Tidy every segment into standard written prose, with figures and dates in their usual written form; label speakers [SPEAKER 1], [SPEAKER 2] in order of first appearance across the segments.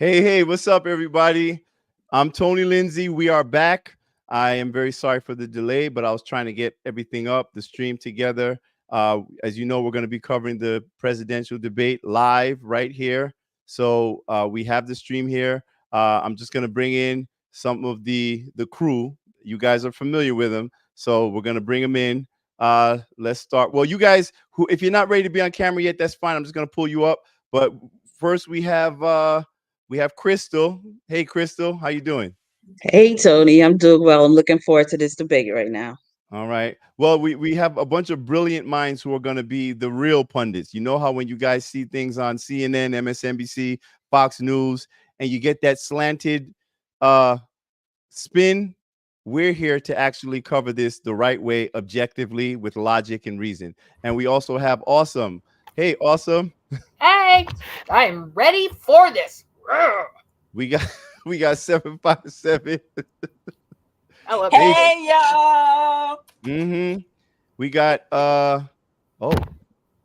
[SPEAKER 1] Hey, what's up, everybody? I'm Tony Lindsay. We are back. I am very sorry for the delay, but I was trying to get everything up, the stream together. As you know, we're going to be covering the presidential debate live right here. So we have the stream here. I'm just going to bring in some of the crew. You guys are familiar with them, so we're going to bring them in. Let's start. Well, you guys, who, if you're not ready to be on camera yet, that's fine. I'm just going to pull you up. But first, we have Crystal. Hey, Crystal, how you doing?
[SPEAKER 2] Hey, Tony, I'm doing well. I'm looking forward to this debate right now.
[SPEAKER 1] All right. Well, we have a bunch of brilliant minds who are going to be the real pundits. You know how when you guys see things on CNN, MSNBC, Fox News, and you get that slanted spin, we're here to actually cover this the right way, objectively, with logic and reason. And we also have Awesome. Hey, Awesome.
[SPEAKER 3] Hey, I'm ready for this.
[SPEAKER 1] We got we got 757.
[SPEAKER 3] I love
[SPEAKER 4] Hey y'all.
[SPEAKER 1] Mm-hmm. We got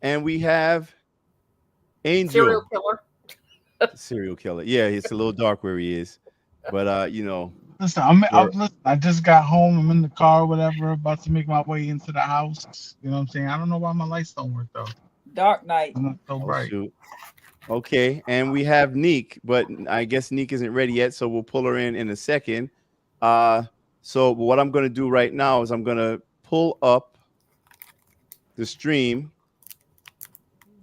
[SPEAKER 1] and we have Angel.
[SPEAKER 3] Serial killer.
[SPEAKER 1] Serial killer. Yeah, it's a little dark where he is. But
[SPEAKER 5] Listen, I just got home. I'm in the car, whatever, about to make my way into the house. You know what I'm saying? I don't know why my lights don't work though.
[SPEAKER 4] Dark Knight.
[SPEAKER 5] It's not so bright.
[SPEAKER 1] Shoot. Okay, and we have Neek, but I guess Neek isn't ready yet, so we'll pull her in a second. So what I'm going to do right now is I'm going to pull up the stream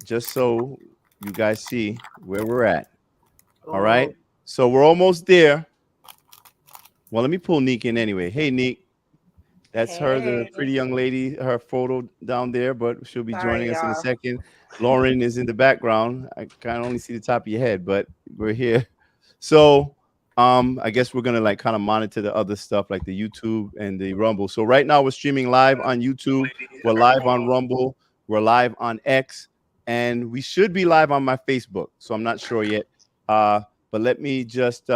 [SPEAKER 1] just so you guys see where we're at. All right. So we're almost there. Well, let me pull Neek in anyway. Hey, Neek. That's her, the pretty young lady, her photo down there, but she'll be joining us in a second. Lauren is in the background. I can only see the top of your head, but we're here. So I guess we're gonna kind of monitor the other stuff like the YouTube and the Rumble. So right now we're streaming live on YouTube, we're live on Rumble, we're live on X, and we should be live on my Facebook. So I'm not sure yet. But let me just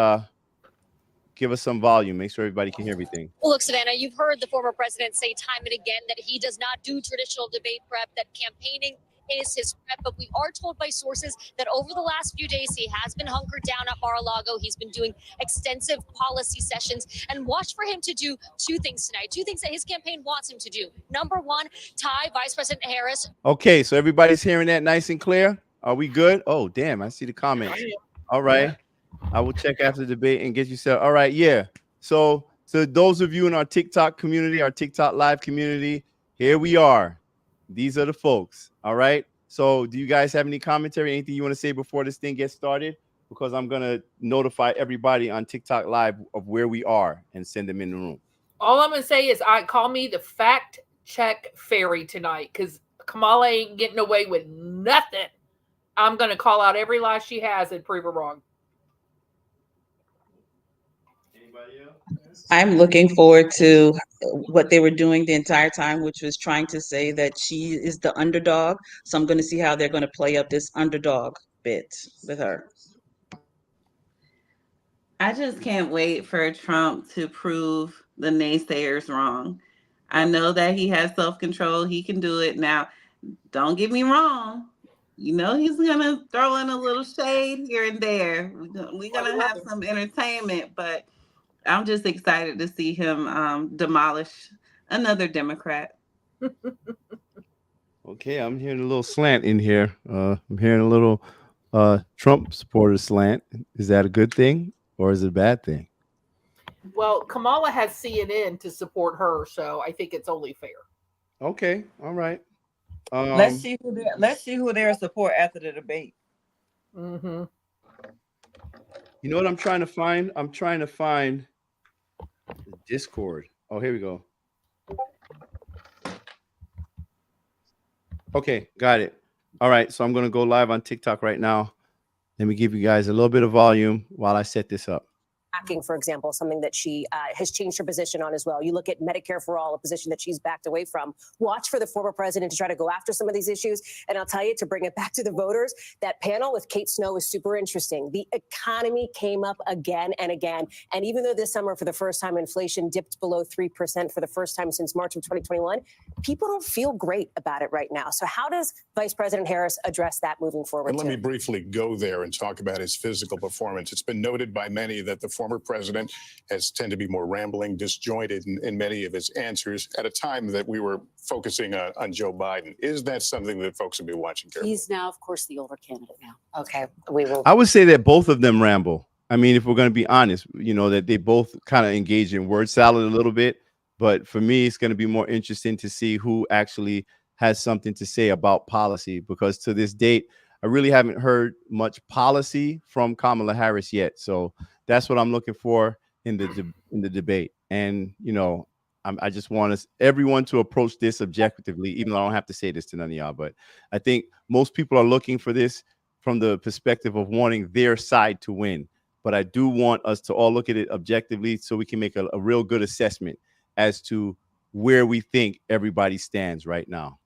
[SPEAKER 1] give us some volume, make sure everybody can hear everything.
[SPEAKER 6] Well, look, Savannah, you've heard the former president say time and again that he does not do traditional debate prep, that campaigning is his prep, but we are told by sources that over the last few days he has been hunkered down at Mar-a-Lago. He's been doing extensive policy sessions, and watch for him to do two things tonight, two things that his campaign wants him to do. Number one, tie Vice President Harris.
[SPEAKER 1] Okay, so everybody's hearing that nice and clear? Are we good? Oh, damn, I see the comments. All right. I will check after the debate and get you set. All right, yeah. So those of you in our TikTok community, our TikTok live community, here we are. These are the folks. All right. So do you guys have any commentary, anything you want to say before this thing gets started? Because I'm going to notify everybody on TikTok live of where we are and send them in the room.
[SPEAKER 3] All I'm going to say is call me the fact check fairy tonight, because Kamala ain't getting away with nothing. I'm going to call out every lie she has and prove her wrong.
[SPEAKER 2] I'm looking forward to what they were doing the entire time, which was trying to say that she is the underdog. So I'm going to see how they're going to play up this underdog bit with her.
[SPEAKER 4] I just can't wait for Trump to prove the naysayers wrong. I know that he has self-control. He can do it. Now, don't get me wrong. You know he's going to throw in a little shade here and there. We're going to have some entertainment, but I'm just excited to see him demolish another Democrat.
[SPEAKER 1] Okay, I'm hearing a little slant in here. I'm hearing a little Trump supporter slant. Is that a good thing or is it a bad thing?
[SPEAKER 3] Well, Kamala has CNN to support her, so I think it's only fair.
[SPEAKER 1] Okay, all right.
[SPEAKER 4] Let's see who their support after the debate.
[SPEAKER 3] Mm-hmm.
[SPEAKER 1] You know what I'm trying to find? I'm trying to find the Discord. Oh, here we go. Okay, got it. All right, so I'm going to go live on TikTok right now. Let me give you guys a little bit of volume while I set this up.
[SPEAKER 7] hacking, for example, something that she has changed her position on as well. You look at Medicare for All, a position that she's backed away from. Watch for the former president to try to go after some of these issues. And I'll tell you, to bring it back to the voters, that panel with Kate Snow is super interesting. The economy came up again and again. And even though this summer, for the first time, inflation dipped below 3% for the first time since March of 2021, people don't feel great about it right now. So how does Vice President Harris address that moving forward?
[SPEAKER 8] And let me briefly go there and talk about his physical performance. It's been noted by many that the former president has tended to be more rambling, disjointed in many of his answers at a time that we were focusing on Joe Biden. Is that something that folks will be watching carefully?
[SPEAKER 9] He's now, of course, the older candidate now. Okay, we will.
[SPEAKER 1] I would say that both of them ramble. I mean, if we're going to be honest, that they both kind of engage in word salad a little bit. But for me, it's going to be more interesting to see who actually has something to say about policy, because to this date, I really haven't heard much policy from Kamala Harris yet. So that's what I'm looking for in the debate. And, I just want everyone to approach this objectively, even though I don't have to say this to none of y'all. But I think most people are looking for this from the perspective of wanting their side to win. But I do want us to all look at it objectively so we can make a real good assessment as to where we think everybody stands right now.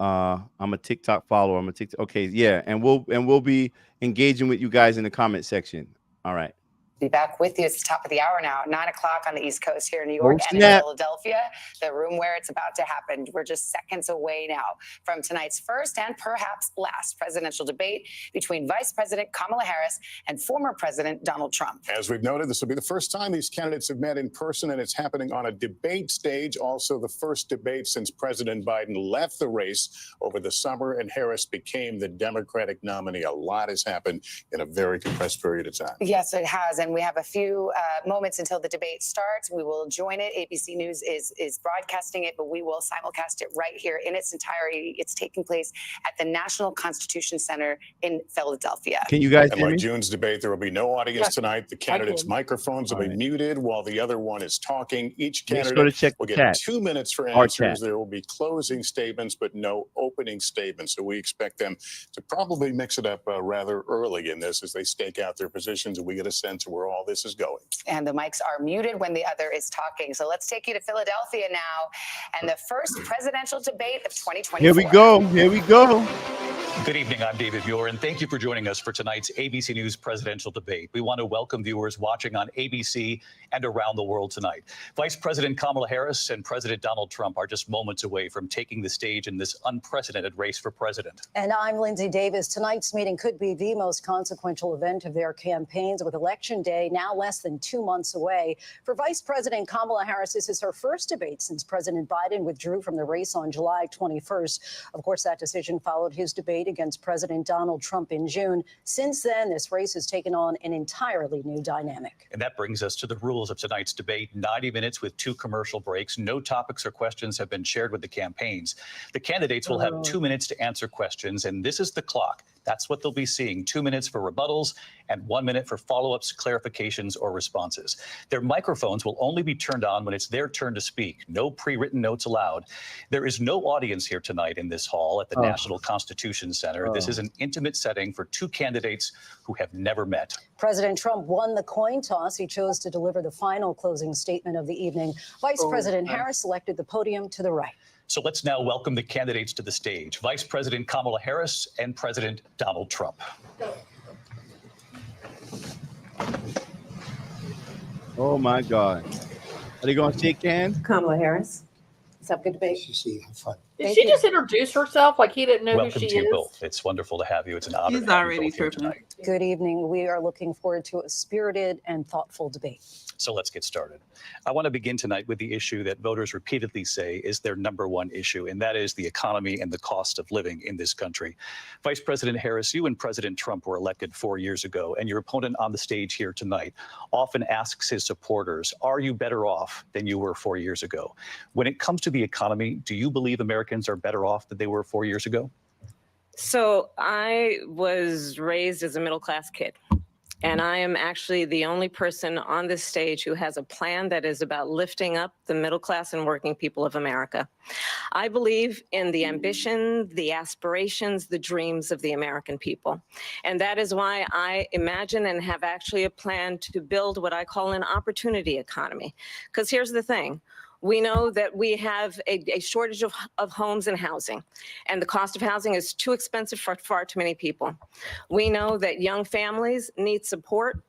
[SPEAKER 1] I'm a TikTok follower. Okay, yeah, and we'll be engaging with you guys in the comment section. All right.
[SPEAKER 9] Be back with you. It's the top of the hour now, 9 o'clock on the East Coast here in New York and in Philadelphia, the room where it's about to happen. We're just seconds away now from tonight's first and perhaps last presidential debate between Vice President Kamala Harris and former President Donald Trump.
[SPEAKER 8] As we've noted, this will be the first time these candidates have met in person, and it's happening on a debate stage. Also, the first debate since President Biden left the race over the summer and Harris became the Democratic nominee. A lot has happened in a very compressed period of time.
[SPEAKER 9] Yes, it has. And we have a few moments until the debate starts. We will join it. ABC News is broadcasting it, but we will simulcast it right here in its entirety. It's taking place at the National Constitution Center in Philadelphia.
[SPEAKER 1] Can you guys hear me?
[SPEAKER 8] Like June's debate, there will be no audience tonight. The candidates' microphones will be muted while the other one is talking. Each candidate will get 2 minutes for answers. There will be closing statements, but no opening statements. So we expect them to probably mix it up rather early in this as they stake out their positions and we get a sense of where all this is going.
[SPEAKER 9] And the mics are muted when the other is talking. So let's take you to Philadelphia now and the first presidential debate of 2024.
[SPEAKER 1] Here we go. Here we go.
[SPEAKER 10] Good evening. I'm David Muir, and thank you for joining us for tonight's ABC News presidential debate. We want to welcome viewers watching on ABC and around the world tonight. Vice President Kamala Harris and President Donald Trump are just moments away from taking the stage in this unprecedented race for president.
[SPEAKER 11] And I'm Lindsay Davis. Tonight's meeting could be the most consequential event of their campaigns, with Election Day now less than 2 months away. For Vice President Kamala Harris, this is her first debate since President Biden withdrew from the race on July 21st. Of course, that decision followed his debate against President Donald Trump in June. Since then, this race has taken on an entirely new dynamic.
[SPEAKER 10] And that brings us to the rules of tonight's debate. 90 minutes with 2 commercial breaks. No topics or questions have been shared with the campaigns. The candidates will have 2 minutes to answer questions, and this is the clock. That's what they'll be seeing. 2 minutes for rebuttals and 1 minute for follow-ups, clarifications, or responses. Their microphones will only be turned on when it's their turn to speak. No pre-written notes allowed. There is no audience here tonight in this hall at the National Constitution Center. This is an intimate setting for 2 candidates who have never met.
[SPEAKER 11] President Trump won the coin toss. He chose to deliver the final closing statement of the evening. Vice President Harris selected the podium to the right.
[SPEAKER 10] So let's now welcome the candidates to the stage. Vice President Kamala Harris and President Donald Trump.
[SPEAKER 1] Oh my God. Are they going to shake hands?
[SPEAKER 12] Kamala Harris. Let's have a good debate.
[SPEAKER 3] Have fun. Did she just introduce herself like he didn't know
[SPEAKER 10] Welcome
[SPEAKER 3] who she
[SPEAKER 10] to you
[SPEAKER 3] is?
[SPEAKER 10] both. It's wonderful to have you. It's an honor.
[SPEAKER 4] He's already tripping.
[SPEAKER 11] Good evening. We are looking forward to a spirited and thoughtful debate.
[SPEAKER 10] So let's get started. I want to begin tonight with the issue that voters repeatedly say is their #1 issue, and that is the economy and the cost of living in this country. Vice President Harris, you and President Trump were elected 4 years ago, and your opponent on the stage here tonight often asks his supporters, are you better off than you were 4 years ago? When it comes to the economy, do you believe Americans are better off than they were 4 years ago?
[SPEAKER 12] So I was raised as a middle-class kid.
[SPEAKER 13] And I am actually the only person on this stage who has a plan that is about lifting up the middle class and working people of America. I believe in the ambition, the aspirations, the dreams of the American people. And that is why I imagine and have actually a plan to build what I call an opportunity economy. Because here's the thing. We know that we have a shortage of homes and housing, and the cost of housing is too expensive for far too many people. We know that young families need support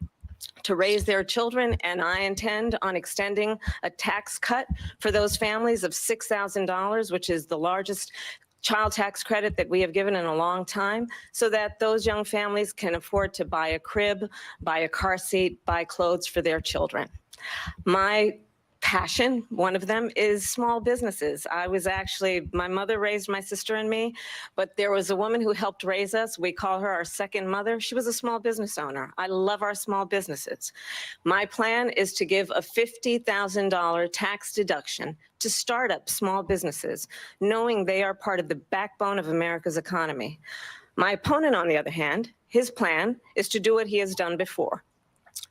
[SPEAKER 13] to raise their children, and I intend on extending a tax cut for those families of $6,000, which is the largest child tax credit that we have given in a long time, so that those young families can afford to buy a crib, buy a car seat, buy clothes for their children. My passion, one of them, is small businesses. My mother raised my sister and me, but there was a woman who helped raise us. We call her our second mother. She was a small business owner. I love our small businesses. My plan is to give a $50,000 tax deduction to start up small businesses, knowing they are part of the backbone of America's economy. My opponent, on the other hand, his plan is to do what he has done before,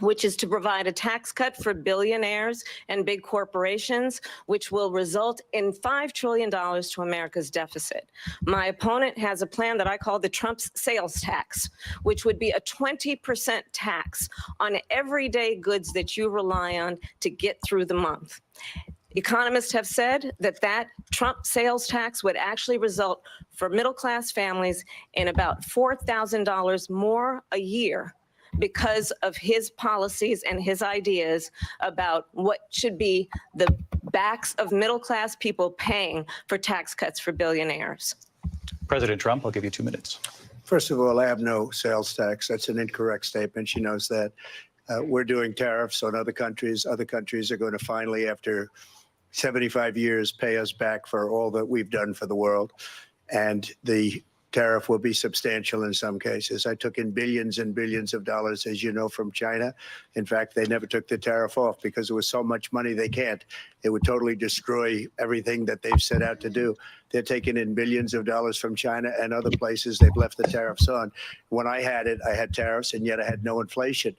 [SPEAKER 13] which is to provide a tax cut for billionaires and big corporations, which will result in $5 trillion to America's deficit. My opponent has a plan that I call the Trump's sales tax, which would be a 20% tax on everyday goods that you rely on to get through the month. Economists have said that Trump sales tax would actually result for middle-class families in about $4,000 more a year, because of his policies and his ideas about what should be the backs of middle-class people paying for tax cuts for billionaires.
[SPEAKER 10] President Trump, I'll give you 2 minutes.
[SPEAKER 14] First of all, I have no sales tax. That's an incorrect statement. She knows that. We're doing tariffs on other countries. Other countries are going to finally, after 75 years, pay us back for all that we've done for the world. And the tariff will be substantial in some cases. I took in billions and billions of dollars, as you know, from China. In fact, they never took the tariff off because there was so much money they can't. It would totally destroy everything that they've set out to do. They're taking in billions of dollars from China and other places. They've left the tariffs on. When I had it, I had tariffs, and yet I had no inflation.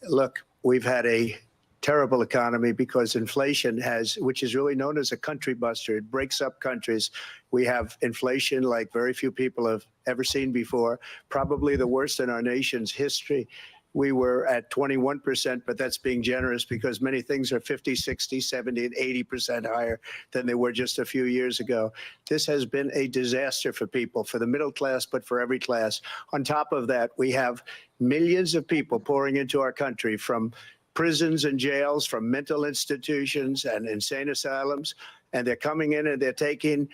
[SPEAKER 14] Look, we've had a terrible economy because inflation which is really known as a country buster. It breaks up countries. We have inflation like very few people have ever seen before, probably the worst in our nation's history. We were at 21%, but that's being generous because many things are 50, 60, 70, and 80% higher than they were just a few years ago. This has been a disaster for people, for the middle class, but for every class. On top of that, we have millions of people pouring into our country from prisons and jails, from mental institutions and insane asylums, and they're coming in and they're taking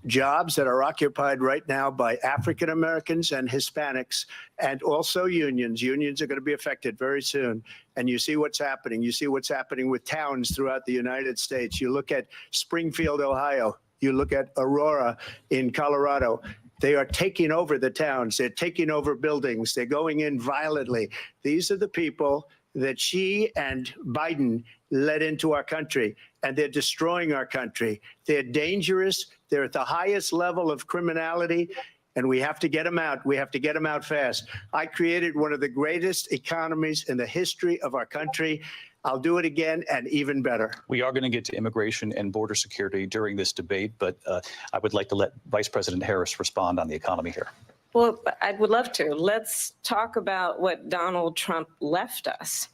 [SPEAKER 14] jobs that are occupied right now by African Americans and Hispanics, and also unions. Unions are going to be affected very soon. And you see what's happening. You see what's happening with towns throughout the United States. You look at Springfield, Ohio. You look at Aurora in Colorado. They are taking over the towns. They're taking over buildings. They're going in violently. These are the people that Xi and Biden led into our country, and they're destroying our country. They're dangerous. They're at the highest level of criminality, and we have to get them out. We have to get them out fast. I created one of the greatest economies in the history of our country. I'll do it again and even better.
[SPEAKER 10] We are going to get to immigration and border security during this debate, but I would like to let Vice President Harris respond on the economy here.
[SPEAKER 13] Well, I would love to. Let's talk about what Donald Trump left us.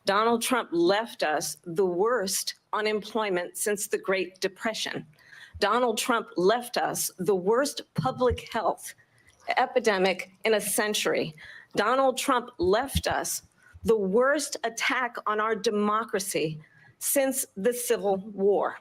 [SPEAKER 13] Donald Trump left us the worst unemployment since the Great Depression. Donald Trump left us the worst public health epidemic in a century. Donald Trump left us the worst attack on our democracy since the Civil War.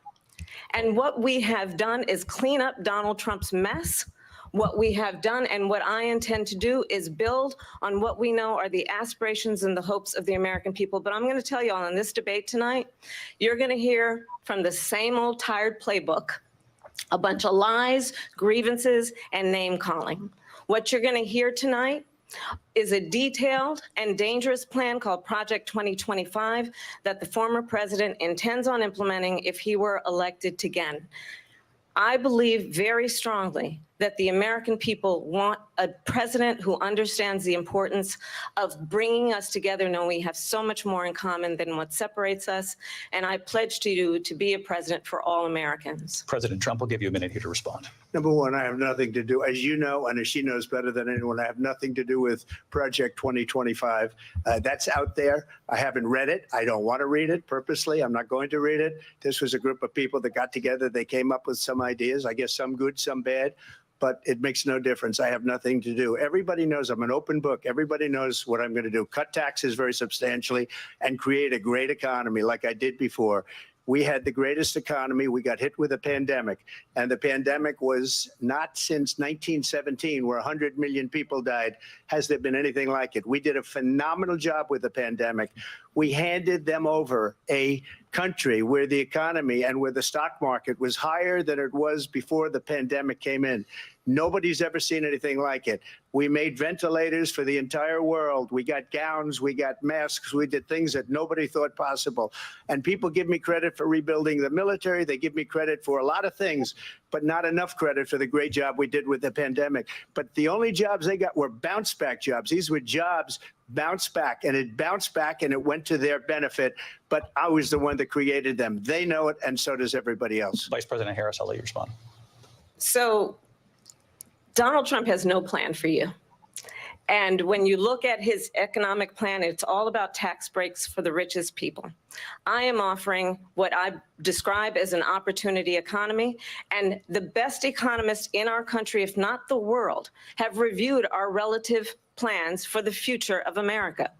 [SPEAKER 13] And what we have done is clean up Donald Trump's mess. What we have done and what I intend to do is build on what we know are the aspirations and the hopes of the American people. But I'm going to tell you all in this debate tonight, you're going to hear from the same old tired playbook, a bunch of lies, grievances, and name calling. What you're going to hear tonight is a detailed and dangerous plan called Project 2025 that the former president intends on implementing if he were elected again. I believe very strongly that the American people want a president who understands the importance of bringing us together, knowing we have so much more in common than what separates us. And I pledge to you to be a president for all Americans.
[SPEAKER 10] President Trump will give you a minute here to respond.
[SPEAKER 14] Number one, I have nothing to do, as you know, and as she knows better than anyone, I have nothing to do with Project 2025. That's out there. I haven't read it. I don't want to read it purposely. I'm not going to read it. This was a group of people that got together. They came up with some ideas, I guess some good, some bad, but it makes no difference. I have nothing to do. Everybody knows I'm an open book. Everybody knows what I'm going to do. Cut taxes very substantially and create a great economy like I did before. We had the greatest economy. We got hit with a pandemic, and the pandemic was not since 1917, where 100 million people died. Has there been anything like it? We did a phenomenal job with the pandemic. We handed them over a country where the economy and where the stock market was higher than it was before the pandemic came in. Nobody's ever seen anything like it. We made ventilators for the entire world. We got gowns, we got masks, we did things that nobody thought possible. And people give me credit for rebuilding the military. They give me credit for a lot of things, but not enough credit for the great job we did with the pandemic. But the only jobs they got were bounce back jobs. These were jobs bounce back, and it bounced back and it went to their benefit. But I was the one that created them. They know it, and so does everybody else.
[SPEAKER 10] Vice President Harris, I'll let you respond.
[SPEAKER 13] So Donald Trump has no plan for you. And when you look at his economic plan, it's all about tax breaks for the richest people. I am offering what I describe as an opportunity economy, and the best economists in our country, if not the world, have reviewed our relative plans for the future of America.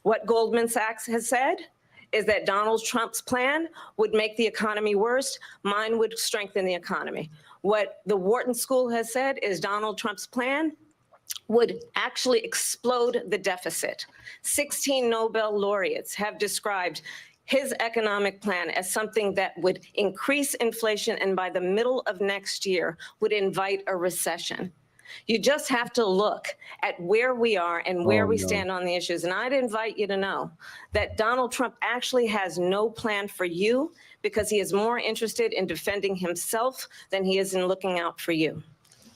[SPEAKER 13] What Goldman Sachs has said is that Donald Trump's plan would make the economy worse. Mine would strengthen the economy. What the Wharton School has said is Donald Trump's plan would actually explode the deficit. 16 Nobel laureates have described his economic plan as something that would increase inflation and by the middle of next year would invite a recession. You just have to look at where we are and where we stand on the issues. And I'd invite you to know that Donald Trump actually has no plan for you because he is more interested in defending himself than he is in looking out for you.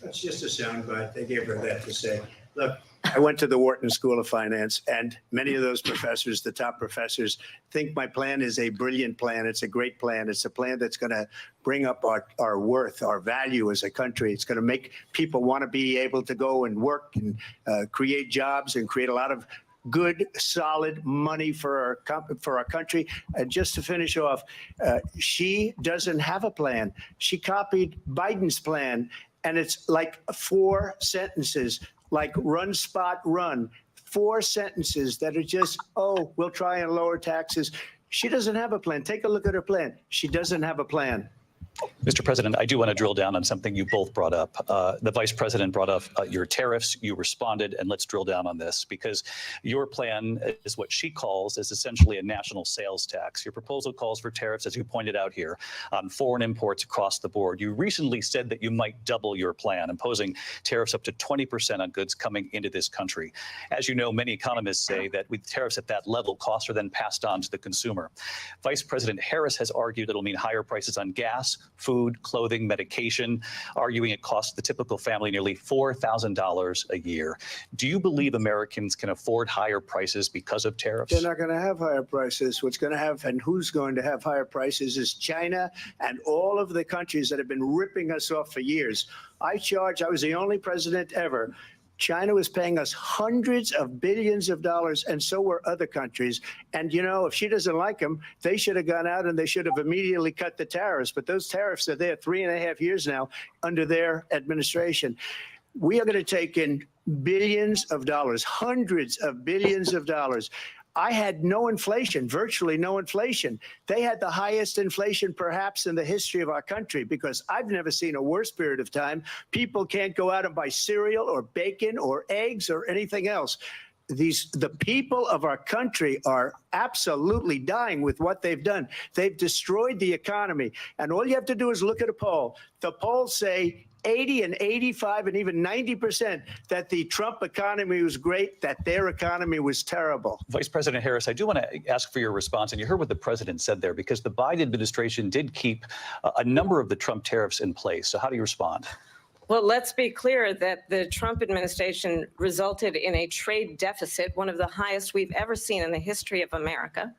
[SPEAKER 14] That's just a soundbite. They gave her that to say. Look, I went to the Wharton School of Finance, and many of those professors, the top professors, think my plan is a brilliant plan. It's a great plan. It's a plan that's going to bring up our worth, our value as a country. It's going to make people want to be able to go and work and create jobs and create a lot of good, solid money for our country. And just to finish off, she doesn't have a plan. She copied Biden's plan, and it's like 4 sentences. Like run, spot, run. 4 sentences that are just, oh, we'll try and lower taxes. She doesn't have a plan. Take a look at her plan. She doesn't have a plan.
[SPEAKER 10] Mr. President, I do want to drill down on something you both brought up. The Vice President brought up your tariffs. You responded, and let's drill down on this because your plan is what she calls is essentially a national sales tax. Your proposal calls for tariffs, as you pointed out here, on foreign imports across the board. You recently said that you might double your plan, imposing tariffs up to 20% on goods coming into this country. As you know, many economists say that with tariffs at that level, costs are then passed on to the consumer. Vice President Harris has argued that it'll mean higher prices on gas, food, clothing, medication, arguing it costs the typical family nearly $4,000 a year. Do you believe Americans can afford higher prices because of tariffs?
[SPEAKER 14] They're not going to have higher prices. What's going to have and who's going to have higher prices is China and all of the countries that have been ripping us off for years. I was the only president ever. China was paying us hundreds of billions of dollars, and so were other countries. And, you know, if she doesn't like them, they should have gone out and they should have immediately cut the tariffs. But those tariffs are there 3.5 years now under their administration. We are going to take in billions of dollars, hundreds of billions of dollars. I had no inflation, virtually no inflation. They had the highest inflation perhaps in the history of our country because I've never seen a worse period of time. People can't go out and buy cereal or bacon or eggs or anything else. The people of our country are absolutely dying with what they've done. They've destroyed the economy. And all you have to do is look at a poll. The polls say 80 and 85 and even 90% that the Trump economy was great, that their economy was terrible.
[SPEAKER 10] Vice President Harris, I do want to ask for your response. And you heard what the president said there, because the Biden administration did keep a number of the Trump tariffs in place. So how do you respond?
[SPEAKER 13] Well, let's be clear that the Trump administration resulted in a trade deficit, one of the highest we've ever seen in the history of America.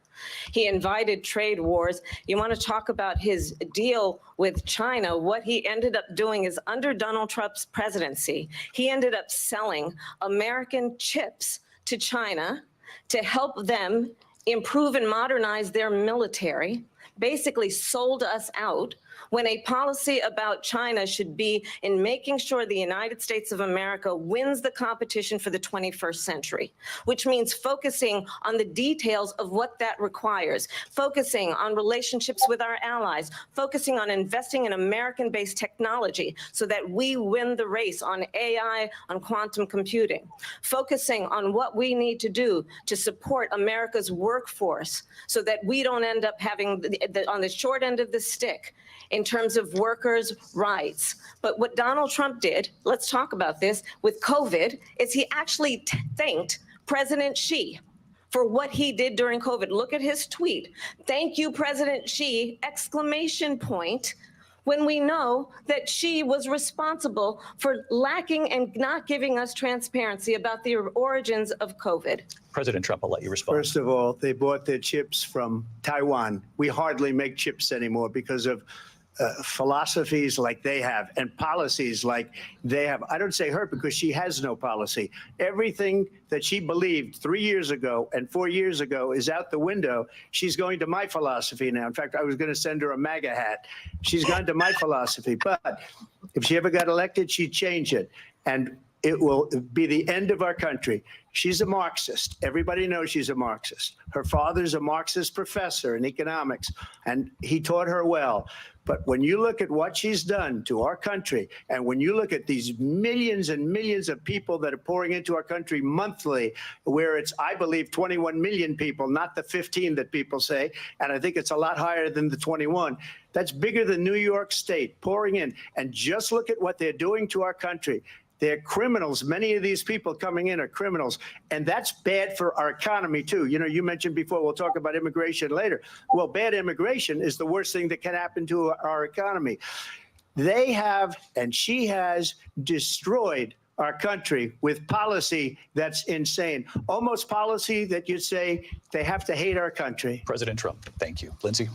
[SPEAKER 13] He invited trade wars. You want to talk about his deal with China? What he ended up doing is, under Donald Trump's presidency, he ended up selling American chips to China to help them improve and modernize their military, basically sold us out, when a policy about China should be in making sure the United States of America wins the competition for the 21st century, which means focusing on the details of what that requires, focusing on relationships with our allies, focusing on investing in American-based technology so that we win the race on AI, on quantum computing, focusing on what we need to do to support America's workforce so that we don't end up having on the short end of the stick in terms of workers' rights. But what Donald Trump did, let's talk about this, with COVID, is he actually thanked President Xi for what he did during COVID. Look at his tweet. Thank you, President Xi, exclamation point, when we know that Xi was responsible for lacking and not giving us transparency about the origins of COVID.
[SPEAKER 10] President Trump, I'll let you respond.
[SPEAKER 14] First of all, they bought their chips from Taiwan. We hardly make chips anymore because of philosophies like they have and policies like they have. I don't say her because she has no policy. Everything that she believed 3 years ago and 4 years ago is out the window. She's going to my philosophy now. In fact, I was going to send her a MAGA hat. She's gone to my philosophy. But if she ever got elected, she'd change it. And it will be the end of our country. She's a Marxist. Everybody knows she's a Marxist. Her father's a Marxist professor in economics, and he taught her well. But when you look at what she's done to our country, and when you look at these millions and millions of people that are pouring into our country monthly, where it's, I believe, 21 million people, not the 15 that people say, and I think it's a lot higher than the 21. That's bigger than New York State pouring in. And just look at what they're doing to our country. They're criminals. Many of these people coming in are criminals. And that's bad for our economy, too. You know, you mentioned before, we'll talk about immigration later. Well, bad immigration is the worst thing that can happen to our economy. They have, and she has, destroyed our country with policy that's insane. Almost policy that you'd say they have to hate our country.
[SPEAKER 10] President Trump, thank you. Lindsay?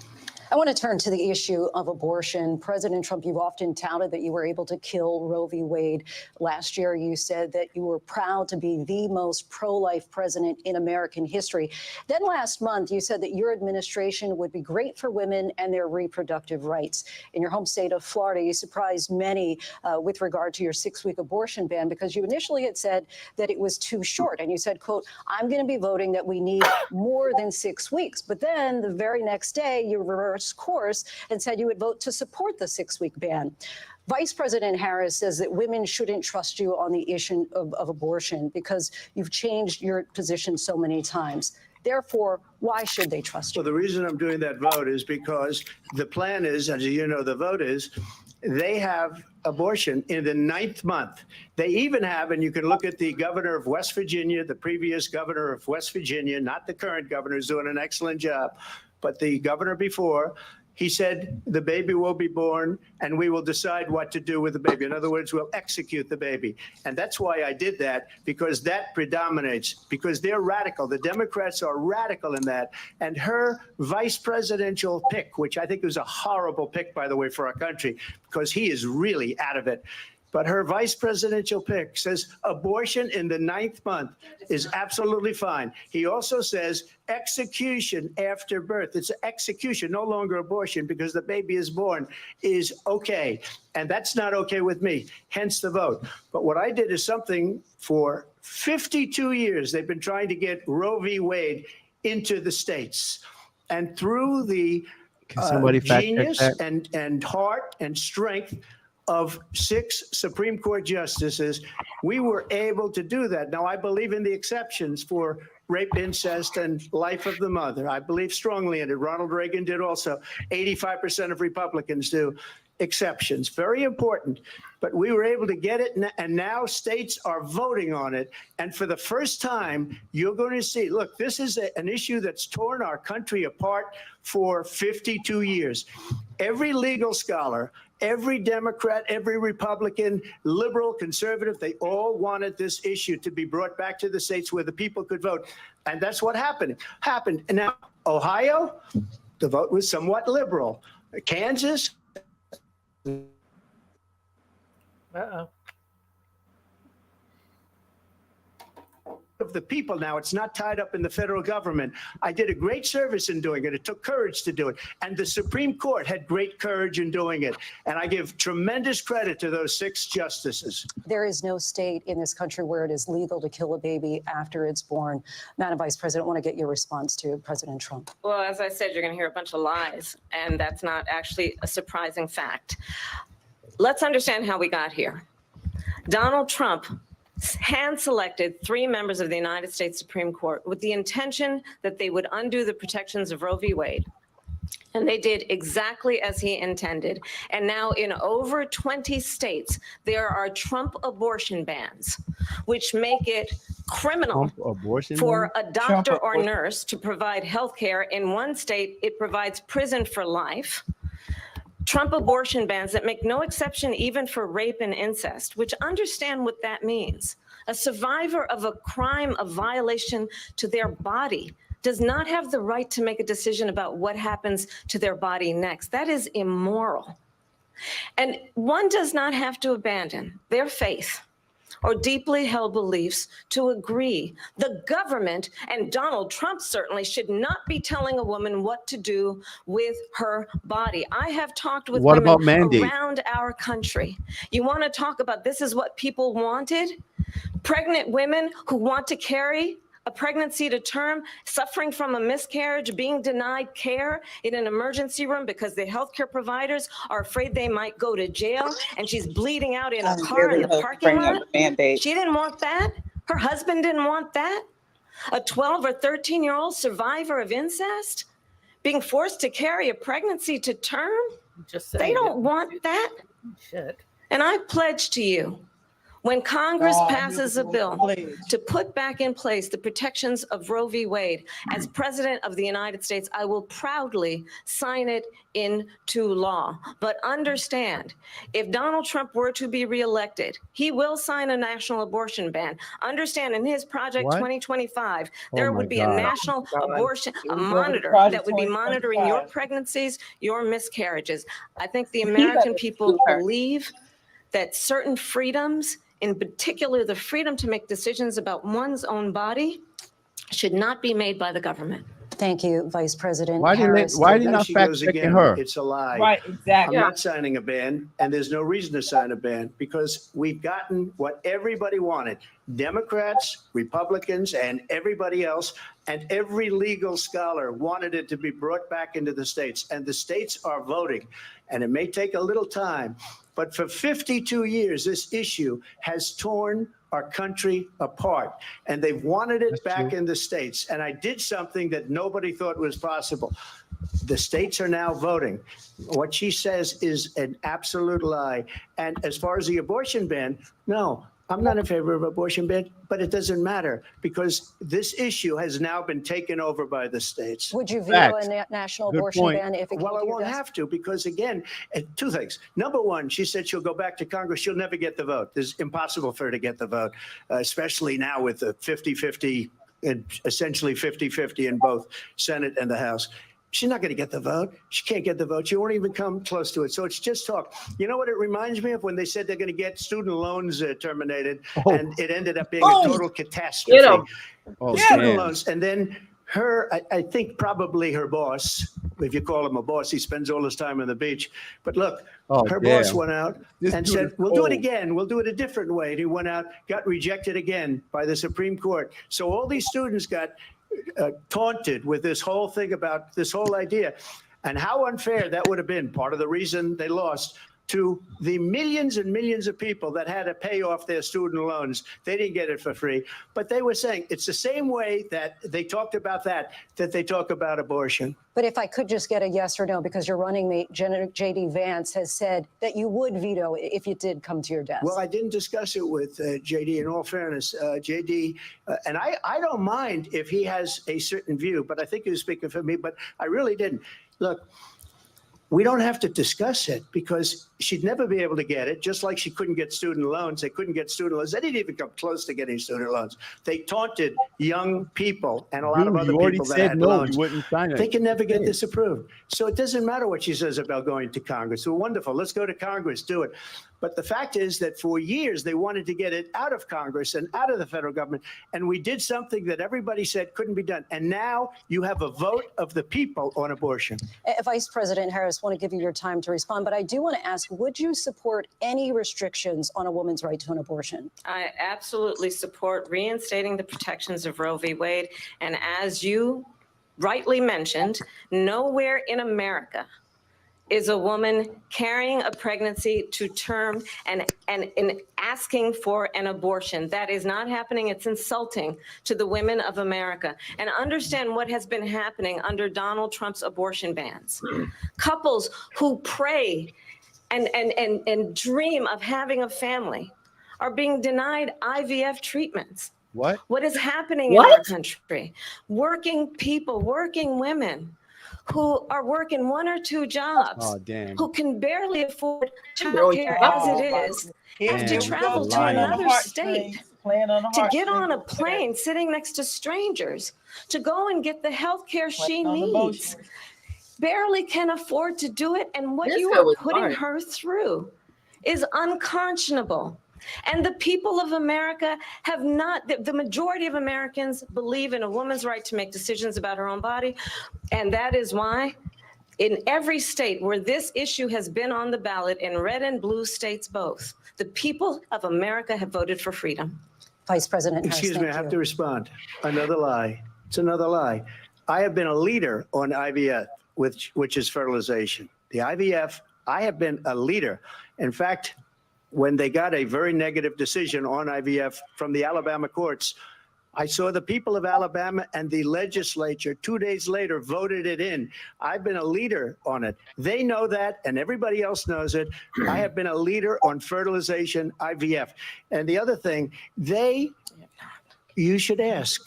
[SPEAKER 11] I want to turn to the issue of abortion. President Trump, you've often touted that you were able to kill Roe v. Wade. Last year, you said that you were proud to be the most pro-life president in American history. Then last month, you said that your administration would be great for women and their reproductive rights. In your home state of Florida, you surprised many with regard to your 6-week abortion ban, because you initially had said that it was too short. And you said, quote, I'm going to be voting that we need more than 6 weeks. But then the very next day, you reversed course and said you would vote to support the 6-week ban. Vice President Harris says that women shouldn't trust you on the issue of abortion because you've changed your position so many times. Therefore, why should they trust you?
[SPEAKER 14] Well, the reason I'm doing that vote is because the plan is, as you know, the vote is, they have abortion in the 9th month. They even have, and you can look at the governor of West Virginia, the previous governor of West Virginia, not the current governor, who's doing an excellent job, but the governor before, he said the baby will be born and we will decide what to do with the baby. In other words, we'll execute the baby. And that's why I did that, because that predominates, because they're radical. The Democrats are radical in that. And her vice presidential pick, which I think was a horrible pick, by the way, for our country, because he is really out of it. But her vice presidential pick says abortion in the 9th month is absolutely fine. He also says execution after birth. It's execution, no longer abortion, because the baby is born, is okay. And that's not okay with me, hence the vote. But what I did is something for 52 years. They've been trying to get Roe v. Wade into the states. And through the genius and heart and strength of 6 Supreme Court justices, we were able to do that. Now, I believe in the exceptions for rape, incest, and life of the mother. I believe strongly in it. Ronald Reagan did also. 85% of Republicans do. Exceptions, very important. But we were able to get it, and now states are voting on it. And for the first time, you're going to see, look, this is an issue that's torn our country apart for 52 years. Every legal scholar, Every Democrat, every Republican, liberal, conservative, they all wanted this issue to be brought back to the states where the people could vote. And that's what happened. And now, Ohio, the vote was somewhat liberal. Kansas.
[SPEAKER 3] Uh-oh.
[SPEAKER 14] Of the people now, it's not tied up in the federal government. I did a great service in doing it. It took courage to do it. And the Supreme Court had great courage in doing it. And I give tremendous credit to those 6 justices.
[SPEAKER 11] There is no state in this country where it is legal to kill a baby after it's born. Madam Vice President, I want to get your response to President Trump.
[SPEAKER 13] Well, as I said, you're going to hear a bunch of lies, and that's not actually a surprising fact. Let's understand how we got here. Donald Trump hand-selected 3 members of the United States Supreme Court with the intention that they would undo the protections of Roe v. Wade. And they did exactly as he intended. And now in over 20 states, there are Trump abortion bans, which make it criminal for a doctor or nurse to provide health care. In one state, it provides prison for life. Trump abortion bans that make no exception even for rape and incest, which understand what that means. A survivor of a crime, a violation to their body, does not have the right to make a decision about what happens to their body next. That is immoral. And one does not have to abandon their faith or deeply held beliefs to agree. The government, and Donald Trump certainly, should not be telling a woman what to do with her body. I have talked with women around our country. You want to talk about this is what people wanted? Pregnant women who want to carry a pregnancy to term, suffering from a miscarriage, being denied care in an emergency room because the healthcare providers are afraid they might go to jail, and she's bleeding out in a car in the parking lot. She didn't want that. Her husband didn't want that. A 12 or 13-year-old survivor of incest being forced to carry a pregnancy to term. They don't want that. And I pledge to you, when Congress passes a bill to put back in place the protections of Roe v. Wade, as President of the United States, I will proudly sign it into law. But understand, if Donald Trump were to be reelected, he will sign a national abortion ban. Understand, in his Project 2025, there would be a national abortion, a monitor that would be monitoring your pregnancies, your miscarriages. I think the American people believe that certain freedoms, in particular, the freedom to make decisions about one's own body, should not be made by the government.
[SPEAKER 11] Thank you, Vice President.
[SPEAKER 14] Why
[SPEAKER 11] did
[SPEAKER 14] you not fact checking her? It's a lie.
[SPEAKER 3] Right, exactly.
[SPEAKER 14] I'm not signing a ban, and there's no reason to sign a ban because we've gotten what everybody wanted. Democrats, Republicans, and everybody else, and every legal scholar wanted it to be brought back into the states, and the states are voting. And it may take a little time, but for 52 years, this issue has torn our country apart, and they've wanted it back in the states. And I did something that nobody thought was possible. The states are now voting. What she says is an absolute lie. And as far as the abortion ban, no, I'm not in favor of abortion ban, but it doesn't matter because this issue has now been taken over by the states.
[SPEAKER 11] Would you veto a national abortion ban if it came to
[SPEAKER 14] Well, I
[SPEAKER 11] your
[SPEAKER 14] won't
[SPEAKER 11] desk?
[SPEAKER 14] have to because, again, 2 things. Number one, she said she'll go back to Congress. She'll never get the vote. It's impossible for her to get the vote, especially now with the 50-50, and essentially 50-50 in both Senate and the House. She's not going to get the vote. She can't get the vote. She won't even come close to it. So it's just talk. You know what it reminds me of? When they said they're going to get student loans terminated, and it ended up being a total catastrophe. Student loans. And then I think probably her boss, if you call him a boss, he spends all his time on the beach. But look, her boss went out and said, we'll do it again. We'll do it a different way. And he went out, got rejected again by the Supreme Court. So all these students got taunted with this whole thing about this whole idea, and how unfair that would have been. Part of the reason they lost to the millions and millions of people that had to pay off their student loans. They didn't get it for free, but they were saying it's the same way that they talked about that they talk about abortion.
[SPEAKER 11] But if I could just get a yes or no, because your running mate, J.D. Vance, has said that you would veto if it did come to your desk.
[SPEAKER 14] Well, I didn't discuss it with J.D. In all fairness, J.D. And I don't mind if he has a certain view, but I think he was speaking for me, but I really didn't. Look, we don't have to discuss it because she'd never be able to get it, just like she couldn't get student loans. They couldn't get student loans. They didn't even come close to getting student loans. They taunted young people and a lot of other people that had loans.
[SPEAKER 1] You wouldn't sign it.
[SPEAKER 14] They can never get this approved. So it doesn't matter what she says about going to Congress. So wonderful. Let's go to Congress, do it. But the fact is that for years, they wanted to get it out of Congress and out of the federal government. And we did something that everybody said couldn't be done. And now you have a vote of the people on abortion.
[SPEAKER 11] Vice President Harris, want to give you your time to respond, but I do want to ask, would you support any restrictions on a woman's right to an abortion?
[SPEAKER 13] I absolutely support reinstating the protections of Roe v. Wade. And as you rightly mentioned, nowhere in America is a woman carrying a pregnancy to term and asking for an abortion. That is not happening. It's insulting to the women of America. And understand what has been happening under Donald Trump's abortion bans. Couples who pray and dream of having a family are being denied IVF treatments. What is happening in our country? Working people, working women who are working 1 or 2 jobs, who can barely afford childcare as it is, have to travel to another state, to get on a plane sitting next to strangers, to go and get the health care she needs, barely can afford to do it. And what you are putting her through is unconscionable. And the people of America have not, the majority of Americans believe in a woman's right to make decisions about her own body. And that is why in every state where this issue has been on the ballot, in red and blue states both, the people of America have voted for freedom.
[SPEAKER 11] Vice President Harris,
[SPEAKER 14] excuse me, I have to respond. Another lie. It's another lie. I have been a leader on IVF, which is fertilization. The IVF, I have been a leader. In fact, when they got a very negative decision on IVF from the Alabama courts, I saw the people of Alabama and the legislature 2 days later voted it in. I've been a leader on it. They know that, and everybody else knows it. I have been a leader on fertilization, IVF. And the other thing, you should ask,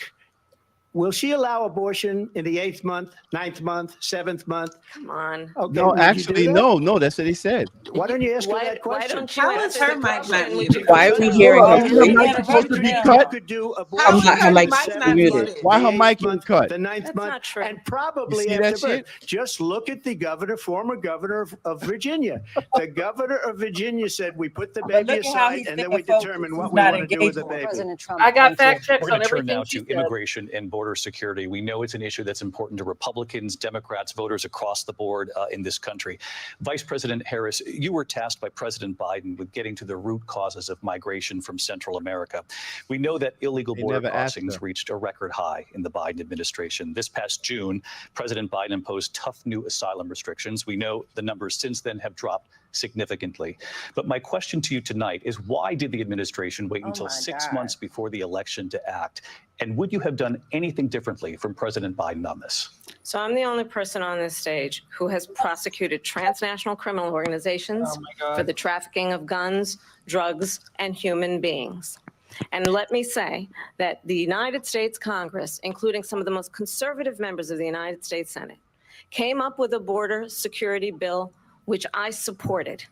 [SPEAKER 14] will she allow abortion in the 8th month, 9th month, 7th month?
[SPEAKER 13] Come on.
[SPEAKER 14] Okay,
[SPEAKER 1] no, actually, no. That's what he said.
[SPEAKER 14] Why don't you ask her that question?
[SPEAKER 13] Why don't you ask her mic?
[SPEAKER 2] Why are we hearing her?
[SPEAKER 1] Her mic is supposed to be cut.
[SPEAKER 2] Her mic's muted.
[SPEAKER 1] Why her mic is cut?
[SPEAKER 14] The 9th month,
[SPEAKER 13] not true.
[SPEAKER 14] and probably
[SPEAKER 1] You see
[SPEAKER 14] after
[SPEAKER 1] that
[SPEAKER 14] birth. Just look at the former governor of Virginia. The governor of Virginia said, we put the baby aside and then we determine what we want to do with the baby.
[SPEAKER 11] President Trump,
[SPEAKER 3] I got fact checks
[SPEAKER 10] We're
[SPEAKER 3] on
[SPEAKER 10] going to turn
[SPEAKER 3] everything
[SPEAKER 10] now
[SPEAKER 3] she
[SPEAKER 10] to
[SPEAKER 3] said.
[SPEAKER 10] immigration and border security. We know it's an issue that's important to Republicans, Democrats, voters across the board in this country. Vice President Harris, you were tasked by President Biden with getting to the root causes of migration from Central America. We know that illegal border crossings reached a record high in the Biden administration. This past June, President Biden imposed tough new asylum restrictions. We know the numbers since then have dropped significantly. But my question to you tonight is, why did the administration wait until 6 months before the election to act? And would you have done anything differently from President Biden on this?
[SPEAKER 13] So I'm the only person on this stage who has prosecuted transnational criminal organizations for the trafficking of guns, drugs, and human beings. And let me say that the United States Congress, including some of the most conservative members of the United States Senate, came up with a border security bill which I supported.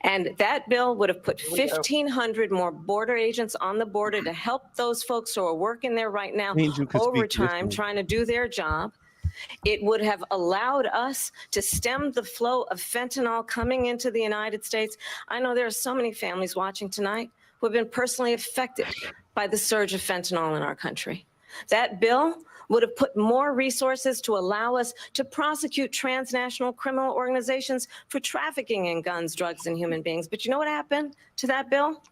[SPEAKER 13] And that bill would have put 1,500 more border agents on the border to help those folks who are working there right now overtime, trying to do their job. It would have allowed us to stem the flow of fentanyl coming into the United States. I know there are so many families watching tonight who have been personally affected by the surge of fentanyl in our country. That bill would have put more resources to allow us to prosecute transnational criminal organizations for trafficking in guns, drugs, and human beings. But you know what happened to that bill?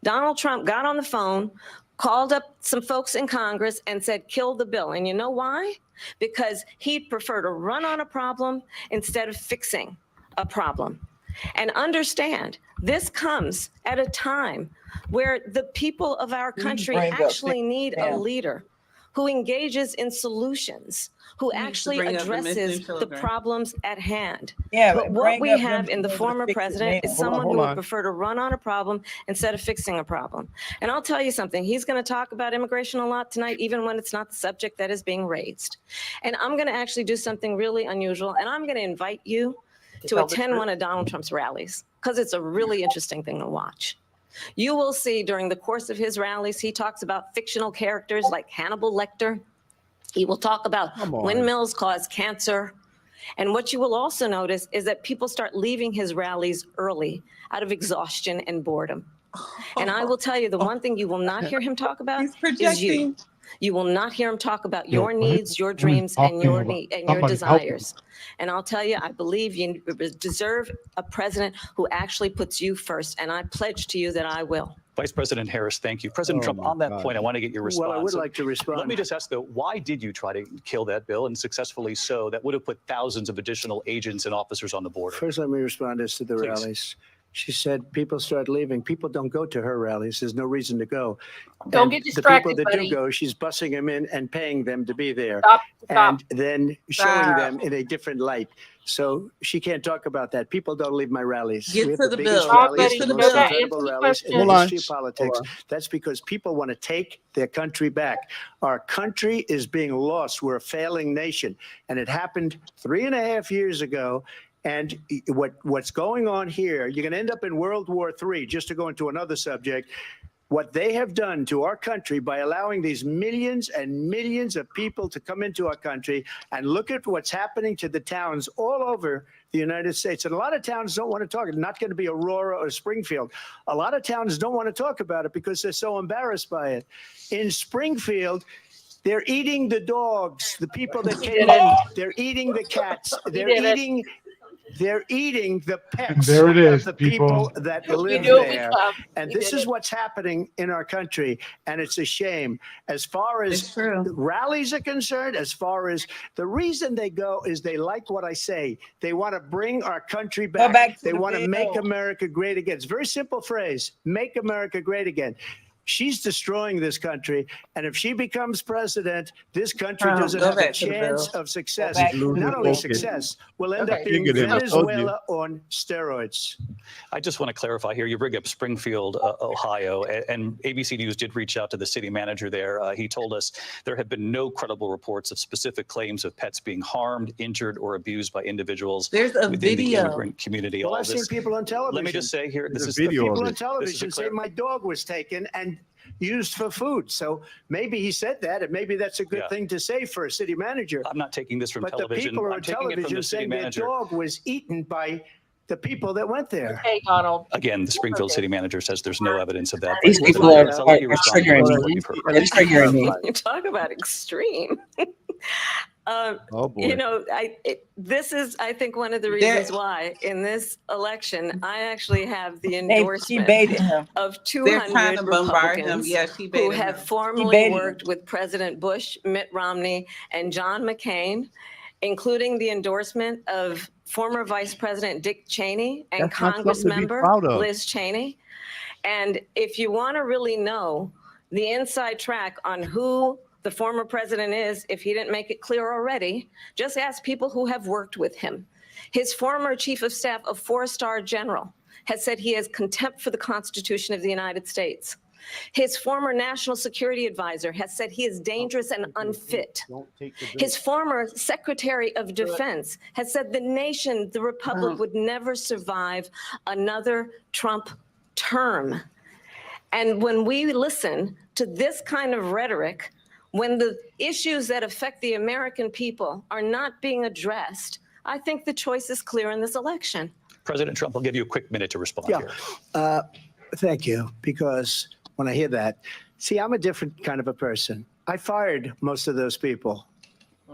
[SPEAKER 13] Donald Trump got on the phone, called up some folks in Congress and said, kill the bill. And you know why? Because he'd prefer to run on a problem instead of fixing a problem. And understand, this comes at a time where the people of our country actually need a leader who engages in solutions, who actually addresses the problems at hand. But what we have in the former president is someone who would prefer to run on a problem instead of fixing a problem. And I'll tell you something, he's going to talk about immigration a lot tonight, even when it's not the subject that is being raised. And I'm going to actually do something really unusual, and I'm going to invite you to attend one of Donald Trump's rallies, because it's a really interesting thing to watch. You will see during the course of his rallies, he talks about fictional characters like Hannibal Lecter. He will talk about windmills cause cancer. And what you will also notice is that people start leaving his rallies early out of exhaustion and boredom. And I will tell you, the one thing you will not hear him talk about is you. You will not hear him talk about your needs, your dreams, and your desires. And I'll tell you, I believe you deserve a president who actually puts you first. And I pledge to you that I will.
[SPEAKER 10] Vice President Harris, thank you. President Trump, on that point, I want to get your response.
[SPEAKER 14] Well, I would like to respond.
[SPEAKER 10] Let me just ask, though, why did you try to kill that bill, and successfully so? That would have put thousands of additional agents and officers on the border.
[SPEAKER 14] First, let me respond as to the rallies. She said people start leaving. People don't go to her rallies. There's no reason to go.
[SPEAKER 3] Don't get distracted,
[SPEAKER 14] the people that
[SPEAKER 3] buddy.
[SPEAKER 14] do go, she's bussing them in and paying them to be there.
[SPEAKER 3] Stop.
[SPEAKER 14] And then showing them in a different light. So she can't talk about that. People don't leave my rallies.
[SPEAKER 2] Get
[SPEAKER 14] We have
[SPEAKER 2] to
[SPEAKER 14] the
[SPEAKER 2] the
[SPEAKER 14] biggest
[SPEAKER 2] bill.
[SPEAKER 14] rallies, the most incredible rallies in the history of politics.
[SPEAKER 1] Hold on.
[SPEAKER 14] That's because people want to take their country back. Our country is being lost. We're a failing nation. And it happened 3.5 years ago. And what's going on here, you're going to end up in World War III, just to go into another subject. What they have done to our country by allowing these millions and millions of people to come into our country, and look at what's happening to the towns all over the United States. And a lot of towns don't want to talk. It's not going to be Aurora or Springfield. A lot of towns don't want to talk about it because they're so embarrassed by it. In Springfield, they're eating the dogs, the people that came in. They're eating the cats. They're eating the pets
[SPEAKER 5] There it is,
[SPEAKER 14] of the people that live there. And this is
[SPEAKER 3] it.
[SPEAKER 14] what's happening in our country. And it's a shame. As far as rallies are concerned, as far as the reason they go is they like what I say. They want to bring our country back. They want to make America great again. It's a very simple phrase, make America great again. She's destroying this country. And if she becomes president, this country doesn't have a chance of success. Not only success, we'll end up being Venezuela on steroids.
[SPEAKER 10] I just want to clarify here. You bring up Springfield, Ohio, and ABC News did reach out to the city manager there. He told us there have been no credible reports of specific claims of pets being harmed, injured, or abused by individuals within the immigrant community.
[SPEAKER 14] Well, I've seen people on television.
[SPEAKER 10] Let me just say here, this is
[SPEAKER 14] video. People on television say my dog was taken and used for food. So maybe he said that, and maybe that's a good thing to say for a city manager.
[SPEAKER 10] I'm not taking this from
[SPEAKER 14] but
[SPEAKER 10] television.
[SPEAKER 14] The people
[SPEAKER 10] I'm taking it from the city
[SPEAKER 14] saying
[SPEAKER 10] manager.
[SPEAKER 14] their dog was eaten by the people that went there.
[SPEAKER 3] Hey, Donald.
[SPEAKER 10] Again, the Springfield city manager says there's no evidence of that.
[SPEAKER 2] These people are triggering me. It's triggering me.
[SPEAKER 13] You talk about extreme. You know, this is, I think, one of the reasons why in this election, I actually have the endorsement of 200 Republicans who have formally worked with President Bush, Mitt Romney, and John McCain, including the endorsement of former Vice President Dick Cheney and Congressmember Liz Cheney. And if you want to really know the inside track on who the former president is, if he didn't make it clear already, just ask people who have worked with him. His former chief of staff, a 4-star general, has said he has contempt for the Constitution of the United States. His former national security advisor has said he is dangerous and unfit. His former secretary of defense has said the nation, the republic, would never survive another Trump term. And when we listen to this kind of rhetoric, when the issues that affect the American people are not being addressed, I think the choice is clear in this election.
[SPEAKER 10] President Trump, I'll give you a quick minute to respond here.
[SPEAKER 14] Thank you, because when I hear that, see, I'm a different kind of a person. I fired most of those people,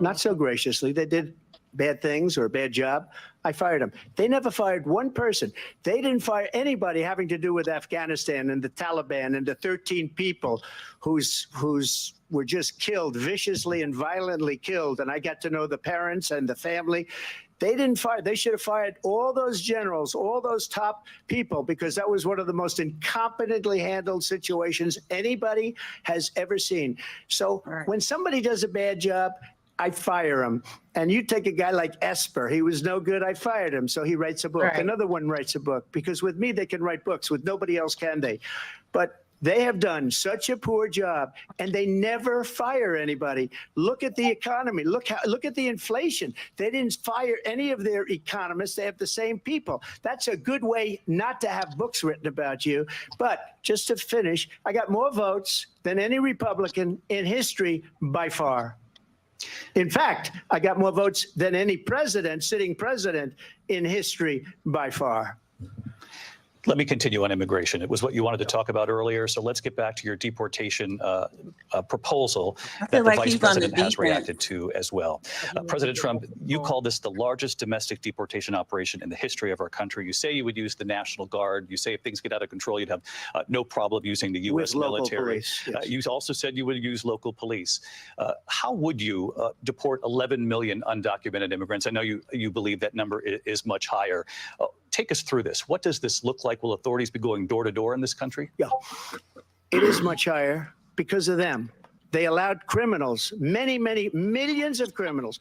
[SPEAKER 14] not so graciously. They did bad things or a bad job. I fired them. They never fired one person. They didn't fire anybody having to do with Afghanistan and the Taliban and the 13 people who's were just killed, viciously and violently killed. And I got to know the parents and the family. They didn't fire. They should have fired all those generals, all those top people, because that was one of the most incompetently handled situations anybody has ever seen. So when somebody does a bad job, I fire him. And you take a guy like Esper. He was no good. I fired him. So he writes a book. Another one writes a book, because with me, they can write books. With nobody else can they. But They have done such a poor job, and they never fire anybody. Look at the economy. Look at the inflation. They didn't fire any of their economists. They have the same people. That's a good way not to have books written about you. But just to finish, I got more votes than any Republican in history by far. In fact, I got more votes than any sitting president in history by far.
[SPEAKER 10] Let me continue on immigration. It was what you wanted to talk about earlier. So let's get back to your deportation proposal that the vice president has reacted to as well. President Trump, you call this the largest domestic deportation operation in the history of our country. You say you would use the National Guard. You say if things get out of control, you'd have no problem using the U.S. military.
[SPEAKER 14] Police, yes.
[SPEAKER 10] You also said you would use local police. How would you deport 11 million undocumented immigrants? I know you believe that number is much higher. Take us through this. What does this look like? Will authorities be going door to door in this country?
[SPEAKER 14] Yeah, it is much higher because of them. They allowed criminals, many millions of criminals.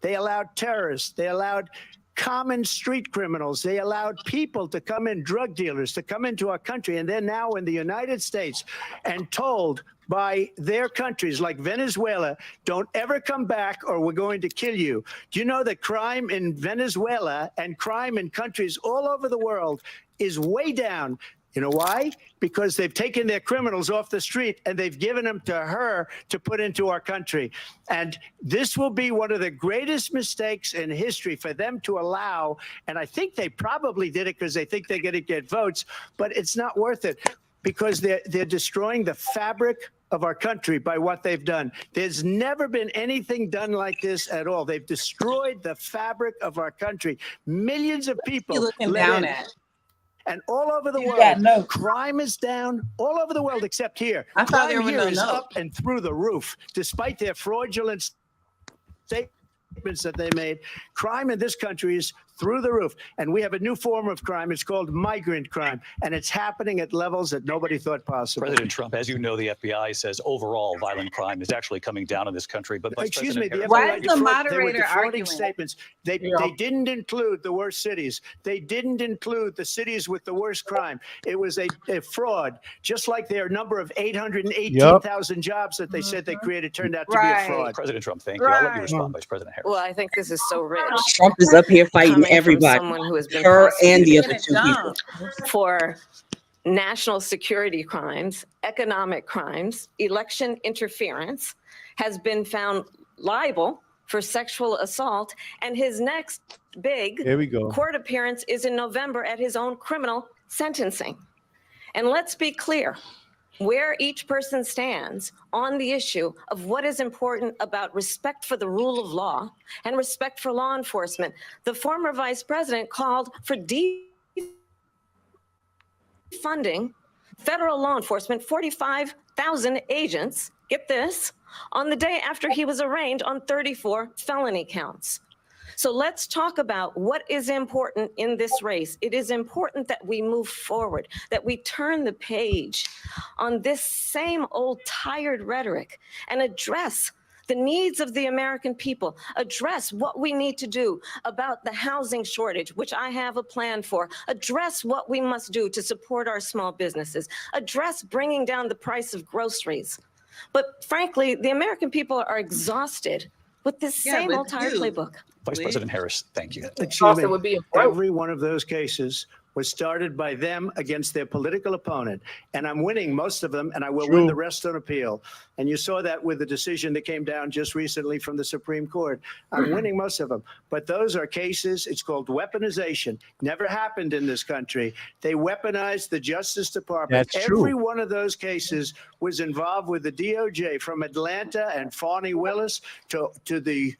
[SPEAKER 14] They allowed terrorists. They allowed common street criminals. They allowed people to come in, drug dealers, to come into our country. And they're now in the United States and told by their countries like Venezuela, don't ever come back or we're going to kill you. Do you know that crime in Venezuela and crime in countries all over the world is way down? You know why? Because they've taken their criminals off the street and they've given them to her to put into our country. And this will be one of the greatest mistakes in history for them to allow. And I think they probably did it because they think they're going to get votes, but it's not worth it because they're destroying the fabric of our country by what they've done. There's never been anything done like this at all. They've destroyed the fabric of our country. Millions of people
[SPEAKER 2] looking down at.
[SPEAKER 14] And all over the world, crime is down all over the world except here.
[SPEAKER 2] I thought there
[SPEAKER 14] Crime
[SPEAKER 2] were
[SPEAKER 14] here
[SPEAKER 2] no
[SPEAKER 14] is
[SPEAKER 2] notes.
[SPEAKER 14] up and through the roof, despite their fraudulent statements that they made. Crime in this country is through the roof. And we have a new form of crime. It's called migrant crime. And it's happening at levels that nobody thought possible.
[SPEAKER 10] President Trump, as you know, the FBI says overall violent crime is actually coming down in this country. But Vice
[SPEAKER 14] Excuse me,
[SPEAKER 10] President
[SPEAKER 14] the
[SPEAKER 10] Harris-
[SPEAKER 14] FBI
[SPEAKER 2] Why is the moderator
[SPEAKER 14] defrauding
[SPEAKER 2] arguing?
[SPEAKER 14] statements. They didn't include the worst cities. They didn't include the cities with the worst crime. It was a fraud, just like their number of 818,000 jobs that they said they created turned out to be a fraud.
[SPEAKER 10] President Trump, thank you. I'll let you respond, Vice President Harris.
[SPEAKER 13] Well, I think this is so rich.
[SPEAKER 2] Trump is up here fighting
[SPEAKER 13] Coming from
[SPEAKER 2] everybody,
[SPEAKER 13] someone who has been
[SPEAKER 2] her and the other
[SPEAKER 13] prosecuted
[SPEAKER 2] two people.
[SPEAKER 13] for national security crimes, economic crimes, election interference, has been found liable for sexual assault, and his next big court appearance is in November at his own criminal sentencing. And let's be clear where each person stands on the issue of what is important about respect for the rule of law and respect for law enforcement. The former vice president called for defunding federal law enforcement, 45,000 agents, get this, on the day after he was arraigned on 34 felony counts. So let's talk about what is important in this race. It is important that we move forward, that we turn the page on this same old tired rhetoric and address the needs of the American people, address what we need to do about the housing shortage, which I have a plan for, address what we must do to support our small businesses, address bringing down the price of groceries. But frankly, the American people are exhausted with this same old tired playbook.
[SPEAKER 10] Vice President Harris, thank you.
[SPEAKER 14] Excuse me. Every one of those cases was started by them against their political opponent. And I'm winning most of them, and I will win the rest on appeal. And you saw that with the decision that came down just recently from the Supreme Court. I'm winning most of them. But those are cases, it's called weaponization. Never happened in this country. They weaponized the Justice Department.
[SPEAKER 1] That's true.
[SPEAKER 14] Every one of those cases was involved with the DOJ, from Atlanta and Fani Willis to the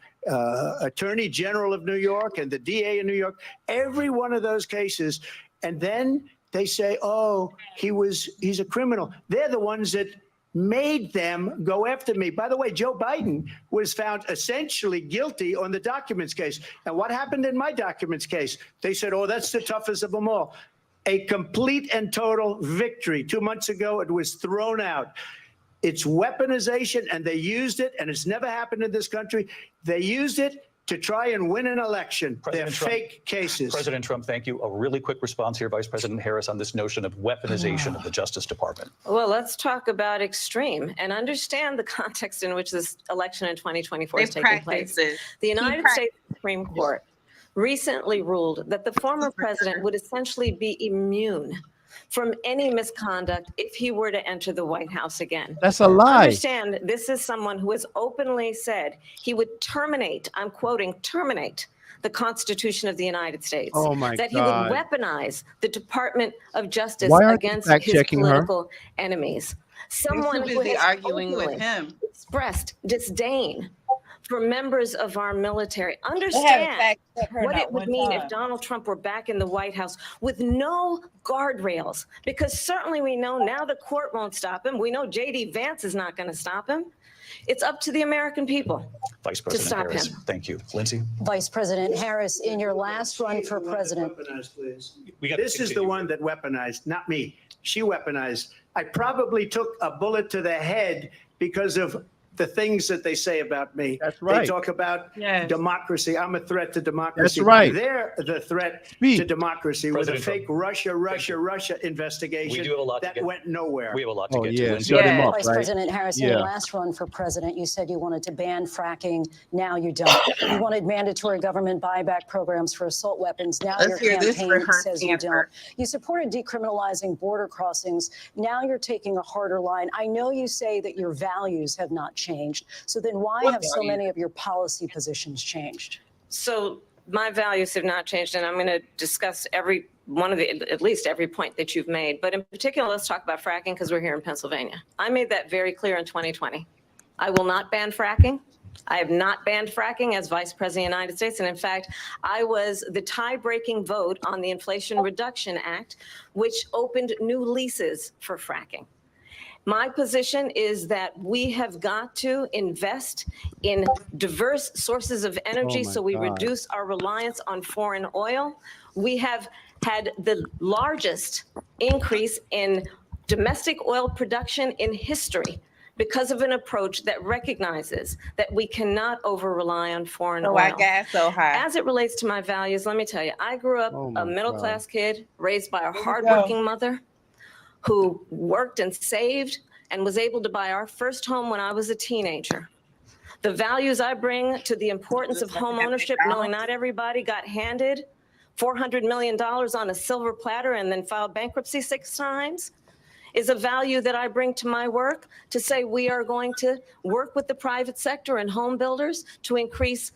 [SPEAKER 14] Attorney General of New York and the DA in New York. Every one of those cases. And then they say, oh, he's a criminal. They're the ones that made them go after me. By the way, Joe Biden was found essentially guilty on the documents case. And what happened in my documents case? They said, oh, that's the toughest of them all. A complete and total victory. 2 months ago, it was thrown out. It's weaponization, and they used it, and it's never happened in this country. They used it to try and win an election. They're fake cases.
[SPEAKER 10] President Trump, thank you. A really quick response here, Vice President Harris, on this notion of weaponization of the Justice Department.
[SPEAKER 13] Well, let's talk about extreme and understand the context in which this election in 2024 is taking place. The United States Supreme Court recently ruled that the former president would essentially be immune from any misconduct if he were to enter the White House again.
[SPEAKER 1] That's a lie.
[SPEAKER 13] Understand, this is someone who has openly said he would terminate, I'm quoting, terminate the Constitution of the United States.
[SPEAKER 1] Oh my
[SPEAKER 13] that
[SPEAKER 1] God.
[SPEAKER 13] he would weaponize the Department of Justice
[SPEAKER 1] Why aren't you
[SPEAKER 13] against his
[SPEAKER 1] fact-checking her?
[SPEAKER 13] political enemies. Someone who has
[SPEAKER 15] arguing with
[SPEAKER 13] openly
[SPEAKER 15] him.
[SPEAKER 13] expressed disdain for members of our military. Understand what it would mean if Donald Trump were back in the White House with no guardrails, because certainly we know now the court won't stop him. We know J.D. Vance is not going to stop him. It's up to the American people
[SPEAKER 10] Vice
[SPEAKER 13] to
[SPEAKER 10] President
[SPEAKER 13] stop
[SPEAKER 10] Harris,
[SPEAKER 13] him.
[SPEAKER 10] thank you. Lindsay?
[SPEAKER 11] Vice President Harris, in your last run for president.
[SPEAKER 14] This is the one that weaponized, not me. She weaponized. I probably took a bullet to the head because of the things that they say about me.
[SPEAKER 1] That's right.
[SPEAKER 14] They talk about democracy. I'm a threat to democracy.
[SPEAKER 1] That's right.
[SPEAKER 14] They're the threat
[SPEAKER 1] Speak.
[SPEAKER 14] to democracy
[SPEAKER 10] President
[SPEAKER 14] with a fake Russia investigation
[SPEAKER 10] We do have a lot to
[SPEAKER 14] that
[SPEAKER 10] get-
[SPEAKER 14] went nowhere.
[SPEAKER 10] We have a lot to
[SPEAKER 1] Oh,
[SPEAKER 10] get
[SPEAKER 1] yeah.
[SPEAKER 10] to. Lindsay.
[SPEAKER 1] Shut him up,
[SPEAKER 11] Vice
[SPEAKER 1] right?
[SPEAKER 11] President Harris, in your
[SPEAKER 1] Yeah.
[SPEAKER 11] last run for president, you said you wanted to ban fracking. Now you don't. You wanted mandatory government buyback programs for assault weapons. Now your
[SPEAKER 15] Let's hear this for
[SPEAKER 11] campaign
[SPEAKER 15] her
[SPEAKER 11] says you don't.
[SPEAKER 15] answer.
[SPEAKER 11] You supported decriminalizing border crossings. Now you're taking a harder line. I know you say that your values have not changed. So then why have so many of your policy positions changed?
[SPEAKER 13] So my values have not changed, and I'm going to discuss every one of the, at least every point that you've made. But in particular, let's talk about fracking because we're here in Pennsylvania. I made that very clear in 2020. I will not ban fracking. I have not banned fracking as Vice President of the United States. And in fact, I was the tie-breaking vote on the Inflation Reduction Act, which opened new leases for fracking. My position is that we have got to invest in diverse sources of energy
[SPEAKER 1] Oh my
[SPEAKER 13] so we
[SPEAKER 1] God.
[SPEAKER 13] reduce our reliance on foreign oil. We have had the largest increase in domestic oil production in history because of an approach that recognizes that we cannot over-rely on foreign
[SPEAKER 15] So
[SPEAKER 13] oil.
[SPEAKER 15] why gas so high?
[SPEAKER 13] As it relates to my values, let me tell you, I grew up
[SPEAKER 1] Oh my
[SPEAKER 13] a middle-class
[SPEAKER 1] God.
[SPEAKER 13] kid raised by a
[SPEAKER 15] we go.
[SPEAKER 13] hardworking mother who worked and saved and was able to buy our first home when I was a teenager. The values I bring to the importance of home ownership, knowing not everybody got handed $400 million on a silver platter and then filed bankruptcy 6 times, is a value that I bring to my work to say we are going to work with the private sector and home builders to increase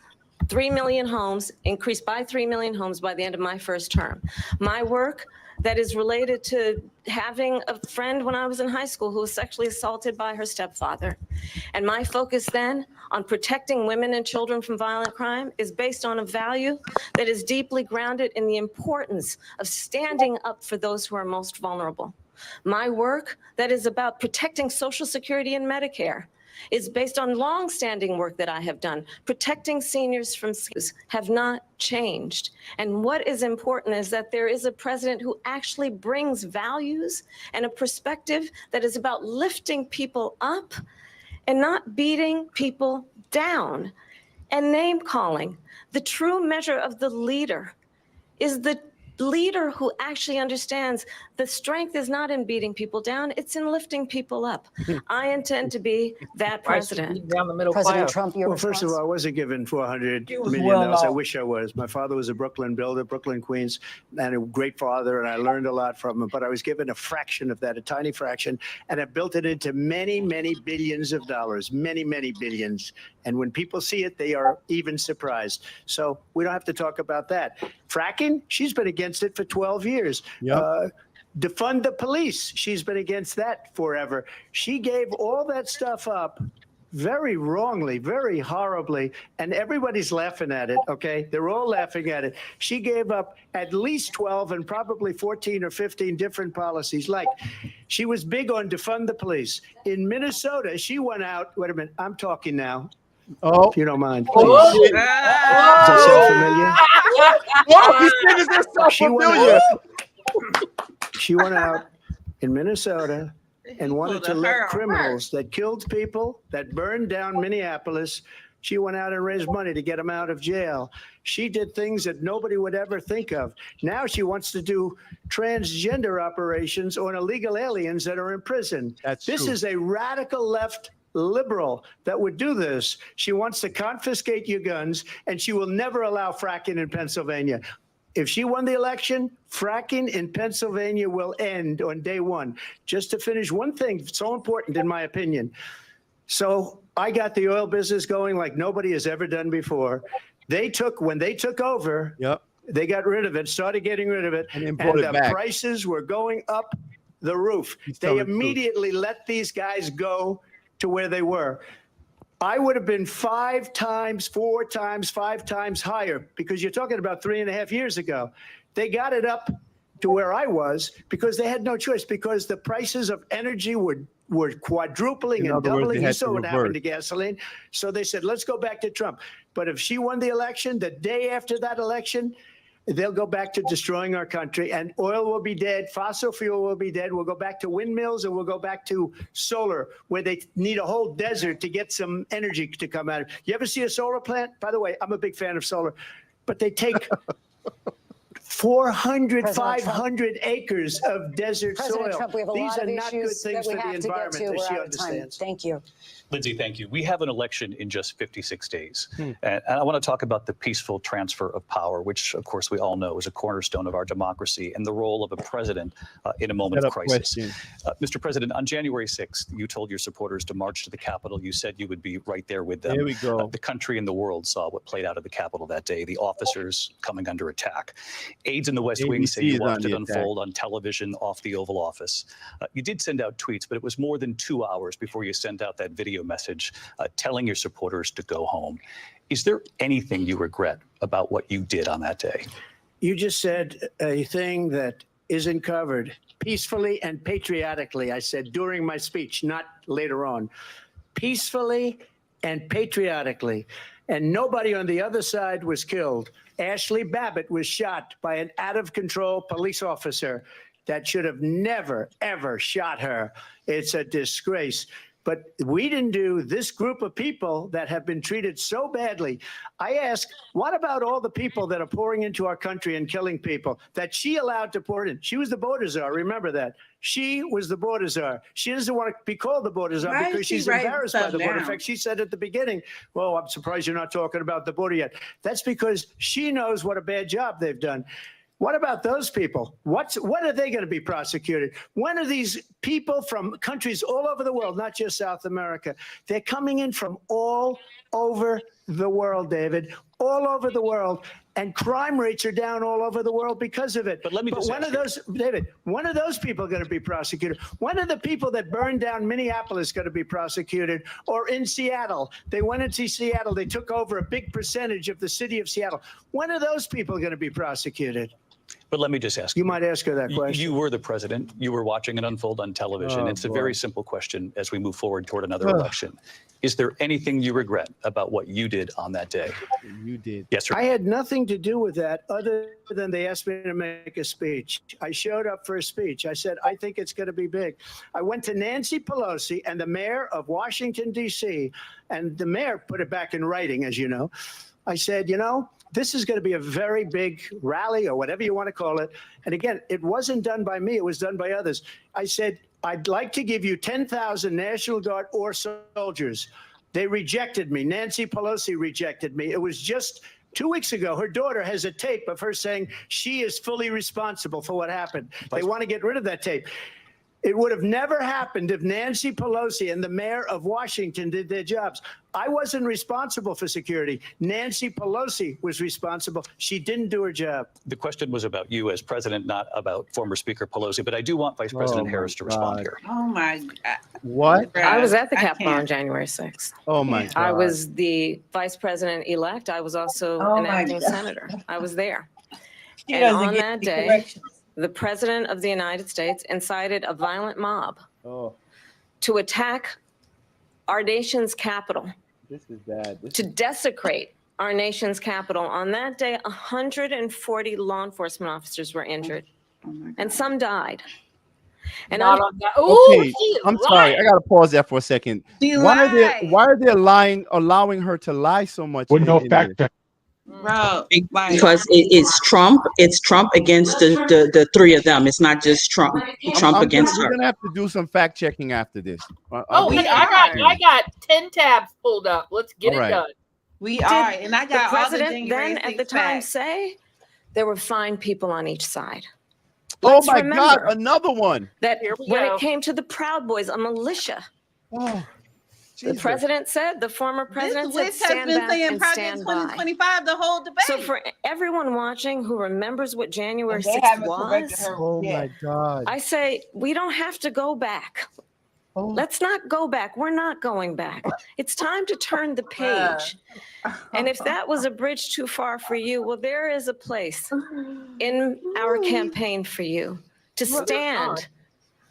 [SPEAKER 13] 3 million homes, increase by 3 million homes by the end of my first term. My work that is related to having a friend when I was in high school who was sexually assaulted by her stepfather. And my focus then on protecting women and children from violent crime is based on a value that is deeply grounded in the importance of standing up for those who are most vulnerable. My work that is about protecting Social Security and Medicare is based on long-standing work that I have done. Protecting seniors from schools have not changed. And what is important is that there is a president who actually brings values and a perspective that is about lifting people up and not beating people down. And name calling. The true measure of the leader is the leader who actually understands the strength is not in beating people down, it's in lifting people up. I intend to be that president.
[SPEAKER 3] Down the middle
[SPEAKER 11] President
[SPEAKER 3] class.
[SPEAKER 11] Trump, your
[SPEAKER 14] Well, first of
[SPEAKER 11] response?
[SPEAKER 14] all, I wasn't given $400
[SPEAKER 15] was
[SPEAKER 14] million.
[SPEAKER 15] well
[SPEAKER 14] I
[SPEAKER 15] off.
[SPEAKER 14] wish I was. My father was a Brooklyn builder, Brooklyn, Queens, and a great father, and I learned a lot from him. But I was given a fraction of that, a tiny fraction, and I built it into many, many billions of dollars, many, many billions. And when people see it, they are even surprised. So we don't have to talk about that. Fracking, she's been against it for 12 years.
[SPEAKER 1] Yep.
[SPEAKER 14] Defund the police, she's been against that forever. She gave all that stuff up very wrongly, very horribly, and everybody's laughing at it, okay? They're all laughing at it. She gave up at least 12 and probably 14 or 15 different policies. Like, she was big on defund the police. In Minnesota, she went out, wait a minute, I'm talking now,
[SPEAKER 1] Oh.
[SPEAKER 14] if you don't mind, please.
[SPEAKER 1] Oh.
[SPEAKER 14] Does that sound familiar?
[SPEAKER 1] Oh, these niggas are so
[SPEAKER 14] She went
[SPEAKER 1] familiar.
[SPEAKER 14] out- She went out in Minnesota and wanted to let criminals that killed people, that burned down Minneapolis, She went out and raised money to get him out of jail. She did things that nobody would ever think of. Now she wants to do transgender operations on illegal aliens that are in prison. This is a radical left liberal that would do this. She wants to confiscate your guns, and she will never allow fracking in Pennsylvania. If she won the election, fracking in Pennsylvania will end on day one. Just to finish one thing, so important in my opinion. So I got the oil business going like nobody has ever done before. When they took over, they got rid of it, started getting rid of it, and the prices were going up the roof. They immediately let these guys go to where they were. I would have been 5 times, 4 times, 5 times higher, because you're talking about 3.5 years ago. They got it up to where I was because they had no choice, because the prices of energy were quadrupling and doubling. You saw what happened to gasoline. So they said, let's go back to Trump. But if she won the election, the day after that election, they'll go back to destroying our country, and oil will be dead. Fossil fuel will be dead. We'll go back to windmills, and we'll go back to solar, where they need a whole desert to get some energy to come out of. You ever see a solar plant? By the way, I'm a big fan of solar, but they take 400, 500 acres of desert soil.
[SPEAKER 11] Trump, we have a
[SPEAKER 14] These
[SPEAKER 11] lot
[SPEAKER 14] are
[SPEAKER 11] of
[SPEAKER 14] not good
[SPEAKER 11] issues
[SPEAKER 14] things
[SPEAKER 11] that
[SPEAKER 14] for
[SPEAKER 11] we
[SPEAKER 14] the
[SPEAKER 11] have to get
[SPEAKER 14] environment
[SPEAKER 11] to.
[SPEAKER 14] that
[SPEAKER 11] We're
[SPEAKER 14] she
[SPEAKER 11] out of time.
[SPEAKER 14] understands.
[SPEAKER 11] Thank you.
[SPEAKER 10] Lindsay, thank you. We have an election in just 56 days. And I want to talk about the peaceful transfer of power, which, of course, we all know is a cornerstone of our democracy, and the role of a president in a moment of crisis. Mr. President, on January 6th, you told your supporters to march to the Capitol. You said you would be right there with them.
[SPEAKER 1] Here we go.
[SPEAKER 10] The country and the world saw what played out at the Capitol that day, the officers coming under attack. Aides in the West Wing say you watched it unfold on television off the Oval Office. You did send out tweets, but it was more than 2 hours before you sent out that video message telling your supporters to go home. Is there anything you regret about what you did on that day?
[SPEAKER 14] You just said a thing that isn't covered. Peacefully and patriotically, I said during my speech, not later on. Peacefully and patriotically. And nobody on the other side was killed. Ashley Babbitt was shot by an out-of-control police officer that should have never, ever shot her. It's a disgrace. But we didn't do this group of people that have been treated so badly. I ask, what about all the people that are pouring into our country and killing people that she allowed to pour in? She was the border czar. Remember that. She was the border czar. She doesn't want to be called the border czar because she's embarrassed by the border. In fact, she said at the beginning, well, I'm surprised you're not talking about the border yet. That's because she knows what a bad job they've done. What about those people? When are they going to be prosecuted? When are these people from countries all over the world, not just South America? They're coming in from all over the world, David, all over the world. And crime rates are down all over the world because of it.
[SPEAKER 10] But let me just
[SPEAKER 14] when are those, David, when are those people going to be prosecuted? When are the people that burned down Minneapolis going to be prosecuted? Or in Seattle? They went into Seattle. They took over a big percentage of the city of Seattle. When are those people going to be prosecuted?
[SPEAKER 10] But let me just ask
[SPEAKER 14] you. You might ask her that question.
[SPEAKER 10] You were the president. You were watching it unfold on television. It's a very simple question as we move forward toward another election. Is there anything you regret about what you did on that day?
[SPEAKER 1] You did.
[SPEAKER 10] Yes, sir.
[SPEAKER 14] I had nothing to do with that other than they asked me to make a speech. I showed up for a speech. I said, I think it's going to be big. I went to Nancy Pelosi and the mayor of Washington, D.C., and the mayor put it back in writing, as you know. I said, you know, this is going to be a very big rally or whatever you want to call it. And again, it wasn't done by me. It was done by others. I said, I'd like to give you 10,000 National Guard or soldiers. They rejected me. Nancy Pelosi rejected me. It was just 2 weeks ago. Her daughter has a tape of her saying she is fully responsible for what happened. They want to get rid of that tape. It would have never happened if Nancy Pelosi and the mayor of Washington did their jobs. I wasn't responsible for security. Nancy Pelosi was responsible. She didn't do her job.
[SPEAKER 10] The question was about you as president, not about former Speaker Pelosi, but I do want Vice President Harris to respond here.
[SPEAKER 2] Oh, my God.
[SPEAKER 1] What?
[SPEAKER 13] I was at the Capitol on January 6th.
[SPEAKER 1] Oh, my God.
[SPEAKER 13] I was the vice president-elect. I was also an acting senator. I was there. And on that day, the President of the United States incited a violent mob to attack our nation's capital,
[SPEAKER 1] This is bad.
[SPEAKER 13] to desecrate our nation's capital. On that day, 140 law enforcement officers were injured, and some died. And
[SPEAKER 3] Not on that. Ooh,
[SPEAKER 1] Okay, I'm sorry. I gotta pause there for a second. Why are they allowing her to lie so much?
[SPEAKER 5] With no fact check.
[SPEAKER 4] Bro,
[SPEAKER 2] Because it's Trump. It's Trump against the three of them. It's not just Trump. Against
[SPEAKER 1] we're
[SPEAKER 2] her.
[SPEAKER 1] gonna have to do some fact checking after this.
[SPEAKER 3] Oh, honey, I got 10 tabs pulled up. Let's get it done.
[SPEAKER 4] We are, and I got
[SPEAKER 13] the
[SPEAKER 4] all the
[SPEAKER 13] president then at the time say there were fine people on each side.
[SPEAKER 1] Oh my God, another one.
[SPEAKER 13] That when it came to the Proud Boys, a militia.
[SPEAKER 1] Oh,
[SPEAKER 13] the president said, the former president said,
[SPEAKER 4] list has
[SPEAKER 13] stand
[SPEAKER 4] been
[SPEAKER 13] back
[SPEAKER 4] saying
[SPEAKER 13] and
[SPEAKER 4] Project
[SPEAKER 13] stand by.
[SPEAKER 4] 2025 the whole debate.
[SPEAKER 13] So for everyone watching who remembers what January
[SPEAKER 4] they
[SPEAKER 13] 6th
[SPEAKER 4] haven't
[SPEAKER 13] was,
[SPEAKER 4] corrected her
[SPEAKER 1] oh my God.
[SPEAKER 13] I say we don't have to go back. Let's not go back. We're not going back. It's time to turn the page. And if that was a bridge too far for you, well, there is a place in our campaign for you to stand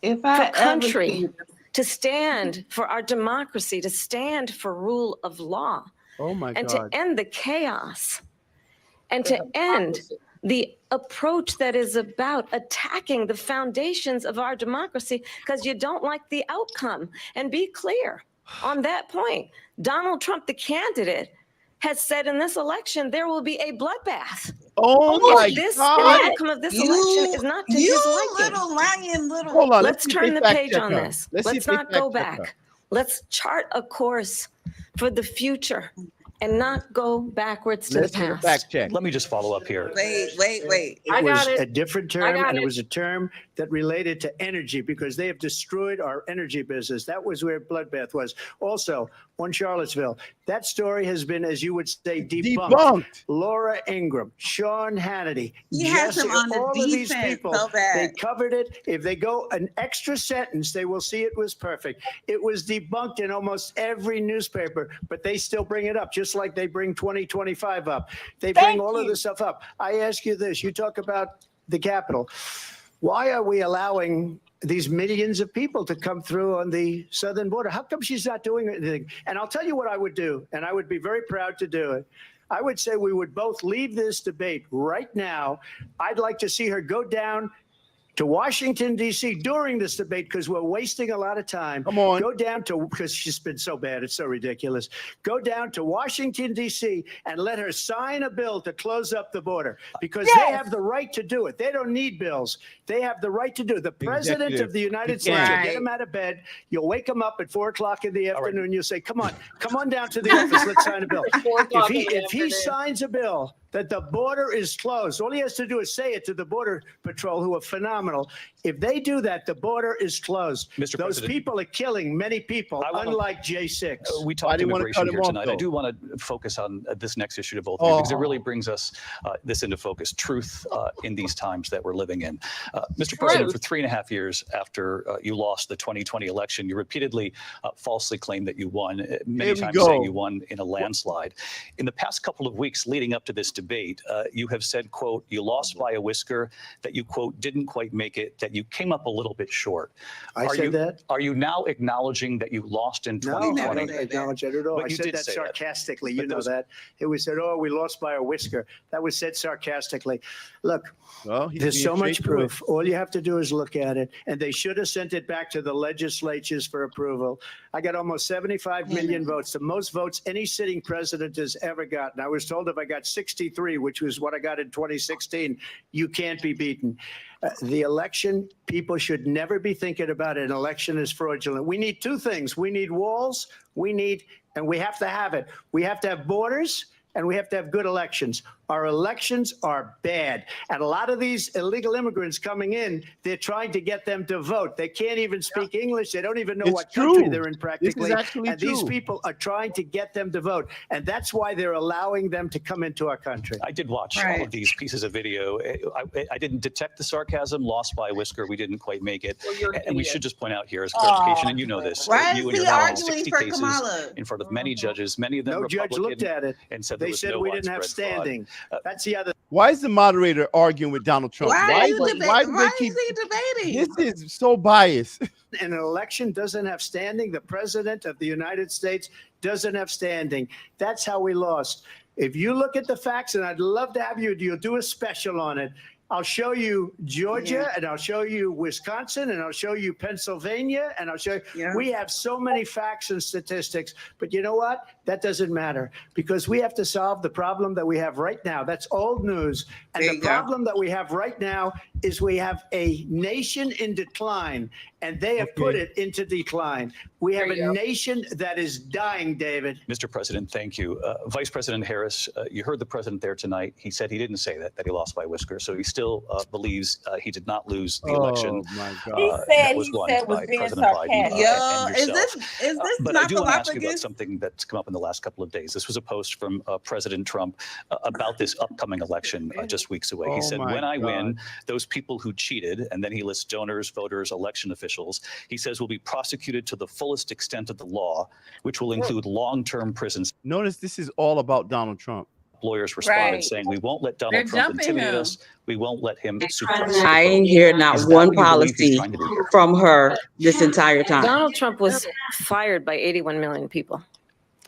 [SPEAKER 13] for country, to stand for our democracy, to stand for rule of law,
[SPEAKER 1] Oh my
[SPEAKER 13] and
[SPEAKER 1] God.
[SPEAKER 13] to end the chaos, and to end the approach that is about attacking the foundations of our democracy because you don't like the outcome. And be clear on that point. Donald Trump, the candidate, has said in this election there will be a bloodbath.
[SPEAKER 1] Oh my
[SPEAKER 13] The
[SPEAKER 1] God.
[SPEAKER 13] outcome of this election is not to his liking.
[SPEAKER 4] Little lion, little.
[SPEAKER 1] Hold on.
[SPEAKER 13] Let's
[SPEAKER 1] see if
[SPEAKER 13] turn
[SPEAKER 1] they
[SPEAKER 13] the
[SPEAKER 1] fact
[SPEAKER 13] page
[SPEAKER 1] check
[SPEAKER 13] on
[SPEAKER 1] her.
[SPEAKER 13] this.
[SPEAKER 1] See
[SPEAKER 13] Let's
[SPEAKER 1] if they
[SPEAKER 13] not go
[SPEAKER 1] fact check her.
[SPEAKER 13] back. Let's chart a course for the future and not go backwards to
[SPEAKER 1] Let's
[SPEAKER 13] the
[SPEAKER 1] do a
[SPEAKER 13] past.
[SPEAKER 1] fact check.
[SPEAKER 10] Let me just follow up here.
[SPEAKER 4] Wait.
[SPEAKER 14] It was a different term, and it was a term that related to energy because they have destroyed our energy business. That was where bloodbath was. Also, on Charlottesville, that story has been, as you would say, debunked. Laura Ingraham, Sean Hannity,
[SPEAKER 4] He has him on the
[SPEAKER 14] all of these
[SPEAKER 4] defense
[SPEAKER 14] people,
[SPEAKER 4] so bad.
[SPEAKER 14] they covered it. If they go an extra sentence, they will see it was perfect. It was debunked in almost every newspaper, but they still bring it up, just like they bring 2025 up. They bring all of this stuff up. I ask you this, you talk about the Capitol. Why are we allowing these millions of people to come through on the southern border? How come she's not doing anything? And I'll tell you what I would do, and I would be very proud to do it. I would say we would both leave this debate right now. I'd like to see her go down to Washington, D.C. during this debate because we're wasting a lot of time.
[SPEAKER 1] Come on.
[SPEAKER 14] Go down to, because she's been so bad, it's so ridiculous. Go down to Washington, D.C. and let her sign a bill to close up the border because they have the right to do it. They don't need bills. They have the right to do it. The president of the United States will get him out of bed. You'll wake him up at 4 o'clock in the afternoon. You'll say, come on down to the office. Let's sign a bill. If he signs a bill that the border is closed, all he has to do is say it to the Border Patrol, who are phenomenal. If they do that, the border is closed.
[SPEAKER 10] Mr.
[SPEAKER 14] Those
[SPEAKER 10] President,
[SPEAKER 14] people are killing many people, unlike J6.
[SPEAKER 10] We talked immigration here tonight. I do want to focus on this next issue to both of you because it really brings us this into focus, truth in these times that we're living in. Mr. President, for 3.5 years after you lost the 2020 election, you repeatedly falsely claimed that you won, many times saying you won in a landslide. In the past couple of weeks leading up to this debate, you have said, quote, you lost by a whisker, that you, quote, didn't quite make it, that you came up a little bit short.
[SPEAKER 14] I said that?
[SPEAKER 10] Are you now acknowledging that you lost in 2020?
[SPEAKER 14] No, I don't acknowledge that at all. I said that sarcastically. You know that. It was said, oh, we lost by a whisker. That was said sarcastically. Look, there's so much proof. All you have to do is look at it. And they should have sent it back to the legislatures for approval. I got almost 75 million votes, the most votes any sitting president has ever gotten. I was told if I got 63, which was what I got in 2016, you can't be beaten. The election, people should never be thinking about an election as fraudulent. We need two things. We need walls, and we have to have it. We have to have borders, and we have to have good elections. Our elections are bad. And a lot of these illegal immigrants coming in, they're trying to get them to vote. They can't even speak English. They don't even know what country they're in practically. And these people are trying to get them to vote. And that's why they're allowing them to come into our country.
[SPEAKER 10] I did watch all of these pieces of video. I didn't detect the sarcasm, lost by a whisker. We didn't quite make it. And we should just point out here as clarification, and you know this, you and your mom, 60 cases in front of many judges, many of them Republican.
[SPEAKER 14] No judge looked at it.
[SPEAKER 10] And said
[SPEAKER 14] they said we didn't have standing. That's the other.
[SPEAKER 1] Why is the moderator arguing with Donald Trump?
[SPEAKER 14] Why
[SPEAKER 1] is he debating? This is so biased.
[SPEAKER 14] An election doesn't have standing. The president of the United States doesn't have standing. That's how we lost. If you look at the facts, and I'd love to have you'll do a special on it. I'll show you Georgia, and I'll show you Wisconsin, and I'll show you Pennsylvania, and I'll show you.
[SPEAKER 2] Yeah.
[SPEAKER 14] We have so many facts and statistics, but you know what? That doesn't matter, because we have to solve the problem that we have right now. That's old news. And
[SPEAKER 2] There
[SPEAKER 14] the
[SPEAKER 2] you go.
[SPEAKER 14] problem that we have right now is we have a nation in decline, and they have put it into decline. We have
[SPEAKER 3] There you
[SPEAKER 14] a
[SPEAKER 3] go.
[SPEAKER 14] nation that is dying, David.
[SPEAKER 10] Mr. President, thank you. Vice President Harris, you heard the president there tonight. He said he didn't say that he lost by a whisker. So he still believes he did not lose the election.
[SPEAKER 1] Oh my
[SPEAKER 15] He
[SPEAKER 1] God.
[SPEAKER 15] said
[SPEAKER 10] that was won
[SPEAKER 15] was
[SPEAKER 10] by
[SPEAKER 15] being
[SPEAKER 10] President Biden
[SPEAKER 15] sarcastic.
[SPEAKER 10] and
[SPEAKER 15] Is
[SPEAKER 10] yourself.
[SPEAKER 15] this
[SPEAKER 10] But
[SPEAKER 15] not
[SPEAKER 10] I do
[SPEAKER 15] the
[SPEAKER 10] want to ask you about
[SPEAKER 15] Galapagos?
[SPEAKER 10] something that's come up in the last couple of days. This was a post from President Trump about this upcoming election just weeks away. He
[SPEAKER 1] Oh
[SPEAKER 10] said,
[SPEAKER 1] my
[SPEAKER 10] when I
[SPEAKER 1] God.
[SPEAKER 10] win, those people who cheated, and then he lists donors, voters, election officials, he says will be prosecuted to the fullest extent of the law, which will include long-term prisons.
[SPEAKER 1] Notice this is all about Donald Trump.
[SPEAKER 10] Lawyers responded
[SPEAKER 15] Right.
[SPEAKER 10] saying, we won't let
[SPEAKER 15] They're
[SPEAKER 10] Donald Trump
[SPEAKER 15] jumping
[SPEAKER 10] intimidate
[SPEAKER 15] him.
[SPEAKER 10] us. We won't let him suppress the
[SPEAKER 2] I ain't
[SPEAKER 10] vote."
[SPEAKER 2] hear not
[SPEAKER 10] Is that
[SPEAKER 2] one
[SPEAKER 10] what you believe he's
[SPEAKER 2] policy
[SPEAKER 10] trying to do here?
[SPEAKER 2] from her this entire time.
[SPEAKER 13] Donald Trump was fired by 81 million people.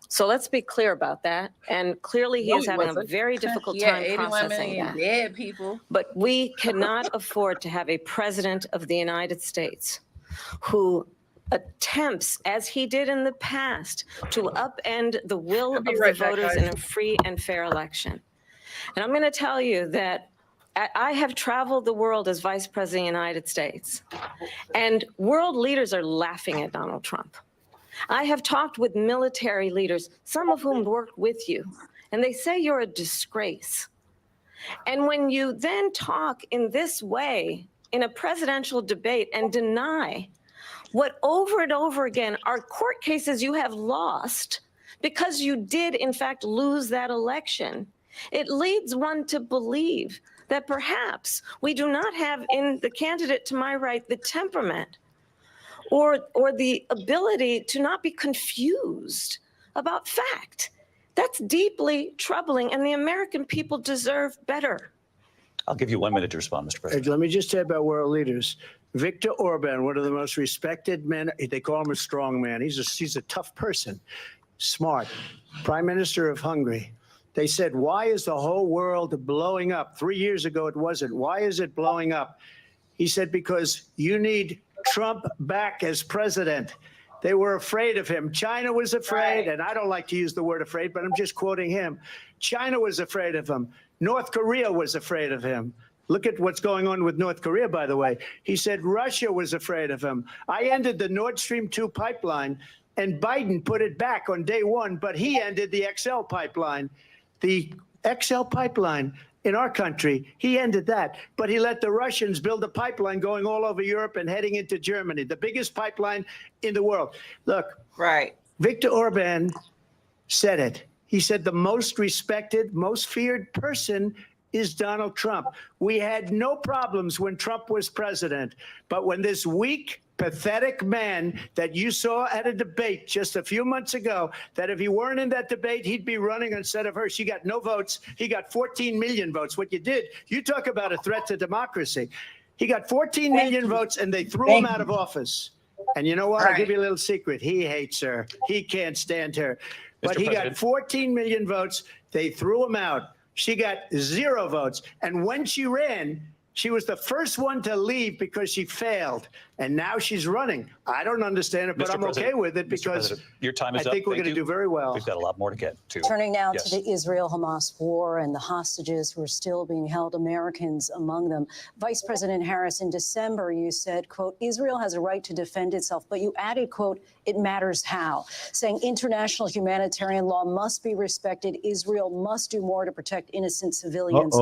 [SPEAKER 13] So let's be clear about that. And clearly he
[SPEAKER 15] No,
[SPEAKER 13] is
[SPEAKER 15] he
[SPEAKER 13] having a
[SPEAKER 15] wasn't.
[SPEAKER 13] very difficult
[SPEAKER 15] Yeah,
[SPEAKER 13] time
[SPEAKER 15] 81
[SPEAKER 13] processing
[SPEAKER 15] million
[SPEAKER 13] that.
[SPEAKER 15] dead people.
[SPEAKER 13] But we cannot afford to have a president of the United States who attempts, as he did in the past, to upend the will
[SPEAKER 2] I'll
[SPEAKER 13] of
[SPEAKER 2] be
[SPEAKER 13] the
[SPEAKER 2] right back,
[SPEAKER 13] voters
[SPEAKER 2] guys.
[SPEAKER 13] in a free and fair election. And I'm going to tell you that I have traveled the world as Vice President of the United States, and world leaders are laughing at Donald Trump. I have talked with military leaders, some of whom worked with you, and they say you're a disgrace. And when you then talk in this way in a presidential debate and deny what over and over again are court cases you have lost because you did in fact lose that election, it leads one to believe that perhaps we do not have in the candidate to my right the temperament or the ability to not be confused about fact. That's deeply troubling, and the American people deserve better.
[SPEAKER 10] I'll give you 1 minute to respond, Mr. President.
[SPEAKER 14] Let me just say about world leaders. Viktor Orban, one of the most respected men, they call him a strong man. He's a tough person, smart. Prime Minister of Hungary. They said, why is the whole world blowing up? 3 years ago, it wasn't. Why is it blowing up? He said, because you need Trump back as president. They were afraid of him. China was afraid, and I don't like to use the word afraid, but I'm just quoting him. China was afraid of him. North Korea was afraid of him. Look at what's going on with North Korea, by the way. He said Russia was afraid of him. I ended the Nord Stream 2 pipeline, and Biden put it back on day one, but he ended the XL pipeline. The XL pipeline in our country, he ended that, but he let the Russians build a pipeline going all over Europe and heading into Germany, the biggest pipeline in the world. Look,
[SPEAKER 15] Right.
[SPEAKER 14] Viktor Orban said it. He said the most respected, most feared person is Donald Trump. We had no problems when Trump was president, but when this weak, pathetic man that you saw at a debate just a few months ago, that if he weren't in that debate, he'd be running instead of her. She got no votes. He got 14 million votes. What you did, you talk about a threat to democracy. He got 14 million votes, and they threw him out of office. And you know what? I'll give you a little secret. He hates her. He can't stand her. But he got 14 million votes. They threw him out. She got 0 votes. And when she ran, she was the first one to leave because she failed. And now she's running. I don't understand it, but
[SPEAKER 10] Mr.
[SPEAKER 14] I'm
[SPEAKER 10] President,
[SPEAKER 14] okay with it
[SPEAKER 10] Mr.
[SPEAKER 14] because
[SPEAKER 10] President, your time is
[SPEAKER 14] I
[SPEAKER 10] up.
[SPEAKER 14] think we're
[SPEAKER 10] Thank
[SPEAKER 14] going to
[SPEAKER 10] you.
[SPEAKER 14] do very well.
[SPEAKER 10] We've got a lot more to get to.
[SPEAKER 11] Turning now
[SPEAKER 10] Yes.
[SPEAKER 11] to the Israel-Hamas war and the hostages who are still being held, Americans among them. Vice President Harris, in December, you said, quote, Israel has a right to defend itself, but you added, quote, it matters how, saying international humanitarian law must be respected. Israel must do more to protect innocent civilians.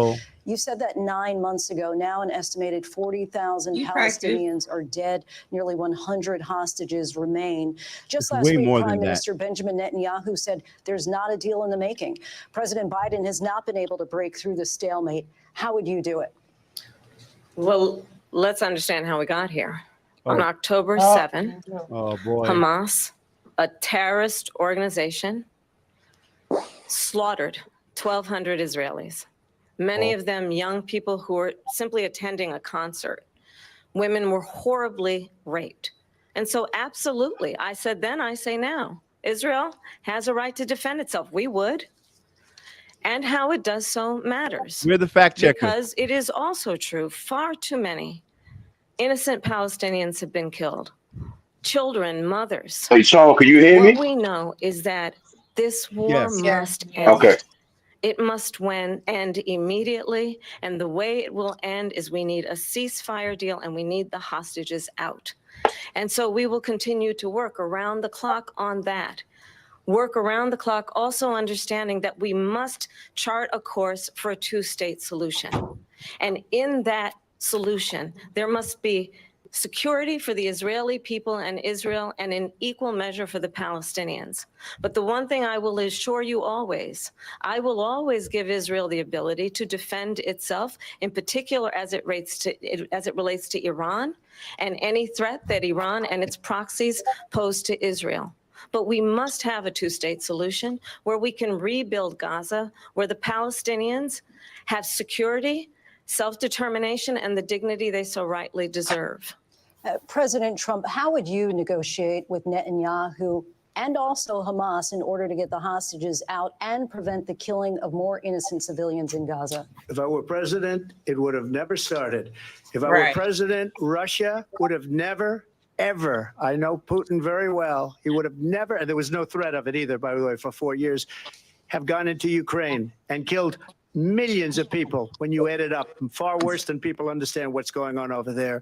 [SPEAKER 11] You said that 9 months ago. Now an estimated 40,000 Palestinians are dead. Nearly 100 hostages remain. Just last week, Prime Minister Benjamin Netanyahu said there's not a deal in the making. President Biden has not been able to break through the stalemate. How would you do it?
[SPEAKER 13] Well, let's understand how we got here. On October 7, Hamas, a terrorist organization, slaughtered 1,200 Israelis, many of them young people who were simply attending a concert. Women were horribly raped. And so absolutely, I said then, I say now, Israel has a right to defend itself. We would. And how it does so matters.
[SPEAKER 1] You're the fact checker.
[SPEAKER 13] Because it is also true, far too many innocent Palestinians have been killed. Children, mothers.
[SPEAKER 15] Hey, Saul, can you hear me?
[SPEAKER 13] What we know is that this war must end.
[SPEAKER 15] Okay.
[SPEAKER 13] It must end immediately. And the way it will end is we need a ceasefire deal and we need the hostages out. And so we will continue to work around the clock on that. Work around the clock, also understanding that we must chart a course for a two-state solution. And in that solution, there must be security for the Israeli people and Israel, and in equal measure for the Palestinians. But the one thing I will assure you always, I will always give Israel the ability to defend itself, in particular as it relates to Iran and any threat that Iran and its proxies pose to Israel. But we must have a two-state solution where we can rebuild Gaza, where the Palestinians have security, self-determination, and the dignity they so rightly deserve.
[SPEAKER 11] President Trump, how would you negotiate with Netanyahu and also Hamas in order to get the hostages out and prevent the killing of more innocent civilians in Gaza?
[SPEAKER 14] If I were president, it would have never started. If I were president, Russia would have never, ever, I know Putin very well, he would have never, and there was no threat of it either, by the way, for 4 years, have gone into Ukraine and killed millions of people when you add it up, far worse than people understand what's going on over there.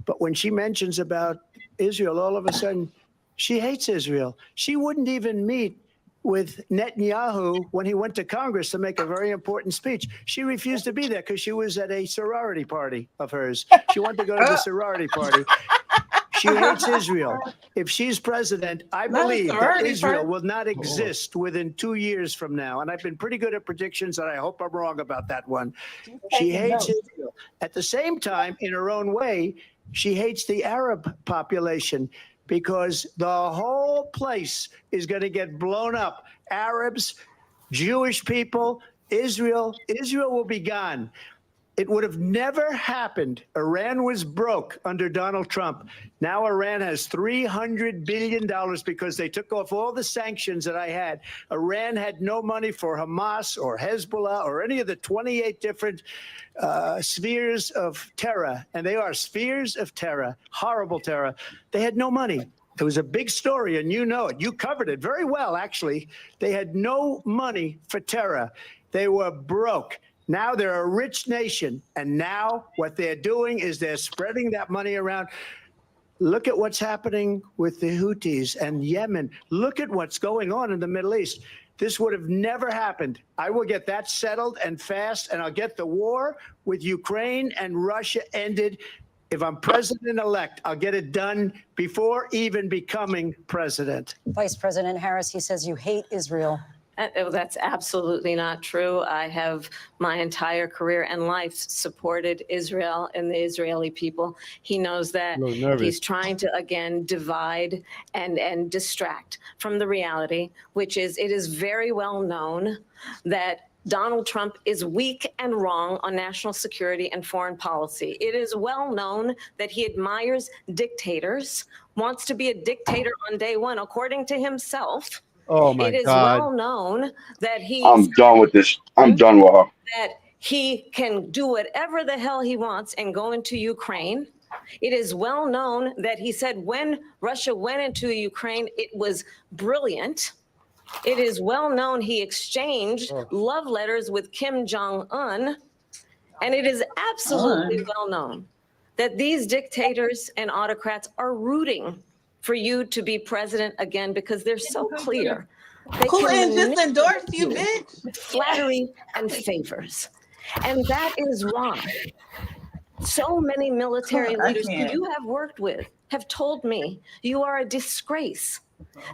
[SPEAKER 14] But when she mentions about Israel, all of a sudden, she hates Israel. She wouldn't even meet with Netanyahu when he went to Congress to make a very important speech. She refused to be there because she was at a sorority party of hers. She wanted to go to the sorority party. She hates Israel. If she's president, I believe that Israel will not exist within 2 years from now. And I've been pretty good at predictions, and I hope I'm wrong about that one. She hates Israel. At the same time, in her own way, she hates the Arab population because the whole place is going to get blown up. Arabs, Jewish people, Israel will be gone. It would have never happened. Iran was broke under Donald Trump. Now Iran has $300 billion because they took off all the sanctions that I had. Iran had no money for Hamas or Hezbollah or any of the 28 different spheres of terror. And they are spheres of terror, horrible terror. They had no money. It was a big story, and you know it. You covered it very well, actually. They had no money for terror. They were broke. Now they're a rich nation, and now what they're doing is they're spreading that money around. Look at what's happening with the Houthis and Yemen. Look at what's going on in the Middle East. This would have never happened. I will get that settled and fast, and I'll get the war with Ukraine and Russia ended. If I'm president-elect, I'll get it done before even becoming president.
[SPEAKER 11] Vice President Harris, he says you hate Israel.
[SPEAKER 13] That's absolutely not true. I have my entire career and life supported Israel and the Israeli people. He knows that he's trying to, again, divide and distract from the reality, which is it is very well known that Donald Trump is weak and wrong on national security and foreign policy. It is well known that he admires dictators, wants to be a dictator on day one, according to himself.
[SPEAKER 1] Oh my God.
[SPEAKER 13] It is well known that
[SPEAKER 15] I'm done with this. I'm done with her.
[SPEAKER 13] That he can do whatever the hell he wants and go into Ukraine. It is well known that he said when Russia went into Ukraine, it was brilliant. It is well known he exchanged love letters with Kim Jong-un. And it is absolutely well known that these dictators and autocrats are rooting for you to be president again because they're so clear.
[SPEAKER 4] Who just endorsed you, bitch?
[SPEAKER 13] With flattery and favors. And that is why so many military leaders who you have worked with have told me you are a disgrace.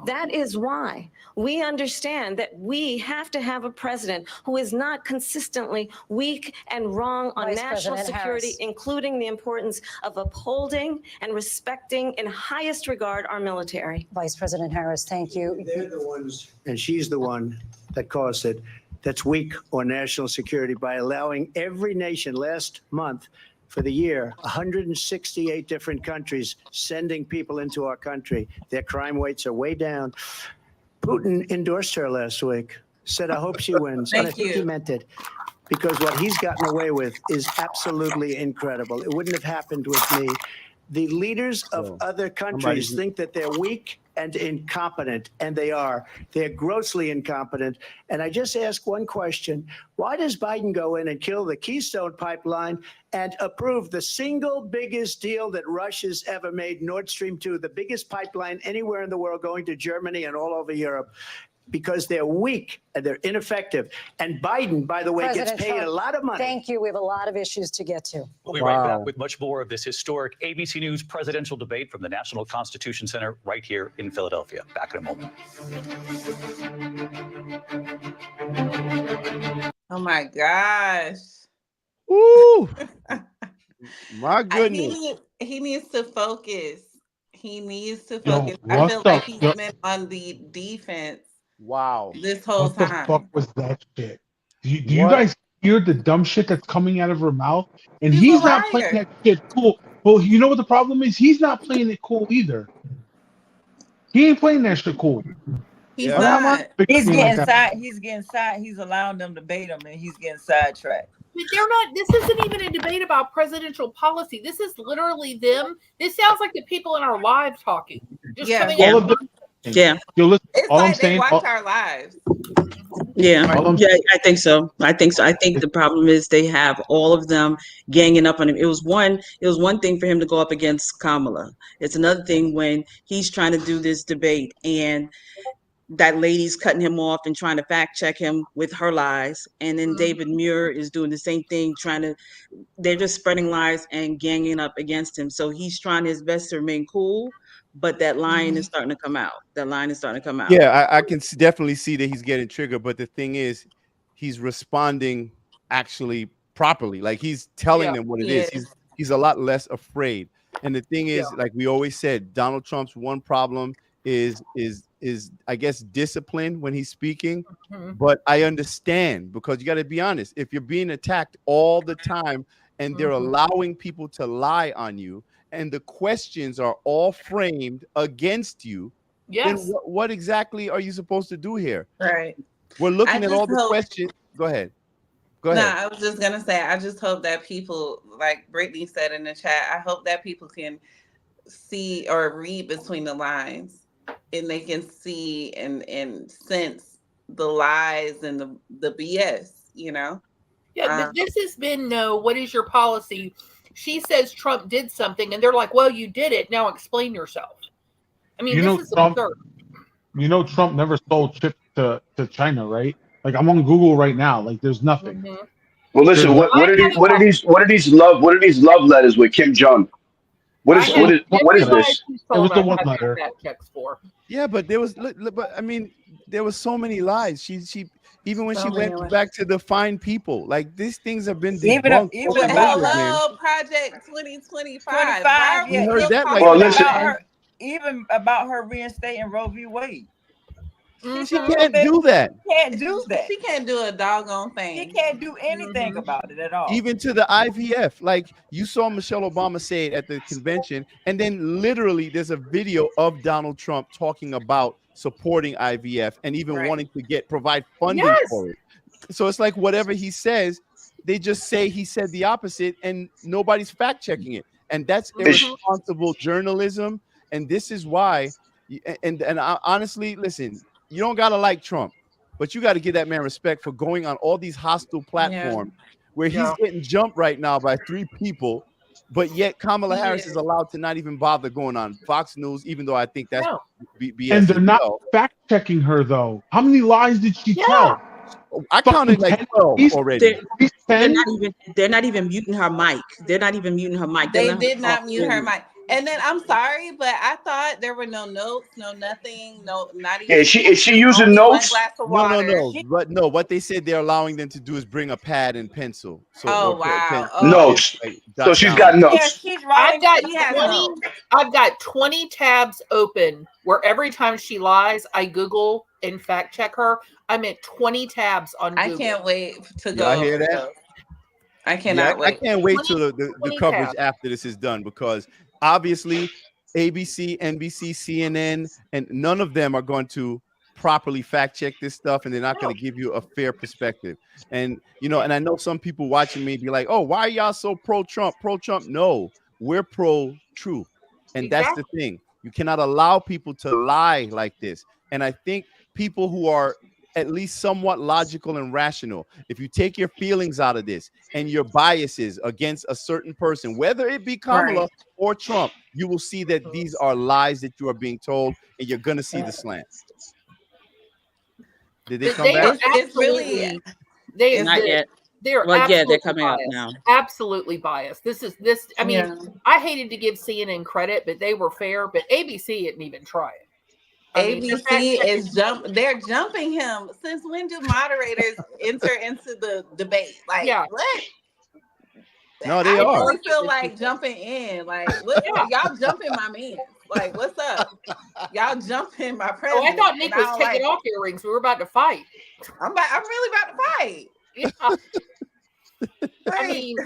[SPEAKER 13] That is why we understand that we have to have a president who is not consistently weak and wrong on national security, including the importance of upholding and respecting in highest regard our military.
[SPEAKER 11] Vice President Harris, thank you.
[SPEAKER 14] They're the ones, and she's the one that caused it, that's weak on national security by allowing every nation last month for the year, 168 different countries sending people into our country. Their crime rates are way down. Putin endorsed her last week. said, I hope she wins. And I think he meant it. Because what he's gotten away with is absolutely incredible. It wouldn't have happened with me. The leaders of other countries think that they're weak and incompetent, and they are. They're grossly incompetent. And I just ask one question. Why does Biden go in and kill the Keystone Pipeline and approve the single biggest deal that Russia's ever made, Nord Stream 2, the biggest pipeline anywhere in the world going to Germany and all over Europe? Because they're weak and they're ineffective. And Biden, by the way,
[SPEAKER 11] President
[SPEAKER 14] gets paid
[SPEAKER 11] Trump,
[SPEAKER 14] a lot of money.
[SPEAKER 11] Thank you. We have a lot of issues to get to.
[SPEAKER 10] We'll be right back with much more of this historic ABC News presidential debate from the National Constitution Center right here in Philadelphia. Back in a moment.
[SPEAKER 4] Oh my gosh.
[SPEAKER 1] Woo! My goodness.
[SPEAKER 4] He needs to focus. He needs to focus.
[SPEAKER 5] Yo,
[SPEAKER 4] I feel like he's been on the defense.
[SPEAKER 1] Wow.
[SPEAKER 4] This whole
[SPEAKER 5] What the
[SPEAKER 4] time.
[SPEAKER 5] fuck was that shit? Do you guys hear the dumb shit that's coming out of her mouth? And he's not playing that shit cool. Well, you know what the problem is? He's not playing it cool either. He ain't playing that shit cool.
[SPEAKER 16] He's not. He's getting side. He's allowing them to bait him, and he's getting sidetracked.
[SPEAKER 3] But they're not. This isn't even a debate about presidential policy. This is literally them. This sounds like the people in our lives talking. Just coming out.
[SPEAKER 2] Yeah.
[SPEAKER 4] It's
[SPEAKER 5] all
[SPEAKER 4] like
[SPEAKER 5] I'm saying,
[SPEAKER 4] they watch our lives.
[SPEAKER 2] Yeah, I think so. I think the problem is they have all of them ganging up on him. It was one thing for him to go up against Kamala. It's another thing when he's trying to do this debate and that lady's cutting him off and trying to fact check him with her lies. And then David Muir is doing the same thing, they're just spreading lies and ganging up against him. So he's trying his best to remain cool, but that line is starting to come out.
[SPEAKER 1] Yeah, I can definitely see that he's getting triggered. But the thing is, he's responding actually properly. Like he's telling them what it is. He's a lot less afraid. And the thing is, like we always said, Donald Trump's one problem is I guess discipline when he's speaking. But I understand, because you got to be honest. If you're being attacked all the time and they're allowing people to lie on you, and the questions are all framed against you, then what exactly are you supposed to do here?
[SPEAKER 4] Right.
[SPEAKER 1] We're looking at all the questions. Go ahead.
[SPEAKER 4] No, I was just gonna say, I just hope that people, like Brittany said in the chat, I hope that people can see or read between the lines, and they can see and sense the lies and the BS. You know.
[SPEAKER 3] Yeah, this has been what is your policy? She says Trump did something, and they're like, well, you did it. Now explain yourself. I mean, this is absurd.
[SPEAKER 5] You know, Trump never sold chips to China, right? Like I'm on Google right now. Like there's nothing.
[SPEAKER 15] Well, listen, what are these love letters with Kim Jong? What is this?
[SPEAKER 5] It was the one letter.
[SPEAKER 1] Yeah, but there was so many lies. She even when she went back to the fine people, like these things have been debunked.
[SPEAKER 4] Even about Project 2025.
[SPEAKER 1] You heard that?
[SPEAKER 16] Even about her reinstating Roe v. Wade.
[SPEAKER 1] She can't do that.
[SPEAKER 4] She can't do a doggone thing.
[SPEAKER 16] She can't do anything about it at all.
[SPEAKER 1] Even to the IVF. Like you saw Michelle Obama say it at the convention, and then literally there's a video of Donald Trump talking about supporting IVF and even wanting to provide funding for it. So it's like whatever he says, they just say he said the opposite, and nobody's fact checking it. And that's irresponsible journalism. And this is why. And I, honestly, listen. You don't gotta like Trump, but you got to give that man respect for going on all these hostile platforms where he's getting jumped right now by 3 people, but yet Kamala Harris is allowed to not even bother going on Fox News, even though I think that's BS.
[SPEAKER 5] And they're not fact checking her though. How many lies did she tell?
[SPEAKER 1] I counted like 12 already.
[SPEAKER 2] They're not even muting her mic. They
[SPEAKER 4] did not mute her mic. And then I'm sorry, but I thought there were no notes, no nothing, not even.
[SPEAKER 15] Is she using notes?
[SPEAKER 1] No. But no, what they said they're allowing them to do is bring a pad and pencil. So,
[SPEAKER 4] wow.
[SPEAKER 15] Notes. So she's got notes.
[SPEAKER 3] Yeah, I've got 20 tabs open where every time she lies, I Google and fact check her. I'm at 20 tabs on Google.
[SPEAKER 4] I can't wait to go.
[SPEAKER 1] I hear that.
[SPEAKER 4] I cannot wait.
[SPEAKER 1] I can't wait till the coverage after this is done, because obviously ABC, NBC, CNN, and none of them are going to properly fact check this stuff, and they're not going to give you a fair perspective. And and I know some people watching me be like, "Oh, why are y'all so pro-Trump? Pro-Trump?" No, we're pro-truth, and that's the thing. You cannot allow people to lie like this. And I think people who are at least somewhat logical and rational, if you take your feelings out of this and your biases against a certain person, whether it be Kamala or Trump, you will see that these are lies that you are being told, and you're going to see the slant. Did they come back?
[SPEAKER 16] It's really
[SPEAKER 2] not yet.
[SPEAKER 3] They're
[SPEAKER 2] they're coming
[SPEAKER 3] biased.
[SPEAKER 2] out now.
[SPEAKER 3] Absolutely biased. I mean, I hated to give CNN credit, but they were fair. But ABC didn't even try it.
[SPEAKER 16] ABC they're jumping him. Since when do moderators enter into the debate? Like, what?
[SPEAKER 1] No, they are.
[SPEAKER 16] I really feel like jumping in. Like, look, y'all jumping my man. Like, what's up? Y'all jumping my president.
[SPEAKER 3] Oh, I thought Nick was taking off earrings. We were about to fight.
[SPEAKER 16] I'm really about to fight.
[SPEAKER 3] Yeah. I mean,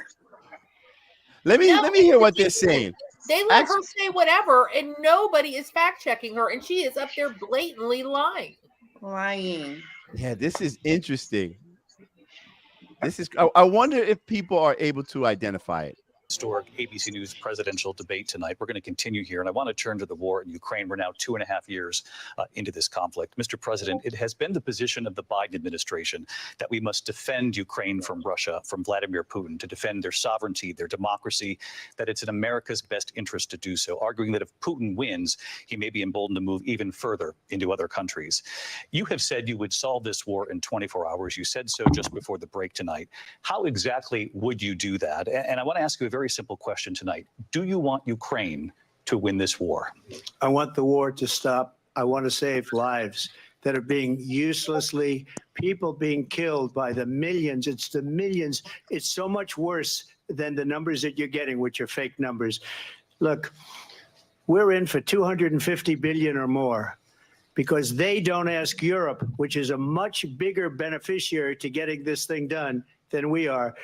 [SPEAKER 1] let me hear what they're saying.
[SPEAKER 3] They let her say whatever, and nobody is fact checking her, and she is up there blatantly lying.
[SPEAKER 1] Yeah, this is interesting. I wonder if people are able to identify it.
[SPEAKER 10] Historic ABC News presidential debate tonight. We're going to continue here, and I want to turn to the war in Ukraine. We're now 2.5 years into this conflict. Mr. President, it has been the position of the Biden administration that we must defend Ukraine from Russia, from Vladimir Putin, to defend their sovereignty, their democracy, that it's in America's best interest to do so, arguing that if Putin wins, he may be emboldened to move even further into other countries. You have said you would solve this war in 24 hours. You said so just before the break tonight. How exactly would you do that? And I want to ask you a very simple question tonight. Do you want Ukraine to win this war?
[SPEAKER 14] I want the war to stop. I want to save lives that are being uselessly, people being killed by the millions. It's the millions. It's so much worse than the numbers that you're getting, which are fake numbers. Look, we're in for 250 billion or more because they don't ask Europe, which is a much bigger beneficiary to getting this thing done than we are.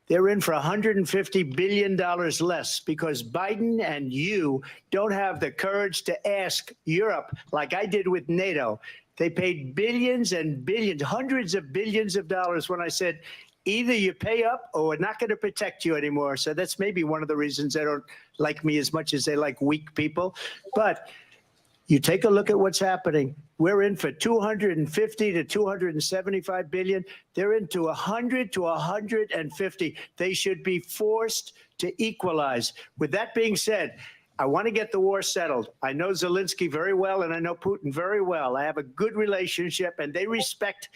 [SPEAKER 14] They're in for $150 billion less because Biden and you don't have the courage to ask Europe like I did with NATO. They paid billions and billions, hundreds of billions of dollars when I said, either you pay up or we're not going to protect you anymore. So that's maybe one of the reasons they don't like me as much as they like weak people. But you take a look at what's happening. We're in for 250 to 275 billion. They're into 100 to 150. They should be forced to equalize. With that being said, I want to get the war settled. I know Zelensky very well, and I know Putin very well. I have a good relationship, and they respect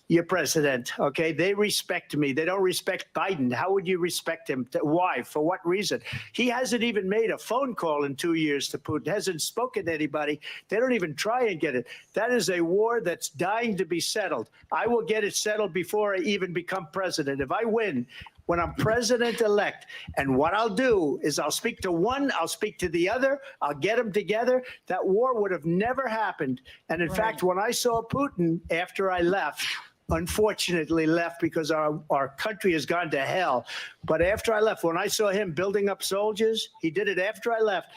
[SPEAKER 14] your president, okay? They respect me. They don't respect Biden. How would you respect him? Why? For what reason? He hasn't even made a phone call in 2 years to Putin, hasn't spoken to anybody. They don't even try and get it. That is a war that's dying to be settled. I will get it settled before I even become president. If I win, when I'm president-elect, and what I'll do is I'll speak to one, I'll speak to the other, I'll get them together. That war would have never happened. And in fact, when I saw Putin after I left, unfortunately left because our country has gone to hell. But after I left, when I saw him building up soldiers, he did it after I left.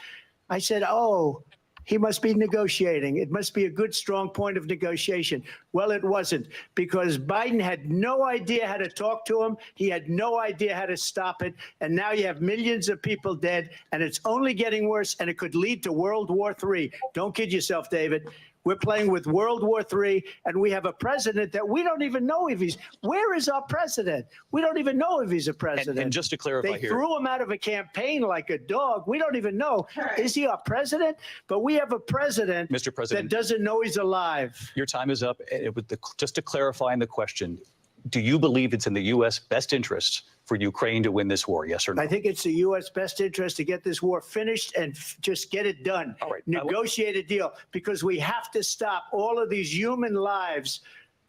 [SPEAKER 14] I said, oh, he must be negotiating. It must be a good, strong point of negotiation. Well, it wasn't, because Biden had no idea how to talk to him. He had no idea how to stop it. And now you have millions of people dead, and it's only getting worse, and it could lead to World War III. Don't kid yourself, David. We're playing with World War III, and we have a president that we don't even know if he's. Where is our president? We don't even know if he's a president.
[SPEAKER 10] And just to clarify
[SPEAKER 14] they
[SPEAKER 10] here,
[SPEAKER 14] threw him out of a campaign like a dog. We don't even know. Is he our president? But we have a president,
[SPEAKER 10] Mr. President,
[SPEAKER 14] that doesn't know he's alive.
[SPEAKER 10] Your time is up. Just to clarify in the question, do you believe it's in the U.S. best interest for Ukraine to win this war, yes or no?
[SPEAKER 14] I think it's the U.S. best interest to get this war finished and just get it done.
[SPEAKER 10] All right.
[SPEAKER 14] Negotiate a deal, because we have to stop all of these human lives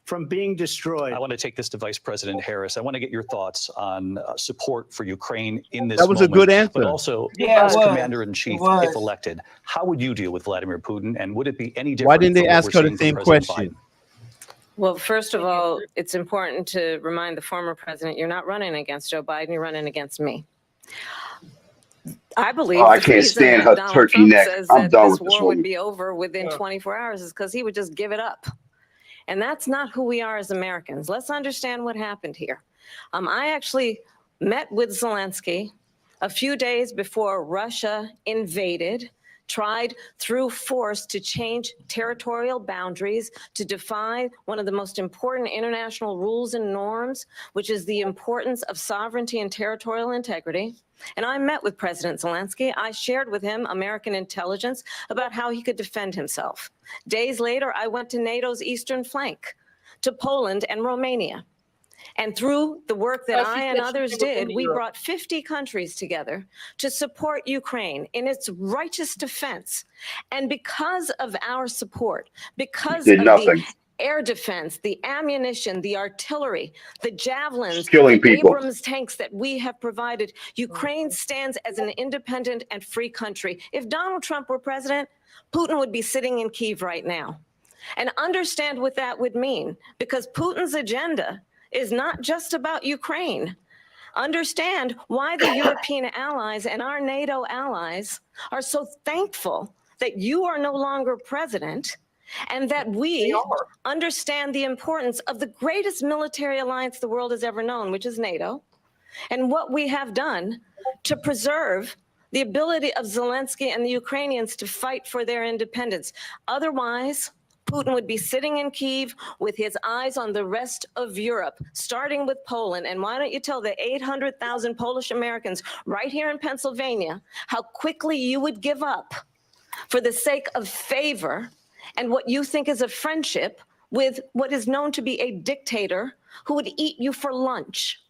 [SPEAKER 14] from being destroyed.
[SPEAKER 10] I want to take this to Vice President Harris. I want to get your thoughts on support for Ukraine in this
[SPEAKER 1] That was
[SPEAKER 10] moment,
[SPEAKER 1] a good answer.
[SPEAKER 10] But also, as Commander-in-Chief, if elected, how would you deal with Vladimir Putin, and would it be any different?
[SPEAKER 1] Why didn't they
[SPEAKER 10] from what
[SPEAKER 1] ask
[SPEAKER 10] we're
[SPEAKER 1] her the
[SPEAKER 10] seeing from
[SPEAKER 1] same
[SPEAKER 10] President
[SPEAKER 1] question?
[SPEAKER 10] Biden?
[SPEAKER 13] Well, first of all, it's important to remind the former president, you're not running against Joe Biden, you're running against me. I believe
[SPEAKER 15] I
[SPEAKER 13] the
[SPEAKER 15] can't
[SPEAKER 13] reason
[SPEAKER 15] stand
[SPEAKER 13] that
[SPEAKER 15] her
[SPEAKER 13] Donald
[SPEAKER 15] turkey
[SPEAKER 13] Trump
[SPEAKER 15] neck.
[SPEAKER 13] says
[SPEAKER 15] I'm
[SPEAKER 13] that
[SPEAKER 15] done
[SPEAKER 13] this
[SPEAKER 15] with this
[SPEAKER 13] war would
[SPEAKER 15] woman.
[SPEAKER 13] be over within 24 hours is because he would just give it up. And that's not who we are as Americans. Let's understand what happened here. I actually met with Zelensky a few days before Russia invaded, tried through force to change territorial boundaries, to defy one of the most important international rules and norms, which is the importance of sovereignty and territorial integrity. And I met with President Zelensky. I shared with him American intelligence about how he could defend himself. Days later, I went to NATO's eastern flank, to Poland and Romania. And through the work that I and others did, we brought 50 countries together to support Ukraine in its righteous defense. And because of our support, because of the air defense, the ammunition, the artillery, the javelins, the Abrams tanks that we have provided, Ukraine stands as an independent and free country. If Donald Trump were president, Putin would be sitting in Kyiv right now. And understand what that would mean, because Putin's agenda is not just about Ukraine. Understand why the European allies and our NATO allies are so thankful that you are no longer president, and that we understand the importance of the greatest military alliance the world has ever known, which is NATO, and what we have done to preserve the ability of Zelensky and the Ukrainians to fight for their independence. Otherwise, Putin would be sitting in Kyiv with his eyes on the rest of Europe, starting with Poland. And why don't you tell the 800,000 Polish Americans right here in Pennsylvania how quickly you would give up for the sake of favor and what you think is a friendship with what is known to be a dictator who would eat you for lunch.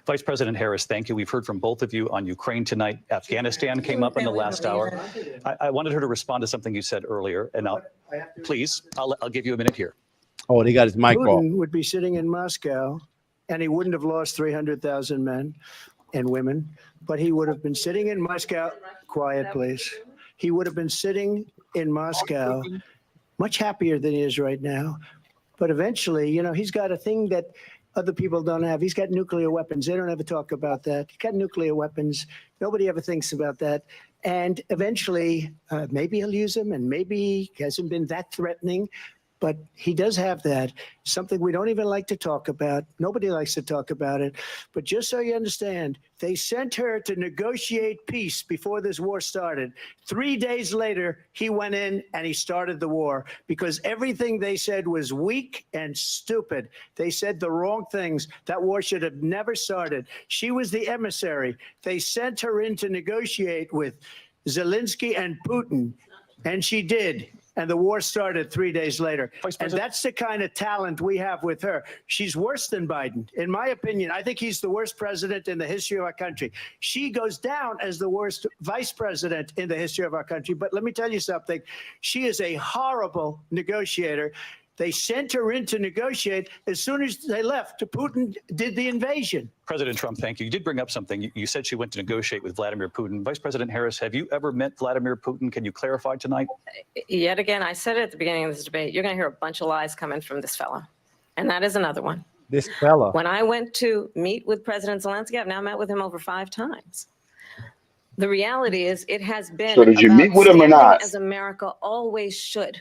[SPEAKER 10] Vice President Harris, thank you. We've heard from both of you on Ukraine tonight. Afghanistan came up in the last hour. I wanted her to respond to something you said earlier, and please, I'll give you a minute here.
[SPEAKER 1] Oh, they got his mic off.
[SPEAKER 17] Putin would be sitting in Moscow, and he wouldn't have lost 300,000 men and women, but he would have been sitting in Moscow. Quiet, please. He would have been sitting in Moscow, much happier than he is right now. But eventually, you know, he's got a thing that other people don't have. He's got nuclear weapons. They don't ever talk about that. He's got nuclear weapons. Nobody ever thinks about that. And eventually, maybe he'll use them, and maybe he hasn't been that threatening. But he does have that, something we don't even like to talk about. Nobody likes to talk about it. But just so you understand, they sent her to negotiate peace before this war started. 3 days later, he went in and he started the war because everything they said was weak and stupid. They said the wrong things. That war should have never started. She was the emissary. They sent her in to negotiate with Zelensky and Putin, and she did. And the war started 3 days later. And that's the kind of talent we have with her. She's worse than Biden. In my opinion, I think he's the worst president in the history of our country. She goes down as the worst vice president in the history of our country. But let me tell you something. She is a horrible negotiator. They sent her in to negotiate. As soon as they left, Putin did the invasion.
[SPEAKER 10] President Trump, thank you. You did bring up something. You said she went to negotiate with Vladimir Putin. Vice President Harris, have you ever met Vladimir Putin? Can you clarify tonight?
[SPEAKER 13] Yet again, I said it at the beginning of this debate, you're going to hear a bunch of lies coming from this fellow. And that is another one.
[SPEAKER 1] This fella.
[SPEAKER 13] When I went to meet with President Zelensky, I've now met with him over 5 times. The reality is it has been
[SPEAKER 15] So did you meet with him or not?
[SPEAKER 13] as America always should.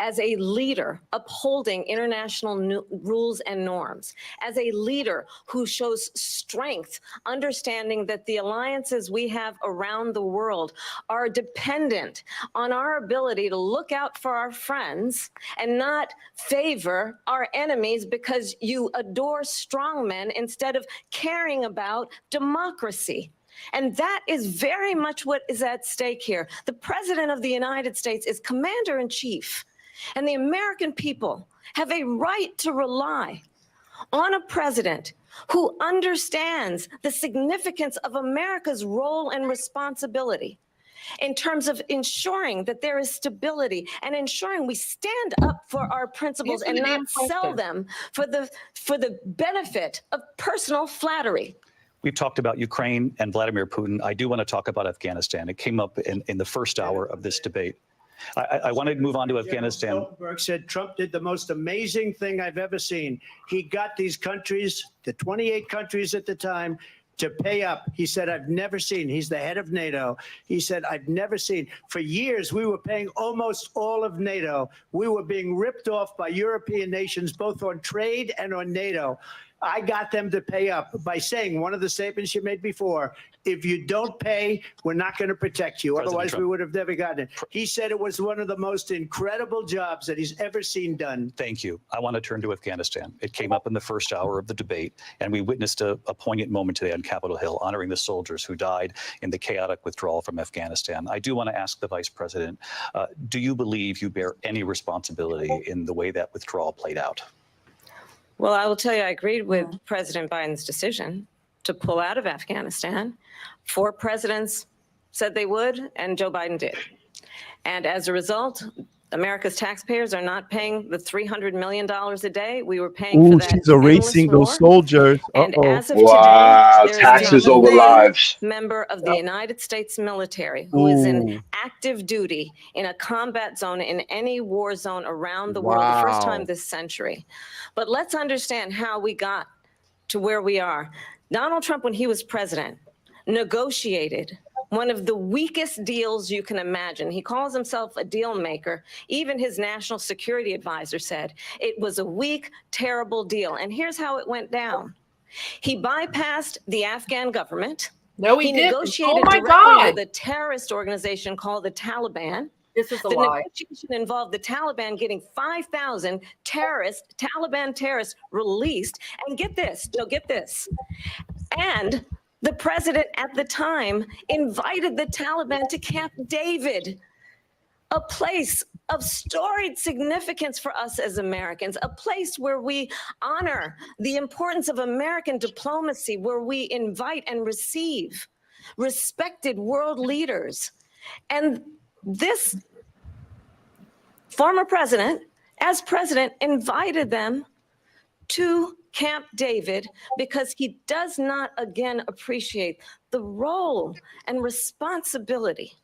[SPEAKER 13] As a leader upholding international rules and norms, as a leader who shows strength, understanding that the alliances we have around the world are dependent on our ability to look out for our friends and not favor our enemies because you adore strongmen instead of caring about democracy. And that is very much what is at stake here. The President of the United States is commander-in-chief. And the American people have a right to rely on a president who understands the significance of America's role and responsibility in terms of ensuring that there is stability and ensuring we stand up for our principles and not sell them for the benefit of personal flattery.
[SPEAKER 10] We've talked about Ukraine and Vladimir Putin. I do want to talk about Afghanistan. It came up in the first hour of this debate. I want to move on to Afghanistan.
[SPEAKER 17] Stoltenberg said Trump did the most amazing thing I've ever seen. He got these countries, the 28 countries at the time, to pay up. He said, I've never seen, he's the head of NATO. He said, I've never seen, for years, we were paying almost all of NATO. We were being ripped off by European nations, both on trade and on NATO. I got them to pay up by saying one of the statements you made before, if you don't pay, we're not going to protect you.
[SPEAKER 10] President
[SPEAKER 17] Otherwise,
[SPEAKER 10] Trump.
[SPEAKER 17] we would have never gotten it. He said it was one of the most incredible jobs that he's ever seen done.
[SPEAKER 10] Thank you. I want to turn to Afghanistan. It came up in the first hour of the debate, and we witnessed a poignant moment today on Capitol Hill, honoring the soldiers who died in the chaotic withdrawal from Afghanistan. I do want to ask the Vice President, do you believe you bear any responsibility in the way that withdrawal played out?
[SPEAKER 13] Well, I will tell you, I agreed with President Biden's decision to pull out of Afghanistan. 4 presidents said they would, and Joe Biden did. And as a result, America's taxpayers are not paying the $300 million a day we were paying for that.
[SPEAKER 1] She's erasing those soldiers.
[SPEAKER 13] And as of
[SPEAKER 15] Wow,
[SPEAKER 13] today, there
[SPEAKER 15] taxes
[SPEAKER 13] is not
[SPEAKER 15] over
[SPEAKER 13] a
[SPEAKER 15] lives.
[SPEAKER 13] member of the United States military who is in active duty in a combat zone in any war zone around the world, the first time this century. But let's understand how we got to where we are. Donald Trump, when he was president, negotiated one of the weakest deals you can imagine. He calls himself a deal maker. Even his national security advisor said it was a weak, terrible deal. And here's how it went down. He bypassed the Afghan government.
[SPEAKER 3] No, he didn't.
[SPEAKER 13] Negotiated
[SPEAKER 3] Oh my
[SPEAKER 13] directly
[SPEAKER 3] God.
[SPEAKER 13] with a terrorist organization called the Taliban.
[SPEAKER 3] This is a
[SPEAKER 13] The
[SPEAKER 3] lie.
[SPEAKER 13] negotiation involved the Taliban getting 5,000 Taliban terrorists released. And get this, get this. And the president at the time invited the Taliban to Camp David, a place of storied significance for us as Americans, a place where we honor the importance of American diplomacy, where we invite and receive respected world leaders. And this former president, as president, invited them to Camp David because he does not again appreciate the role and responsibility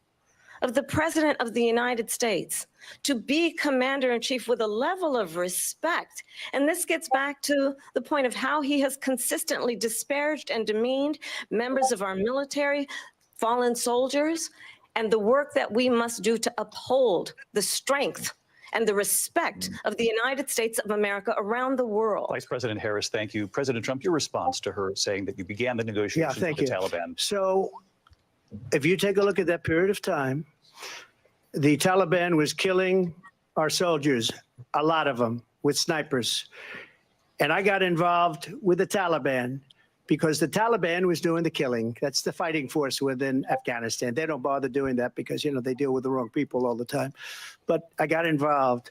[SPEAKER 13] of the President of the United States to be commander-in-chief with a level of respect. And this gets back to the point of how he has consistently disparaged and demeaned members of our military, fallen soldiers, and the work that we must do to uphold the strength and the respect of the United States of America around the world.
[SPEAKER 10] Vice President Harris, thank you. President Trump, your response to her saying that you began the negotiations with the Taliban.
[SPEAKER 17] So if you take a look at that period of time, the Taliban was killing our soldiers, a lot of them, with snipers. And I got involved with the Taliban because the Taliban was doing the killing. That's the fighting force within Afghanistan. They don't bother doing that because, they deal with the wrong people all the time. But I got involved.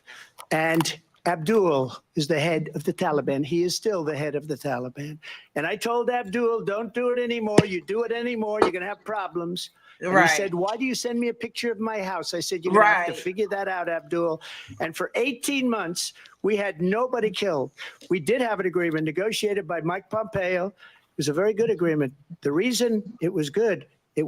[SPEAKER 17] And Abdul is the head of the Taliban. He is still the head of the Taliban. And I told Abdul, don't do it anymore. You do it anymore, you're going to have problems. And he said, why do you send me a picture of my house? I said, you're going to have to figure that out, Abdul. And for 18 months, we had nobody killed. We did have an agreement negotiated by Mike Pompeo. It was a very good agreement. The reason it was good, we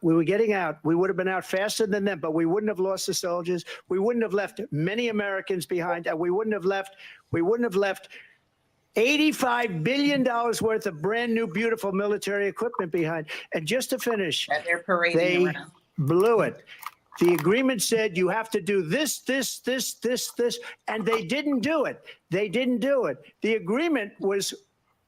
[SPEAKER 17] were getting out. We would have been out faster than them, but we wouldn't have lost the soldiers. We wouldn't have left many Americans behind, and we wouldn't have left $85 billion worth of brand new, beautiful military equipment behind. And just to finish, they blew it. The agreement said you have to do this, and they didn't do it. They didn't do it. The agreement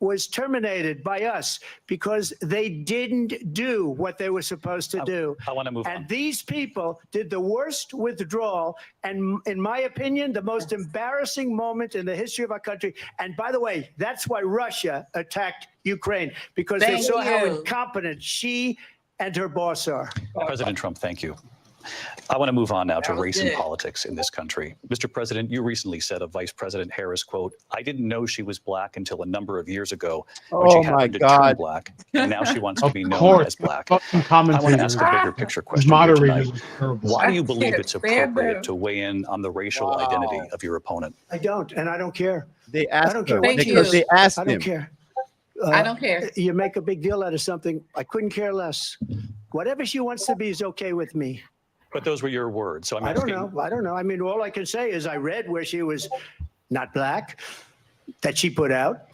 [SPEAKER 17] was terminated by us because they didn't do what they were supposed to do.
[SPEAKER 10] I want to move on.
[SPEAKER 17] And these people did the worst withdrawal, and in my opinion, the most embarrassing moment in the history of our country. And by the way, that's why Russia attacked Ukraine, because they saw how incompetent she and her boss are.
[SPEAKER 10] President Trump, thank you. I want to move on now to race and politics in this country. Mr. President, you recently said of Vice President Harris, quote, I didn't know she was black until a number of years ago when she happened to turn black, and now she wants to be known as black. I want to ask a bigger picture question here tonight. Why do you believe it's appropriate to weigh in on the racial identity of your opponent?
[SPEAKER 17] I don't, and I don't care.
[SPEAKER 1] They asked him.
[SPEAKER 17] Because
[SPEAKER 1] they asked him.
[SPEAKER 17] I don't care.
[SPEAKER 16] I don't care.
[SPEAKER 17] You make a big deal out of something. I couldn't care less. Whatever she wants to be is okay with me.
[SPEAKER 10] But those were your words. So
[SPEAKER 17] I don't know. I mean, all I can say is I read where she was not black, that she put out.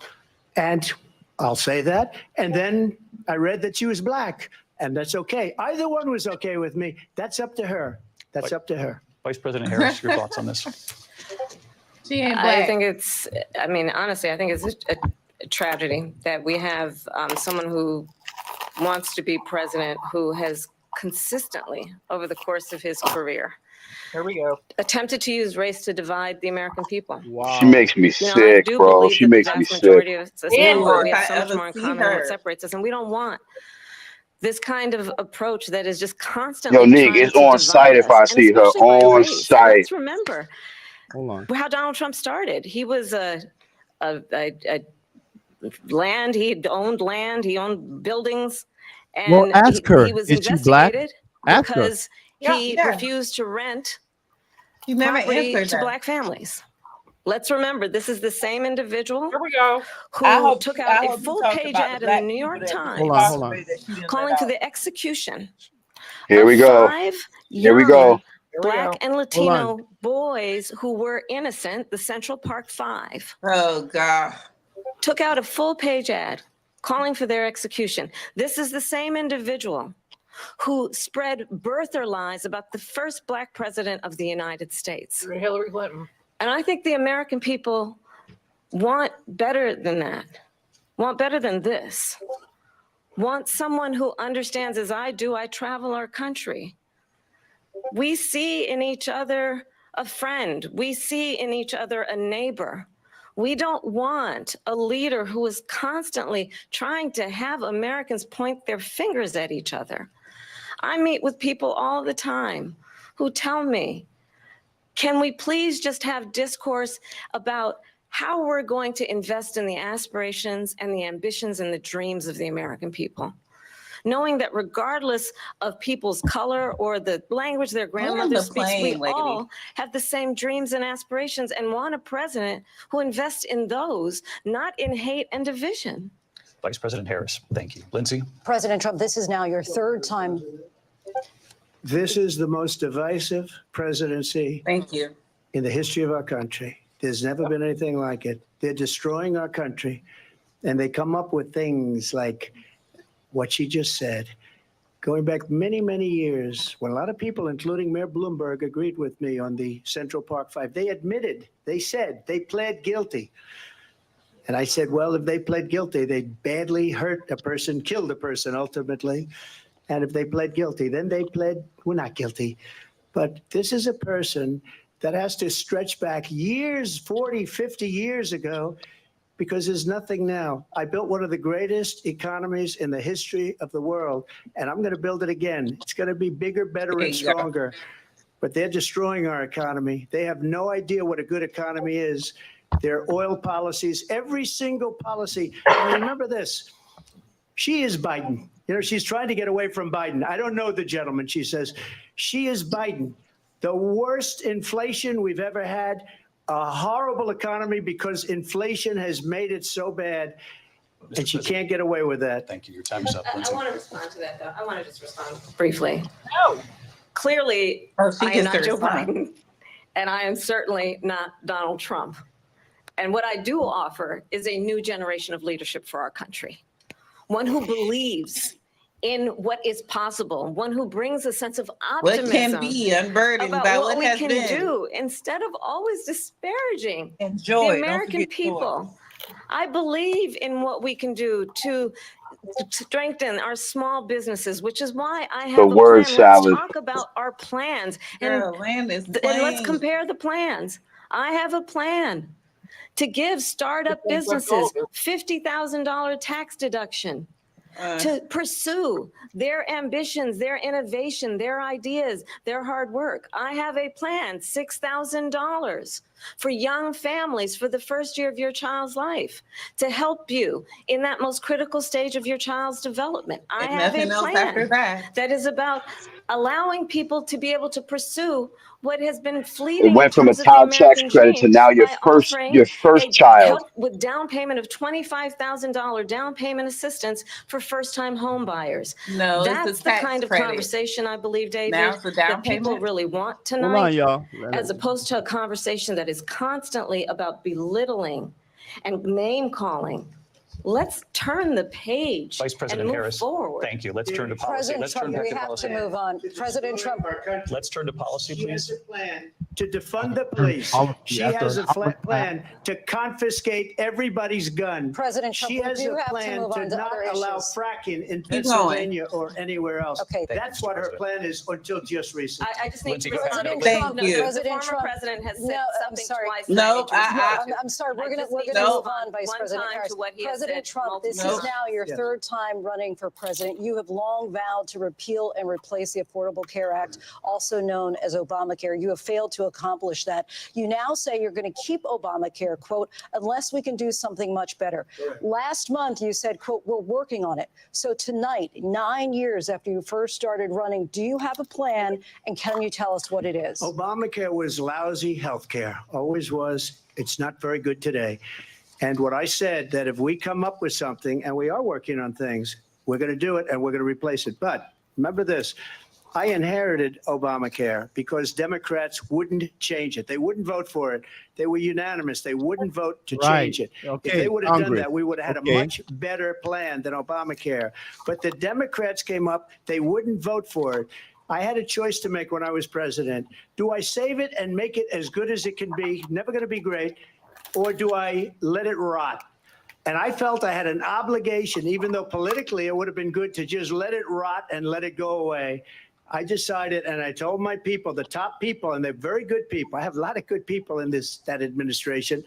[SPEAKER 17] And I'll say that. And then I read that she was black, and that's okay. Either one was okay with me. That's up to her. That's up to her.
[SPEAKER 10] Vice President Harris, your thoughts on this?
[SPEAKER 16] She ain't black.
[SPEAKER 13] I think it's, I mean, honestly, I think it's a tragedy that we have someone who wants to be president who has consistently, over the course of his career,
[SPEAKER 3] Here we go.
[SPEAKER 13] attempted to use race to divide the American people.
[SPEAKER 1] Wow.
[SPEAKER 15] She makes me sick, bro. She makes me sick.
[SPEAKER 13] We have so much more in common than what separates us, and we don't want this kind of approach that is just constantly.
[SPEAKER 15] Yo, Nick, it's on site if I see her on site.
[SPEAKER 13] Let's remember how Donald Trump started. He was a land. He owned land. He owned buildings. And
[SPEAKER 1] well, ask her.
[SPEAKER 13] He was
[SPEAKER 1] Is she black? Ask her.
[SPEAKER 13] Because he refused to rent property to black families. Let's remember, this is the same individual who took out a full-page ad in the New York Times calling for the execution
[SPEAKER 15] Here we go. Here we go.
[SPEAKER 13] Black and Latino boys who were innocent, the Central Park Five.
[SPEAKER 16] Oh, God.
[SPEAKER 13] Took out a full-page ad calling for their execution. This is the same individual who spread birther lies about the first black president of the United States.
[SPEAKER 3] Hillary Clinton.
[SPEAKER 13] And I think the American people want better than that, want better than this, want someone who understands, as I do, I travel our country. We see in each other a friend. We see in each other a neighbor. We don't want a leader who is constantly trying to have Americans point their fingers at each other. I meet with people all the time who tell me, can we please just have discourse about how we're going to invest in the aspirations and the ambitions and the dreams of the American people? Knowing that regardless of people's color or the language their grandmother speaks, we all have the same dreams and aspirations and want a president who invests in those, not in hate and division.
[SPEAKER 10] Vice President Harris, thank you. Lindsay?
[SPEAKER 11] President Trump, this is now your third time.
[SPEAKER 17] This is the most divisive presidency in the history of our country. There's never been anything like it. They're destroying our country, and they come up with things like what she just said. Going back many, many years, when a lot of people, including Mayor Bloomberg, agreed with me on the Central Park Five, they admitted, they said, they pled guilty. And I said, well, if they pled guilty, they badly hurt a person, killed a person ultimately. And if they pled guilty, then they pled, we're not guilty. But this is a person that has to stretch back years, 40, 50 years ago, because there's nothing now. I built one of the greatest economies in the history of the world, and I'm going to build it again. It's going to be bigger, better, and stronger. But they're destroying our economy. They have no idea what a good economy is. Their oil policies, every single policy. And remember this, she is Biden. You know, she's trying to get away from Biden. I don't know the gentleman, she says. She is Biden. The worst inflation we've ever had, a horrible economy because inflation has made it so bad, and she can't get away with that.
[SPEAKER 10] Thank you. Your time is up.
[SPEAKER 13] I want to respond to that, though. I want to just respond briefly.
[SPEAKER 3] No.
[SPEAKER 13] Clearly, I am not Joe Biden, and I am certainly not Donald Trump. And what I do offer is a new generation of leadership for our country. One who believes in what is possible, one who brings a sense of optimism.
[SPEAKER 16] What can be unburdened by what
[SPEAKER 13] we
[SPEAKER 16] has
[SPEAKER 13] can
[SPEAKER 16] been.
[SPEAKER 13] do instead of always disparaging
[SPEAKER 16] Enjoy.
[SPEAKER 13] the American people. I believe in what we can do to strengthen our small businesses, which is why I have
[SPEAKER 15] The
[SPEAKER 13] a
[SPEAKER 15] word
[SPEAKER 13] plan.
[SPEAKER 15] salad.
[SPEAKER 13] Let's talk about our plans
[SPEAKER 16] Girl, land is
[SPEAKER 13] and
[SPEAKER 16] plain.
[SPEAKER 13] let's compare the plans. I have a plan to give startup businesses $50,000 tax deduction. To pursue their ambitions, their innovation, their ideas, their hard work. I have a plan, $6,000 for young families for the first year of your child's life to help you in that most critical stage of your child's development. I have a plan that is about allowing people to be able to pursue what has been fleeting.
[SPEAKER 15] It went from a child tax credit to now your first child.
[SPEAKER 13] Help with down payment of $25,000 down payment assistance for first-time home buyers.
[SPEAKER 16] No,
[SPEAKER 13] that's the kind of conversation I believe, David,
[SPEAKER 16] Now it's the down
[SPEAKER 13] that people
[SPEAKER 16] payment?
[SPEAKER 13] really want
[SPEAKER 1] Hold on,
[SPEAKER 13] tonight,
[SPEAKER 1] y'all.
[SPEAKER 13] as opposed to a conversation that is constantly about belittling and name calling Let's turn the page.
[SPEAKER 10] Vice President
[SPEAKER 13] and move
[SPEAKER 10] Harris,
[SPEAKER 13] forward.
[SPEAKER 10] thank you. Let's turn to policy.
[SPEAKER 11] President
[SPEAKER 10] Let's
[SPEAKER 11] Trump,
[SPEAKER 10] turn back
[SPEAKER 11] we
[SPEAKER 10] to
[SPEAKER 11] have
[SPEAKER 10] policy.
[SPEAKER 11] to move on. President Trump.
[SPEAKER 10] Let's turn to policy,
[SPEAKER 17] She has
[SPEAKER 10] please.
[SPEAKER 17] a plan to defund the police. She has a plan to confiscate everybody's gun.
[SPEAKER 11] President Trump,
[SPEAKER 17] she has
[SPEAKER 11] we do
[SPEAKER 17] a
[SPEAKER 11] have to
[SPEAKER 17] plan
[SPEAKER 11] move
[SPEAKER 17] to
[SPEAKER 11] on to
[SPEAKER 17] not
[SPEAKER 11] other
[SPEAKER 17] allow
[SPEAKER 11] issues.
[SPEAKER 17] fracking in Pennsylvania or anywhere else.
[SPEAKER 11] Okay.
[SPEAKER 17] That's what her plan is until just recently.
[SPEAKER 13] I just need to
[SPEAKER 11] President
[SPEAKER 13] respond.
[SPEAKER 11] Trump,
[SPEAKER 16] Thank you.
[SPEAKER 11] President
[SPEAKER 13] The former
[SPEAKER 11] Trump,
[SPEAKER 13] president has said
[SPEAKER 11] no, I'm
[SPEAKER 13] something
[SPEAKER 11] sorry.
[SPEAKER 13] twice.
[SPEAKER 16] No,
[SPEAKER 11] I'm sorry. We're gonna
[SPEAKER 13] No.
[SPEAKER 11] move on, Vice
[SPEAKER 13] One
[SPEAKER 11] President
[SPEAKER 13] time
[SPEAKER 11] Harris.
[SPEAKER 13] to what he has
[SPEAKER 11] President
[SPEAKER 13] said
[SPEAKER 11] Trump, this
[SPEAKER 13] multiple
[SPEAKER 11] is now your
[SPEAKER 17] Yes.
[SPEAKER 11] third time running for president. You have long vowed to repeal and replace the Affordable Care Act, also known as Obamacare. You have failed to accomplish that. You now say you're going to keep Obamacare, quote, unless we can do something much better. Last month, you said, quote, we're working on it. So tonight, 9 years after you first started running, do you have a plan, and can you tell us what it is?
[SPEAKER 17] Obamacare was lousy health care, always was. It's not very good today. And what I said, that if we come up with something, and we are working on things, we're going to do it and we're going to replace it. But remember this, I inherited Obamacare because Democrats wouldn't change it. They wouldn't vote for it. They were unanimous. They wouldn't vote to change it.
[SPEAKER 1] Okay,
[SPEAKER 17] If they would have done
[SPEAKER 1] Congress.
[SPEAKER 17] that, we would have had a much better plan than Obamacare. But the Democrats came up, they wouldn't vote for it. I had a choice to make when I was president. Do I save it and make it as good as it can be, never going to be great, or do I let it rot? And I felt I had an obligation, even though politically it would have been good to just let it rot and let it go away. I decided, and I told my people, the top people, and they're very good people. I have a lot of good people in that administration.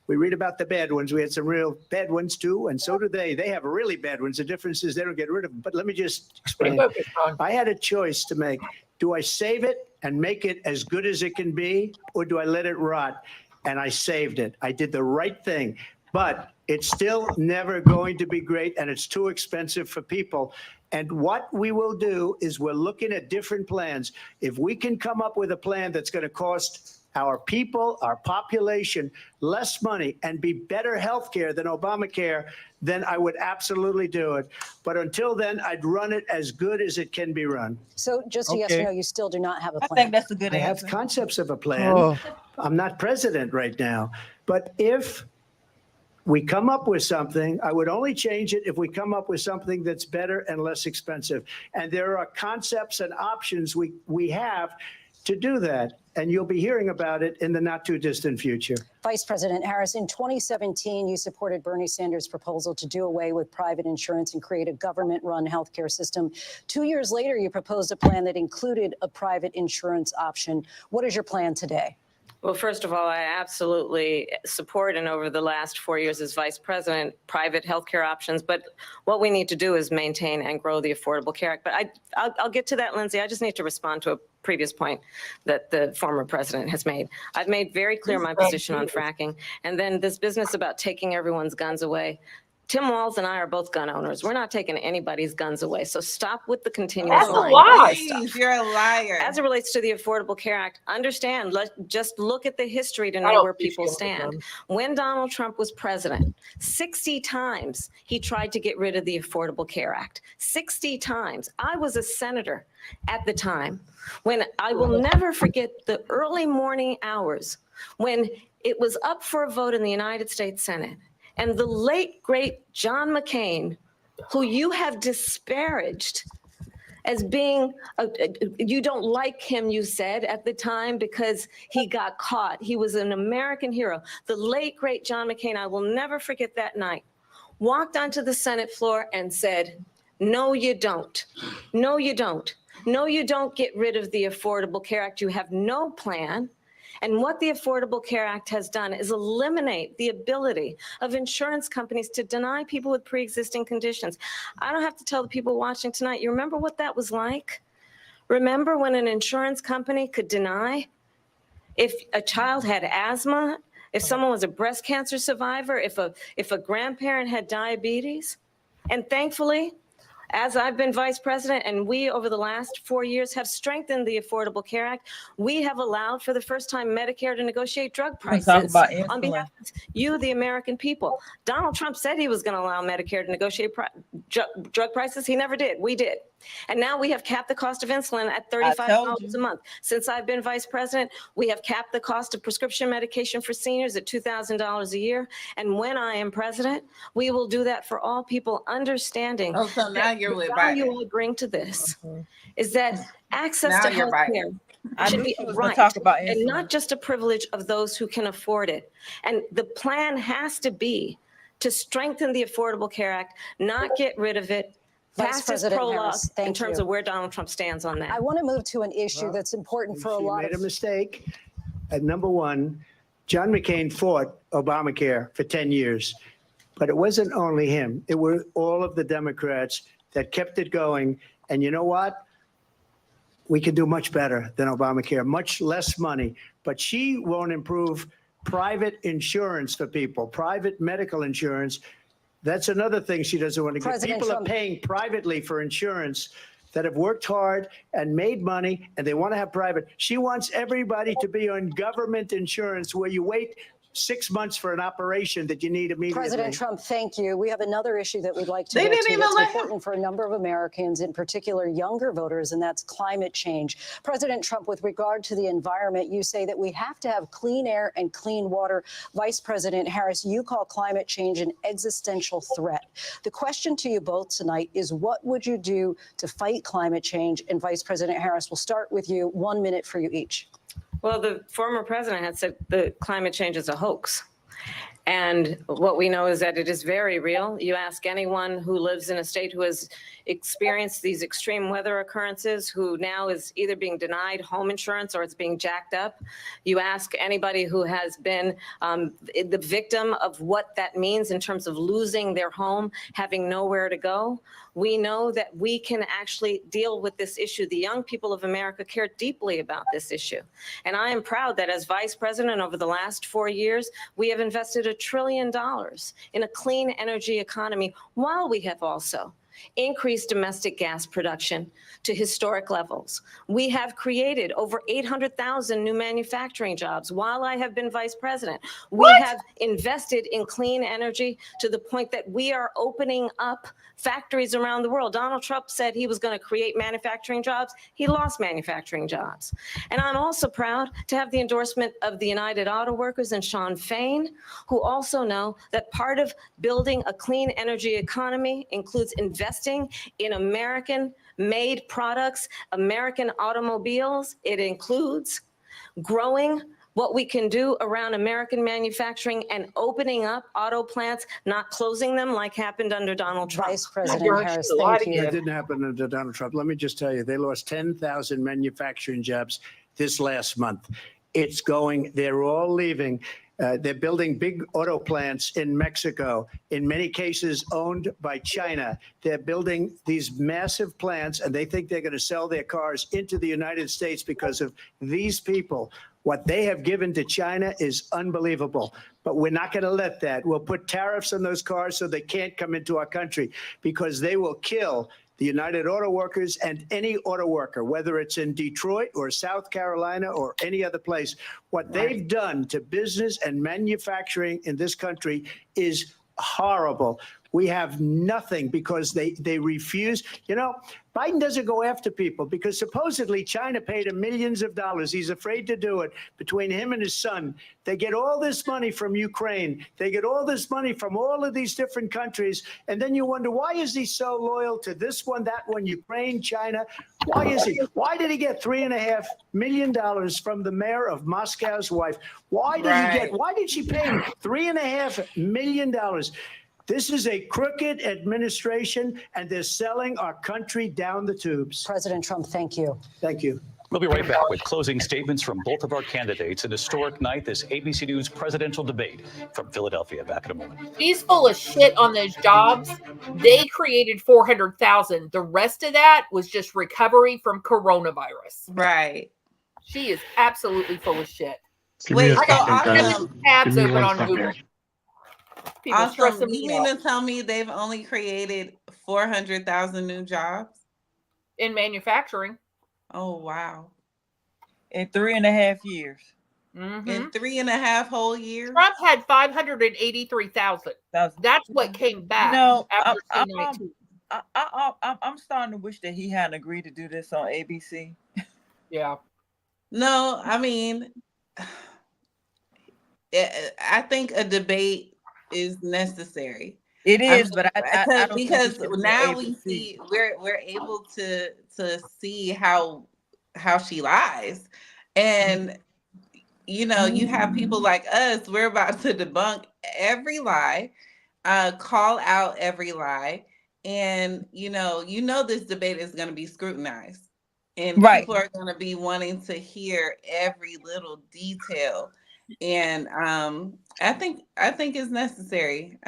[SPEAKER 17] We read about the bad ones. We had some real bad ones too, and so do they. They have really bad ones. The difference is they don't get rid of them. But let me just explain. I had a choice to make. Do I save it and make it as good as it can be, or do I let it rot? And I saved it. I did the right thing. But it's still never going to be great, and it's too expensive for people. And what we will do is we're looking at different plans. If we can come up with a plan that's going to cost our people, our population, less money and be better health care than Obamacare, then I would absolutely do it. But until then, I'd run it as good as it can be run.
[SPEAKER 11] So just a yes or no, you still do not have a plan.
[SPEAKER 16] I think that's a good
[SPEAKER 17] I
[SPEAKER 16] answer.
[SPEAKER 17] have concepts of a plan. I'm not president right now. But if we come up with something, I would only change it if we come up with something that's better and less expensive. And there are concepts and options we have to do that. And you'll be hearing about it in the not too distant future.
[SPEAKER 11] Vice President Harris, in 2017, you supported Bernie Sanders' proposal to do away with private insurance and create a government-run healthcare system. 2 years later, you proposed a plan that included a private insurance option. What is your plan today?
[SPEAKER 13] Well, first of all, I absolutely support, and over the last 4 years as vice president, private healthcare options. But what we need to do is maintain and grow the Affordable Care Act. But I'll get to that, Lindsay. I just need to respond to a previous point that the former president has made. I've made very clear my position on fracking. And then this business about taking everyone's guns away. Tim Walz and I are both gun owners. We're not taking anybody's guns away. So stop with the continuous
[SPEAKER 16] That's a
[SPEAKER 13] lying.
[SPEAKER 16] lie. Please, you're a liar.
[SPEAKER 13] As it relates to the Affordable Care Act, understand, just look at the history to know where people stand. When Donald Trump was president, 60 times he tried to get rid of the Affordable Care Act. 60 times. I was a senator at the time when I will never forget the early morning hours when it was up for a vote in the United States Senate. And the late, great John McCain, who you have disparaged as being, you don't like him, you said at the time, because he got caught. He was an American hero. The late, great John McCain, I will never forget that night, walked onto the Senate floor and said, no, you don't. No, you don't. No, you don't get rid of the Affordable Care Act. You have no plan. And what the Affordable Care Act has done is eliminate the ability of insurance companies to deny people with pre-existing conditions. I don't have to tell the people watching tonight, you remember what that was like? Remember when an insurance company could deny if a child had asthma, if someone was a breast cancer survivor, if a grandparent had diabetes? And thankfully, as I've been vice president and we over the last 4 years have strengthened the Affordable Care Act, we have allowed for the first time Medicare to negotiate drug prices on behalf of you, the American people. Donald Trump said he was going to allow Medicare to negotiate drug prices. He never did. We did. And now we have capped the cost of insulin at $35 a month. Since I've been vice president, we have capped the cost of prescription medication for seniors at $2,000 a year. And when I am president, we will do that for all people, understanding
[SPEAKER 16] so now you're with
[SPEAKER 13] the value
[SPEAKER 16] Biden.
[SPEAKER 13] I bring to this is that access
[SPEAKER 16] Now
[SPEAKER 13] to
[SPEAKER 16] you're
[SPEAKER 13] health care should be a right and not just a privilege of those who can afford it. And the plan has to be to strengthen the Affordable Care Act, not get rid of it,
[SPEAKER 11] Vice
[SPEAKER 13] pass as
[SPEAKER 11] President
[SPEAKER 13] prologue
[SPEAKER 11] Harris, thank
[SPEAKER 13] in terms
[SPEAKER 11] you.
[SPEAKER 13] of where Donald Trump stands on that.
[SPEAKER 11] I want to move to an issue that's important for a
[SPEAKER 17] She
[SPEAKER 11] lot
[SPEAKER 17] made
[SPEAKER 11] of
[SPEAKER 17] a mistake. Number one, John McCain fought Obamacare for 10 years, but it wasn't only him. It were all of the Democrats that kept it going. And you know what? We can do much better than Obamacare, much less money, but she won't improve private insurance for people, private medical insurance. That's another thing she doesn't want to get.
[SPEAKER 11] President
[SPEAKER 17] People
[SPEAKER 11] Trump.
[SPEAKER 17] are paying privately for insurance that have worked hard and made money, and they want to have private. She wants everybody to be on government insurance where you wait 6 months for an operation that you need immediately.
[SPEAKER 11] President Trump, thank you. We have another issue that we'd like to
[SPEAKER 16] They
[SPEAKER 11] get
[SPEAKER 16] didn't
[SPEAKER 11] to
[SPEAKER 16] even
[SPEAKER 11] that's
[SPEAKER 16] let
[SPEAKER 11] important for a number of Americans, in particular younger voters, and that's climate change. President Trump, with regard to the environment, you say that we have to have clean air and clean water. Vice President Harris, you call climate change an existential threat. The question to you both tonight is, what would you do to fight climate change? And Vice President Harris, we'll start with you. 1 minute for you each.
[SPEAKER 13] Well, the former president had said the climate change is a hoax. And what we know is that it is very real. You ask anyone who lives in a state who has experienced these extreme weather occurrences, who now is either being denied home insurance or it's being jacked up. You ask anybody who has been the victim of what that means in terms of losing their home, having nowhere to go. We know that we can actually deal with this issue. The young people of America care deeply about this issue. And I am proud that as vice president over the last 4 years, we have invested $1 trillion in a clean energy economy, while we have also increased domestic gas production to historic levels. We have created over 800,000 new manufacturing jobs while I have been vice president. We have invested in clean energy to the point that we are opening up factories around the world. Donald Trump said he was going to create manufacturing jobs. He lost manufacturing jobs. And I'm also proud to have the endorsement of the United Auto Workers and Sean Fain, who also know that part of building a clean energy economy includes investing in American-made products, American automobiles. It includes growing what we can do around American manufacturing and opening up auto plants, not closing them like happened under Donald Trump.
[SPEAKER 11] Vice President Harris, thank you.
[SPEAKER 17] That didn't happen under Donald Trump. Let me just tell you, they lost 10,000 manufacturing jobs this last month. It's going, they're all leaving. They're building big auto plants in Mexico, in many cases owned by China. They're building these massive plants, and they think they're going to sell their cars into the United States because of these people. What they have given to China is unbelievable, but we're not going to let that. We'll put tariffs on those cars so they can't come into our country, because they will kill the United Auto Workers and any auto worker, whether it's in Detroit or South Carolina or any other place. What they've done to business and manufacturing in this country is horrible. We have nothing because they refuse. You know, Biden doesn't go after people because supposedly China paid him millions of dollars. He's afraid to do it. Between him and his son, they get all this money from Ukraine. They get all this money from all of these different countries. And then you wonder, why is he so loyal to this one, that one, Ukraine, China? Why is he? Why did he get $3.5 million from the mayor of Moscow's wife? Why did he get? Why did she pay him $3.5 million? This is a crooked administration, and they're selling our country down the tubes.
[SPEAKER 11] President Trump, thank you.
[SPEAKER 17] Thank you.
[SPEAKER 10] We'll be right back with closing statements from both of our candidates. An historic night, this ABC News presidential debate from Philadelphia. Back in a moment.
[SPEAKER 3] She's full of shit on those jobs. They created 400,000. The rest of that was just recovery from coronavirus.
[SPEAKER 16] Right.
[SPEAKER 3] She is absolutely full of shit.
[SPEAKER 16] Wait,
[SPEAKER 3] I got tabs open on Google.
[SPEAKER 16] Awesome. You mean to tell me they've only created 400,000 new jobs
[SPEAKER 3] in manufacturing?
[SPEAKER 16] Oh, wow.
[SPEAKER 18] In 3.5 years.
[SPEAKER 3] Mm-hmm.
[SPEAKER 16] In 3.5 whole years?
[SPEAKER 3] Trump had 583,000. That's what came back after 2019.
[SPEAKER 18] I'm starting to wish that he hadn't agreed to do this on ABC.
[SPEAKER 3] Yeah.
[SPEAKER 16] No, I mean, I think a debate is necessary.
[SPEAKER 18] It is, but I don't think
[SPEAKER 16] because
[SPEAKER 18] it
[SPEAKER 16] now we see we're able to see how she lies, and you know, you have people like us. We're about to debunk every lie, call out every lie, and you know this debate is going to be scrutinized, and people are going to be wanting to hear every little detail, and I think it's necessary.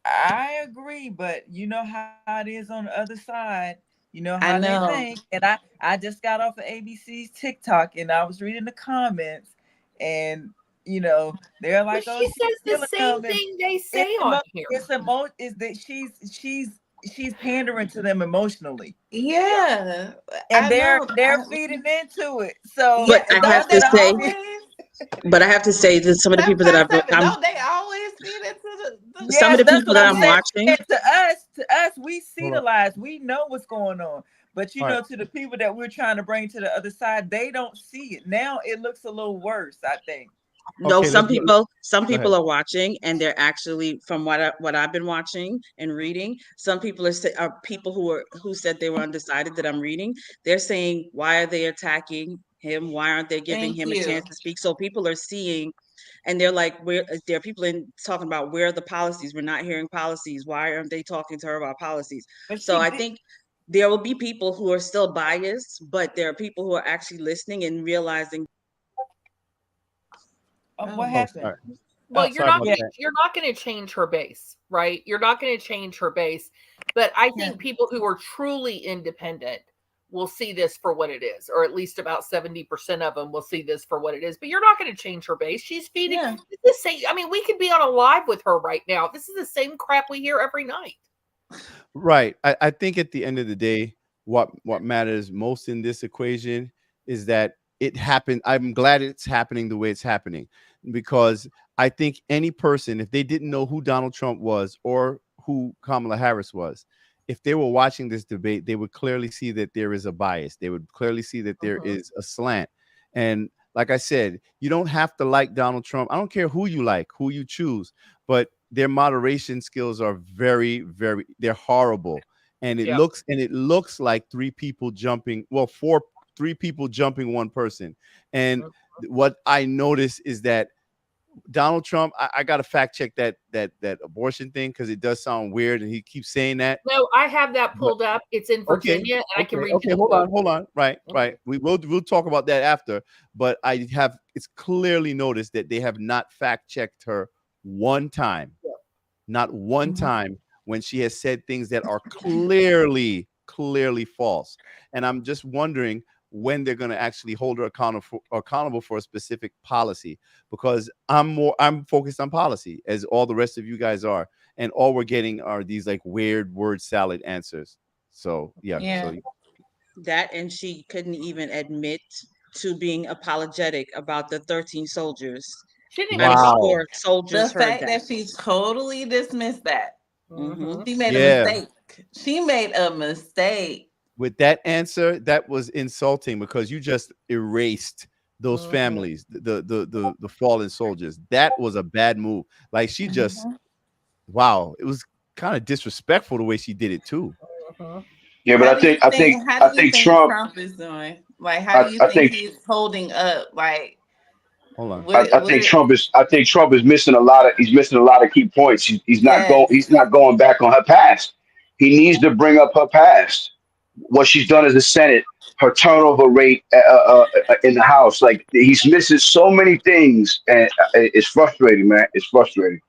[SPEAKER 18] I agree, but you know how it is on the other side. You know how they think. And I just got off of ABC's TikTok and I was reading the comments, and you know, they're like,
[SPEAKER 3] she says the same thing they say on here.
[SPEAKER 18] Is that she's pandering to them emotionally.
[SPEAKER 16] Yeah.
[SPEAKER 18] And they're feeding into it. So
[SPEAKER 2] but I have to say that some of the people that
[SPEAKER 16] don't they always feed into the
[SPEAKER 2] some of the people that I'm watching.
[SPEAKER 18] To us, we see the lies. We know what's going on. But you know, to the people that we're trying to bring to the other side, they don't see it. Now it looks a little worse, I think.
[SPEAKER 2] No, some people are watching, and they're actually, from what I've been watching and reading, some people are people who said they were undecided that I'm reading. They're saying, why are they attacking him? Why aren't they giving him a chance to speak? So people are seeing, and they're like, there are people talking about, where are the policies? We're not hearing policies. Why aren't they talking to her about policies? So I think there will be people who are still biased, but there are people who are actually listening and realizing.
[SPEAKER 18] What happened?
[SPEAKER 3] Well, you're not going to change her base, right? You're not going to change her base, but I think people who are truly independent will see this for what it is, or at least about 70% of them will see this for what it is. But you're not going to change her base. She's feeding the same. I mean, we could be on a live with her right now. This is the same crap we hear every night.
[SPEAKER 1] Right. I think at the end of the day, what matters most in this equation is that it happened. I'm glad it's happening the way it's happening, because I think any person, if they didn't know who Donald Trump was or who Kamala Harris was, if they were watching this debate, they would clearly see that there is a bias. They would clearly see that there is a slant. And like I said, you don't have to like Donald Trump. I don't care who you like, who you choose, but their moderation skills are very, very, they're horrible. And it looks like three people jumping one person. And what I noticed is that Donald Trump, I got to fact check that abortion thing, because it does sound weird and he keeps saying that.
[SPEAKER 3] No, I have that pulled up. It's in Virginia, and I can read.
[SPEAKER 1] Okay, hold on. Right. We'll talk about that after. But it's clearly noticed that they have not fact checked her one time, not one time, when she has said things that are clearly false. And I'm just wondering when they're going to actually hold her accountable for a specific policy, because I'm focused on policy, as all the rest of you guys are, and all we're getting are these like weird word salad answers. So
[SPEAKER 2] that, and she couldn't even admit to being apologetic about the 13 soldiers.
[SPEAKER 3] She didn't.
[SPEAKER 2] Wow. Soldiers
[SPEAKER 16] the fact that she totally dismissed that. She made a mistake. She made a mistake.
[SPEAKER 1] With that answer, that was insulting, because you just erased those families, the fallen soldiers. That was a bad move. Like, she just, wow, it was kind of disrespectful the way she did it too.
[SPEAKER 15] Yeah, but I think
[SPEAKER 16] Trump is doing. Like, how do you think he's holding up? Like,
[SPEAKER 1] hold on.
[SPEAKER 15] I think Trump is missing a lot of. He's missing a lot of key points. He's not going back on her past. He needs to bring up her past. What she's done as the Senate, her turnover rate in the House. Like, he's missing so many things, and it's frustrating, man. It's frustrating.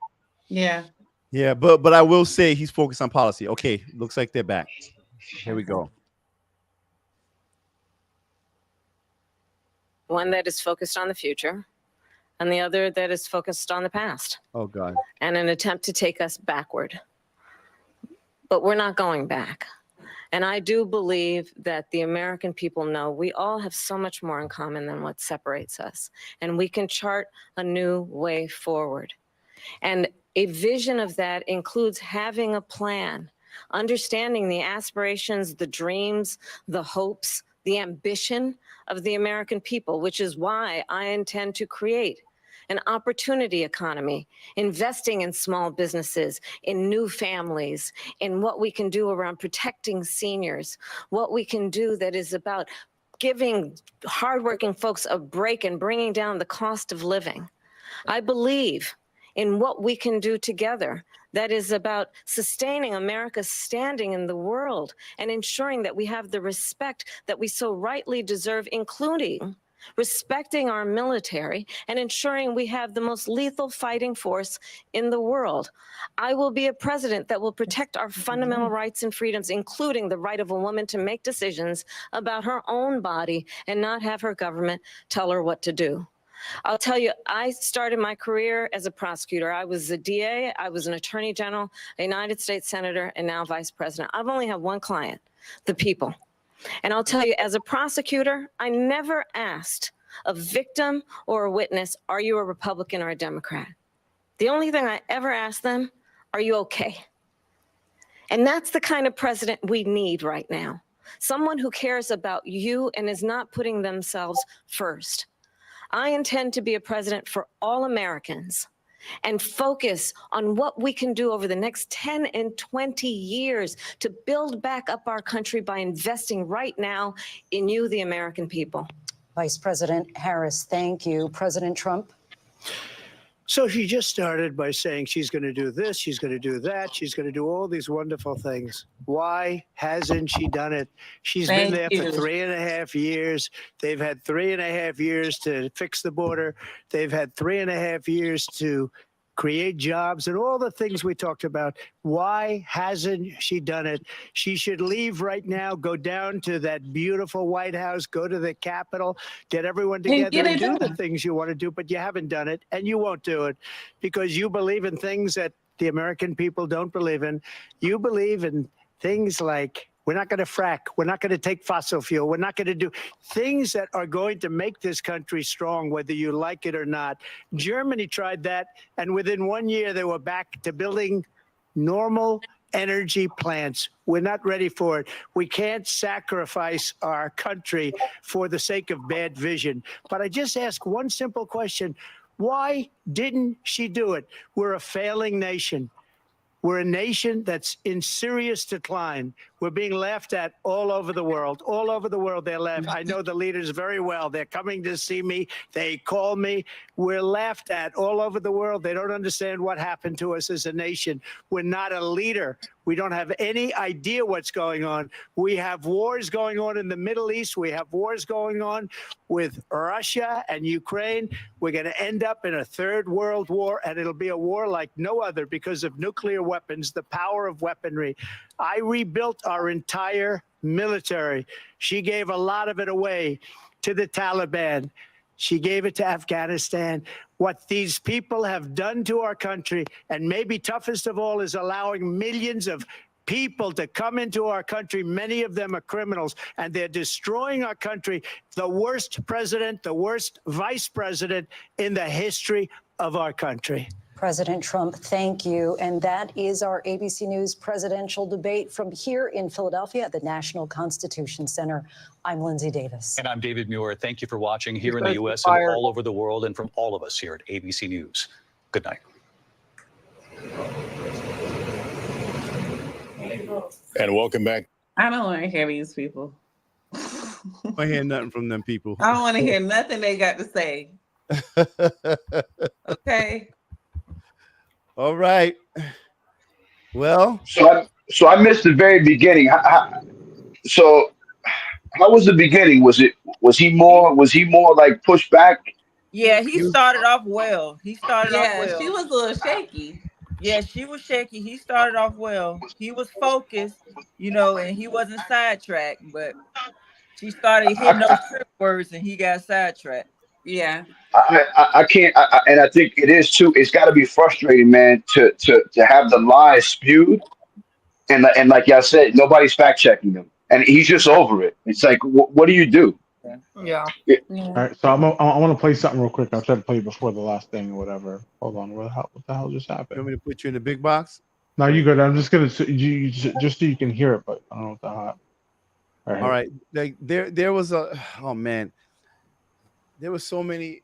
[SPEAKER 16] Yeah.
[SPEAKER 1] Yeah, but I will say he's focused on policy. Okay, looks like they're back. Here we go.
[SPEAKER 13] One that is focused on the future, and the other that is focused on the past.
[SPEAKER 1] Oh, God.
[SPEAKER 13] And an attempt to take us backward. But we're not going back. And I do believe that the American people know we all have so much more in common than what separates us. And we can chart a new way forward. And a vision of that includes having a plan understanding the aspirations, the dreams, the hopes, the ambition of the American people, which is why I intend to create an opportunity economy, investing in small businesses, in new families, in what we can do around protecting seniors, what we can do that is about giving hardworking folks a break and bringing down the cost of living. I believe in what we can do together that is about sustaining America's standing in the world and ensuring that we have the respect that we so rightly deserve, including respecting our military and ensuring we have the most lethal fighting force in the world. I will be a president that will protect our fundamental rights and freedoms, including the right of a woman to make decisions about her own body and not have her government tell her what to do. I'll tell you, I started my career as a prosecutor. I was a DA, I was an attorney general, a United States senator, and now vice president. I've only had one client, the people. And I'll tell you, as a prosecutor, I never asked a victim or a witness, are you a Republican or a Democrat? The only thing I ever asked them, are you okay? And that's the kind of president we need right now. Someone who cares about you and is not putting themselves first. I intend to be a president for all Americans and focus on what we can do over the next 10 and 20 years to build back up our country by investing right now in you, the American people.
[SPEAKER 11] Vice President Harris, thank you. President Trump?
[SPEAKER 17] So she just started by saying she's going to do this, she's going to do that, she's going to do all these wonderful things. Why hasn't she done it? She's been there for 3.5 years. They've had 3.5 years to fix the border. They've had 3.5 years to create jobs and all the things we talked about. Why hasn't she done it? She should leave right now, go down to that beautiful White House, go to the Capitol, get everyone together and do the things you want to do, but you haven't done it and you won't do it because you believe in things that the American people don't believe in. You believe in things like we're not going to frack. We're not going to take fossil fuel. We're not going to do things that are going to make this country strong, whether you like it or not. Germany tried that, and within 1 year, they were back to building normal energy plants. We're not ready for it. We can't sacrifice our country for the sake of bad vision. But I just ask one simple question. Why didn't she do it? We're a failing nation. We're a nation that's in serious decline. We're being laughed at all over the world. All over the world, they're laughed. I know the leaders very well. They're coming to see me. They call me. We're laughed at all over the world. They don't understand what happened to us as a nation. We're not a leader. We don't have any idea what's going on. We have wars going on in the Middle East. We have wars going on with Russia and Ukraine. We're going to end up in a third world war, and it'll be a war like no other because of nuclear weapons, the power of weaponry. I rebuilt our entire military. She gave a lot of it away to the Taliban. She gave it to Afghanistan. What these people have done to our country, and maybe toughest of all, is allowing millions of people to come into our country. Many of them are criminals, and they're destroying our country. The worst president, the worst vice president in the history of our country.
[SPEAKER 11] President Trump, thank you. And that is our ABC News presidential debate from here in Philadelphia at the National Constitution Center. I'm Lindsay Davis.
[SPEAKER 10] And I'm David Muir. Thank you for watching here in the U.S. and all over the world, and from all of us here at ABC News. Good night.
[SPEAKER 8] And welcome back.
[SPEAKER 16] I don't want to hear these people.
[SPEAKER 1] I hear nothing from them people.
[SPEAKER 16] I don't want to hear nothing they got to say. Okay.
[SPEAKER 1] All right. Well,
[SPEAKER 15] so I missed the very beginning. So how was the beginning? Was he more like pushed back?
[SPEAKER 18] Yeah, he started off well. She
[SPEAKER 16] was a little shaky.
[SPEAKER 18] Yeah, she was shaky. He started off well. He was focused, and he wasn't sidetracked, but she started hitting those trip words and he got sidetracked.
[SPEAKER 16] Yeah.
[SPEAKER 15] I can't, and I think it is too. It's got to be frustrating, man, to have the lies spewed, and like y'all said, nobody's fact checking them, and he's just over it. It's like, what do you do?
[SPEAKER 3] Yeah.
[SPEAKER 5] All right, so I want to play something real quick. I'll try to play before the last thing or whatever. Hold on, what the hell just happened?
[SPEAKER 1] You want me to put you in the big box?
[SPEAKER 5] No, you good. I'm just gonna just so you can hear it, but I don't know what the hell.
[SPEAKER 1] All right. Like there was oh man, there were so many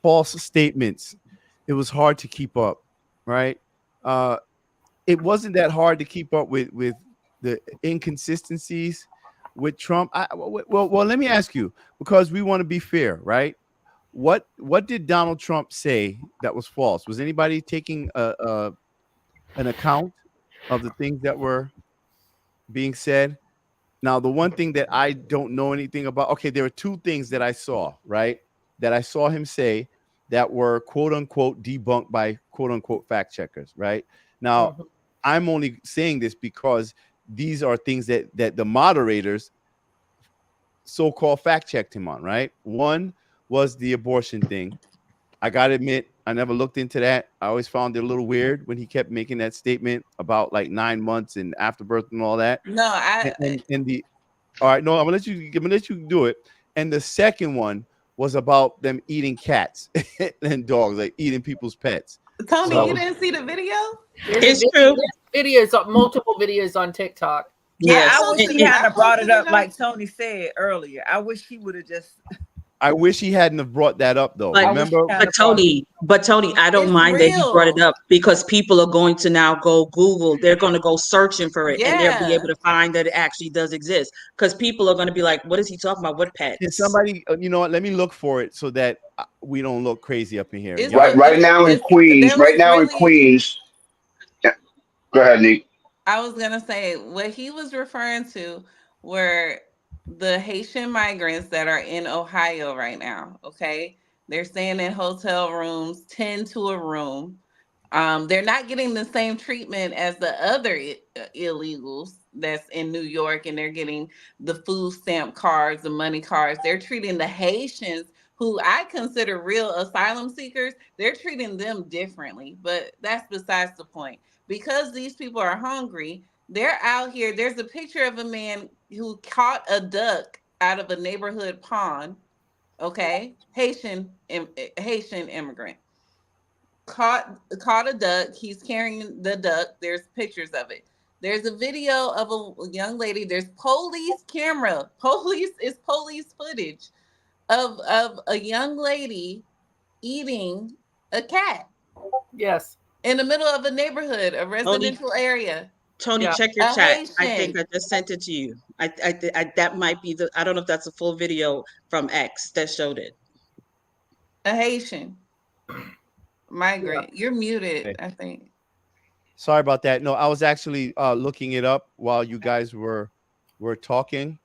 [SPEAKER 1] false statements. It was hard to keep up, right? It wasn't that hard to keep up with the inconsistencies with Trump. Well, let me ask you, because we want to be fair, right? What did Donald Trump say that was false? Was anybody taking an account of the things that were being said? Now, the one thing that I don't know anything about, okay, there were two things that I saw, right? That I saw him say that were quote unquote debunked by quote unquote fact checkers, right? Now, I'm only saying this because these are things that the moderators so-called fact checked him on, right? One was the abortion thing. I gotta admit, I never looked into that. I always found it a little weird when he kept making that statement about like 9 months and afterbirth and all that.
[SPEAKER 16] No,
[SPEAKER 1] all right, no, I'm gonna let you do it. And the second one was about them eating cats and dogs, like eating people's pets.
[SPEAKER 16] Tony,
[SPEAKER 1] So,
[SPEAKER 16] you didn't see the video?
[SPEAKER 2] It's true.
[SPEAKER 3] Videos, multiple videos on TikTok.
[SPEAKER 18] Yeah, I wish he hadn't brought it up like Tony said earlier. I wish he would have just.
[SPEAKER 1] I wish he hadn't have brought that up though.
[SPEAKER 2] But,
[SPEAKER 1] Remember?
[SPEAKER 2] but Tony, I don't mind that he brought it up, because people are going to now go Google. They're going to go searching for it, and they'll be able to find that it actually does exist. Because people are going to be like, "What is he talking about? What pets?"
[SPEAKER 1] Can somebody, you know what? Let me look for it so that we don't look crazy up in here.
[SPEAKER 15] Right now in Queens. Yeah. Go ahead, Nick.
[SPEAKER 16] I was gonna say what he was referring to were the Haitian migrants that are in Ohio right now. Okay, they're staying in hotel rooms, 10 to a room. They're not getting the same treatment as the other illegals that's in New York, and they're getting the food stamp cards, the money cards. They're treating the Haitians, who I consider real asylum seekers, they're treating them differently, but that's besides the point. Because these people are hungry, they're out here. There's a picture of a man who caught a duck out of a neighborhood pond. Okay, Haitian immigrant caught a duck. He's carrying the duck. There's pictures of it. There's a video of a young lady. There's police camera. Police footage of a young lady eating a cat.
[SPEAKER 3] Yes.
[SPEAKER 16] In the middle of a neighborhood, a residential area.
[SPEAKER 2] Tony, check your chat. I think I just sent it to you. I that might be I don't know if that's a full video from X that showed it.
[SPEAKER 16] A Haitian migrant. You're muted, I think.
[SPEAKER 1] Sorry about that. No, I was actually looking it up while you guys were talking,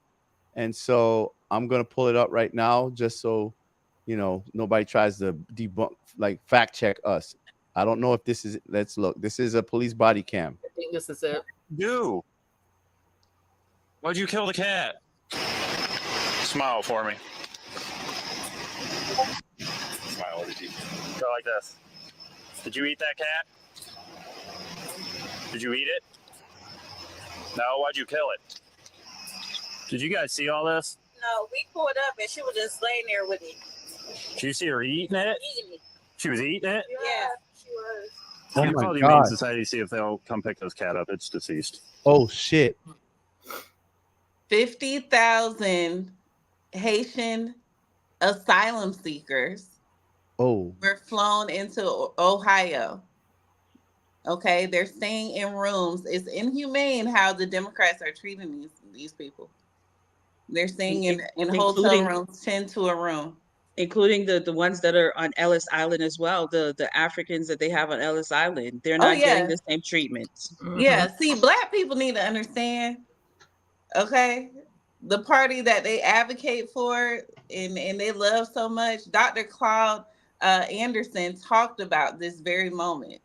[SPEAKER 1] and so I'm gonna pull it up right now just so nobody tries to debunk, like fact check us. I don't know if this is. Let's look. This is a police body cam.
[SPEAKER 3] I think this is it.
[SPEAKER 19] You. Why'd you kill the cat? Smile for me. Smile. Go like this. Did you eat that cat? Did you eat it? No. Why'd you kill it? Did you guys see all this?
[SPEAKER 20] No, we pulled up and she was just laying there with me.
[SPEAKER 19] Did you see her eating it?
[SPEAKER 20] Eating it.
[SPEAKER 19] She was eating it?
[SPEAKER 20] Yeah, she was.
[SPEAKER 1] Oh
[SPEAKER 19] You
[SPEAKER 1] my
[SPEAKER 19] call the
[SPEAKER 1] God.
[SPEAKER 19] Humane Society, see if they'll come pick this cat up. It's deceased.
[SPEAKER 1] Oh shit.
[SPEAKER 16] 50,000 Haitian asylum seekers were flown into Ohio. Okay, they're staying in rooms. It's inhumane how the Democrats are treating these people. They're staying in hotel rooms, 10 to a room.
[SPEAKER 2] Including the ones that are on Ellis Island as well, the Africans that they have on Ellis Island. They're not getting the same treatments.
[SPEAKER 16] Yeah, see, Black people need to understand, okay, the party that they advocate for and they love so much. Dr. Claude Anderson talked about this very moment,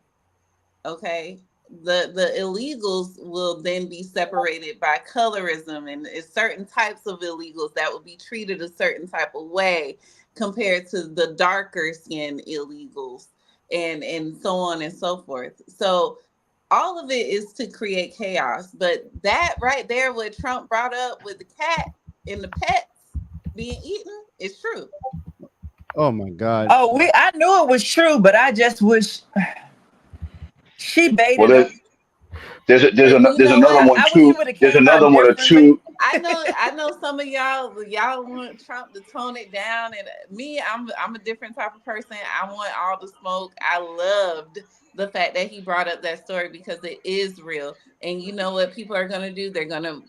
[SPEAKER 16] okay? The illegals will then be separated by colorism, and it's certain types of illegals that will be treated a certain type of way compared to the darker skinned illegals and so on and so forth. So all of it is to create chaos. But that right there, what Trump brought up with the cat and the pets being eaten is true.
[SPEAKER 1] Oh my God.
[SPEAKER 18] Oh, I knew it was true, but I just wish she baited him.
[SPEAKER 15] There's another one too. There's another one or two.
[SPEAKER 16] I know some of y'all want Trump to tone it down, and me, I'm a different type of person. I want all the smoke. I loved the fact that he brought up that story because it is real. And you know what people are gonna do? They're gonna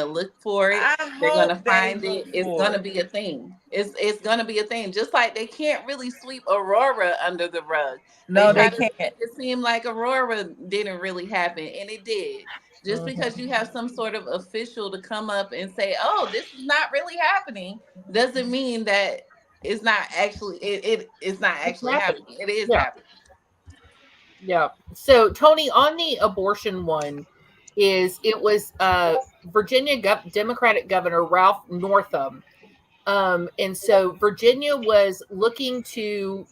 [SPEAKER 16] look for it. They're gonna find it. It's gonna be a thing. It's gonna be a thing. Just like they can't really sweep Aurora under the rug.
[SPEAKER 18] No, they can't.
[SPEAKER 16] It seemed like Aurora didn't really happen, and it did. Just because you have some sort of official to come up and say, "Oh, this is not really happening," doesn't mean that it's not actually it's not actually happening. It is happening.
[SPEAKER 3] Yeah. So Tony, on the abortion one, it was Virginia Democratic Governor Ralph Northam, and so Virginia was looking to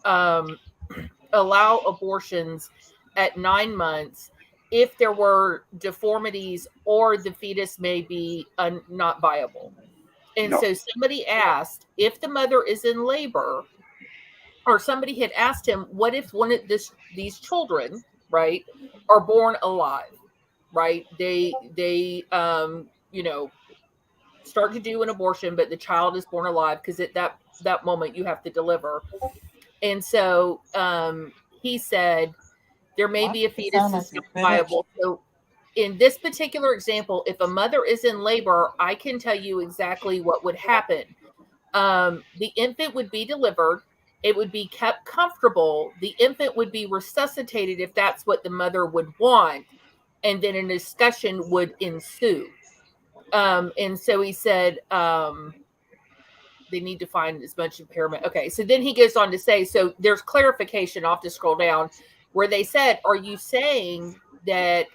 [SPEAKER 3] allow abortions at 9 months if there were deformities or the fetus may be not viable. And so somebody asked if the mother is in labor, or somebody had asked him, what if one of these children, right, are born alive, right? They start to do an abortion, but the child is born alive because at that moment you have to deliver. And so he said there may be a fetus that's not viable. So in this particular example, if a mother is in labor, I can tell you exactly what would happen. The infant would be delivered. It would be kept comfortable. The infant would be resuscitated if that's what the mother would want. And then a discussion would ensue. And so he said, they need to find as much impairment. Okay. So then he goes on to say, so there's clarification. I'll have to scroll down where they said, are you saying that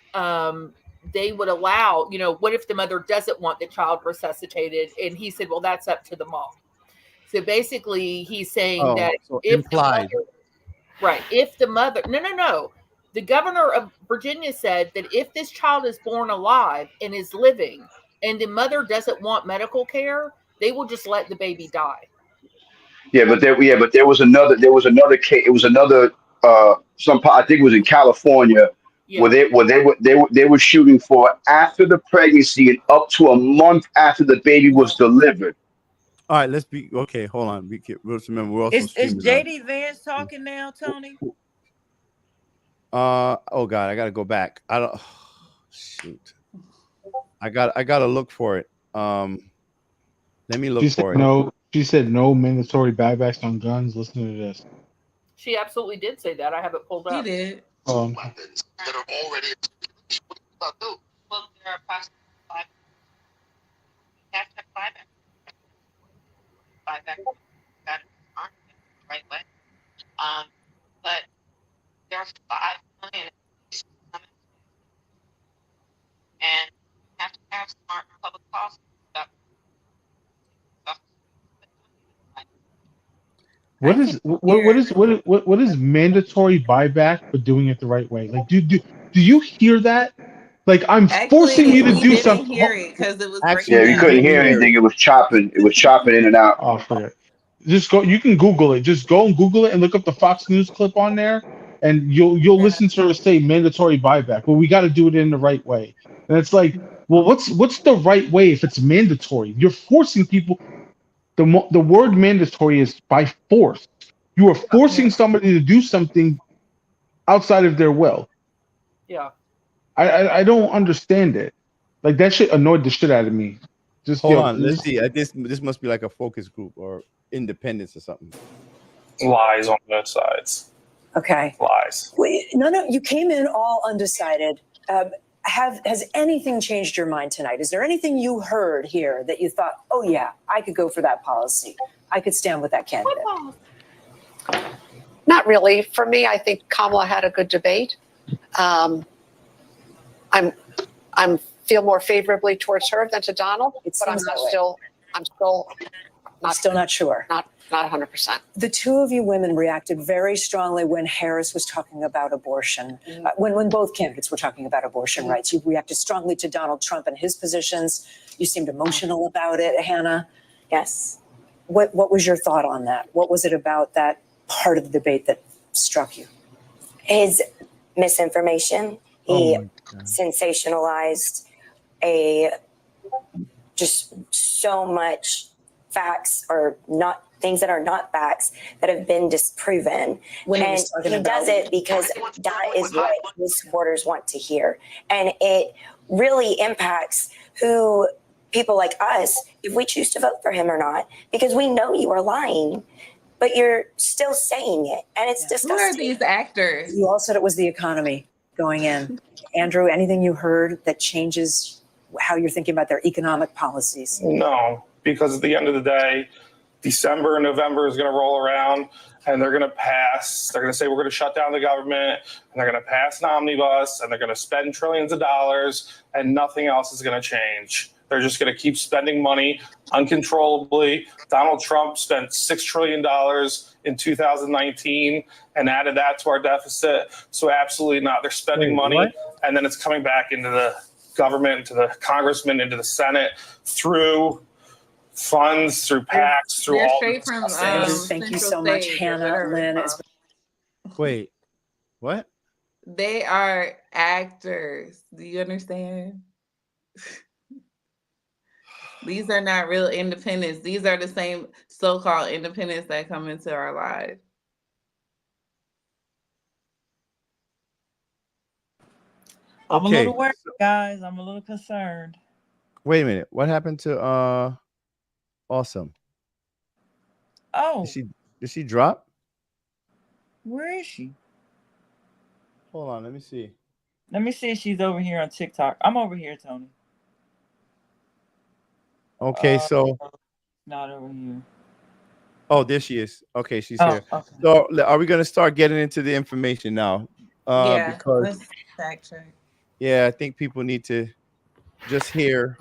[SPEAKER 3] they would allow, what if the mother doesn't want the child resuscitated? And he said, well, that's up to the mom. So basically he's saying that if the mother, no. The governor of Virginia said that if this child is born alive and is living and the mother doesn't want medical care, they will just let the baby die.
[SPEAKER 15] But there was another case. It was another I think it was in California where they were shooting for after the pregnancy and up to a month after the baby was delivered.
[SPEAKER 1] All right, let's be okay. Hold on. Let's remember we're also
[SPEAKER 18] is JD Vance talking now, Tony?
[SPEAKER 1] Oh God, I gotta go back. Shoot. I gotta look for it. Let me look for it.
[SPEAKER 5] No, she said no mandatory buybacks on guns. Listen to this.
[SPEAKER 3] She absolutely did say that. I have it pulled up.
[SPEAKER 16] She did.
[SPEAKER 21] That are already well, there are possible buyback. You have to have buyback. Buyback got it the right way. But there are 5 million coming, and you have to have smart public policy about
[SPEAKER 5] what is mandatory buyback for doing it the right way? Like, do you hear that? Like, I'm forcing you to do something.
[SPEAKER 16] Hear it because it was
[SPEAKER 15] we couldn't hear anything. It was chopping. It was chopping in and out.
[SPEAKER 5] Oh, forget. Just go. You can Google it. Just go and Google it and look up the Fox News clip on there, and you'll listen to her say mandatory buyback. Well, we got to do it in the right way. And it's like, well, what's the right way if it's mandatory? You're forcing people. The word mandatory is by force. You are forcing somebody to do something outside of their will.
[SPEAKER 3] Yeah.
[SPEAKER 5] I don't understand it. Like, that shit annoyed the shit out of me. Just
[SPEAKER 1] hold on. Let's see. This must be like a focus group or independence or something.
[SPEAKER 22] Lies on both sides.
[SPEAKER 11] Okay.
[SPEAKER 22] Lies.
[SPEAKER 11] No. You came in all undecided. Has anything changed your mind tonight? Is there anything you heard here that you thought, oh yeah, I could go for that policy. I could stand with that candidate?
[SPEAKER 12] Not really. For me, I think Kamala had a good debate. I'm feel more favorably towards her than to Donald, but I'm still
[SPEAKER 11] not sure.
[SPEAKER 12] Not 100%.
[SPEAKER 11] The two of you women reacted very strongly when Harris was talking about abortion. When both candidates were talking about abortion rights, you reacted strongly to Donald Trump and his positions. You seemed emotional about it, Hannah.
[SPEAKER 12] Yes.
[SPEAKER 11] What was your thought on that? What was it about that part of the debate that struck you?
[SPEAKER 23] His misinformation
[SPEAKER 9] He sensationalized just so much facts or not things that are not facts that have been disproven. And he does it because that is what his supporters want to hear. And it really impacts who people like us, if we choose to vote for him or not, because we know you are lying, but you're still saying it. And it's disgusting.
[SPEAKER 16] Who are these actors?
[SPEAKER 11] You all said it was the economy going in. Andrew, anything you heard that changes how you're thinking about their economic policies?
[SPEAKER 22] No, because at the end of the day, December and November is going to roll around and they're going to pass. They're going to say we're going to shut down the government, and they're going to pass an omnibus, and they're going to spend trillions of dollars, and nothing else is going to change. They're just going to keep spending money uncontrollably. Donald Trump spent $6 trillion in 2019 and added that to our deficit. So absolutely not. They're spending money, and then it's coming back into the government, to the congressman, into the Senate through funds, through PACs, through all.
[SPEAKER 16] Straight from,
[SPEAKER 11] thank you so much, Hannah, Lynn.
[SPEAKER 1] Wait, what?
[SPEAKER 16] They are actors. Do you understand? These are not real independents. These are the same so-called independents that come into our lives.
[SPEAKER 18] I'm a little worried, guys. I'm a little concerned.
[SPEAKER 1] Wait a minute. What happened to Awesome?
[SPEAKER 18] Oh.
[SPEAKER 1] Did she drop?
[SPEAKER 18] Where is she?
[SPEAKER 1] Hold on, let me see.
[SPEAKER 18] Let me see if she's over here on TikTok. I'm over here, Tony.
[SPEAKER 1] Okay, so
[SPEAKER 18] not over here.
[SPEAKER 1] Oh, there she is. Okay, she's
[SPEAKER 18] Oh,
[SPEAKER 1] here.
[SPEAKER 18] okay.
[SPEAKER 1] So are we gonna start getting into the information now? Because
[SPEAKER 16] let's fact check.
[SPEAKER 1] yeah, I think people need to just hear,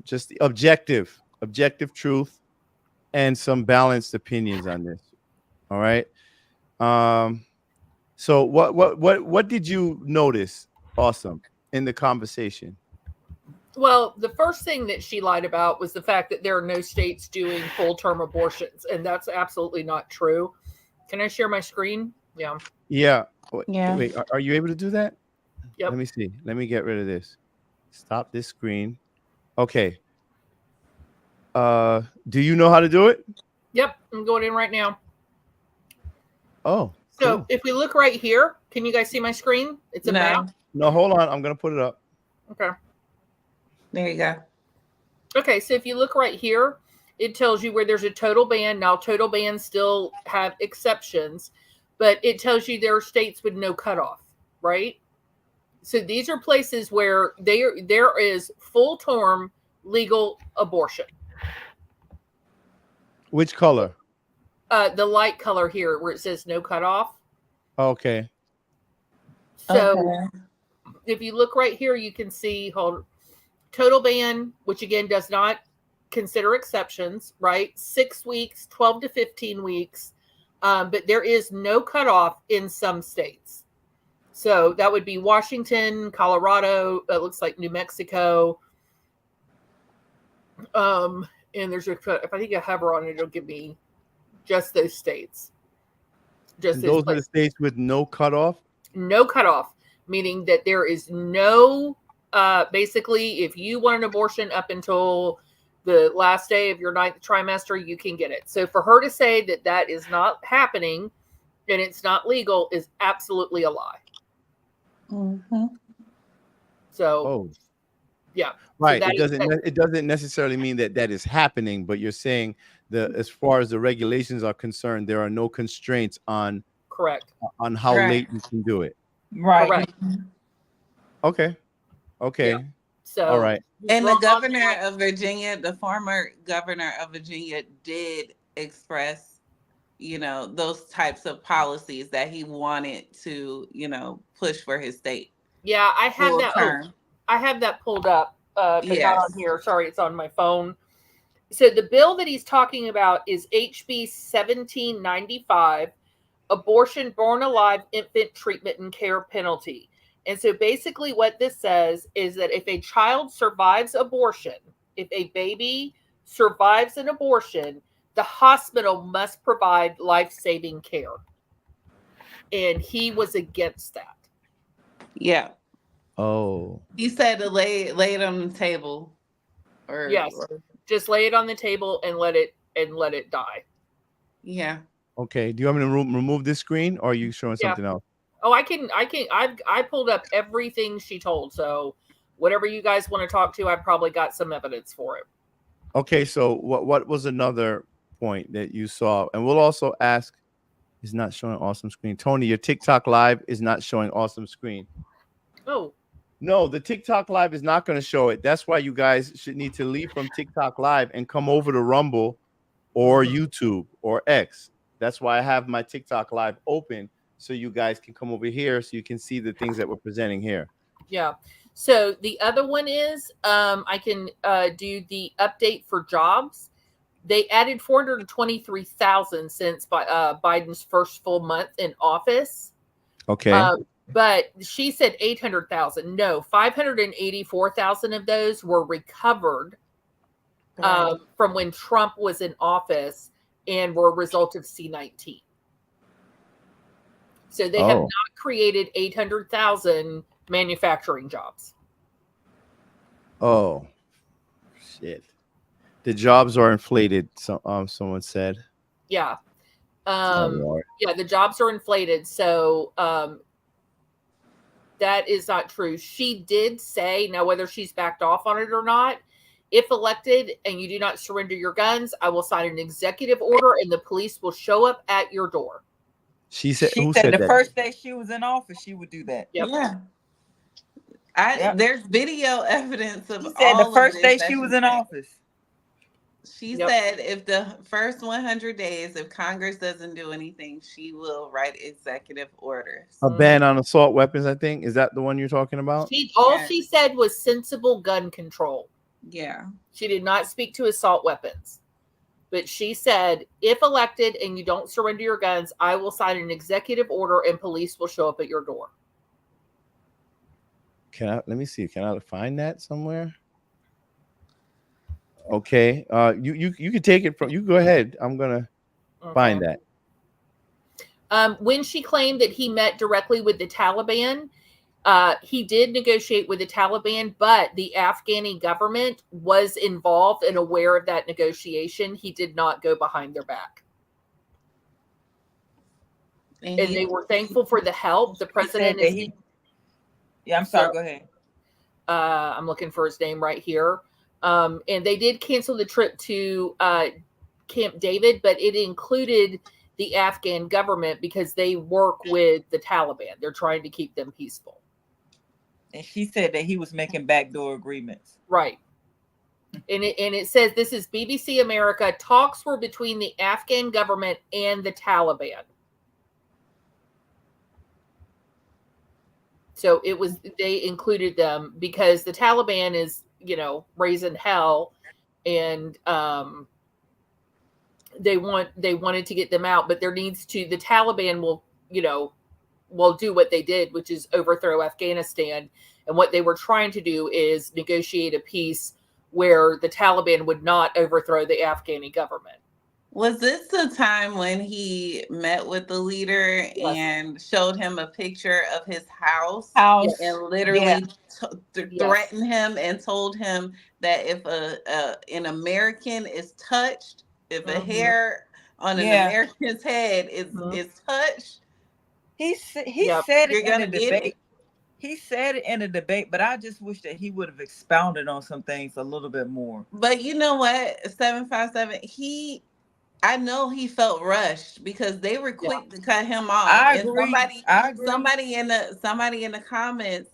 [SPEAKER 1] just the objective truth and some balanced opinions on this. All right. So what did you notice, Awesome, in the conversation?
[SPEAKER 3] Well, the first thing that she lied about was the fact that there are no states doing full-term abortions, and that's absolutely not true. Can I share my screen? Yeah.
[SPEAKER 1] Yeah.
[SPEAKER 3] Yeah.
[SPEAKER 1] Wait, are you able to do that?
[SPEAKER 3] Yep.
[SPEAKER 1] Let me see. Let me get rid of this. Stop this screen. Okay. Do you know how to do it?
[SPEAKER 3] Yep, I'm going in right now.
[SPEAKER 1] Oh.
[SPEAKER 3] So
[SPEAKER 1] cool.
[SPEAKER 3] if we look right here, can you guys see my screen? It's a map.
[SPEAKER 1] No, hold on. I'm gonna put it up.
[SPEAKER 3] Okay.
[SPEAKER 16] There you go.
[SPEAKER 3] Okay, so if you look right here, it tells you where there's a total ban. Now, total bans still have exceptions, but it tells you there are states with no cutoff, right? So these are places where there is full-term legal abortion.
[SPEAKER 1] Which color?
[SPEAKER 3] The light color here where it says no cutoff.
[SPEAKER 1] Okay.
[SPEAKER 3] So if you look right here, you can see total ban, which again does not consider exceptions, right? 6 weeks, 12 to 15 weeks. But there is no cutoff in some states. So that would be Washington, Colorado, it looks like New Mexico. And there's if I think I hover on it, it'll give me just those states. Just
[SPEAKER 1] those are the states with no cutoff?
[SPEAKER 3] No cutoff, meaning that there is no basically, if you want an abortion up until the last day of your 9th trimester, you can get it. So for her to say that that is not happening and it's not legal is absolutely a lie.
[SPEAKER 16] Mm-hmm.
[SPEAKER 3] So, yeah,
[SPEAKER 1] right.
[SPEAKER 3] So
[SPEAKER 1] It doesn't necessarily mean that is happening, but you're saying as far as the regulations are concerned, there are no constraints on on how late you can do it.
[SPEAKER 18] Right.
[SPEAKER 3] Correct.
[SPEAKER 1] Okay. Yeah.
[SPEAKER 3] So
[SPEAKER 1] all right.
[SPEAKER 16] And the governor of Virginia, the former governor of Virginia, did express, those types of policies that he wanted to, push for his state.
[SPEAKER 3] Yeah, I have that.
[SPEAKER 16] Term.
[SPEAKER 3] I have that pulled up. Not
[SPEAKER 16] Yes.
[SPEAKER 3] on here. Sorry, it's on my phone. So the bill that he's talking about is HB 1795, Abortion Born Alive Infant Treatment and Care Penalty. And so basically what this says is that if a child survives abortion, if a baby survives an abortion, the hospital must provide life-saving care. And he was against that.
[SPEAKER 16] Yeah.
[SPEAKER 1] Oh.
[SPEAKER 16] He said to lay it on the table.
[SPEAKER 3] Yes. Just lay it on the table and let it die.
[SPEAKER 16] Yeah.
[SPEAKER 1] Okay. Do you want me to remove this screen, or are you showing something else?
[SPEAKER 3] Oh, I pulled up everything she told. So whatever you guys want to talk to, I probably got some evidence for it.
[SPEAKER 1] Okay. So what was another point that you saw? And we'll also ask, is not showing awesome screen. Tony, your TikTok live is not showing awesome screen.
[SPEAKER 3] Oh.
[SPEAKER 1] No, the TikTok live is not going to show it. That's why you guys should need to leave from TikTok live and come over to Rumble or YouTube or X. That's why I have my TikTok live open, so you guys can come over here so you can see the things that we're presenting here.
[SPEAKER 3] Yeah. So the other one is I can do the update for jobs. They added 423,000 since Biden's first full month in office.
[SPEAKER 1] Okay.
[SPEAKER 3] But she said 800,000. No, 584,000 of those were recovered from when Trump was in office and were a result of C-19. So they have not created 800,000 manufacturing jobs.
[SPEAKER 1] Oh, shit. The jobs are inflated, someone said.
[SPEAKER 3] Yeah.
[SPEAKER 1] Lord.
[SPEAKER 3] Yeah, the jobs are inflated. So that is not true. She did say, now whether she's backed off on it or not, if elected and you do not surrender your guns, I will sign an executive order and the police will show up at your door.
[SPEAKER 1] She said
[SPEAKER 18] the
[SPEAKER 1] that?
[SPEAKER 18] first day she was in office, she would do that.
[SPEAKER 3] Yep.
[SPEAKER 16] Yeah. There's video evidence of
[SPEAKER 18] She said
[SPEAKER 16] all
[SPEAKER 18] the first
[SPEAKER 16] of
[SPEAKER 18] day
[SPEAKER 16] this
[SPEAKER 18] she was in office.
[SPEAKER 16] She said if the first 100 days, if Congress doesn't do anything, she will write executive orders.
[SPEAKER 1] A ban on assault weapons, I think. Is that the one you're talking about?
[SPEAKER 3] She said was sensible gun control.
[SPEAKER 16] Yeah.
[SPEAKER 3] She did not speak to assault weapons. But she said, if elected and you don't surrender your guns, I will sign an executive order and police will show up at your door.
[SPEAKER 1] Let me see. Can I find that somewhere? Okay. You can take it from. You go ahead. I'm gonna find that.
[SPEAKER 3] When she claimed that he met directly with the Taliban, he did negotiate with the Taliban, but the Afghani government was involved and aware of that negotiation. He did not go behind their back. And they were thankful for the help. The president is...
[SPEAKER 18] Yeah, I'm sorry. Go ahead.
[SPEAKER 3] I'm looking for his name right here. And they did cancel the trip to Camp David, but it included the Afghan government because they work with the Taliban. They're trying to keep them peaceful.
[SPEAKER 18] And she said that he was making backdoor agreements.
[SPEAKER 3] Right. And it says, this is BBC America, talks were between the Afghan government and the Taliban. So they included them because the Taliban is, raising hell, and they wanted to get them out, but the Taliban will do what they did, which is overthrow Afghanistan. And what they were trying to do is negotiate a peace where the Taliban would not overthrow the Afghani government.
[SPEAKER 16] Was this the time when he met with the leader and showed him a picture of his house and literally threatened him and told him that if an American is touched, if a hair on an American's head is touched,
[SPEAKER 18] he said it in a debate. He said it in a debate, but I just wish that he would have expounded on some things a little bit more.
[SPEAKER 16] But you know what, 757, I know he felt rushed because they were quick to cut him off.
[SPEAKER 18] I agree.
[SPEAKER 16] Somebody in the comments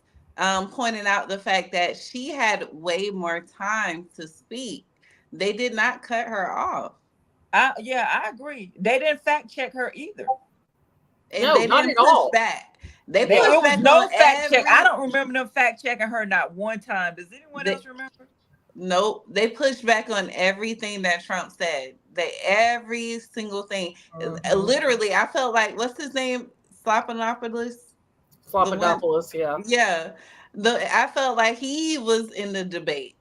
[SPEAKER 16] pointed out the fact that she had way more time to speak. They did not cut her off.
[SPEAKER 18] I agree. They didn't fact check her either.
[SPEAKER 16] And no, they
[SPEAKER 3] not
[SPEAKER 16] didn't
[SPEAKER 3] at all.
[SPEAKER 16] push back. There
[SPEAKER 18] was no fact check. I don't remember them fact checking her not one time. Does anyone else remember?
[SPEAKER 16] Nope. They pushed back on everything that Trump said. Every single thing. Literally, I felt like, what's his name? Slopanopoulos?
[SPEAKER 3] Slopanopoulos, yeah.
[SPEAKER 16] Yeah. I felt like he was in the debate.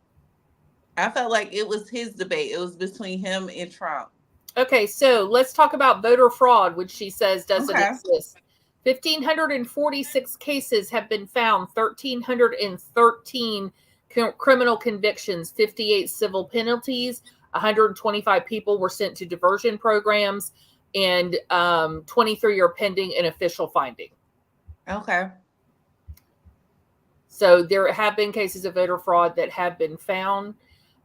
[SPEAKER 16] I felt like it was his debate. It was between him and Trump.
[SPEAKER 3] Okay, so let's talk about voter fraud, which she says doesn't exist. 1,546 cases have been found, 1,313 criminal convictions, 58 civil penalties, 125 people were sent to diversion programs, and 23 are pending an official finding.
[SPEAKER 16] Okay.
[SPEAKER 3] So there have been cases of voter fraud that have been found.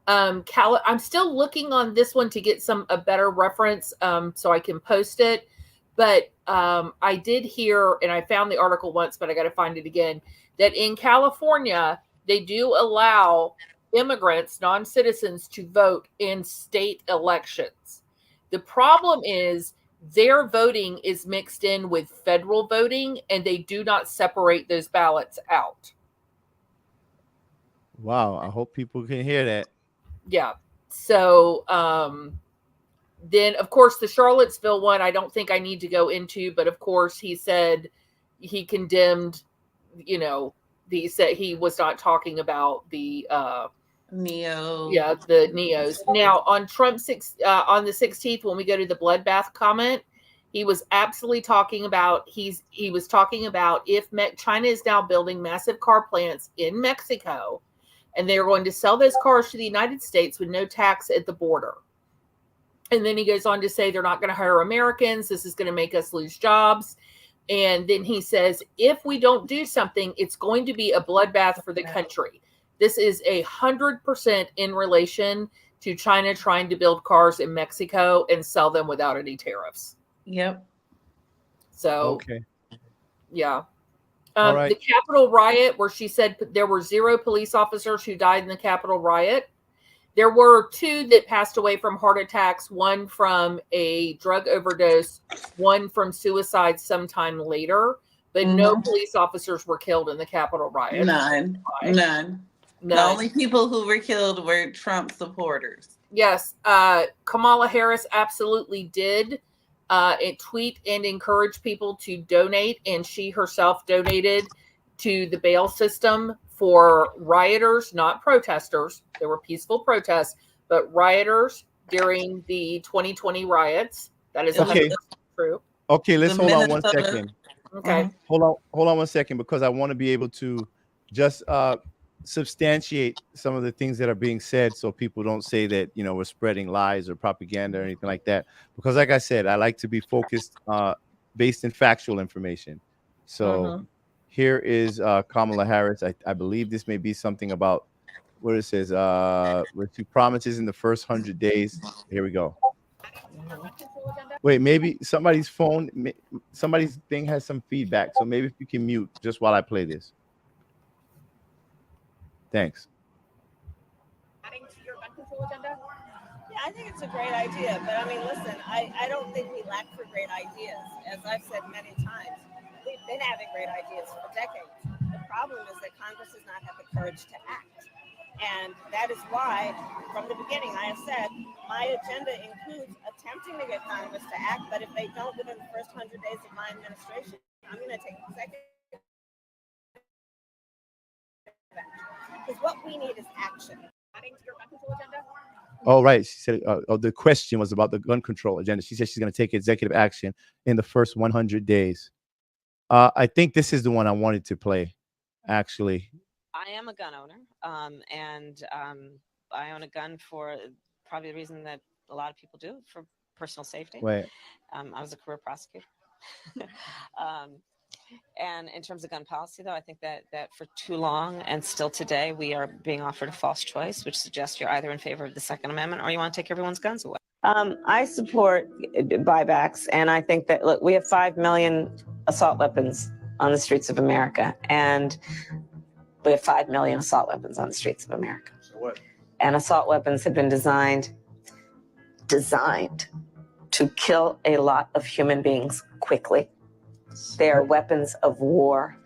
[SPEAKER 3] I'm still looking on this one to get a better reference so I can post it. But I did hear, and I found the article once, but I got to find it again, that in California, they do allow immigrants, non-citizens, to vote in state elections. The problem is their voting is mixed in with federal voting, and they do not separate those ballots out.
[SPEAKER 1] Wow, I hope people can hear that.
[SPEAKER 3] Yeah. So then, of course, the Charlottesville one, I don't think I need to go into, but of course, he said he condemned, he said he was not talking about the
[SPEAKER 16] Neo.
[SPEAKER 3] Yeah, the Neos. Now, on on the 16th, when we go to the bloodbath comment, he was absolutely talking about, he was talking about if China is now building massive car plants in Mexico, and they're going to sell those cars to the United States with no tax at the border. And then he goes on to say they're not going to hire Americans. This is going to make us lose jobs. And then he says, if we don't do something, it's going to be a bloodbath for the country. This is 100% in relation to China trying to build cars in Mexico and sell them without any tariffs.
[SPEAKER 16] Yep.
[SPEAKER 3] So,
[SPEAKER 1] okay.
[SPEAKER 3] Yeah.
[SPEAKER 1] All right.
[SPEAKER 3] The Capitol riot, where she said there were 0 police officers who died in the Capitol riot. There were 2 that passed away from heart attacks, one from a drug overdose, one from suicide sometime later, but no police officers were killed in the Capitol riot.
[SPEAKER 16] None. The only people who were killed were Trump supporters.
[SPEAKER 3] Yes. Kamala Harris absolutely did tweet and encourage people to donate, and she herself donated to the bail system for rioters, not protesters. There were peaceful protests, but rioters during the 2020 riots. That is 100% true.
[SPEAKER 1] Okay, let's hold on 1 second.
[SPEAKER 3] Okay.
[SPEAKER 1] Hold on 1 second, because I want to be able to just substantiate some of the things that are being said, so people don't say that we're spreading lies or propaganda or anything like that. Because like I said, I like to be focused based in factual information. So here is Kamala Harris. I believe this may be something about what it says, where she promises in the first 100 days. Here we go. Wait, maybe somebody's thing has some feedback. So maybe if you can mute just while I play this. Thanks.
[SPEAKER 6] Adding to your gun control agenda? Yeah, I think it's a great idea. But I mean, listen, I don't think we lack for great ideas. As I've said many times, we've been having great ideas for decades. The problem is that Congress has not had the courage to act. And that is why, from the beginning, I have said my agenda includes attempting to get Congress to act. But if they don't within the first 100 days of my administration, I'm going to take executive action. Because what we need is action. Adding to your gun control agenda?
[SPEAKER 1] Oh, right. She said the question was about the gun control agenda. She said she's going to take executive action in the first 100 days. I think this is the one I wanted to play, actually.
[SPEAKER 7] I am a gun owner, and I own a gun for probably the reason that a lot of people do, for personal safety.
[SPEAKER 1] Right.
[SPEAKER 7] I was a career prosecutor. And in terms of gun policy, though, I think that for too long and still today, we are being offered a false choice, which suggests you're either in favor of the Second Amendment or you want to take everyone's guns away. I support buybacks, and I think that, look, we have 5 million assault weapons on the streets of America, and we have 5 million assault weapons on the streets of America.
[SPEAKER 1] So what?
[SPEAKER 7] And assault weapons have been designed to kill a lot of human beings quickly. They are weapons of war,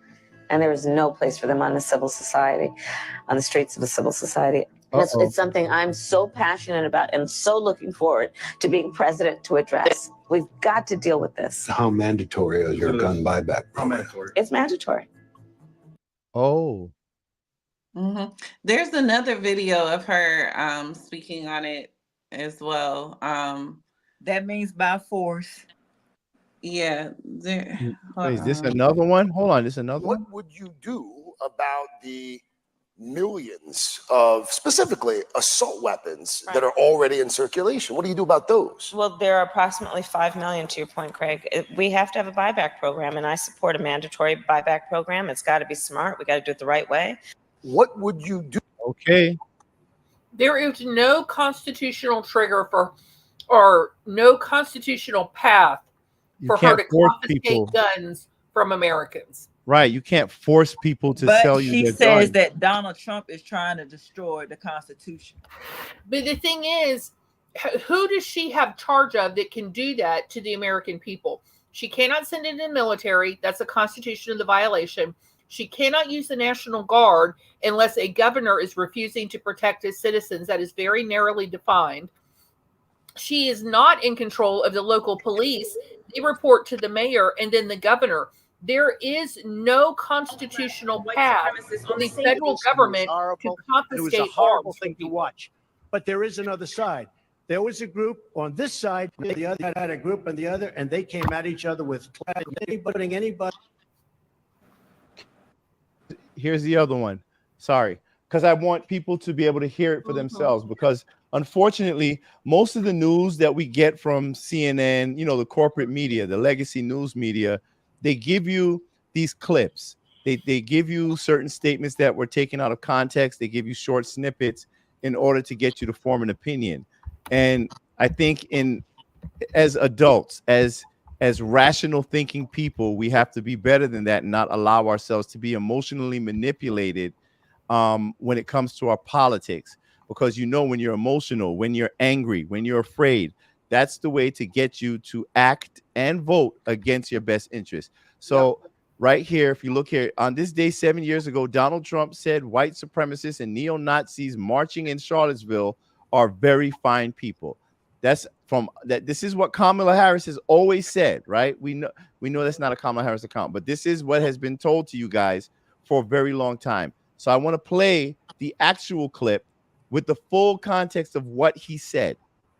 [SPEAKER 7] and there is no place for them on the streets of a civil society. It's something I'm so passionate about and so looking forward to being president to address. We've got to deal with this.
[SPEAKER 23] How mandatory is your gun buyback? How mandatory?
[SPEAKER 7] It's mandatory.
[SPEAKER 1] Oh.
[SPEAKER 16] Mm-hmm. There's another video of her speaking on it as well.
[SPEAKER 18] That means by force.
[SPEAKER 16] Yeah.
[SPEAKER 1] Is this another one? Hold on, this another one.
[SPEAKER 4] What would you do about the millions of specifically assault weapons that are already in circulation? What do you do about those?
[SPEAKER 7] Well, there are approximately 5 million, to your point, Craig. We have to have a buyback program, and I support a mandatory buyback program. It's got to be smart. We got to do it the right way.
[SPEAKER 4] What would you do?
[SPEAKER 1] Okay.
[SPEAKER 3] There is no constitutional trigger for, or no constitutional path for her to confiscate guns from Americans.
[SPEAKER 1] Right. You can't force people to sell you their
[SPEAKER 18] She says
[SPEAKER 1] guns.
[SPEAKER 18] that Donald Trump is trying to destroy the Constitution.
[SPEAKER 3] But the thing is, who does she have charge of that can do that to the American people? She cannot send it in the military. That's a constitution of the violation. She cannot use the National Guard unless a governor is refusing to protect his citizens. That is very narrowly defined. She is not in control of the local police. They report to the mayor and then the governor. There is no constitutional path for the federal government to confiscate
[SPEAKER 17] it was a horrible thing to watch. But there is another side. There was a group on this side, the other had a group on the other, and they came at each other with anybody.
[SPEAKER 1] Here's the other one. Sorry, because I want people to be able to hear it for themselves, because unfortunately, most of the news that we get from CNN, you know, the corporate media, the legacy news media, they give you these clips. They give you certain statements that were taken out of context. They give you short snippets in order to get you to form an opinion. And I think as adults, as rational thinking people, we have to be better than that and not allow ourselves to be emotionally manipulated when it comes to our politics. Because, you know, when you're emotional, when you're angry, when you're afraid, that's the way to get you to act and vote against your best interest. So right here, if you look here, on this day 7 years ago, Donald Trump said white supremacists and neo-Nazis marching in Charlottesville are very fine people. That's from that. This is what Kamala Harris has always said, right? We know that's not a Kamala Harris account, but this is what has been told to you guys for a very long time. So I want to play the actual clip with the full context of what he said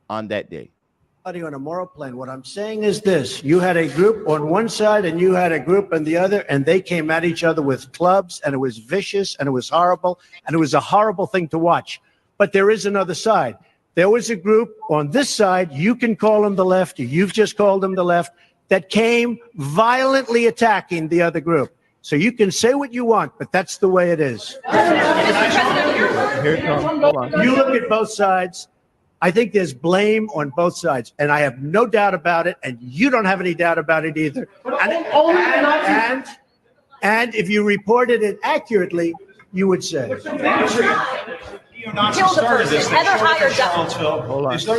[SPEAKER 1] on that day.
[SPEAKER 17] On a moral plane, what I'm saying is this: you had a group on one side and you had a group on the other, and they came at each other with clubs, and it was vicious and it was horrible, and it was a horrible thing to watch. But there is another side. There was a group on this side, you can call them the left, you've just called them the left, that came violently attacking the other group. So you can say what you want, but that's the way it is.
[SPEAKER 1] Here it comes. Hold on.
[SPEAKER 17] You look at both sides. I think there's blame on both sides, and I have no doubt about it, and you don't have any doubt about it either. And if you reported it accurately, you would say.
[SPEAKER 11] Kill the person. Ever hired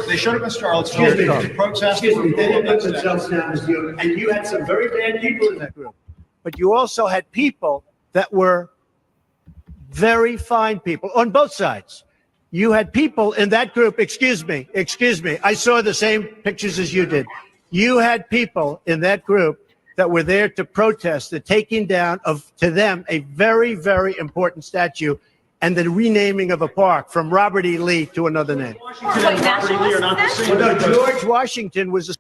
[SPEAKER 23] They showed up in Charlottesville to protest.
[SPEAKER 17] Excuse me, they didn't put themselves down as you, and you had some very bad people in that group. But you also had people that were very fine people on both sides. You had people in that group, excuse me, I saw the same pictures as you did. You had people in that group that were there to protest the taking down of, to them, a very, very important statue and the renaming of a park from Robert E. Lee to another name.
[SPEAKER 23] Robert E. Lee are not the same.
[SPEAKER 17] No, George Washington was a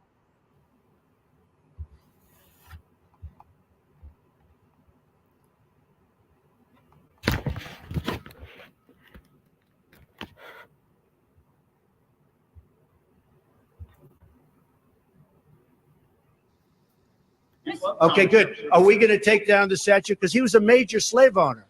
[SPEAKER 17] Okay, good. Are we going to take down the statue? Because he was a major slave owner.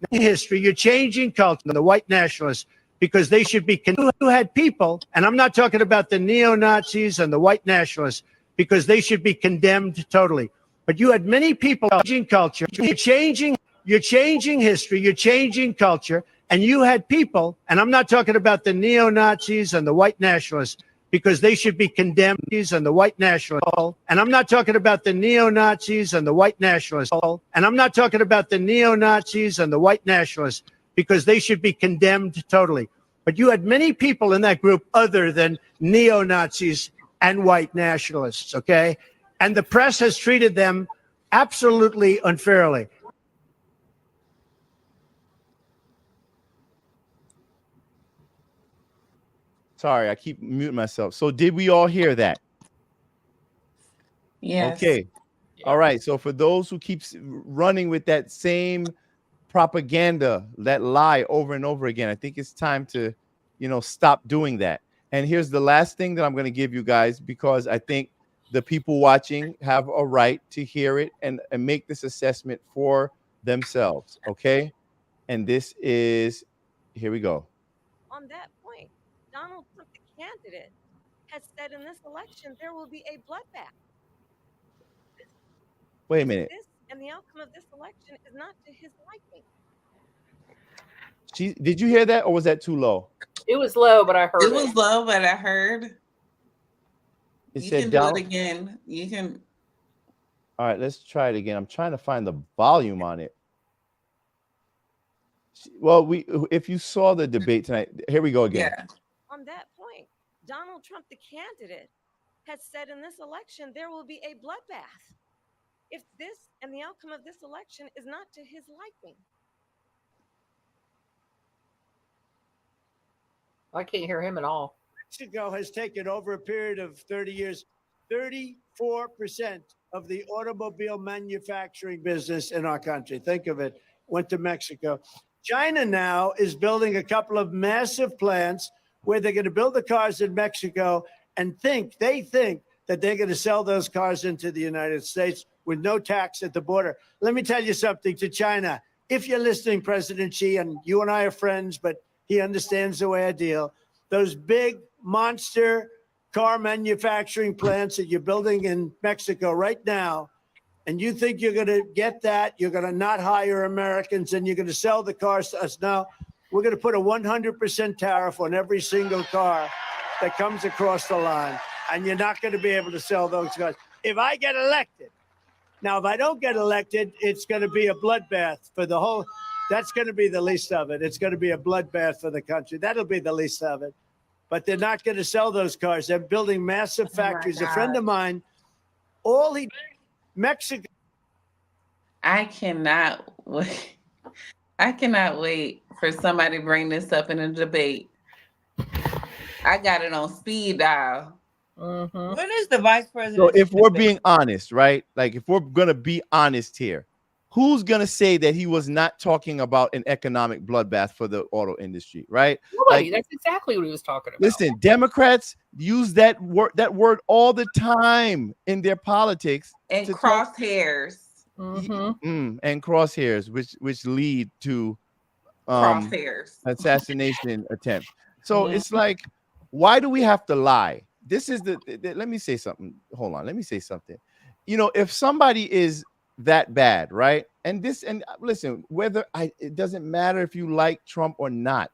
[SPEAKER 17] In history, you're changing culture, the white nationalists, because they should be. You had people, and I'm not talking about the neo-Nazis and the white nationalists, because they should be condemned totally. But you had many people changing culture. You're changing history. You're changing culture, and you had people, and I'm not talking about the neo-Nazis and the white nationalists, because they should be condemned, and the white nationalists. And I'm not talking about the neo-Nazis and the white nationalists. And I'm not talking about the neo-Nazis and the white nationalists, because they should be condemned totally. But you had many people in that group other than neo-Nazis and white nationalists, okay? And the press has treated them absolutely unfairly.
[SPEAKER 1] Sorry, I keep muting myself. So did we all hear that?
[SPEAKER 16] Yes.
[SPEAKER 1] Okay. All right. So for those who keeps running with that same propaganda, that lie over and over again, I think it's time to, stop doing that. And here's the last thing that I'm going to give you guys, because I think the people watching have a right to hear it and make this assessment for themselves. Okay. And this is, here we go.
[SPEAKER 10] On that point, Donald Trump, the candidate, has said in this election there will be a bloodbath.
[SPEAKER 1] Wait a minute.
[SPEAKER 10] This and the outcome of this election is not to his liking.
[SPEAKER 1] Did you hear that, or was that too low?
[SPEAKER 3] It was low, but I heard
[SPEAKER 16] it. Was low, but I heard.
[SPEAKER 1] It
[SPEAKER 16] you
[SPEAKER 1] said
[SPEAKER 16] can
[SPEAKER 1] down.
[SPEAKER 16] Do it again. You can.
[SPEAKER 1] All right, let's try it again. I'm trying to find the volume on it. Well, if you saw the debate tonight, here we go again.
[SPEAKER 16] Yeah.
[SPEAKER 10] On that point, Donald Trump, the candidate, has said in this election there will be a bloodbath if this and the outcome of this election is not to his liking.
[SPEAKER 3] I can't hear him at all.
[SPEAKER 17] Mexico has taken, over a period of 30 years, 34% of the automobile manufacturing business in our country. Think of it, went to Mexico. China now is building a couple of massive plants where they're going to build the cars in Mexico and they think that they're going to sell those cars into the United States with no tax at the border. Let me tell you something to China. If you're listening, President Xi, and you and I are friends, but he understands the way I deal, those big monster car manufacturing plants that you're building in Mexico right now, and you think you're going to get that, you're going to not hire Americans, and you're going to sell the cars to us. Now, we're going to put a 100% tariff on every single car that comes across the line, and you're not going to be able to sell those cars. If I get elected, now, if I don't get elected, it's going to be a bloodbath for the whole, that's going to be the least of it. It's going to be a bloodbath for the country. That'll be the least of it. But they're not going to sell those cars. They're building massive factories. A friend of mine, Mexico.
[SPEAKER 16] I cannot wait. I cannot wait for somebody to bring this up in a debate. I got it on speed dial.
[SPEAKER 18] When is the vice president?
[SPEAKER 1] So if we're being honest, right? Like if we're going to be honest here, who's going to say that he was not talking about an economic bloodbath for the auto industry, right?
[SPEAKER 3] Nobody. That's exactly what he was talking about.
[SPEAKER 1] Listen, Democrats use that word all the time in their politics.
[SPEAKER 16] And crosshairs.
[SPEAKER 1] And crosshairs, which lead to
[SPEAKER 16] crosshairs,
[SPEAKER 1] assassination attempt. So it's like, why do we have to lie? This is let me say something. Hold on. Let me say something. If somebody is that bad, right? And listen, it doesn't matter if you like Trump or not,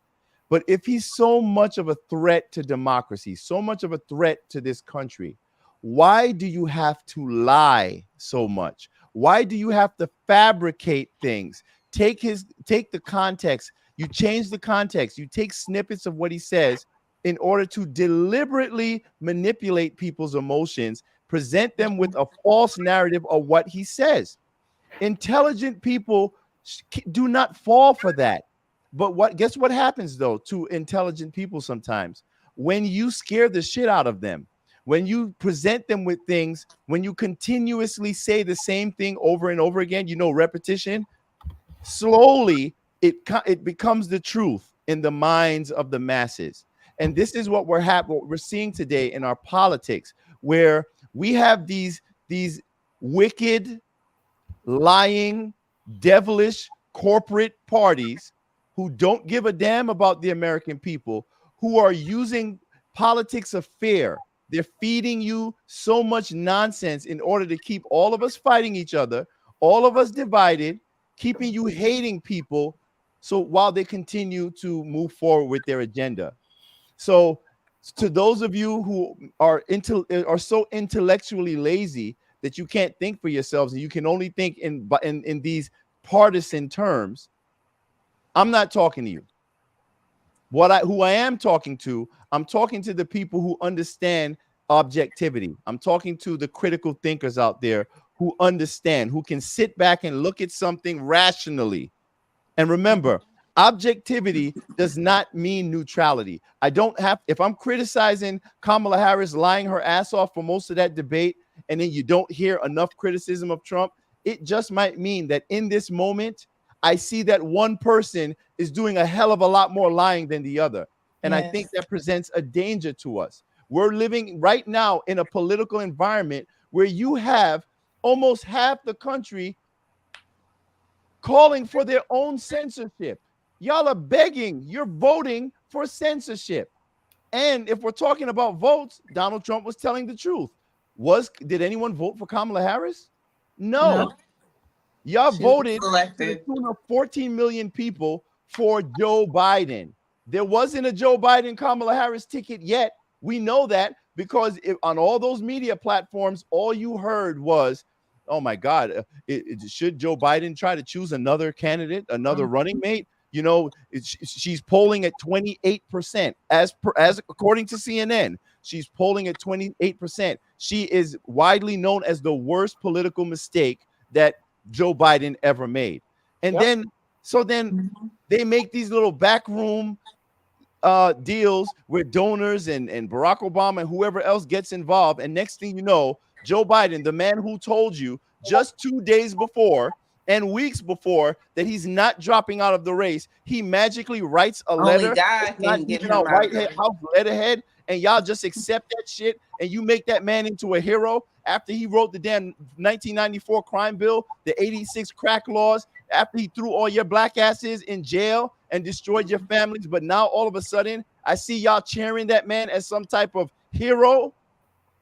[SPEAKER 1] but if he's so much of a threat to democracy, so much of a threat to this country, why do you have to lie so much? Why do you have to fabricate things? Take the context. You change the context. You take snippets of what he says in order to deliberately manipulate people's emotions, present them with a false narrative of what he says. Intelligent people do not fall for that. But guess what happens though to intelligent people sometimes? When you scare the shit out of them, when you present them with things, when you continuously say the same thing over and over again, repetition, slowly it becomes the truth in the minds of the masses. And this is what we're seeing today in our politics, where we have these wicked, lying, devilish corporate parties who don't give a damn about the American people, who are using politics of fear. They're feeding you so much nonsense in order to keep all of us fighting each other, all of us divided, keeping you hating people. So while they continue to move forward with their agenda. So to those of you who are so intellectually lazy that you can't think for yourselves and you can only think in these partisan terms, I'm not talking to you. Who I am talking to, I'm talking to the people who understand objectivity. I'm talking to the critical thinkers out there who understand, who can sit back and look at something rationally. And remember, objectivity does not mean neutrality. If I'm criticizing Kamala Harris lying her ass off for most of that debate, and then you don't hear enough criticism of Trump, it just might mean that in this moment, I see that one person is doing a hell of a lot more lying than the other. And I think that presents a danger to us. We're living right now in a political environment where you have almost half the country calling for their own censorship. Y'all are begging, you're voting for censorship. And if we're talking about votes, Donald Trump was telling the truth. Did anyone vote for Kamala Harris? No. Y'all voted to the tune of 14 million people for Joe Biden. There wasn't a Joe Biden Kamala Harris ticket yet. We know that because on all those media platforms, all you heard was, oh my God, should Joe Biden try to choose another candidate, another running mate? You know, she's polling at 28%, as according to CNN. She's polling at 28%. She is widely known as the worst political mistake that Joe Biden ever made. And then they make these little backroom deals with donors and Barack Obama and whoever else gets involved. And next thing you know, Joe Biden, the man who told you just 2 days before and weeks before that he's not dropping out of the race, he magically writes a letter, not even on White House letterhead, and y'all just accept that shit and you make that man into a hero after he wrote the damn 1994 crime bill, the 86 crack laws, after he threw all your black asses in jail and destroyed your families. But now all of a sudden, I see y'all cheering that man as some type of hero.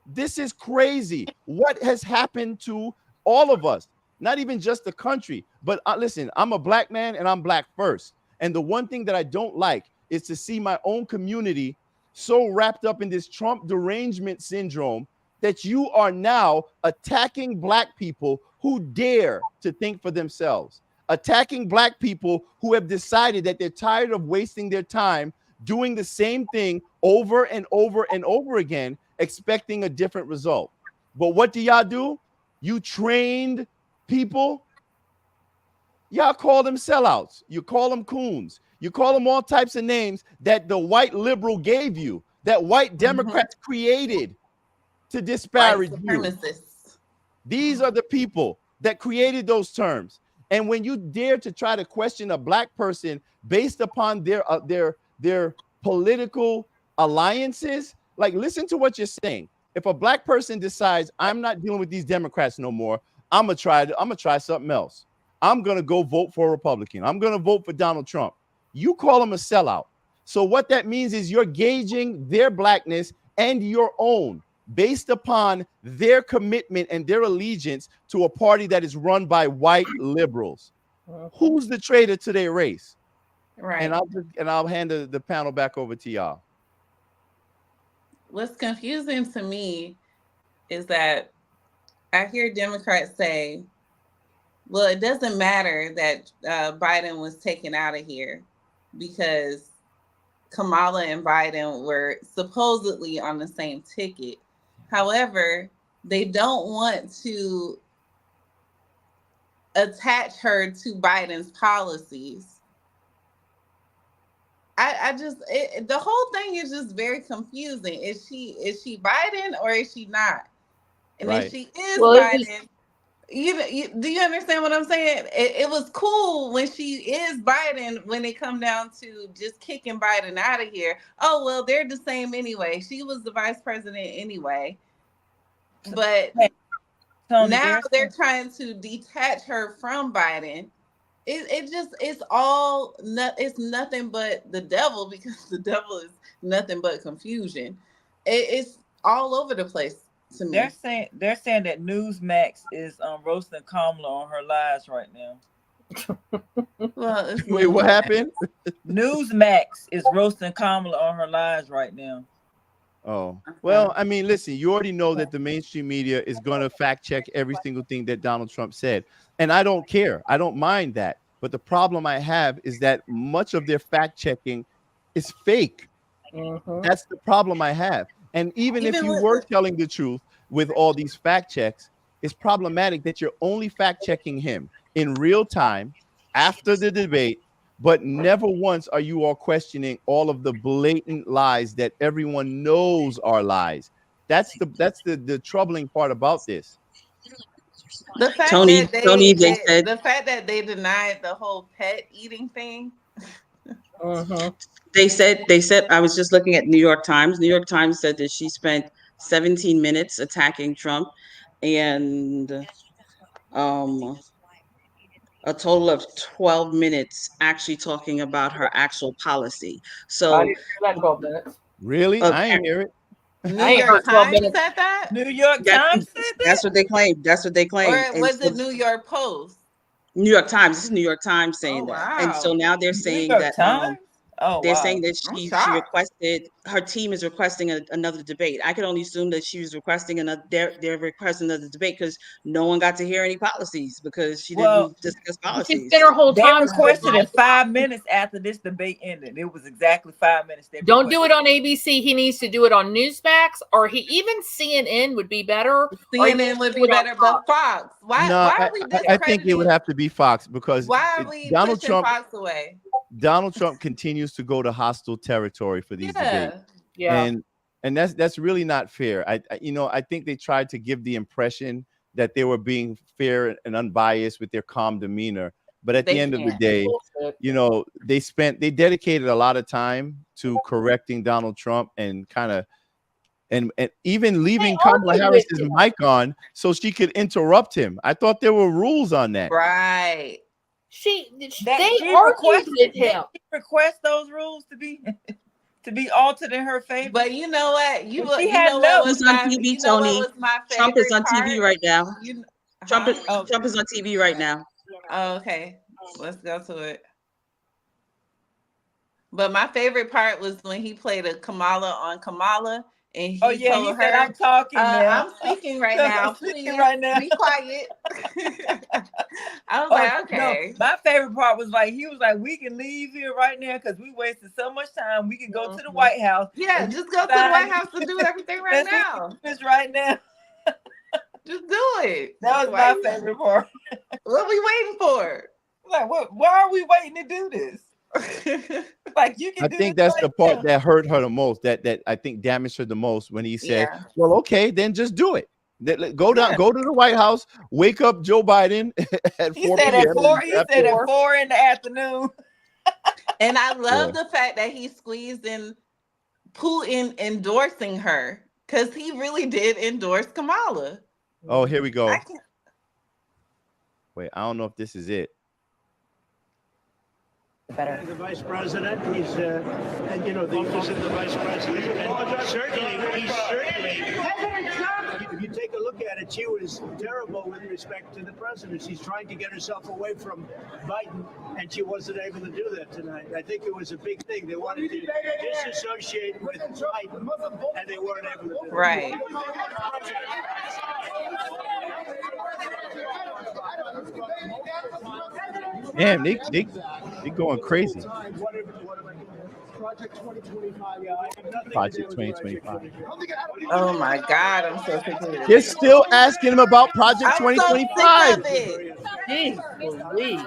[SPEAKER 1] This is crazy. What has happened to all of us? Not even just the country, but listen, I'm a black man and I'm black first. And the one thing that I don't like is to see my own community so wrapped up in this Trump derangement syndrome that you are now attacking black people who dare to think for themselves, attacking black people who have decided that they're tired of wasting their time doing the same thing over and over and over again, expecting a different result. But what do y'all do? You trained people, y'all call them sellouts. You call them coons. You call them all types of names that the white liberal gave you, that white Democrats created to disparage you. These are the people that created those terms. And when you dare to try to question a black person based upon their political alliances, like, listen to what you're saying. If a black person decides I'm not dealing with these Democrats no more, I'm gonna try something else. I'm gonna go vote for a Republican. I'm gonna vote for Donald Trump. You call him a sellout. So what that means is you're gauging their blackness and your own based upon their commitment and their allegiance to a party that is run by white liberals. Who's the traitor to their race?
[SPEAKER 16] Right.
[SPEAKER 1] And I'll hand the panel back over to y'all.
[SPEAKER 16] What's confusing to me is that I hear Democrats say, well, it doesn't matter that Biden was taken out of here because Kamala and Biden were supposedly on the same ticket. However, they don't want to attach her to Biden's policies. The whole thing is just very confusing. Is she Biden or is she not? And if she is Biden, do you understand what I'm saying? It was cool when she is Biden when it come down to just kicking Biden out of here. Oh, well, they're the same anyway. She was the vice president anyway. But now they're trying to detach her from Biden. It's nothing but the devil, because the devil is nothing but confusion. It's all over the place. To me.
[SPEAKER 18] They're saying that Newsmax is roasting Kamala on her lives right now.
[SPEAKER 16] Well,
[SPEAKER 1] wait, what happened?
[SPEAKER 18] Newsmax is roasting Kamala on her lives right now.
[SPEAKER 1] Oh, well, I mean, listen, you already know that the mainstream media is going to fact check every single thing that Donald Trump said. And I don't care. I don't mind that. But the problem I have is that much of their fact checking is fake. That's the problem I have. And even if you were telling the truth with all these fact checks, it's problematic that you're only fact checking him in real time after the debate, but never once are you all questioning all of the blatant lies that everyone knows are lies. That's the troubling part about this.
[SPEAKER 16] The fact
[SPEAKER 2] Tony,
[SPEAKER 16] that the fact that they denied the whole pet eating thing.
[SPEAKER 2] They said I was just looking at New York Times. New York Times said that she spent 17 minutes attacking Trump and a total of 12 minutes actually talking about her actual policy. So
[SPEAKER 3] I didn't hear that 12 minutes.
[SPEAKER 1] Really? I ain't hear it.
[SPEAKER 16] New York Times said that?
[SPEAKER 18] New York Times said that?
[SPEAKER 2] That's what they claim. That's what they claim.
[SPEAKER 16] Or
[SPEAKER 2] And
[SPEAKER 16] was
[SPEAKER 2] so-
[SPEAKER 16] it New York Post?
[SPEAKER 2] New York Times. This is New York Times saying that. And so now they're saying
[SPEAKER 18] York
[SPEAKER 2] that
[SPEAKER 18] Times? Oh,
[SPEAKER 2] they're
[SPEAKER 18] wow.
[SPEAKER 2] saying that
[SPEAKER 16] I'm
[SPEAKER 2] she
[SPEAKER 16] shocked.
[SPEAKER 2] requested, her team is requesting another debate. I can only assume that she was requesting another, they're requesting another debate because no one got to hear any policies because she didn't discuss policies.
[SPEAKER 3] spent her whole
[SPEAKER 18] They
[SPEAKER 3] time
[SPEAKER 18] requested it 5 minutes after this debate ended. It was exactly 5 minutes. They
[SPEAKER 3] Don't do
[SPEAKER 18] requested.
[SPEAKER 3] it on ABC. He needs to do it on Newsmax, or even CNN would be better. Or he needs
[SPEAKER 16] CNN
[SPEAKER 3] to
[SPEAKER 16] would
[SPEAKER 3] do
[SPEAKER 16] be
[SPEAKER 3] it on
[SPEAKER 16] better, but Fox. Why are we
[SPEAKER 1] I think it would have to be Fox because
[SPEAKER 16] Why are we
[SPEAKER 1] Donald
[SPEAKER 16] pushing
[SPEAKER 1] Trump.
[SPEAKER 16] Fox away?
[SPEAKER 1] Donald Trump continues to go to hostile territory for these debates, and that's really not fair. I think they tried to give the impression that they were being fair and unbiased with their calm demeanor, but at the end of the day, they dedicated a lot of time to correcting Donald Trump and and even leaving Kamala Harris's mic on so she could interrupt him. I thought there were rules on that.
[SPEAKER 16] Right.
[SPEAKER 3] They argued with him.
[SPEAKER 18] She request those rules to be altered in her favor.
[SPEAKER 16] But you know what?
[SPEAKER 2] Trump is on TV, Tony. Trump is on TV right now. Trump is on TV right now.
[SPEAKER 16] Oh, okay. Let's go to it. But my favorite part was when he played a Kamala on Kamala. And he told
[SPEAKER 18] he
[SPEAKER 16] her,
[SPEAKER 18] said, I'm talking now.
[SPEAKER 16] I'm speaking right now.
[SPEAKER 18] I'm speaking
[SPEAKER 16] Please
[SPEAKER 18] right now.
[SPEAKER 16] be quiet. I was like, okay.
[SPEAKER 18] No, my favorite part was he was like, we can leave here right now because we wasted so much time. We can go to the White House.
[SPEAKER 16] Yeah, just go to the White House to do everything right now.
[SPEAKER 18] Just right now.
[SPEAKER 16] Just do it.
[SPEAKER 18] That was my favorite part.
[SPEAKER 16] What are we waiting for?
[SPEAKER 18] Like, what? Why are we waiting to do this? You can.
[SPEAKER 1] I think that's the part that hurt her the most. That I think damaged her the most when he said, "Well, okay, then just do it. Go to the White House, wake up Joe Biden at 4 p.m."
[SPEAKER 18] He said at 4 in the afternoon.
[SPEAKER 16] And I love the fact that he squeezed in Putin endorsing her because he really did endorse Kamala.
[SPEAKER 1] Oh, here we go. Wait, I don't know if this is it.
[SPEAKER 17] Better. The vice president, he's, and the office of the vice president, and certainly, if you take a look at it, she was terrible with respect to the president. She's trying to get herself away from Biden, and she wasn't able to do that tonight. I think it was a big thing. They wanted to disassociate with Biden, and they weren't able to do that.
[SPEAKER 16] Right.
[SPEAKER 1] Damn, they going crazy.
[SPEAKER 17] Project 2025. Yeah, I have nothing
[SPEAKER 1] Project 2025.
[SPEAKER 16] Oh my God, I'm so sick of it.
[SPEAKER 1] They're still asking him about Project 2025.
[SPEAKER 3] Jeez, please.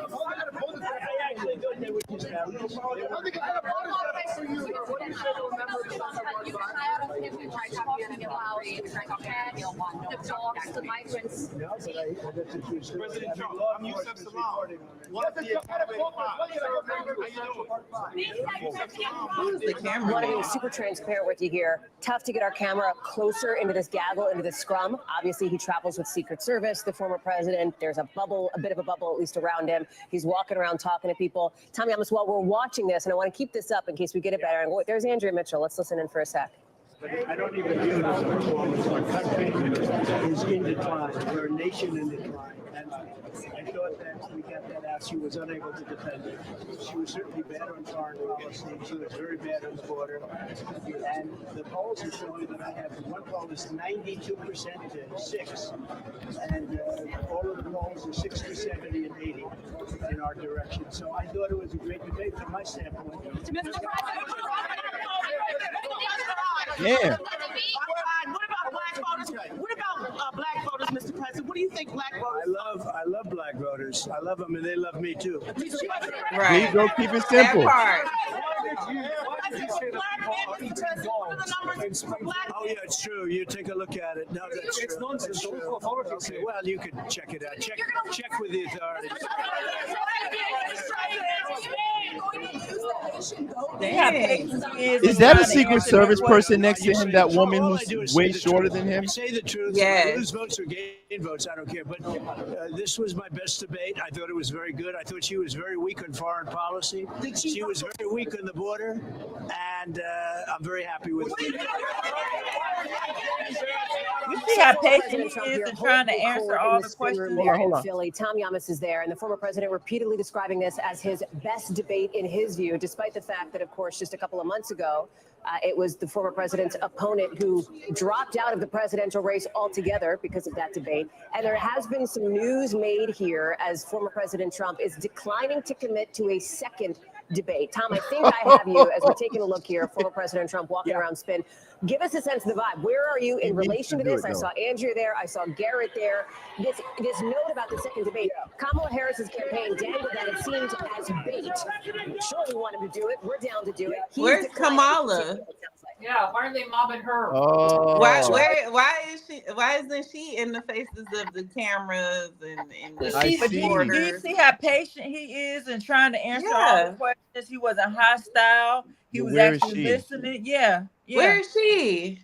[SPEAKER 11] I want to be super transparent with you here. Tough to get our camera closer into this gaggle, into the scrum. Obviously, he travels with Secret Service, the former president. There's a bubble, a bit of a bubble, at least around him. He's walking around talking to people. Tommy, almost while we're watching this, and I want to keep this up in case we get it better. And there's Andrea Mitchell. Let's listen in for a sec.
[SPEAKER 17] I don't even view it as a performance. Our country is in decline. We're a nation in decline. And I thought that we got that out. She was unable to defend it. She was certainly bad on foreign policy. She was very bad on the border. And the polls are showing that I have one poll is 92% to 6. And all of the polls are 60, 70, and 80 in our direction. So I thought it was a great debate from my standpoint.
[SPEAKER 1] Yeah.
[SPEAKER 8] What about black voters, Mr. President? What do you think black voters?
[SPEAKER 17] I love black voters. I love them, and they love me too.
[SPEAKER 1] Right. Please don't keep it simple.
[SPEAKER 16] That part.
[SPEAKER 17] Oh, yeah, it's true. You take a look at it. No, that's
[SPEAKER 23] It's
[SPEAKER 17] true.
[SPEAKER 23] nonsense.
[SPEAKER 17] That's true. Okay, well, you can check it out. Check with the authorities.
[SPEAKER 1] Is that a Secret Service person next to him? That woman who's way shorter than him?
[SPEAKER 17] I say the truth.
[SPEAKER 16] Yes.
[SPEAKER 17] Lose votes or gain votes, I don't care. But this was my best debate. I thought it was very good. I thought she was very weak on foreign policy. She was very weak on the border, and I'm very happy with it.
[SPEAKER 18] You see how patient he is in trying to answer all the questions?
[SPEAKER 11] Hold on. Philly, Tom Yamas is there, and the former president repeatedly describing this as his best debate in his view, despite the fact that, of course, just a couple of months ago, it was the former president's opponent who dropped out of the presidential race altogether because of that debate. And there has been some news made here as former President Trump is declining to commit to a second debate. Tom, I think I have you as we're taking a look here, former President Trump walking around spin. Give us a sense of the vibe. Where are you in relation to this? I saw Andrea there. I saw Garrett there. This note about the second debate. Kamala Harris's campaign dangled that it seemed as bait. Sure, we want him to do it. We're down to do it.
[SPEAKER 16] Where's Kamala?
[SPEAKER 3] Yeah, why are they mobbing her?
[SPEAKER 1] Oh.
[SPEAKER 16] Why isn't she in the faces of the cameras and the
[SPEAKER 18] But do you see how patient he is in trying to answer all the questions? He wasn't hostile. He was actually listening. Yeah.
[SPEAKER 16] Where is she?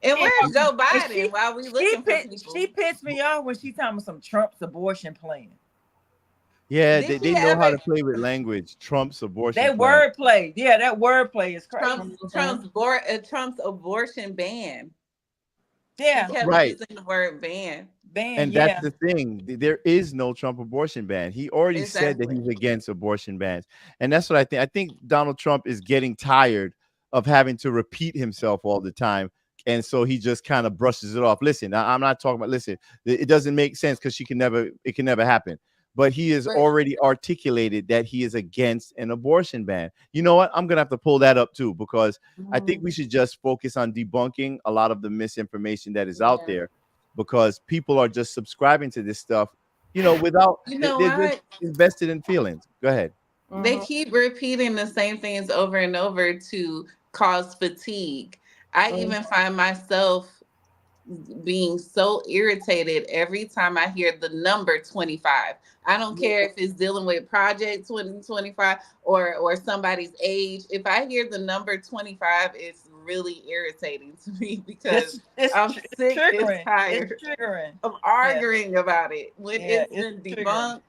[SPEAKER 16] And where's Joe Biden while we looking for people?
[SPEAKER 18] She pissed me off when she talking about some Trump's abortion plan.
[SPEAKER 1] Yeah, they know how to play with language. Trump's abortion.
[SPEAKER 18] That wordplay. Yeah, that wordplay is crazy.
[SPEAKER 16] Trump's abortion ban.
[SPEAKER 18] Yeah.
[SPEAKER 16] He kept
[SPEAKER 1] Right.
[SPEAKER 16] using the word ban.
[SPEAKER 1] And that's the thing. There is no Trump abortion ban. He already said that he's against abortion bans. And that's what I think. I think Donald Trump is getting tired of having to repeat himself all the time. And so he just kind of brushes it off. Listen, I'm not talking about, listen, it doesn't make sense because it can never happen. But he has already articulated that he is against an abortion ban. You know what? I'm going to have to pull that up too, because I think we should just focus on debunking a lot of the misinformation that is out there, because people are just subscribing to this stuff, without they're just invested in feelings. Go ahead.
[SPEAKER 16] They keep repeating the same things over and over to cause fatigue. I even find myself being so irritated every time I hear the number 25. I don't care if it's dealing with Project 2025 or somebody's age. If I hear the number 25, it's really irritating to me because I'm sick and tired of arguing about it. When it's been debunked.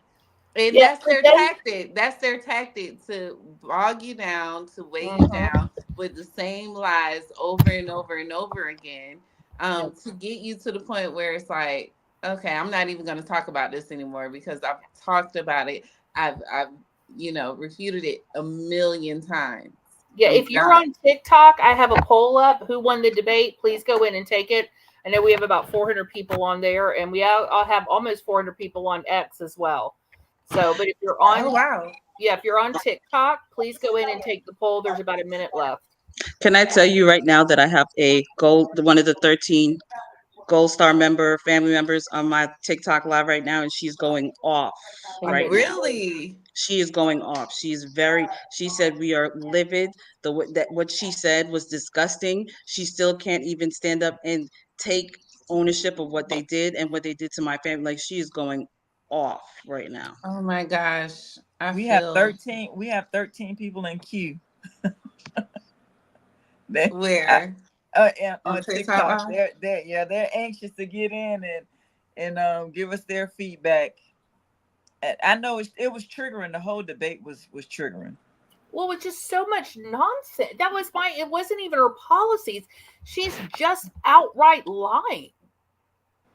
[SPEAKER 16] And that's their tactic. That's their tactic, to bog you down, to weigh you down with the same lies over and over and over again, to get you to the point where it's like, okay, I'm not even going to talk about this anymore because I've talked about it. I've refuted it a million times.
[SPEAKER 3] Yeah, if you're on TikTok, I have a poll up. Who won the debate? Please go in and take it. I know we have about 400 people on there, and I'll have almost 400 people on X as well. So, but if you're on, if you're on TikTok, please go in and take the poll. There's about a minute left.
[SPEAKER 2] Can I tell you right now that I have one of the 13 Gold Star family members on my TikTok live right now, and she's going off right now.
[SPEAKER 16] Really?
[SPEAKER 2] She is going off. She said we are livid. What she said was disgusting. She still can't even stand up and take ownership of what they did and what they did to my family. Like, she is going off right now.
[SPEAKER 16] Oh my gosh.
[SPEAKER 18] We have 13 people in queue.
[SPEAKER 16] Where?
[SPEAKER 18] On TikTok. They're anxious to get in and give us their feedback. And I know it was triggering. The whole debate was triggering.
[SPEAKER 3] Well, it's just so much nonsense. It wasn't even her policies. She's just outright lying.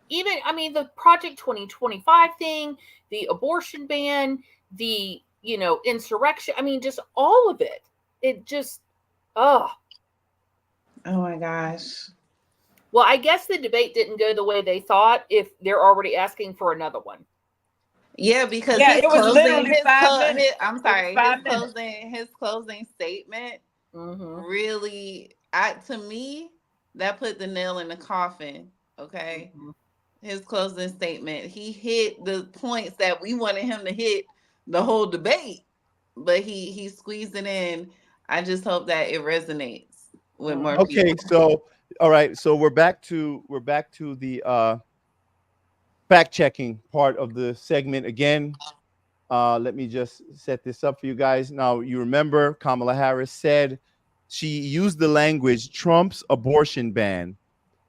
[SPEAKER 3] The Project 2025 thing, the abortion ban, the, insurrection. Just all of it. It just, Oh
[SPEAKER 16] my gosh.
[SPEAKER 3] Well, I guess the debate didn't go the way they thought if they're already asking for another one.
[SPEAKER 16] Yeah, because
[SPEAKER 3] it was literally 5 minutes.
[SPEAKER 16] His closing statement really, to me, that put the nail in the coffin. Okay. His closing statement, he hit the points that we wanted him to hit the whole debate, but he squeezed it in I just hope that it resonates with more
[SPEAKER 1] Okay,
[SPEAKER 16] people.
[SPEAKER 1] so all right, so we're back to the fact checking part of the segment again. Let me just set this up for you guys. Now, you remember Kamala Harris said she used the language Trump's abortion ban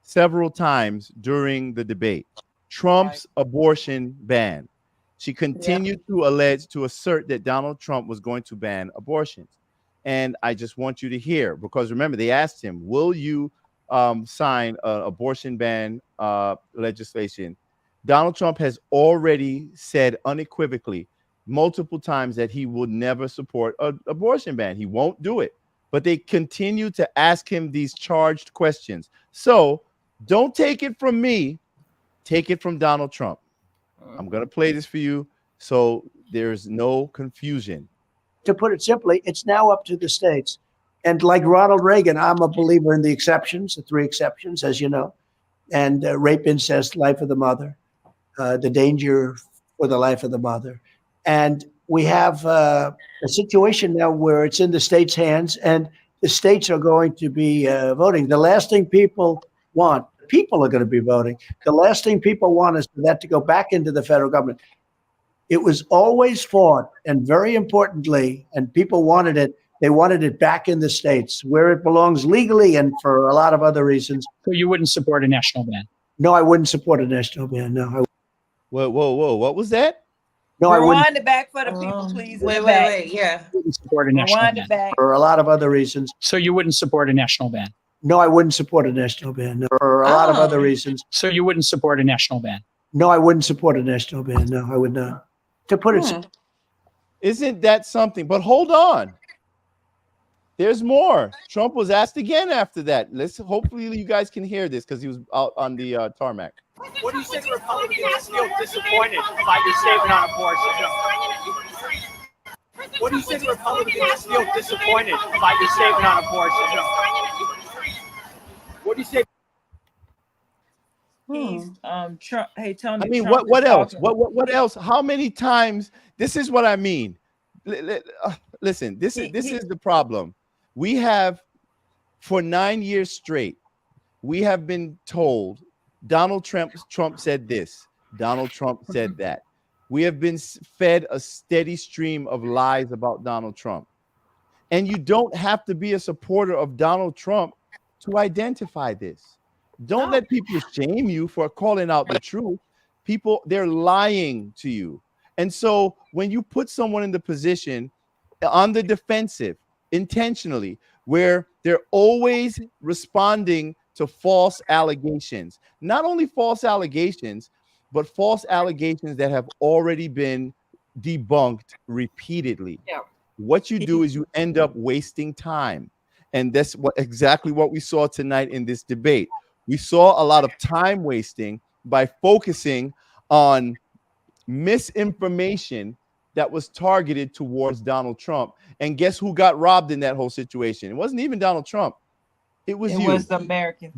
[SPEAKER 1] several times during the debate. Trump's abortion ban. She continued to assert that Donald Trump was going to ban abortions. And I just want you to hear, because remember, they asked him, will you sign an abortion ban legislation? Donald Trump has already said unequivocally multiple times that he would never support an abortion ban. He won't do it. But they continue to ask him these charged questions. So don't take it from me. Take it from Donald Trump. I'm going to play this for you so there's no confusion.
[SPEAKER 13] To put it simply, it's now up to the states. And like Ronald Reagan, I'm a believer in the exceptions, the 3 exceptions, as you know, and rape, incest, life of the mother, the danger for the life of the mother. And we have a situation now where it's in the states' hands, and the states are going to be voting. The last thing people want, people are going to be voting. The last thing people want is for that to go back into the federal government. It was always fought, and very importantly, and people wanted it, they wanted it back in the states where it belongs legally and for a lot of other reasons.
[SPEAKER 14] So you wouldn't support a national ban?
[SPEAKER 13] No, I wouldn't support a national ban. No.
[SPEAKER 1] Whoa. What was that?
[SPEAKER 13] No, I wouldn't.
[SPEAKER 18] Rewind it back for the people, please.
[SPEAKER 16] Wait. Yeah.
[SPEAKER 14] Wouldn't support a national
[SPEAKER 18] Rewind
[SPEAKER 14] ban.
[SPEAKER 18] it back.
[SPEAKER 13] For a lot of other reasons.
[SPEAKER 14] So you wouldn't support a national ban?
[SPEAKER 13] No, I wouldn't support a national ban. No, for a lot of other reasons.
[SPEAKER 14] So you wouldn't support a national ban?
[SPEAKER 13] No, I wouldn't support a national ban. No, I would not. To put it,
[SPEAKER 1] Isn't that something? But hold on. There's more. Trump was asked again after that. Listen, hopefully you guys can hear this because he was out on the tarmac.
[SPEAKER 20] What do you say the Republicans feel disappointed by your statement on abortion? What do you say the Republicans feel disappointed by your statement on abortion? What do you say?
[SPEAKER 18] He's Trump. Hey Tony.
[SPEAKER 1] I mean,
[SPEAKER 18] Trump
[SPEAKER 1] what
[SPEAKER 18] is
[SPEAKER 1] else?
[SPEAKER 18] talking-
[SPEAKER 1] What else? How many times? This is what I mean. Listen, this is the problem. We have, for 9 years straight, we have been told Donald Trump said this, Donald Trump said that. We have been fed a steady stream of lies about Donald Trump. And you don't have to be a supporter of Donald Trump to identify this. Don't let people shame you for calling out the truth. People, they're lying to you. And so when you put someone in the position on the defensive intentionally, where they're always responding to false allegations, not only false allegations, but false allegations that have already been debunked repeatedly.
[SPEAKER 3] Yeah.
[SPEAKER 1] What you do is you end up wasting time. And that's exactly what we saw tonight in this debate. We saw a lot of time wasting by focusing on misinformation that was targeted towards Donald Trump. And guess who got robbed in that whole situation? It wasn't even Donald Trump. It was you.
[SPEAKER 18] It was the American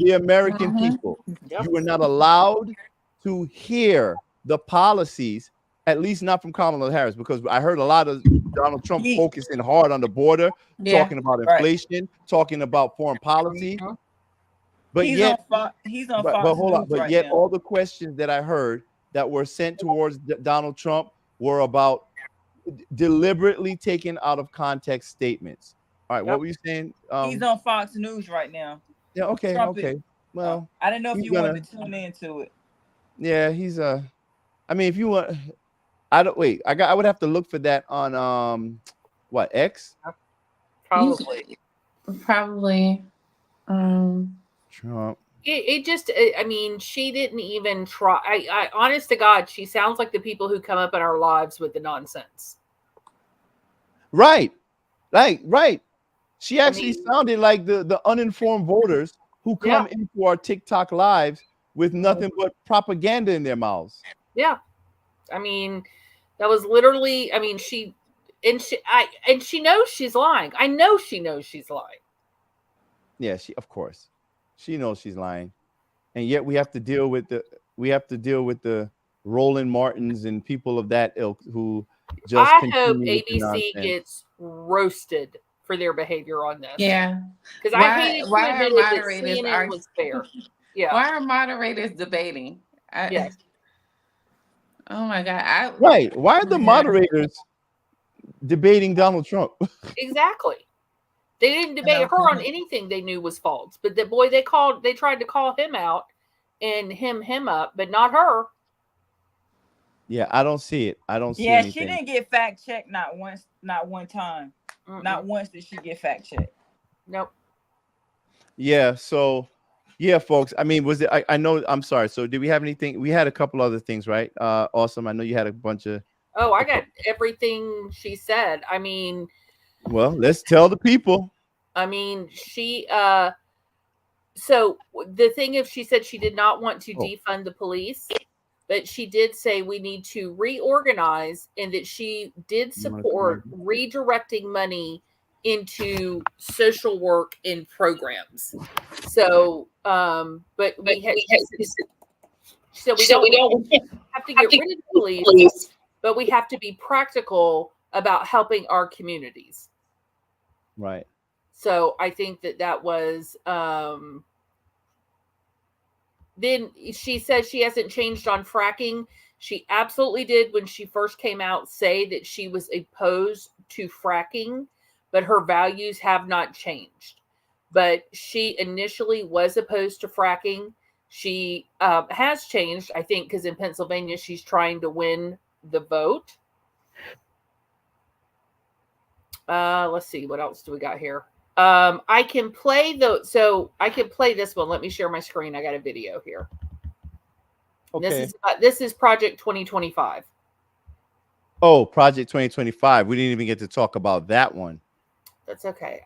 [SPEAKER 1] people.
[SPEAKER 18] Yep.
[SPEAKER 1] You were not allowed to hear the policies, at least not from Kamala Harris, because I heard a lot of Donald Trump focusing hard on the border, talking about inflation, talking about foreign policy. But
[SPEAKER 18] he's
[SPEAKER 1] yet,
[SPEAKER 18] on Fox
[SPEAKER 1] but hold on.
[SPEAKER 18] News
[SPEAKER 1] But
[SPEAKER 18] right
[SPEAKER 1] yet,
[SPEAKER 18] now.
[SPEAKER 1] all the questions that I heard that were sent towards Donald Trump were about deliberately taken out of context statements. All right, what were you saying?
[SPEAKER 18] He's on Fox News right now.
[SPEAKER 1] Yeah. Okay.
[SPEAKER 18] Trump is-
[SPEAKER 1] Okay. Well,
[SPEAKER 18] I didn't know if
[SPEAKER 1] he's
[SPEAKER 18] you wanted to tune into it.
[SPEAKER 1] yeah, he's I mean, if you want, I don't wait. I would have to look for that on what, X?
[SPEAKER 3] Probably.
[SPEAKER 1] Trump.
[SPEAKER 3] It just, I mean, she didn't even try. I honest to God, she sounds like the people who come up in our lives with the nonsense.
[SPEAKER 1] Right. She actually sounded like the uninformed voters who come into our TikTok lives with nothing but propaganda in their mouths.
[SPEAKER 3] Yeah. I mean, that was literally, I mean, she knows she's lying. I know she knows she's lying.
[SPEAKER 1] Yeah, of course. She knows she's lying. And yet we have to deal with the Roland Martins and people of that ilk who just
[SPEAKER 3] I hope
[SPEAKER 1] continue with the
[SPEAKER 3] ABC
[SPEAKER 1] nonsense.
[SPEAKER 3] gets roasted for their behavior on this.
[SPEAKER 16] Yeah.
[SPEAKER 3] Because I hated to
[SPEAKER 16] why
[SPEAKER 3] admit
[SPEAKER 16] are
[SPEAKER 3] it that
[SPEAKER 16] moderators
[SPEAKER 3] CNN was fair. Yeah.
[SPEAKER 16] Why are moderators debating?
[SPEAKER 3] Yes.
[SPEAKER 16] Oh my God.
[SPEAKER 1] Right. Why are the
[SPEAKER 16] Yeah.
[SPEAKER 1] moderators debating Donald Trump?
[SPEAKER 3] Exactly. They didn't debate her on anything they knew was false. But the boy they tried to call him out and him up, but not her.
[SPEAKER 1] Yeah, I don't see it. I don't see
[SPEAKER 18] Yeah,
[SPEAKER 1] anything.
[SPEAKER 18] she didn't get fact checked not once, not one time. Not once did she get fact checked.
[SPEAKER 3] Nope.
[SPEAKER 1] Yeah, so yeah, folks. I mean, was it I know, I'm sorry. So did we have anything? We had a couple other things, right? Awesome. I know you had a bunch of
[SPEAKER 3] Oh, I got everything she said. I mean,
[SPEAKER 1] well, let's tell the people.
[SPEAKER 3] I mean, she so the thing is, she said she did not want to defund the police, but she did say we need to reorganize, and that she did support redirecting money into social work and programs. So, but we had, so we don't have to get rid of the police, but we have to be practical about helping our communities.
[SPEAKER 1] Right.
[SPEAKER 3] So I think that was, then she says she hasn't changed on fracking. She absolutely did when she first came out say that she was opposed to fracking, but her values have not changed. But she initially was opposed to fracking. She has changed, I think, because in Pennsylvania, she's trying to win the vote. Let's see, what else do we got here? I can play I can play this one. Let me share my screen. I got a video here.
[SPEAKER 1] Okay.
[SPEAKER 3] This is Project 2025.
[SPEAKER 1] Oh, Project 2025. We didn't even get to talk about that one.
[SPEAKER 3] That's okay.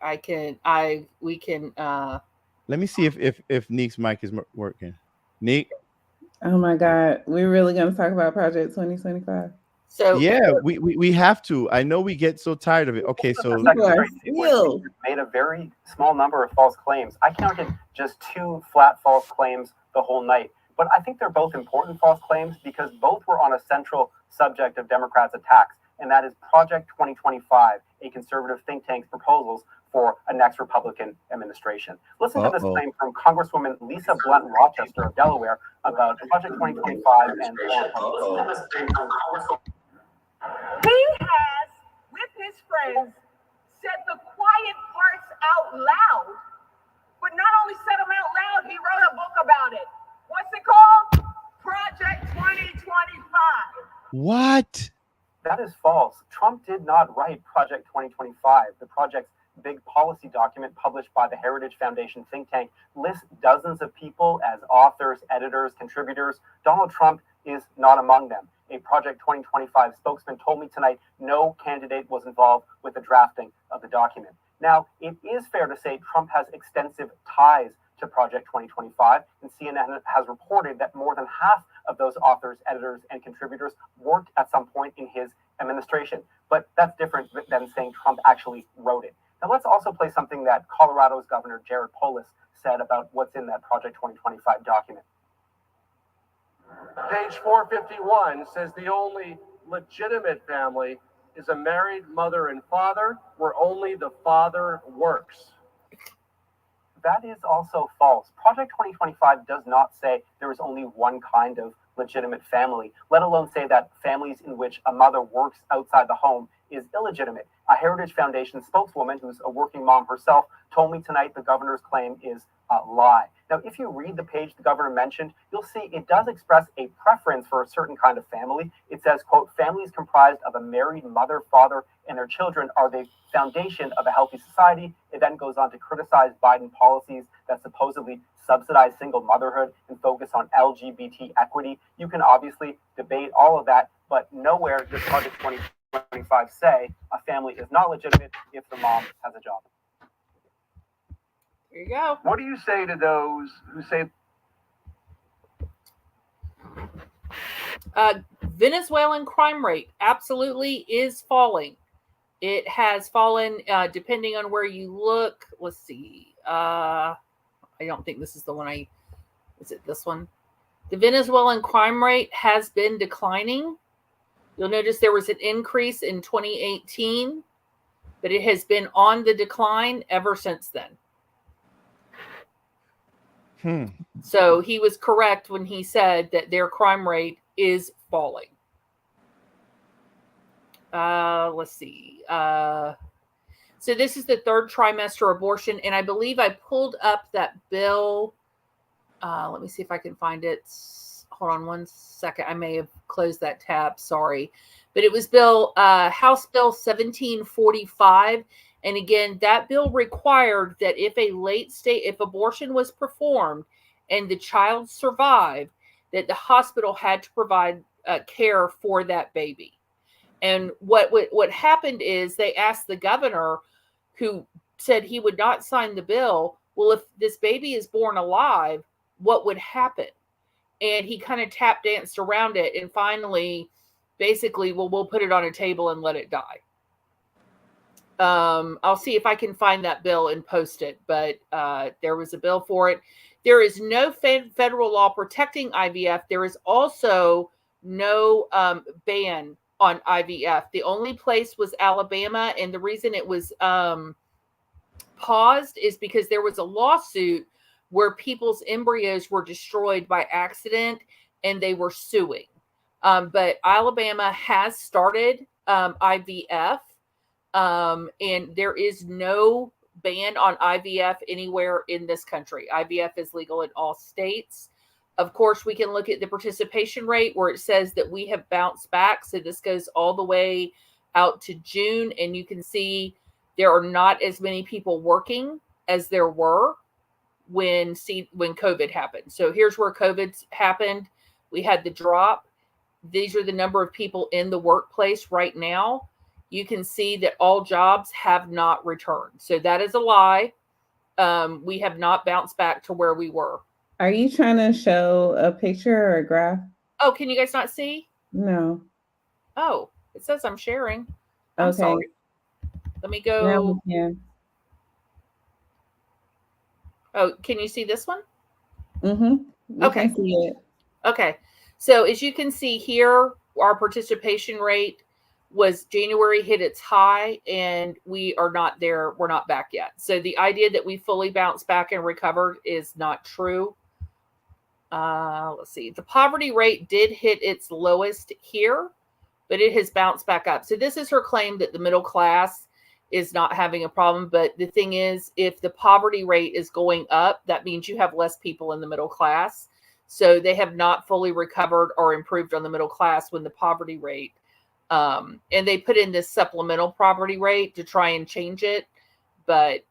[SPEAKER 3] We can
[SPEAKER 1] Let me see if Neek's mic is working. Neek?
[SPEAKER 16] Oh my God. We're really gonna talk about Project 2025.
[SPEAKER 3] So
[SPEAKER 1] yeah, we have to. I know we get so tired of it. Okay, so
[SPEAKER 15] made a very small number of false claims. I counted just 2 flat false claims the whole night, but I think they're both important false claims because both were on a central subject of Democrats' attacks, and that is Project 2025, a conservative think tank's proposals for a next Republican administration. Listen to this claim from Congresswoman Lisa Blunt Rochester of Delaware about Project 2025 and
[SPEAKER 19] He has, with his friends, said the quiet parts out loud, but not only said them out loud, he wrote a book about it. What's it called? Project 2025.
[SPEAKER 1] What?
[SPEAKER 15] That is false. Trump did not write Project 2025. The project's big policy document published by the Heritage Foundation think tank lists dozens of people as authors, editors, contributors. Donald Trump is not among them. A Project 2025 spokesman told me tonight no candidate was involved with the drafting of the document. Now, it is fair to say Trump has extensive ties to Project 2025, and CNN has reported that more than half of those authors, editors, and contributors worked at some point in his administration. But that's different than saying Trump actually wrote it. Now, let's also play something that Colorado's Governor Jared Polis said about what's in that Project 2025 document.
[SPEAKER 21] Page 451 says the only legitimate family is a married mother and father where only the father works.
[SPEAKER 15] That is also false. Project 2025 does not say there is only one kind of legitimate family, let alone say that families in which a mother works outside the home is illegitimate. A Heritage Foundation spokeswoman who's a working mom herself told me tonight the governor's claim is a lie. Now, if you read the page the governor mentioned, you'll see it does express a preference for a certain kind of family. It says, quote, families comprised of a married mother, father, and their children are the foundation of a healthy society. It then goes on to criticize Biden policies that supposedly subsidize single motherhood and focus on LGBT equity. You can obviously debate all of that, but nowhere does Project 2025 say a family is not legitimate if the mom has a job.
[SPEAKER 3] Here you go.
[SPEAKER 21] What do you say to those who say
[SPEAKER 3] Venezuelan crime rate absolutely is falling. It has fallen depending on where you look. Let's see. I don't think this is the one is it this one? The Venezuelan crime rate has been declining. You'll notice there was an increase in 2018, but it has been on the decline ever since then. So he was correct when he said that their crime rate is falling. Let's see. So this is the third trimester abortion, and I believe I pulled up that bill. Let me see if I can find it. Hold on one second. I may have closed that tab. Sorry. But it was House Bill 1745. And again, that bill required that if abortion was performed and the child survived, that the hospital had to provide care for that baby. And what happened is they asked the governor, who said he would not sign the bill, well, if this baby is born alive, what would happen? And he kind of tap danced around it, and finally, basically, well, we'll put it on a table and let it die. I'll see if I can find that bill and post it, but there was a bill for it. There is no federal law protecting IVF. There is also no ban on IVF. The only place was Alabama, and the reason it was paused is because there was a lawsuit where people's embryos were destroyed by accident and they were suing. But Alabama has started IVF, and there is no ban on IVF anywhere in this country. IVF is legal in all states. Of course, we can look at the participation rate where it says that we have bounced back. So this goes all the way out to June, and you can see there are not as many people working as there were when COVID happened. So here's where COVID happened. We had the drop. These are the number of people in the workplace right now. You can see that all jobs have not returned. So that is a lie. We have not bounced back to where we were.
[SPEAKER 5] Are you trying to show a picture or a graph?
[SPEAKER 3] Oh, can you guys not see?
[SPEAKER 5] No.
[SPEAKER 3] Oh, it says I'm sharing. I'm
[SPEAKER 5] Okay.
[SPEAKER 3] sorry. Let me go.
[SPEAKER 5] Now we can.
[SPEAKER 3] Oh, can you see this one?
[SPEAKER 5] Mm-hmm.
[SPEAKER 3] Okay.
[SPEAKER 5] Can see it.
[SPEAKER 3] Okay. So as you can see here, our participation rate was January hit its high, and we are not there. We're not back yet. So the idea that we fully bounced back and recovered is not true. Let's see. The poverty rate did hit its lowest here, but it has bounced back up. So this is her claim that the middle class is not having a problem. But the thing is, if the poverty rate is going up, that means you have less people in the middle class. So they have not fully recovered or improved on the middle class when the poverty rate, and they put in this supplemental poverty rate to try and change it. But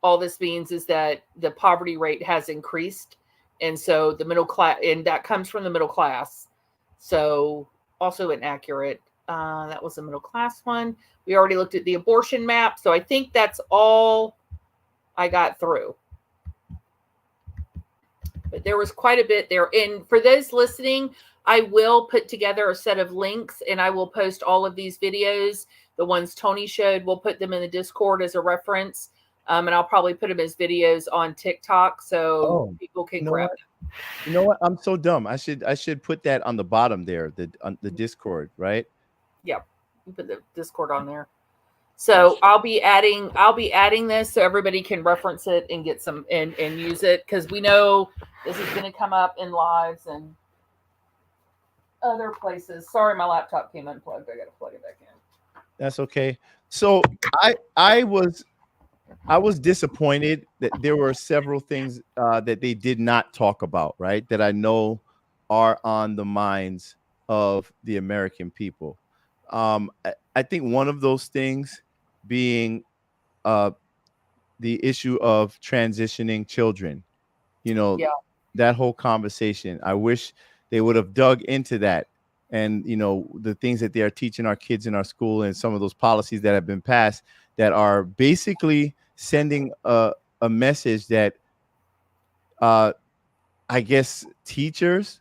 [SPEAKER 3] all this means is that the poverty rate has increased. And so the middle class, and that comes from the middle class. So also inaccurate. That was the middle class one. We already looked at the abortion map. So I think that's all I got through. But there was quite a bit there. And for those listening, I will put together a set of links, and I will post all of these videos. The ones Tony showed, we'll put them in the Discord as a reference. And I'll probably put them as videos on TikTok so people can grab them.
[SPEAKER 1] You know what? I'm so dumb. I should put that on the bottom there, on the Discord, right?
[SPEAKER 3] Yep. You put the Discord on there. So I'll be adding this so everybody can reference it and get some and use it, because we know this is going to come up in lives and other places. Sorry, my laptop came unplugged. I got to plug it back in.
[SPEAKER 1] That's okay. So I was disappointed that there were several things that they did not talk about, right? That I know are on the minds of the American people. I think one of those things being the issue of transitioning children. You know, that whole conversation. I wish they would have dug into that. And, you know, the things that they are teaching our kids in our school and some of those policies that have been passed that are basically sending a message that I guess teachers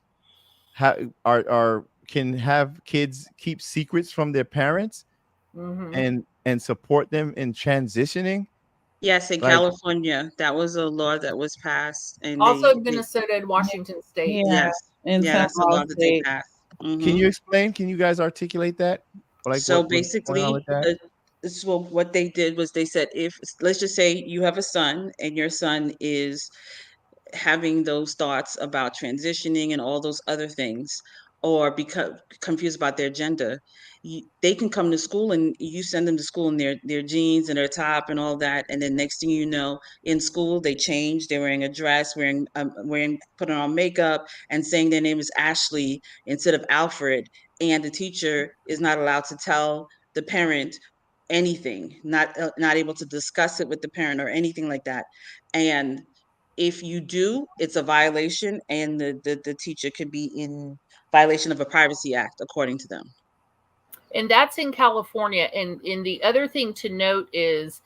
[SPEAKER 1] can have kids keep secrets from their parents and support them in transitioning.
[SPEAKER 2] Yes, in California, that was a law that was passed, and
[SPEAKER 3] also Minnesota and Washington State.
[SPEAKER 2] Yes, that's a law that they passed.
[SPEAKER 1] Can you explain? Can you guys articulate that?
[SPEAKER 2] So basically, So what they did was they said, if let's just say you have a son and your son is having those thoughts about transitioning and all those other things, or become confused about their gender, they can come to school and you send them to school in their jeans and their top and all that, and then next thing you know, in school they change, they're wearing a dress, wearing putting on makeup and saying their name is Ashley instead of Alfred, and the teacher is not allowed to tell the parent anything, not able to discuss it with the parent or anything like that. And if you do, it's a violation, and the teacher could be in violation of a Privacy Act, according to them.
[SPEAKER 3] And that's in California. And the other thing to note is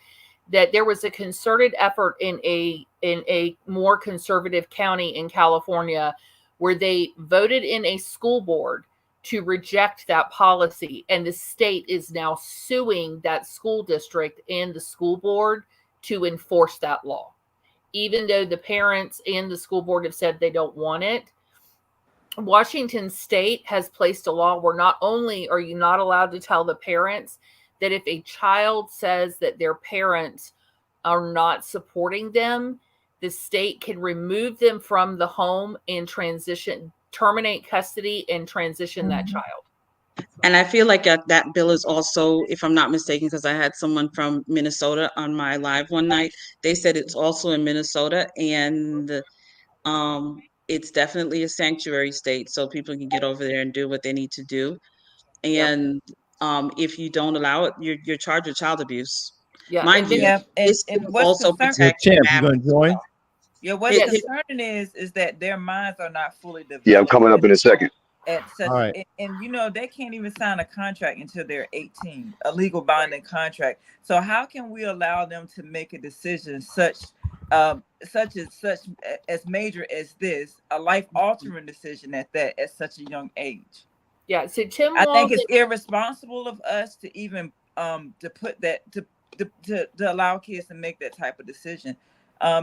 [SPEAKER 3] that there was a concerted effort in a more conservative county in California where they voted in a school board to reject that policy. And the state is now suing that school district and the school board to enforce that law. Even though the parents and the school board have said they don't want it, Washington State has placed a law where not only are you not allowed to tell the parents, that if a child says that their parents are not supporting them, the state can remove them from the home and terminate custody and transition that child.
[SPEAKER 2] And I feel like that bill is also, if I'm not mistaken, because I had someone from Minnesota on my live one night, they said it's also in Minnesota, and it's definitely a sanctuary state, so people can get over there and do what they need to do. And if you don't allow it, you're charged with child abuse.
[SPEAKER 3] Yeah,
[SPEAKER 2] Mind you,
[SPEAKER 18] and
[SPEAKER 2] this
[SPEAKER 18] what's
[SPEAKER 2] also
[SPEAKER 18] concern-
[SPEAKER 2] protects
[SPEAKER 1] Champ, you
[SPEAKER 2] families.
[SPEAKER 1] gonna join?
[SPEAKER 18] Yeah, what's
[SPEAKER 2] Yes.
[SPEAKER 18] concerning is that their minds are not fully developed.
[SPEAKER 9] Yeah, I'm coming up in a second.
[SPEAKER 18] At such,
[SPEAKER 1] All right.
[SPEAKER 18] and you know, they can't even sign a contract until they're 18, a legal binding contract. So how can we allow them to make a decision such as major as this, a life-altering decision at such a young age?
[SPEAKER 3] Yeah, so Tim
[SPEAKER 18] I think
[SPEAKER 3] Walz
[SPEAKER 18] it's irresponsible of us to even to put that to allow kids to make that type of decision.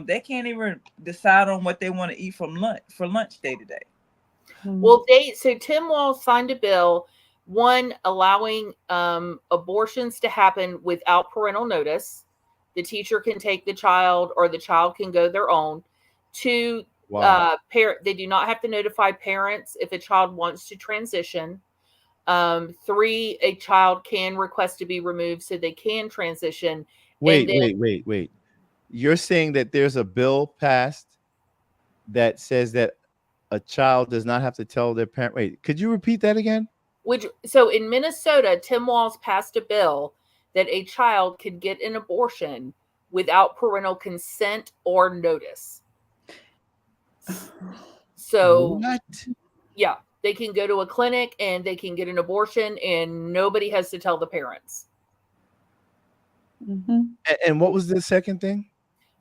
[SPEAKER 18] They can't even decide on what they want to eat for lunch day to day.
[SPEAKER 3] Well, Tim Walz signed a bill, one allowing abortions to happen without parental notice. The teacher can take the child, or the child can go their own. Two, they do not have to notify parents if a child wants to transition. Three, a child can request to be removed so they can transition.
[SPEAKER 1] Wait. You're saying that there's a bill passed that says that a child does not have to tell their parent. Wait, could you repeat that again?
[SPEAKER 3] So in Minnesota, Tim Walz passed a bill that a child can get an abortion without parental consent or notice. So
[SPEAKER 1] what?
[SPEAKER 3] Yeah, they can go to a clinic and they can get an abortion and nobody has to tell the parents.
[SPEAKER 5] Mm-hmm.
[SPEAKER 1] And what was the second thing?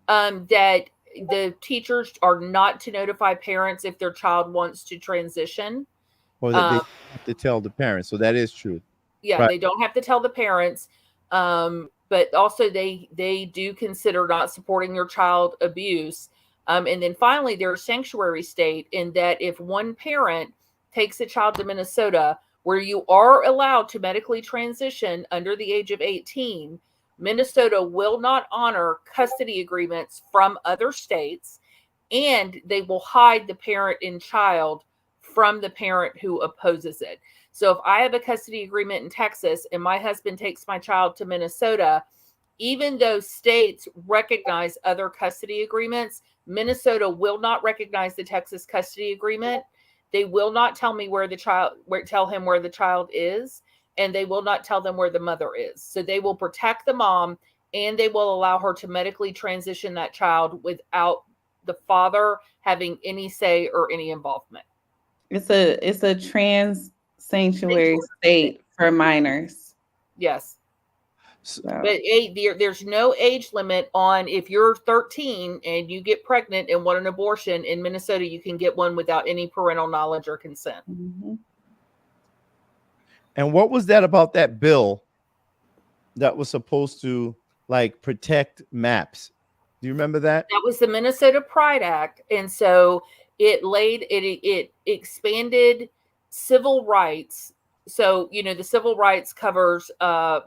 [SPEAKER 3] That the teachers are not to notify parents if their child wants to transition.
[SPEAKER 1] Or that they have to tell the parents. So that is true.
[SPEAKER 3] Yeah,
[SPEAKER 1] Right.
[SPEAKER 3] They don't have to tell the parents. But also they do consider not supporting your child abuse. And then finally, they're a sanctuary state in that if one parent takes a child to Minnesota, where you are allowed to medically transition under the age of 18, Minnesota will not honor custody agreements from other states, and they will hide the parent and child from the parent who opposes it. So if I have a custody agreement in Texas and my husband takes my child to Minnesota, even though states recognize other custody agreements, Minnesota will not recognize the Texas custody agreement. They will not tell me tell him where the child is, and they will not tell them where the mother is. So they will protect the mom, and they will allow her to medically transition that child without the father having any say or any involvement.
[SPEAKER 5] It's a trans sanctuary state for minors.
[SPEAKER 3] Yes.
[SPEAKER 1] So,
[SPEAKER 3] But there's no age limit on if you're 13 and you get pregnant and want an abortion in Minnesota, you can get one without any parental knowledge or consent.
[SPEAKER 5] Mm-hmm.
[SPEAKER 1] and what was that about that bill that was supposed to like protect maps? Do you remember that?
[SPEAKER 3] That was the Minnesota Pride Act. And so it expanded civil rights so, you know, the civil rights covers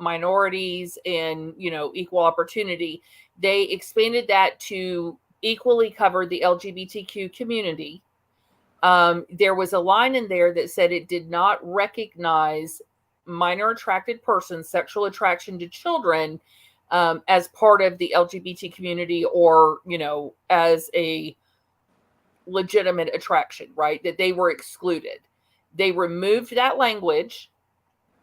[SPEAKER 3] minorities and, you know, equal opportunity. They expanded that to equally cover the LGBTQ community. There was a line in there that said it did not recognize minor attracted persons' sexual attraction to children as part of the LGBT community, or, you know, as a legitimate attraction, right? That they were excluded. They removed that language.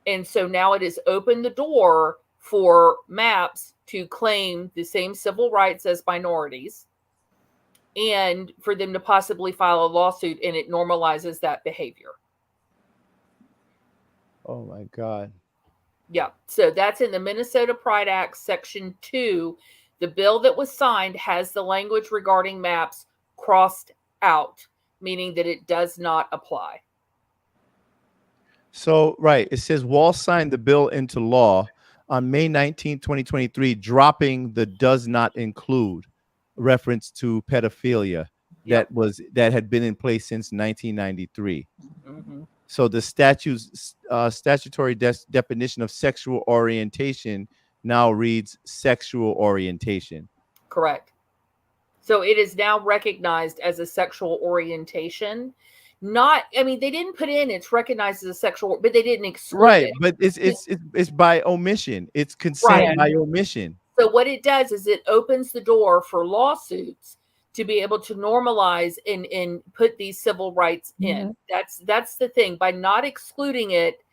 [SPEAKER 3] And so now it has opened the door for MAPS to claim the same civil rights as minorities, and for them to possibly file a lawsuit, and it normalizes that behavior.
[SPEAKER 1] Oh my God.
[SPEAKER 3] Yeah. So that's in the Minnesota Pride Act, Section 2. The bill that was signed has the language regarding MAPS crossed out, meaning that it does not apply.
[SPEAKER 1] So, right, it says Walz signed the bill into law on May 19, 2023, dropping the does not include reference to pedophilia that had been in place since 1993.
[SPEAKER 3] Mm-hmm.
[SPEAKER 1] So the statutory definition of sexual orientation now reads sexual orientation.
[SPEAKER 3] Correct. So it is now recognized as a sexual orientation. Not, I mean, they didn't put in it's recognized as a sexual, but they didn't exclude
[SPEAKER 1] Right,
[SPEAKER 3] it.
[SPEAKER 1] but it's by omission. It's consent by omission.
[SPEAKER 3] So what it does is it opens the door for lawsuits to be able to normalize and put these civil rights in. That's the thing. By not excluding it,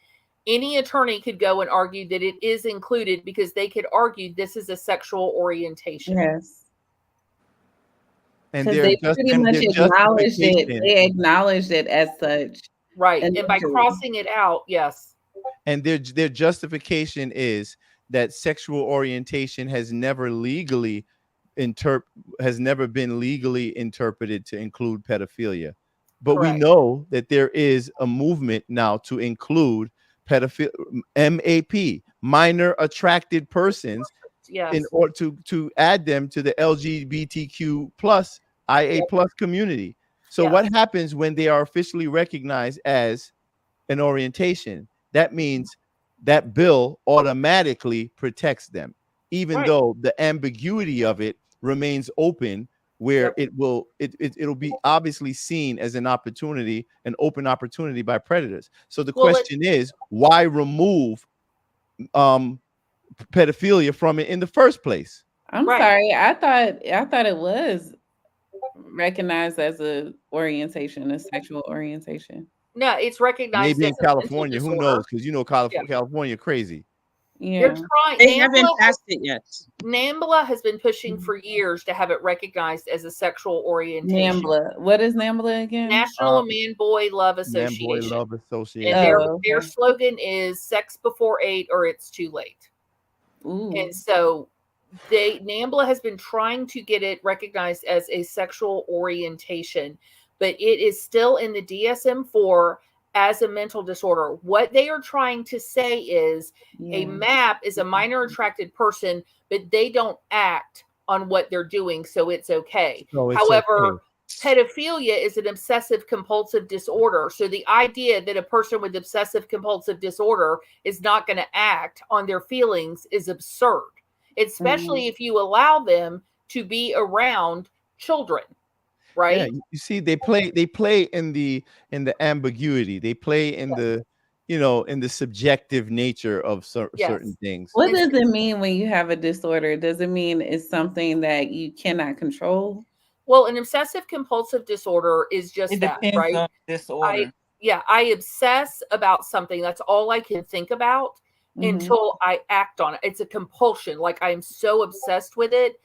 [SPEAKER 3] any attorney could go and argue that it is included, because they could argue this is a sexual orientation.
[SPEAKER 5] Yes.
[SPEAKER 1] And
[SPEAKER 5] Because they pretty much acknowledged it. They acknowledged it as such.
[SPEAKER 3] Right. And by crossing it out, yes.
[SPEAKER 1] And their justification is that sexual orientation has never been legally interpreted to include pedophilia. But we know that there is a movement now to include MAP, minor attracted persons, in order to add them to the LGBTQ plus IA plus community. So what happens when they are officially recognized as an orientation? That means that bill automatically protects them, even though the ambiguity of it remains open, where it'll be obviously seen as an opportunity, an open opportunity by predators. So the question is, why remove pedophilia from it in the first place?
[SPEAKER 5] I'm sorry. I thought it was recognized as a orientation, a sexual orientation.
[SPEAKER 3] No, it's recognized
[SPEAKER 1] maybe in
[SPEAKER 3] as a mental
[SPEAKER 1] California. Who
[SPEAKER 3] disorder.
[SPEAKER 1] knows? Because you know California crazy.
[SPEAKER 3] They're trying.
[SPEAKER 2] They haven't passed it yet.
[SPEAKER 3] NAMBLA has been pushing for years to have it recognized as a sexual orientation.
[SPEAKER 5] NAMBLA. What is NAMBLA again?
[SPEAKER 3] National Man Boy Love
[SPEAKER 1] Man
[SPEAKER 3] Association.
[SPEAKER 1] Boy Love Association.
[SPEAKER 3] And their slogan is "Sex before 8 or it's too late." And so NAMBLA has been trying to get it recognized as a sexual orientation, but it is still in the DSM-4 as a mental disorder. What they are trying to say is a MAP is a minor attracted person, but they don't act on what they're doing, so it's okay. However, pedophilia is an obsessive compulsive disorder. So the idea that a person with obsessive compulsive disorder is not going to act on their feelings is absurd, especially if you allow them to be around children. Right.
[SPEAKER 1] Yeah, you see, they play in the ambiguity. They play in the, in the subjective nature of certain things.
[SPEAKER 5] What does it mean when you have a disorder? Does it mean it's something that you cannot control?
[SPEAKER 3] Well, an obsessive compulsive disorder is just that, right?
[SPEAKER 18] On disorder.
[SPEAKER 3] I obsess about something. That's all I can think about until I act on it. It's a compulsion. Like I'm so obsessed with it.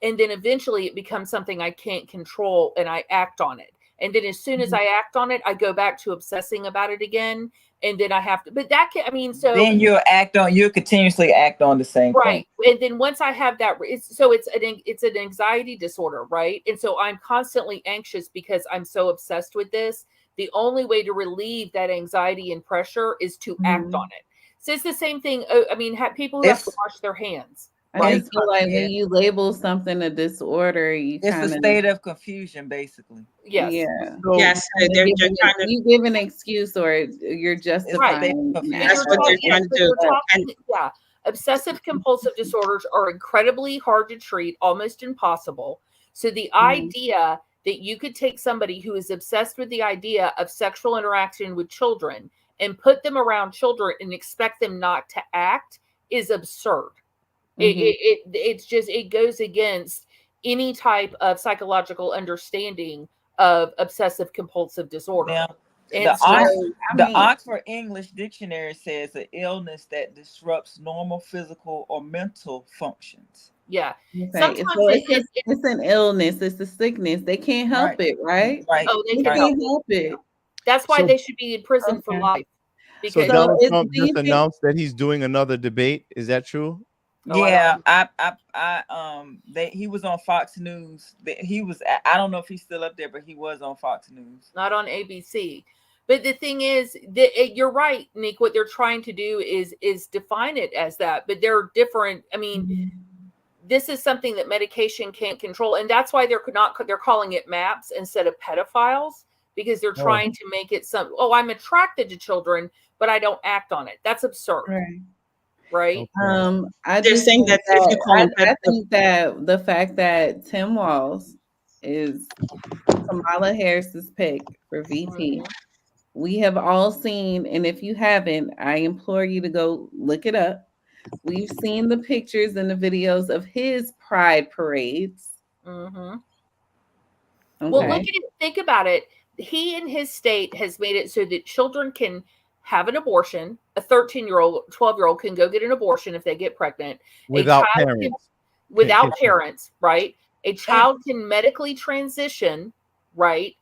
[SPEAKER 3] And then eventually it becomes something I can't control and I act on it. And then as soon as I act on it, I go back to obsessing about it again. And then I have to, but that can,
[SPEAKER 18] then you'll continuously act on the same thing.
[SPEAKER 3] And then once I have that, it's an anxiety disorder, right? And so I'm constantly anxious because I'm so obsessed with this. The only way to relieve that anxiety and pressure is to act on it. So it's the same thing. People who have to wash their hands.
[SPEAKER 5] I just feel like when you label something a disorder, you
[SPEAKER 18] It's
[SPEAKER 5] kind
[SPEAKER 18] a
[SPEAKER 5] of
[SPEAKER 18] state of confusion, basically.
[SPEAKER 3] Yes.
[SPEAKER 5] Yeah.
[SPEAKER 1] So-
[SPEAKER 2] Yes,
[SPEAKER 5] They're
[SPEAKER 2] they're
[SPEAKER 5] giving
[SPEAKER 2] trying to.
[SPEAKER 5] you give an excuse or you're justifying.
[SPEAKER 2] That's what they're trying to do.
[SPEAKER 3] Yeah. Obsessive compulsive disorders are incredibly hard to treat, almost impossible. So the idea that you could take somebody who is obsessed with the idea of sexual interaction with children and put them around children and expect them not to act is absurd. It's just, it goes against any type of psychological understanding of obsessive compulsive disorder.
[SPEAKER 18] Now,
[SPEAKER 3] And
[SPEAKER 18] the Oxford English Dictionary says an illness that disrupts normal physical or mental functions.
[SPEAKER 3] Yeah.
[SPEAKER 5] Okay.
[SPEAKER 3] Sometimes
[SPEAKER 5] So it's an illness, it's a sickness. They can't help it, right?
[SPEAKER 3] Oh, they
[SPEAKER 5] They
[SPEAKER 3] can
[SPEAKER 5] can't help it.
[SPEAKER 3] That's why
[SPEAKER 1] So-
[SPEAKER 3] they should be in prison for life.
[SPEAKER 1] So
[SPEAKER 3] Because
[SPEAKER 1] Donald
[SPEAKER 5] So
[SPEAKER 1] Trump
[SPEAKER 5] do you
[SPEAKER 1] just
[SPEAKER 5] think-
[SPEAKER 1] announced that he's doing another debate. Is that true?
[SPEAKER 18] Yeah, he was on Fox News. He was, I don't know if he's still up there, but he was on Fox News.
[SPEAKER 3] not on ABC. But the thing is that you're right, Nick. What they're trying to do is define it as that, but they're different. I mean, this is something that medication can't control, and that's why they're calling it MAPS instead of pedophiles, because they're trying to make it I'm attracted to children, but I don't act on it. That's absurd. Right.
[SPEAKER 5] I
[SPEAKER 2] They're
[SPEAKER 5] just
[SPEAKER 2] saying
[SPEAKER 5] think
[SPEAKER 2] that if you call them
[SPEAKER 5] I think that the fact that Tim Walz is Kamala Harris's pick for VP, we have all seen, and if you haven't, I implore you to go look it up. We've seen the pictures and the videos of his pride parades.
[SPEAKER 3] Well,
[SPEAKER 5] Okay.
[SPEAKER 3] look at it. Think about it. He in his state has made it so that children can have an abortion. A 13-year-old, 12-year-old can go get an abortion if they get pregnant.
[SPEAKER 1] Without
[SPEAKER 3] A child
[SPEAKER 1] parents.
[SPEAKER 3] without
[SPEAKER 1] Yes.
[SPEAKER 3] parents, right? A child can medically transition, right?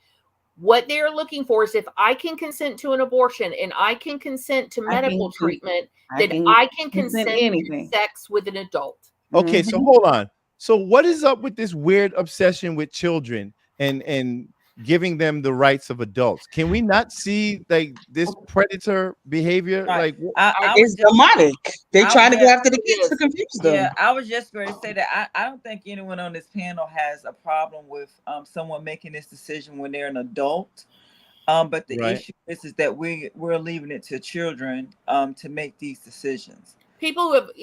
[SPEAKER 3] What they're looking for is if I can consent to an abortion and I can consent to medical treatment, then I can consent to sex with an adult.
[SPEAKER 1] Okay, so hold on. So what is up with this weird obsession with children and giving them the rights of adults? Can we not see like this predator behavior? Like
[SPEAKER 2] it's demonic. They're trying to go after the kids to confuse them.
[SPEAKER 18] Yeah, I was just going to say that I don't think anyone on this panel has a problem with someone making this decision when they're an adult. But the issue is that we're leaving it to children to make these decisions.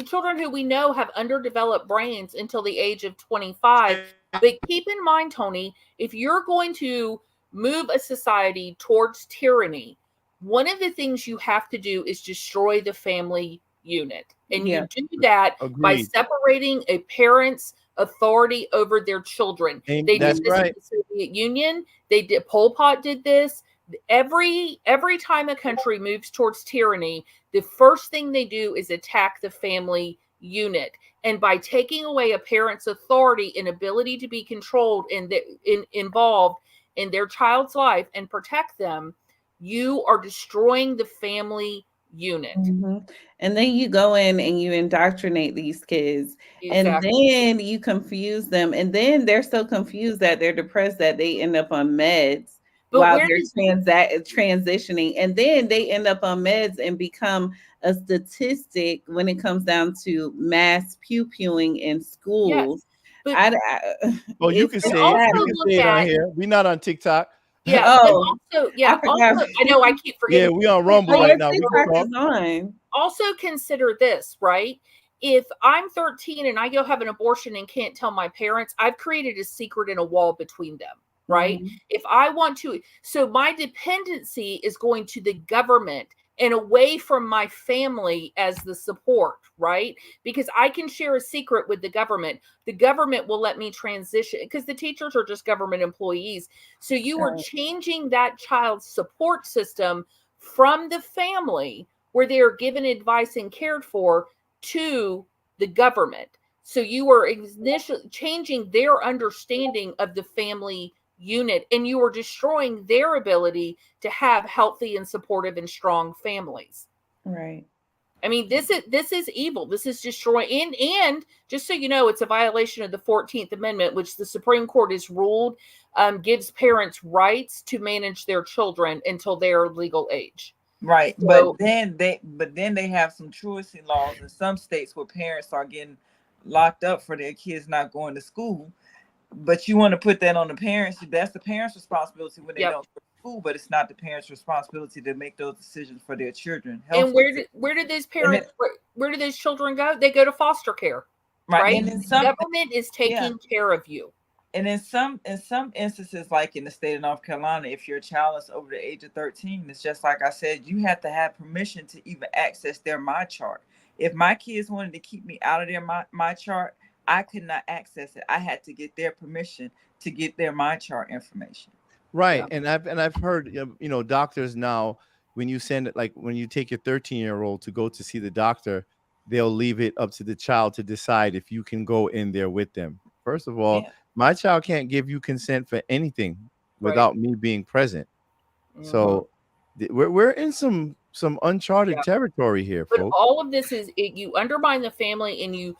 [SPEAKER 3] Children who we know have underdeveloped brains until the age of 25. But keep in mind, Tony, if you're going to move a society towards tyranny, one of the things you have to do is destroy the family unit. And you do that by separating a parent's authority over their children. They did this in the Soviet Union. Pol Pot did this. Every time a country moves towards tyranny, the first thing they do is attack the family unit. And by taking away a parent's authority and ability to be controlled and involved in their child's life and protect them, you are destroying the family unit.
[SPEAKER 5] And then you go in and you indoctrinate these kids, and then you confuse them, and then they're so confused that they're depressed that they end up on meds while they're transitioning, and then they end up on meds and become a statistic when it comes down to mass pew-pewing in schools.
[SPEAKER 1] You can say it on here. We're not on TikTok.
[SPEAKER 3] Yeah. Also, I know I keep forgetting.
[SPEAKER 1] Yeah, we on Rumble right now. We can talk.
[SPEAKER 3] Also consider this, right? If I'm 13 and I go have an abortion and can't tell my parents, I've created a secret and a wall between them, right? If I want to, so my dependency is going to the government and away from my family as the support, right? Because I can share a secret with the government. The government will let me transition because the teachers are just government employees. So you are changing that child's support system from the family where they are given advice and cared for to the government. So you are initially changing their understanding of the family unit, and you are destroying their ability to have healthy and supportive and strong families.
[SPEAKER 5] Right.
[SPEAKER 3] I mean, this is evil. This is destroying, and just so you know, it's a violation of the 14th Amendment, which the Supreme Court has ruled gives parents rights to manage their children until their legal age.
[SPEAKER 18] Right.
[SPEAKER 3] So,
[SPEAKER 18] but then they have some truancy laws in some states where parents are getting locked up for their kids not going to school. But you want to put that on the parents. That's the parents' responsibility when they don't go to school, but it's not the parents' responsibility to make those decisions for their children.
[SPEAKER 3] And where did those parents, where do those children go? They go to foster care, right?
[SPEAKER 18] And
[SPEAKER 3] the government is taking care of you.
[SPEAKER 18] And in some instances, like in the state of North Carolina, if your child is over the age of 13, it's just like I said, you have to have permission to even access their My Chart. If my kids wanted to keep me out of their My Chart, I could not access it. I had to get their permission to get their My Chart information.
[SPEAKER 1] Right. Yeah. And I've heard, doctors now, when you send it, like when you take your 13-year-old to go to see the doctor, they'll leave it up to the child to decide if you can go in there with them. First of all, my child can't give you consent for anything without me being present. So we're in some uncharted territory here,
[SPEAKER 3] but
[SPEAKER 1] folks.
[SPEAKER 3] All of this is you undermine the family, and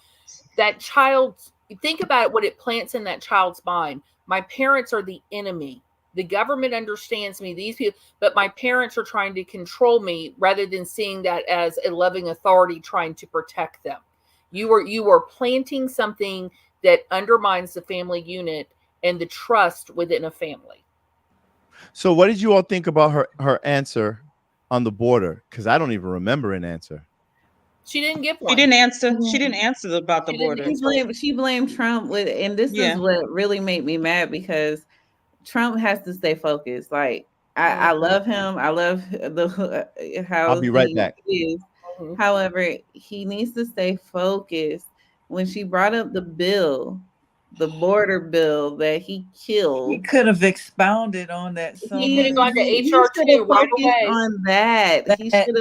[SPEAKER 3] that child, think about what it plants in that child's mind. My parents are the enemy. The government understands me, these people, but my parents are trying to control me rather than seeing that as a loving authority trying to protect them. You are planting something that undermines the family unit and the trust within a family.
[SPEAKER 1] So what did you all think about her answer on the border? Because I don't even remember an answer.
[SPEAKER 3] She didn't give one.
[SPEAKER 2] She didn't answer about the border.
[SPEAKER 5] She blamed Trump and this is what really made me mad, because Trump has to stay focused. Like I love him. I love how
[SPEAKER 1] I'll be right back.
[SPEAKER 5] Is. However, he needs to stay focused. When she brought up the border bill that he killed,
[SPEAKER 18] he could have expounded on that.
[SPEAKER 3] He could have gone to HR2 right away.
[SPEAKER 5] On that, he should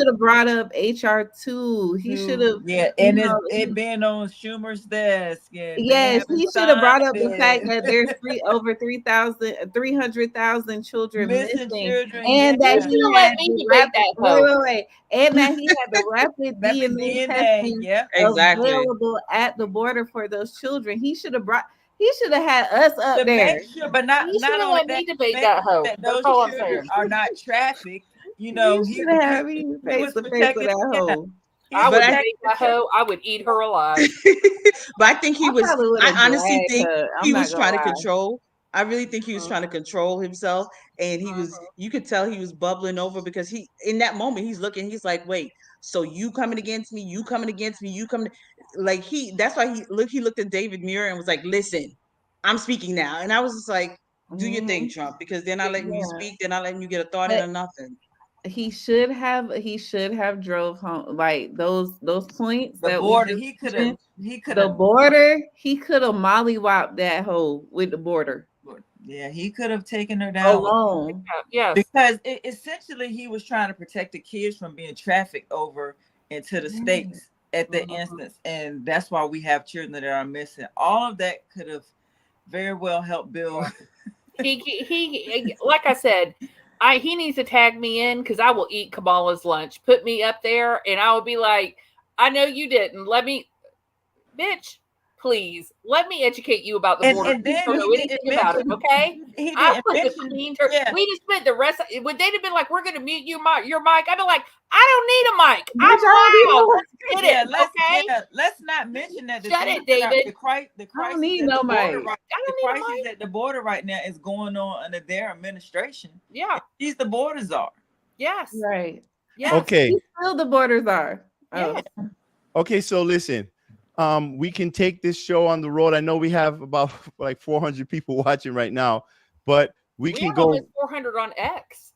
[SPEAKER 5] have brought up HR2. He should have,
[SPEAKER 18] and it being on Schumer's desk.
[SPEAKER 5] Yes, he should have brought up the fact that there's over 300,000 children missing, and that he had and that he had the rapid DNA testing available at the border for those children. He should have had us up there.
[SPEAKER 18] Sure, but not only that those children are not trafficked. He
[SPEAKER 5] should have face to face with that hoe.
[SPEAKER 3] I would take that hoe. I would eat her alive.
[SPEAKER 2] But I think he was. I honestly think he was trying to control. I really think he was trying to control himself, and he was. You could tell he was bubbling over, because in that moment he's looking. He's like, wait. So you coming against me? You coming against me? You coming? Like that's why he looked at David Muir and was like, listen, I'm speaking now. And I was just like, do your thing, Trump, because they're not letting you speak. They're not letting you get a thought in or nothing.
[SPEAKER 5] He should have drove home, like those points.
[SPEAKER 18] The border, he could have
[SPEAKER 5] the border. He could have mollywopped that hoe with the border.
[SPEAKER 18] Yeah, he could have taken her down
[SPEAKER 5] alone.
[SPEAKER 3] Yeah,
[SPEAKER 18] because essentially he was trying to protect the kids from being trafficked over into the states at the instance, and that's why we have children that are missing. All of that could have very well helped Bill.
[SPEAKER 3] He like I said, he needs to tag me in, because I will eat Kamala's lunch. Put me up there, and I will be like, I know you didn't. Bitch. Please let me educate you about the border.
[SPEAKER 18] And then
[SPEAKER 3] don't know anything about it, okay? I put the clean her. We just spent the rest. Would they have been like, "We're going to mute your mic"? I'd be like, "I don't need a mic. I'm loud. Let's get it, okay?"
[SPEAKER 18] Let's not mention that.
[SPEAKER 3] Shut it, David.
[SPEAKER 18] The crisis.
[SPEAKER 5] I don't need no mic.
[SPEAKER 18] The crisis at the border right now is going on under their administration.
[SPEAKER 3] Yeah,
[SPEAKER 18] she's the border czar.
[SPEAKER 3] Yes.
[SPEAKER 5] Right.
[SPEAKER 3] Yes.
[SPEAKER 1] Okay.
[SPEAKER 5] Still the border czar.
[SPEAKER 3] Yes.
[SPEAKER 1] Okay. So listen. We can take this show on the road. I know we have about like 400 people watching right now, but we can go
[SPEAKER 3] almost 400 on X.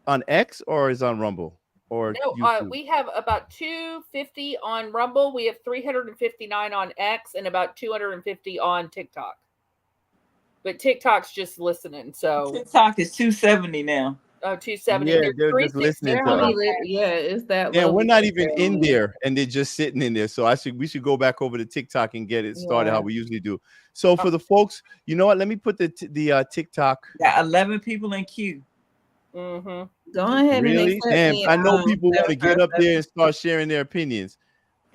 [SPEAKER 1] On X, or is on Rumble or
[SPEAKER 3] no? We have about 250 on Rumble. We have 359 on X and about 250 on TikTok. But TikTok's just listening. So
[SPEAKER 18] TikTok is 270 now.
[SPEAKER 3] Oh, 270.
[SPEAKER 1] Yeah, they're just listening to us.
[SPEAKER 5] It's that.
[SPEAKER 1] Yeah, we're not even in there, and they're just sitting in there. So we should go back over to TikTok and get it started how we usually do. So for the folks, you know what? Let me put the TikTok.
[SPEAKER 18] Yeah, 11 people in queue.
[SPEAKER 5] Go ahead.
[SPEAKER 1] Really?
[SPEAKER 5] And
[SPEAKER 1] I know people want to get up there and start sharing their opinions.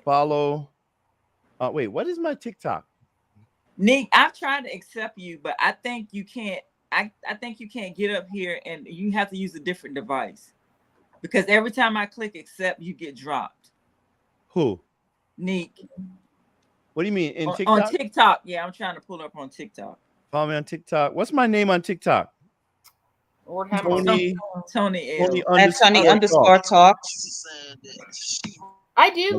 [SPEAKER 1] Follow. Wait, what is my TikTok?
[SPEAKER 18] Nick, I've tried to accept you, but I think you can't. I think you can't get up here, and you have to use a different device, because every time I click accept, you get dropped.
[SPEAKER 1] Who?
[SPEAKER 18] Neek.
[SPEAKER 1] What do you mean in
[SPEAKER 18] On
[SPEAKER 1] TikTok?
[SPEAKER 18] TikTok, yeah, I'm trying to pull up on TikTok.
[SPEAKER 1] Follow me on TikTok. What's my name on TikTok?
[SPEAKER 3] Lord have
[SPEAKER 1] Tony.
[SPEAKER 18] Tony L.
[SPEAKER 2] Tony underscore talks.
[SPEAKER 3] I do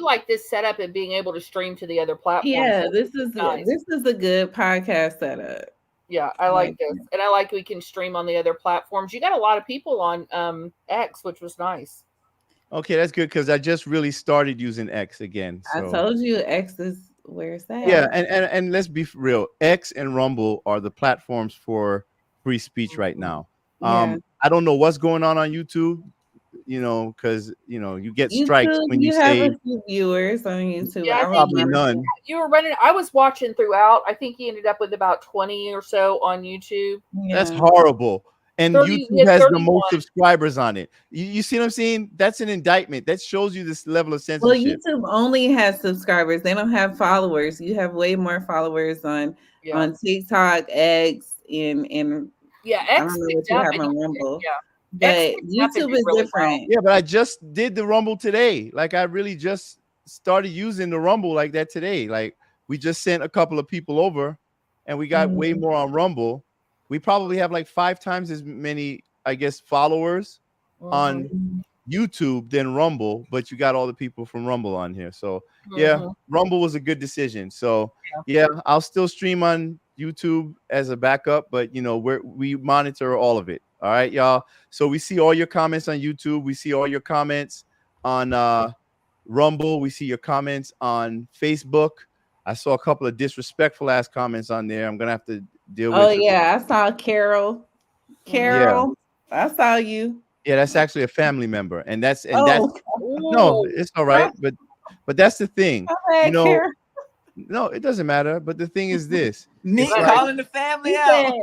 [SPEAKER 3] like this setup and being able to stream to the other platforms.
[SPEAKER 5] Yeah, this is
[SPEAKER 3] nice.
[SPEAKER 5] a good podcast setup.
[SPEAKER 3] Yeah, I like this, and I like we can stream on the other platforms. You got a lot of people on X, which was nice.
[SPEAKER 1] Okay, that's good because I just really started using X again. So.
[SPEAKER 5] I told you X is where it's at.
[SPEAKER 1] Yeah, and let's be real. X and Rumble are the platforms for free speech right now.
[SPEAKER 5] Yeah.
[SPEAKER 1] I don't know what's going on YouTube, because you get strikes
[SPEAKER 5] YouTube,
[SPEAKER 1] when you
[SPEAKER 5] have
[SPEAKER 1] say
[SPEAKER 5] a few viewers on YouTube.
[SPEAKER 3] Yeah, I think
[SPEAKER 1] probably none.
[SPEAKER 3] You were running. I was watching throughout. I think he ended up with about 20 or so on YouTube.
[SPEAKER 1] That's horrible. And
[SPEAKER 3] 30,
[SPEAKER 1] YouTube has the
[SPEAKER 3] 31.
[SPEAKER 1] most subscribers on it. You see what I'm saying? That's an indictment. That shows you this level of
[SPEAKER 5] Well,
[SPEAKER 1] censorship.
[SPEAKER 5] YouTube only has subscribers. They don't have followers. You have way more followers on TikTok, X, and
[SPEAKER 3] yeah,
[SPEAKER 5] I
[SPEAKER 3] X
[SPEAKER 5] don't know what you have on Rumble.
[SPEAKER 3] Yeah.
[SPEAKER 5] But YouTube is
[SPEAKER 1] really
[SPEAKER 5] different.
[SPEAKER 1] Yeah, but I just did the Rumble today. Like I really just started using the Rumble like that today. Like we just sent a couple of people over and we got way more on Rumble. We probably have like 5 times as many, I guess, followers on YouTube than Rumble, but you got all the people from Rumble on here. So yeah, Rumble was a good decision. So yeah, I'll still stream on YouTube as a backup, but we monitor all of it. All right, y'all. So we see all your comments on YouTube. We see all your comments on Rumble. We see your comments on Facebook. I saw a couple of disrespectful ass comments on there. I'm gonna have to deal with.
[SPEAKER 5] Oh yeah, I saw Carol. I saw you.
[SPEAKER 1] Yeah, that's actually a family member, and that's no, it's all right, but that's the thing. No, it doesn't matter. But the thing is this:
[SPEAKER 18] Nick calling the family out.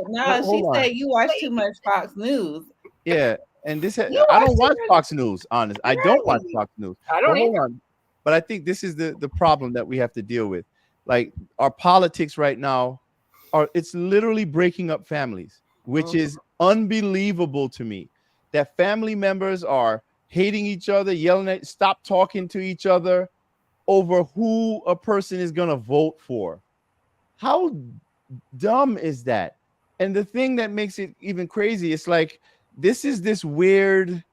[SPEAKER 5] She said you watch too much Fox News.
[SPEAKER 1] Yeah, and this I don't watch Fox News. Honest, I don't watch Fox News.
[SPEAKER 3] I don't
[SPEAKER 1] hold on. But I think this is the problem that we have to deal with. Like our politics right now it's literally breaking up families, which is unbelievable to me. That family members are hating each other, yelling at, stop talking to each other over who a person is going to vote for. How dumb is that? And the thing that makes it even crazy, it's like this is this weird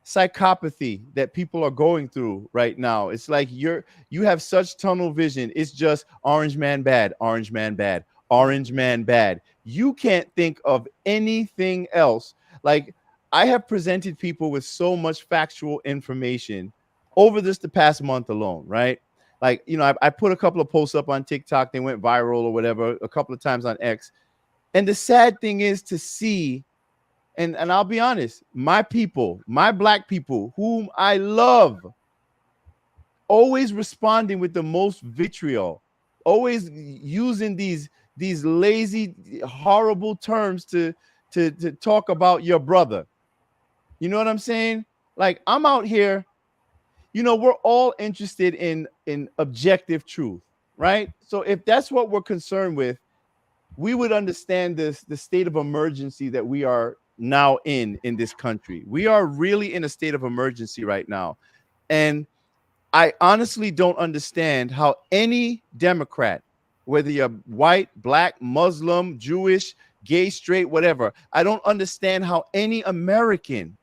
[SPEAKER 1] psychopathy that people are going through right now. It's like you have such tunnel vision. It's just orange man bad, orange man bad, orange man bad. You can't think of anything else. Like I have presented people with so much factual information over the past month alone, right? Like, I put a couple of posts up on TikTok. They went viral or whatever, a couple of times on X. And the sad thing is to see, and I'll be honest, my people, my black people, whom I love, always responding with the most vitriol, always using these lazy, horrible terms to talk about your brother. You know what I'm saying? Like I'm out here, we're all interested in objective truth, right? So if that's what we're concerned with, we would understand the state of emergency that we are now in this country. We are really in a state of emergency right now. And I honestly don't understand how any Democrat, whether you're white, black, Muslim, Jewish, gay, straight, whatever, I don't understand how any American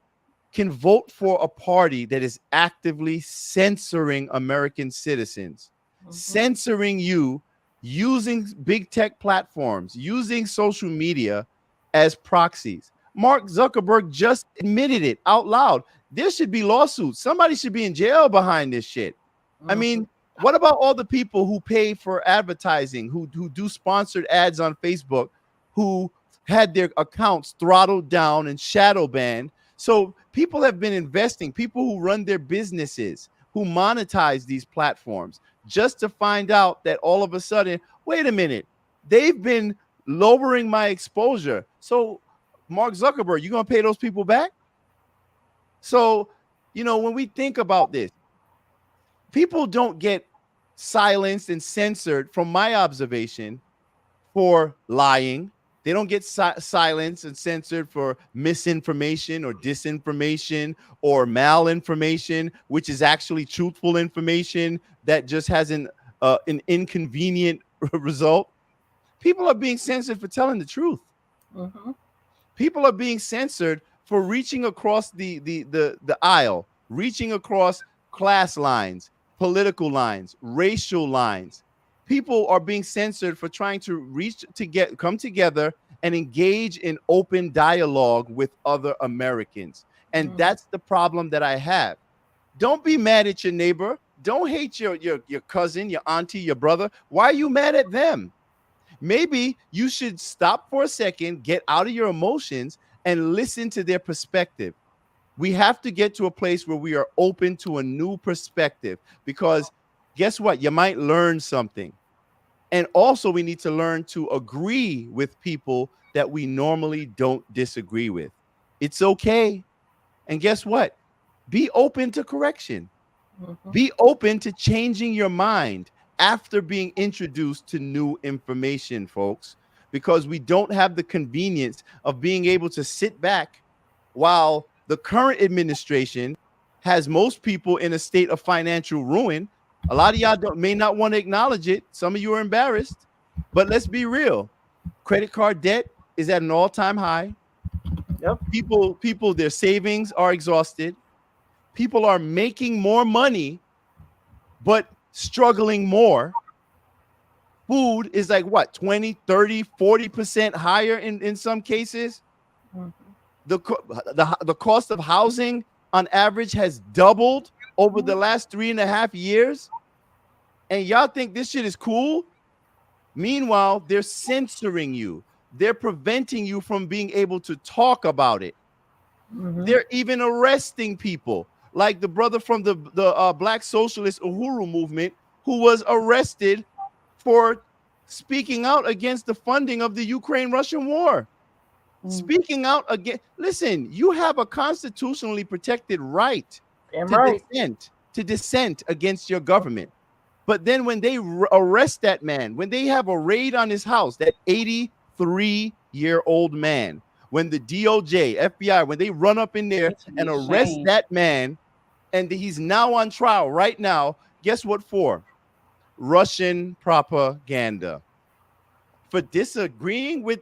[SPEAKER 1] can vote for a party that is actively censoring American citizens, censoring you, using big tech platforms, using social media as proxies. Mark Zuckerberg just admitted it out loud. There should be lawsuits. Somebody should be in jail behind this shit. I mean, what about all the people who pay for advertising, who do sponsored ads on Facebook, who had their accounts throttled down and shadow banned? So people have been investing, people who run their businesses, who monetize these platforms, just to find out that all of a sudden, wait a minute, they've been lowering my exposure. So Mark Zuckerberg, you going to pay those people back? So, when we think about this, people don't get silenced and censored, from my observation, for lying, They don't get silenced and censored for misinformation or disinformation or malinformation, which is actually truthful information that just has an inconvenient result. People are being censored for telling the truth.
[SPEAKER 3] Mm-hmm.
[SPEAKER 1] People are being censored for reaching across the aisle, reaching across class lines, political lines, racial lines. People are being censored for trying to come together and engage in open dialogue with other Americans. And that's the problem that I have. Don't be mad at your neighbor. Don't hate your cousin, your auntie, your brother. Why are you mad at them? Maybe you should stop for a second, get out of your emotions, and listen to their perspective. We have to get to a place where we are open to a new perspective, because guess what? You might learn something. And also we need to learn to agree with people that we normally don't disagree with. It's okay. And guess what? Be open to correction. Be open to changing your mind after being introduced to new information, folks, because we don't have the convenience of being able to sit back while the current administration has most people in a state of financial ruin. A lot of y'all may not want to acknowledge it. Some of you are embarrassed, but let's be real. Credit card debt is at an all-time high.
[SPEAKER 3] Yep.
[SPEAKER 1] People, their savings are exhausted. People are making more money, but struggling more. Food is like what, 20, 30, 40% higher in some cases. The cost of housing on average has doubled over the last 3.5 years. And y'all think this shit is cool? Meanwhile, they're censoring you. They're preventing you from being able to talk about it. They're even arresting people, like the brother from the Black Socialist Uhuru movement, who was arrested for speaking out against the funding of the Ukraine-Russian war. Speaking out against, listen, you have a constitutionally protected right to dissent against your government. But then when they arrest that man, when they have a raid on his house, that 83-year-old man, when the DOJ, FBI, when they run up in there and arrest that man, and he's now on trial right now, guess what for? Russian propaganda. For disagreeing with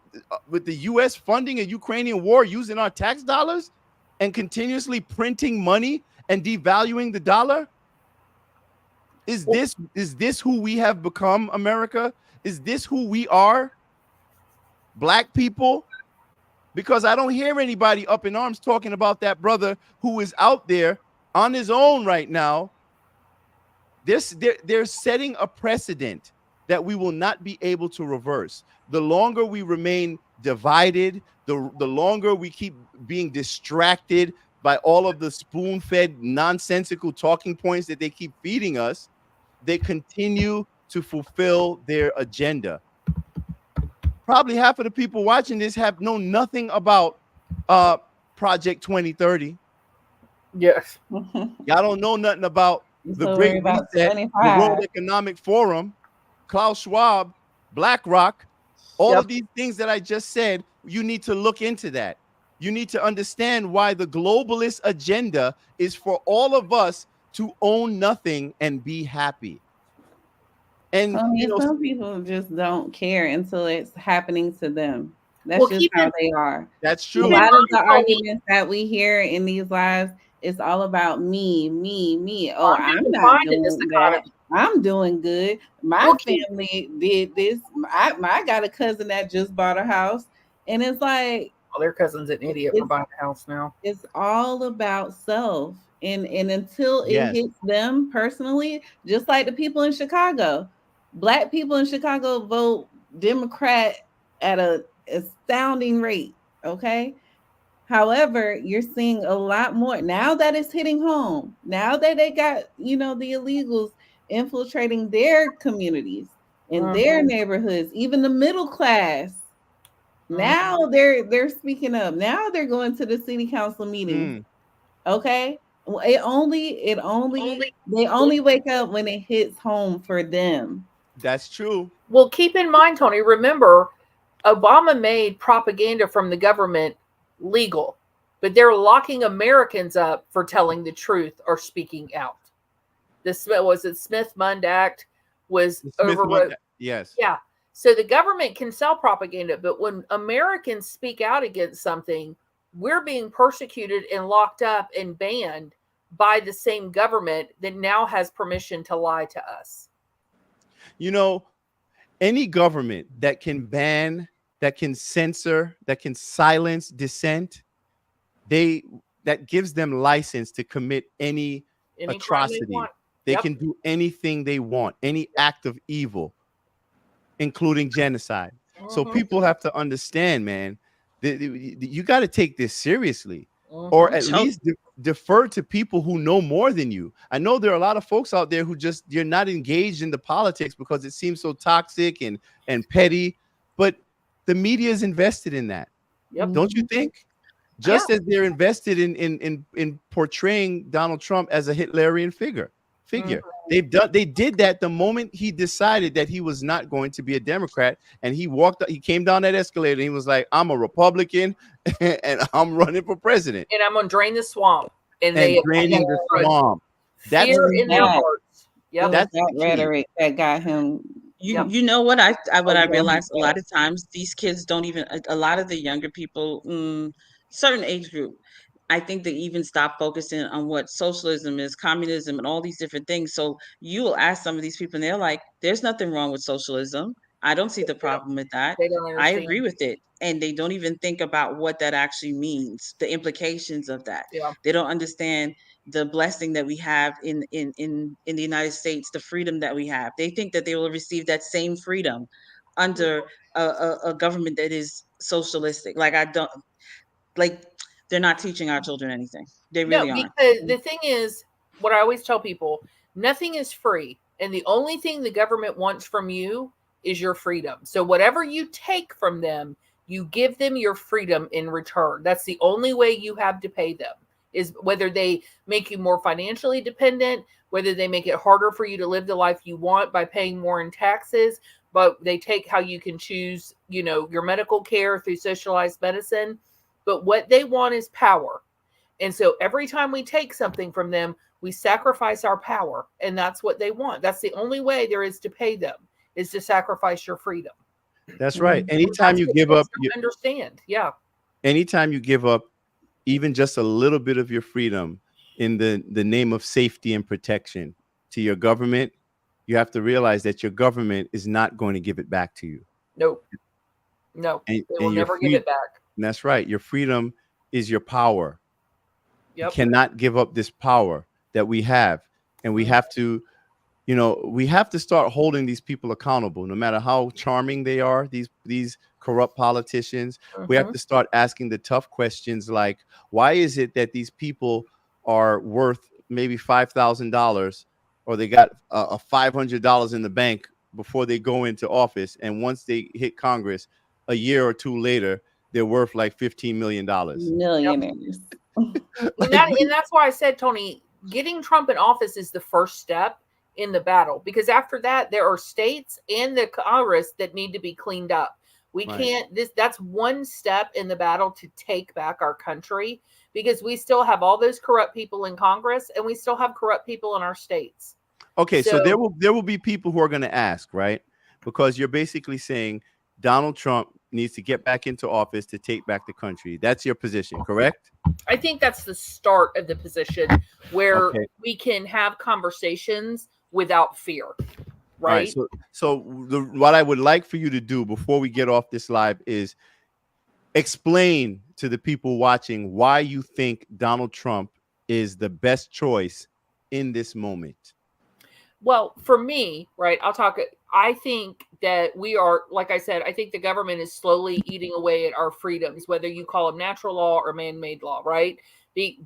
[SPEAKER 1] the U.S. funding a Ukrainian war using our tax dollars and continuously printing money and devaluing the dollar? Is this who we have become, America? Is this who we are? Black people? Because I don't hear anybody up in arms talking about that brother who is out there on his own right now. They're setting a precedent that we will not be able to reverse. The longer we remain divided, the longer we keep being distracted by all of the spoon-fed nonsensical talking points that they keep feeding us, they continue to fulfill their agenda. Probably half of the people watching this have known nothing about Project 2030.
[SPEAKER 3] Yes.
[SPEAKER 1] Y'all don't know nothing about the Great Reset, the World Economic Forum, Klaus Schwab, BlackRock, all of these things that I just said. You need to look into that. You need to understand why the globalist agenda is for all of us to own nothing and be happy. And
[SPEAKER 5] some people just don't care until it's happening to them. That's just how they are.
[SPEAKER 1] That's true.
[SPEAKER 5] A lot of the arguments that we hear in these lives, it's all about me, me, me. Oh, I'm not doing that. I'm doing good. My family did this. I got a cousin that just bought a house, and it's like,
[SPEAKER 3] well, their cousin's an idiot for buying a house now.
[SPEAKER 5] It's all about self, and until it hits them personally, just like the people in Chicago, Black people in Chicago vote Democrat at an astounding rate. Okay. However, you're seeing a lot more now that it's hitting home. Now that they got, the illegals infiltrating their communities in their neighborhoods, even the middle class. Now they're speaking up. Now they're going to the city council meetings. Okay. They only wake up when it hits home for them.
[SPEAKER 1] That's true.
[SPEAKER 3] Well, keep in mind, Tony, remember, Obama made propaganda from the government legal, but they're locking Americans up for telling the truth or speaking out. Smith-Mundt Act was overruled.
[SPEAKER 1] Yes.
[SPEAKER 3] Yeah. So the government can sell propaganda, but when Americans speak out against something, we're being persecuted and locked up and banned by the same government that now has permission to lie to us.
[SPEAKER 1] You know, any government that can ban, that can censor, that can silence dissent, that gives them license to commit any atrocity. They can do anything they want, any act of evil, including genocide. So people have to understand, man, you got to take this seriously, or at least defer to people who know more than you. I know there are a lot of folks out there who you're not engaged in the politics because it seems so toxic and petty, but the media is invested in that. Don't you think? Just as they're invested in portraying Donald Trump as a Hitlerian figure. They did that the moment he decided that he was not going to be a Democrat, and he came down that escalator and he was like, I'm a Republican and I'm running for president.
[SPEAKER 3] And I'm gonna drain the swamp. And
[SPEAKER 1] draining the swamp.
[SPEAKER 3] That's fear in their hearts.
[SPEAKER 5] That's that rhetoric that got him.
[SPEAKER 2] You know what I realized a lot of times these kids don't even, a lot of the younger people, certain age group, I think they even stop focusing on what socialism is, communism, and all these different things. So you will ask some of these people and they're like, there's nothing wrong with socialism. I don't see the problem with that. I agree with it. And they don't even think about what that actually means, the implications of that. They don't understand the blessing that we have in the United States, the freedom that we have. They think that they will receive that same freedom under a government that is socialistic. They're not teaching our children anything. They really aren't.
[SPEAKER 3] Because the thing is, what I always tell people, nothing is free. And the only thing the government wants from you is your freedom. So whatever you take from them, you give them your freedom in return. That's the only way you have to pay them, is whether they make you more financially dependent, whether they make it harder for you to live the life you want by paying more in taxes, but they take how you can choose, your medical care through socialized medicine. But what they want is power. And so every time we take something from them, we sacrifice our power. And that's what they want. That's the only way there is to pay them, is to sacrifice your freedom.
[SPEAKER 1] That's right. Anytime you give up, anytime you give up even just a little bit of your freedom in the name of safety and protection to your government, you have to realize that your government is not going to give it back to you.
[SPEAKER 3] No, they will never give it back.
[SPEAKER 1] And that's right. Your freedom is your power.
[SPEAKER 3] You
[SPEAKER 1] cannot give up this power that we have. And we have to, we have to start holding these people accountable, no matter how charming they are, these corrupt politicians. We have to start asking the tough questions like, why is it that these people are worth maybe $5,000, or they got a $500 in the bank before they go into office, and once they hit Congress, a year or two later, they're worth like $15 million.
[SPEAKER 5] Millionaires.
[SPEAKER 3] And that's why I said, Tony, getting Trump in office is the first step in the battle, because after that, there are states and the Congress that need to be cleaned up. We can't, that's one step in the battle to take back our country, because we still have all those corrupt people in Congress and we still have corrupt people in our states.
[SPEAKER 1] Okay, so there will be people who are going to ask, right? Because you're basically saying Donald Trump needs to get back into office to take back the country. That's your position, correct?
[SPEAKER 3] I think that's the start of the position where we can have conversations without fear, right?
[SPEAKER 1] So what I would like for you to do before we get off this live is explain to the people watching why you think Donald Trump is the best choice in this moment.
[SPEAKER 3] Well, for me, right, I think that we are, like I said, I think the government is slowly eating away at our freedoms, whether you call them natural law or man-made law, right?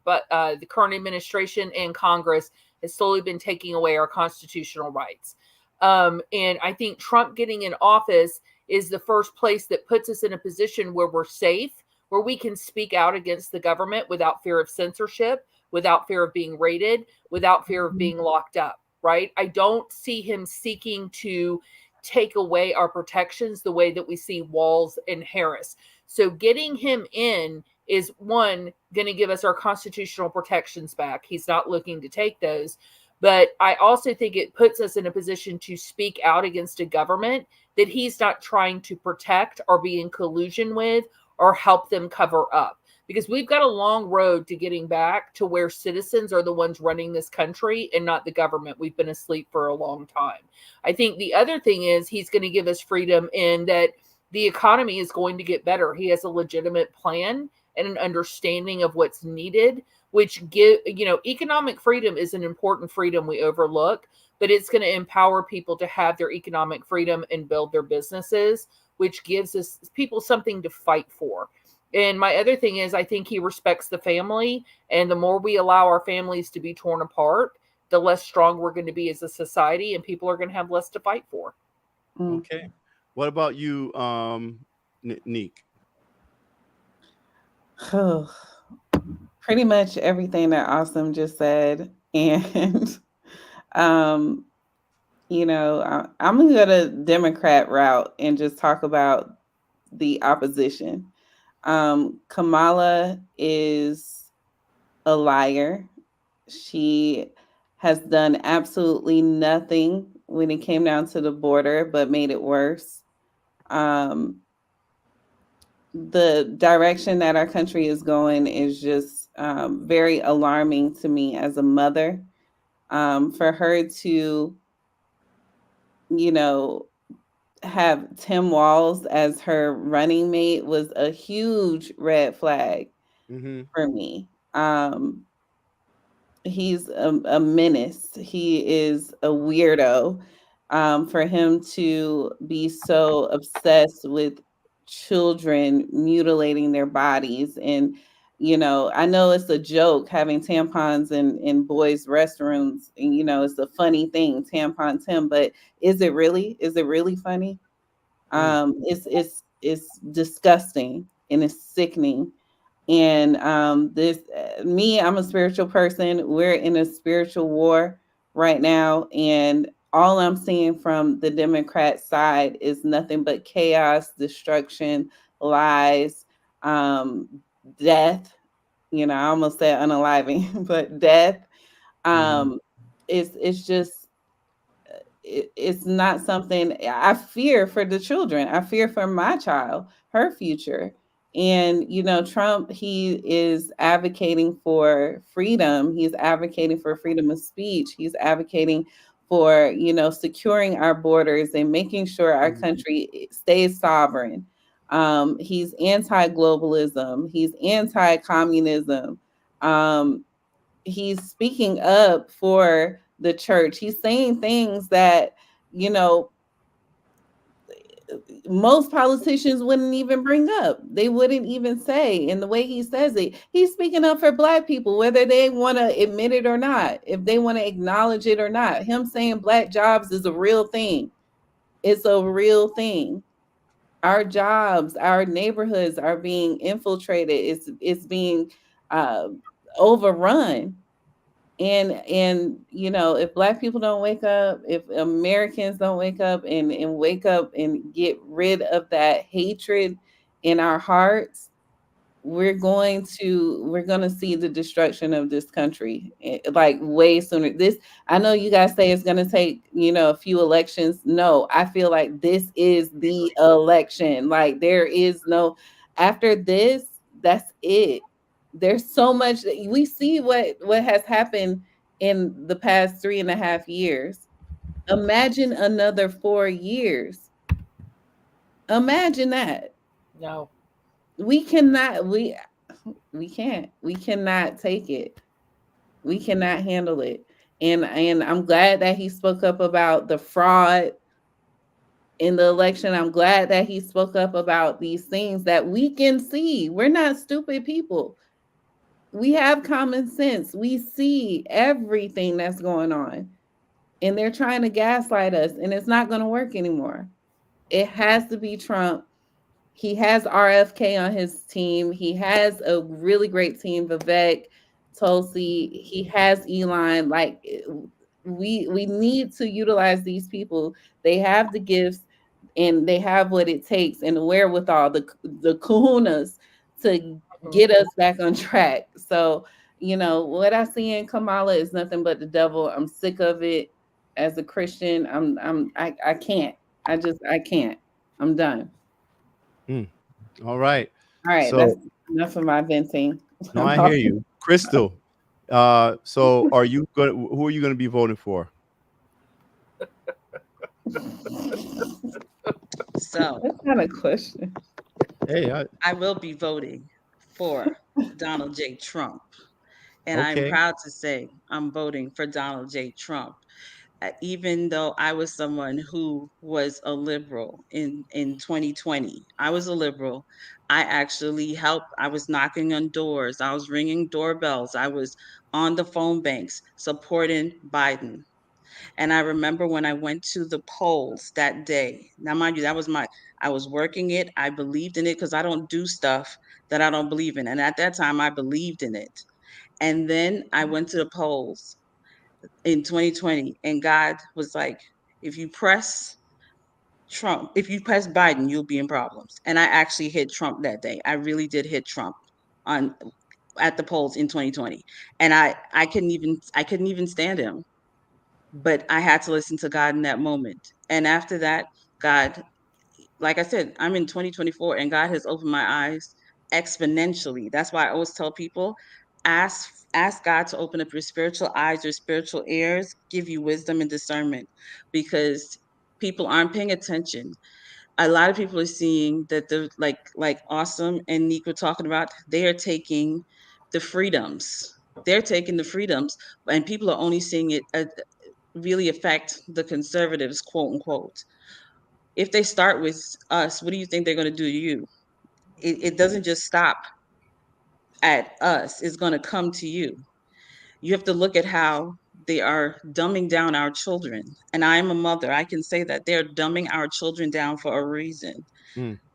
[SPEAKER 3] But the current administration and Congress has slowly been taking away our constitutional rights. And I think Trump getting in office is the first place that puts us in a position where we're safe, where we can speak out against the government without fear of censorship, without fear of being raided, without fear of being locked up. Right? I don't see him seeking to take away our protections the way that we see Walz and Harris. So getting him in is, one, going to give us our constitutional protections back. He's not looking to take those. But I also think it puts us in a position to speak out against a government that he's not trying to protect or be in collusion with or help them cover up. Because we've got a long road to getting back to where citizens are the ones running this country and not the government. We've been asleep for a long time. I think the other thing is he's going to give us freedom in that the economy is going to get better. He has a legitimate plan and an understanding of what's needed, which economic freedom is an important freedom we overlook, but it's going to empower people to have their economic freedom and build their businesses, which gives us people something to fight for. And my other thing is, I think he respects the family, and the more we allow our families to be torn apart, the less strong we're going to be as a society, and people are going to have less to fight for.
[SPEAKER 1] Okay. What about you, Neek?
[SPEAKER 5] Pretty much everything that Awesome just said. And, I'm going to go the Democrat route and just talk about the opposition. Kamala is a liar. She has done absolutely nothing when it came down to the border, but made it worse. The direction that our country is going is just very alarming to me as a mother. For her to, have Tim Walz as her running mate was a huge red flag for me. He's a menace. He is a weirdo. For him to be so obsessed with children mutilating their bodies, and I know it's a joke having tampons in boys' restrooms, and it's a funny thing, tampon Tim, but is it really funny? It's disgusting and it's sickening. And I'm a spiritual person. We're in a spiritual war right now, and all I'm seeing from the Democrat side is nothing but chaos, destruction, lies, death. I almost said unaliving, but death. It's just, it's not something I fear for the children. I fear for my child, her future. And, Trump, he is advocating for freedom. He's advocating for freedom of speech. He's advocating for, securing our borders and making sure our country stays sovereign. He's anti-globalism. He's anti-communism. He's speaking up for the church. He's saying things that, most politicians wouldn't even bring up. They wouldn't even say. And the way he says it, he's speaking up for Black people, whether they want to admit it or not, if they want to acknowledge it or not. Him saying Black jobs is a real thing. It's a real thing. Our jobs, our neighborhoods are being infiltrated. It's being overrun. And if Black people don't wake up, if Americans don't wake up and wake up and get rid of that hatred in our hearts, we're going to see the destruction of this country, like way sooner. I know you guys say it's going to take a few elections. No, I feel like this is the election. Like, there is no after this. That's it. There's so much that we see what has happened in the past 3.5 years. Imagine another 4 years. Imagine that.
[SPEAKER 3] No.
[SPEAKER 5] We cannot take it. We cannot handle it. And I'm glad that he spoke up about the fraud in the election. I'm glad that he spoke up about these things that we can see. We're not stupid people. We have common sense. We see everything that's going on. And they're trying to gaslight us, and it's not going to work anymore. It has to be Trump. He has RFK on his team. He has a really great team, Vivek, Tulsi. He has Elon. Like, we need to utilize these people. They have the gifts and they have what it takes and the wherewithal, the kahunas to get us back on track. So, you know, what I see in Kamala is nothing but the devil. I'm sick of it. As a Christian, I can't. I can't. I'm done.
[SPEAKER 1] All right.
[SPEAKER 5] All right,
[SPEAKER 1] So
[SPEAKER 5] that's enough of my venting.
[SPEAKER 1] no, I hear you. Crystal. So who are you gonna be voting for?
[SPEAKER 2] So
[SPEAKER 5] What kind of question?
[SPEAKER 1] Hey,
[SPEAKER 2] I will be voting for Donald J. Trump. And I'm
[SPEAKER 1] Okay.
[SPEAKER 2] proud to say I'm voting for Donald J. Trump. Even though I was someone who was a liberal in 2020, I was a liberal. I actually helped. I was knocking on doors. I was ringing doorbells. I was on the phone banks supporting Biden. And I remember when I went to the polls that day. Now, mind you, I was working it. I believed in it because I don't do stuff that I don't believe in. And at that time, I believed in it. And then I went to the polls in 2020, and God was like, if you press Trump, if you press Biden, you'll be in problems. And I actually hit Trump that day. I really did hit Trump at the polls in 2020. And I couldn't even stand him. But I had to listen to God in that moment. And after that, God, like I said, I'm in 2024 and God has opened my eyes exponentially. That's why I always tell people, ask God to open up your spiritual eyes, your spiritual ears, give you wisdom and discernment, because people aren't paying attention. A lot of people are seeing that they're like Awesome and Nick were talking about, they are taking the freedoms. They're taking the freedoms, and people are only seeing it really affect the conservatives, quote unquote. If they start with us, what do you think they're going to do to you? It doesn't just stop at us, it's going to come to you. You have to look at how they are dumbing down our children. And I am a mother. I can say that they're dumbing our children down for a reason,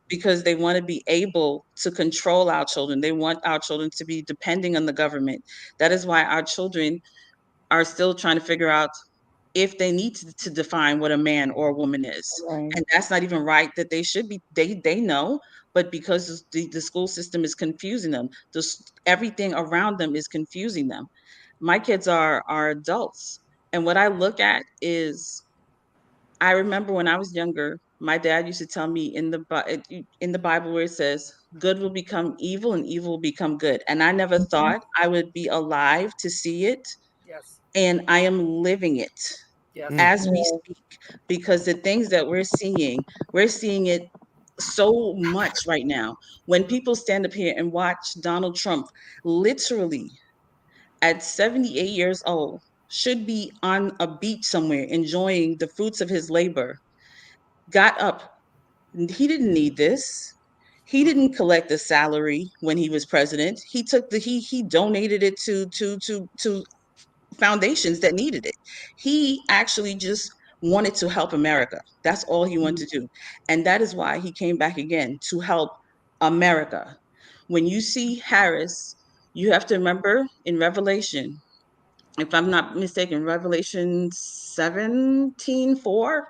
[SPEAKER 2] because they want to be able to control our children. They want our children to be depending on the government. That is why our children are still trying to figure out if they need to define what a man or a woman is.
[SPEAKER 5] Right.
[SPEAKER 2] And that's not even right, that they should be, they know, but because the school system is confusing them, everything around them is confusing them. My kids are adults. And what I look at is, I remember when I was younger, my dad used to tell me in the Bible where it says, good will become evil and evil will become good. And I never thought I would be alive to see it.
[SPEAKER 3] Yes.
[SPEAKER 2] And I am living it
[SPEAKER 3] Yes.
[SPEAKER 2] as we speak, because the things that we're seeing it so much right now. When people stand up here and watch Donald Trump, literally at 78 years old, should be on a beach somewhere enjoying the fruits of his labor, got up. He didn't need this. He didn't collect a salary when he was president. He took he donated it to foundations that needed it. He actually just wanted to help America. That's all he wanted to do. And that is why he came back again, to help America. When you see Harris, you have to remember in Revelation, if I'm not mistaken, Revelation 17:4,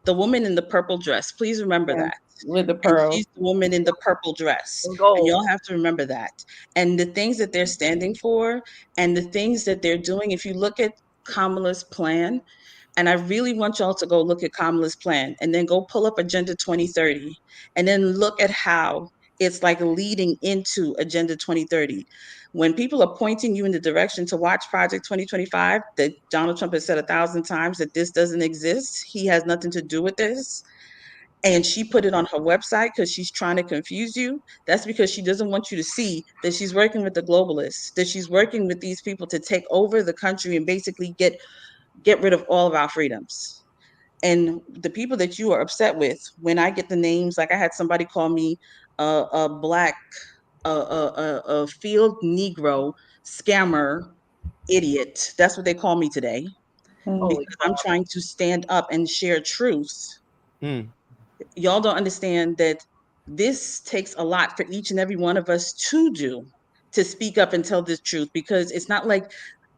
[SPEAKER 2] the woman in the purple dress. Please remember
[SPEAKER 5] Yeah,
[SPEAKER 2] that.
[SPEAKER 5] with the
[SPEAKER 2] And
[SPEAKER 5] pearl.
[SPEAKER 2] she's the woman in the purple dress.
[SPEAKER 3] And gold.
[SPEAKER 2] And y'all have to remember that. And the things that they're standing for and the things that they're doing, if you look at Kamala's plan, and I really want y'all to go look at Kamala's plan and then go pull up Agenda 2030 and then look at how it's like leading into Agenda 2030. When people are pointing you in the direction to watch Project 2025, that Donald Trump has said 1,000 times that this doesn't exist, he has nothing to do with this, and she put it on her website because she's trying to confuse you, that's because she doesn't want you to see that she's working with the globalists, that she's working with these people to take over the country and basically get rid of all of our freedoms. And the people that you are upset with, when I get the names, like I had somebody call me a black, a field Negro scammer idiot. That's what they call me today, because I'm trying to stand up and share truth. Y'all don't understand that this takes a lot for each and every one of us to do, to speak up and tell the truth, because it's not like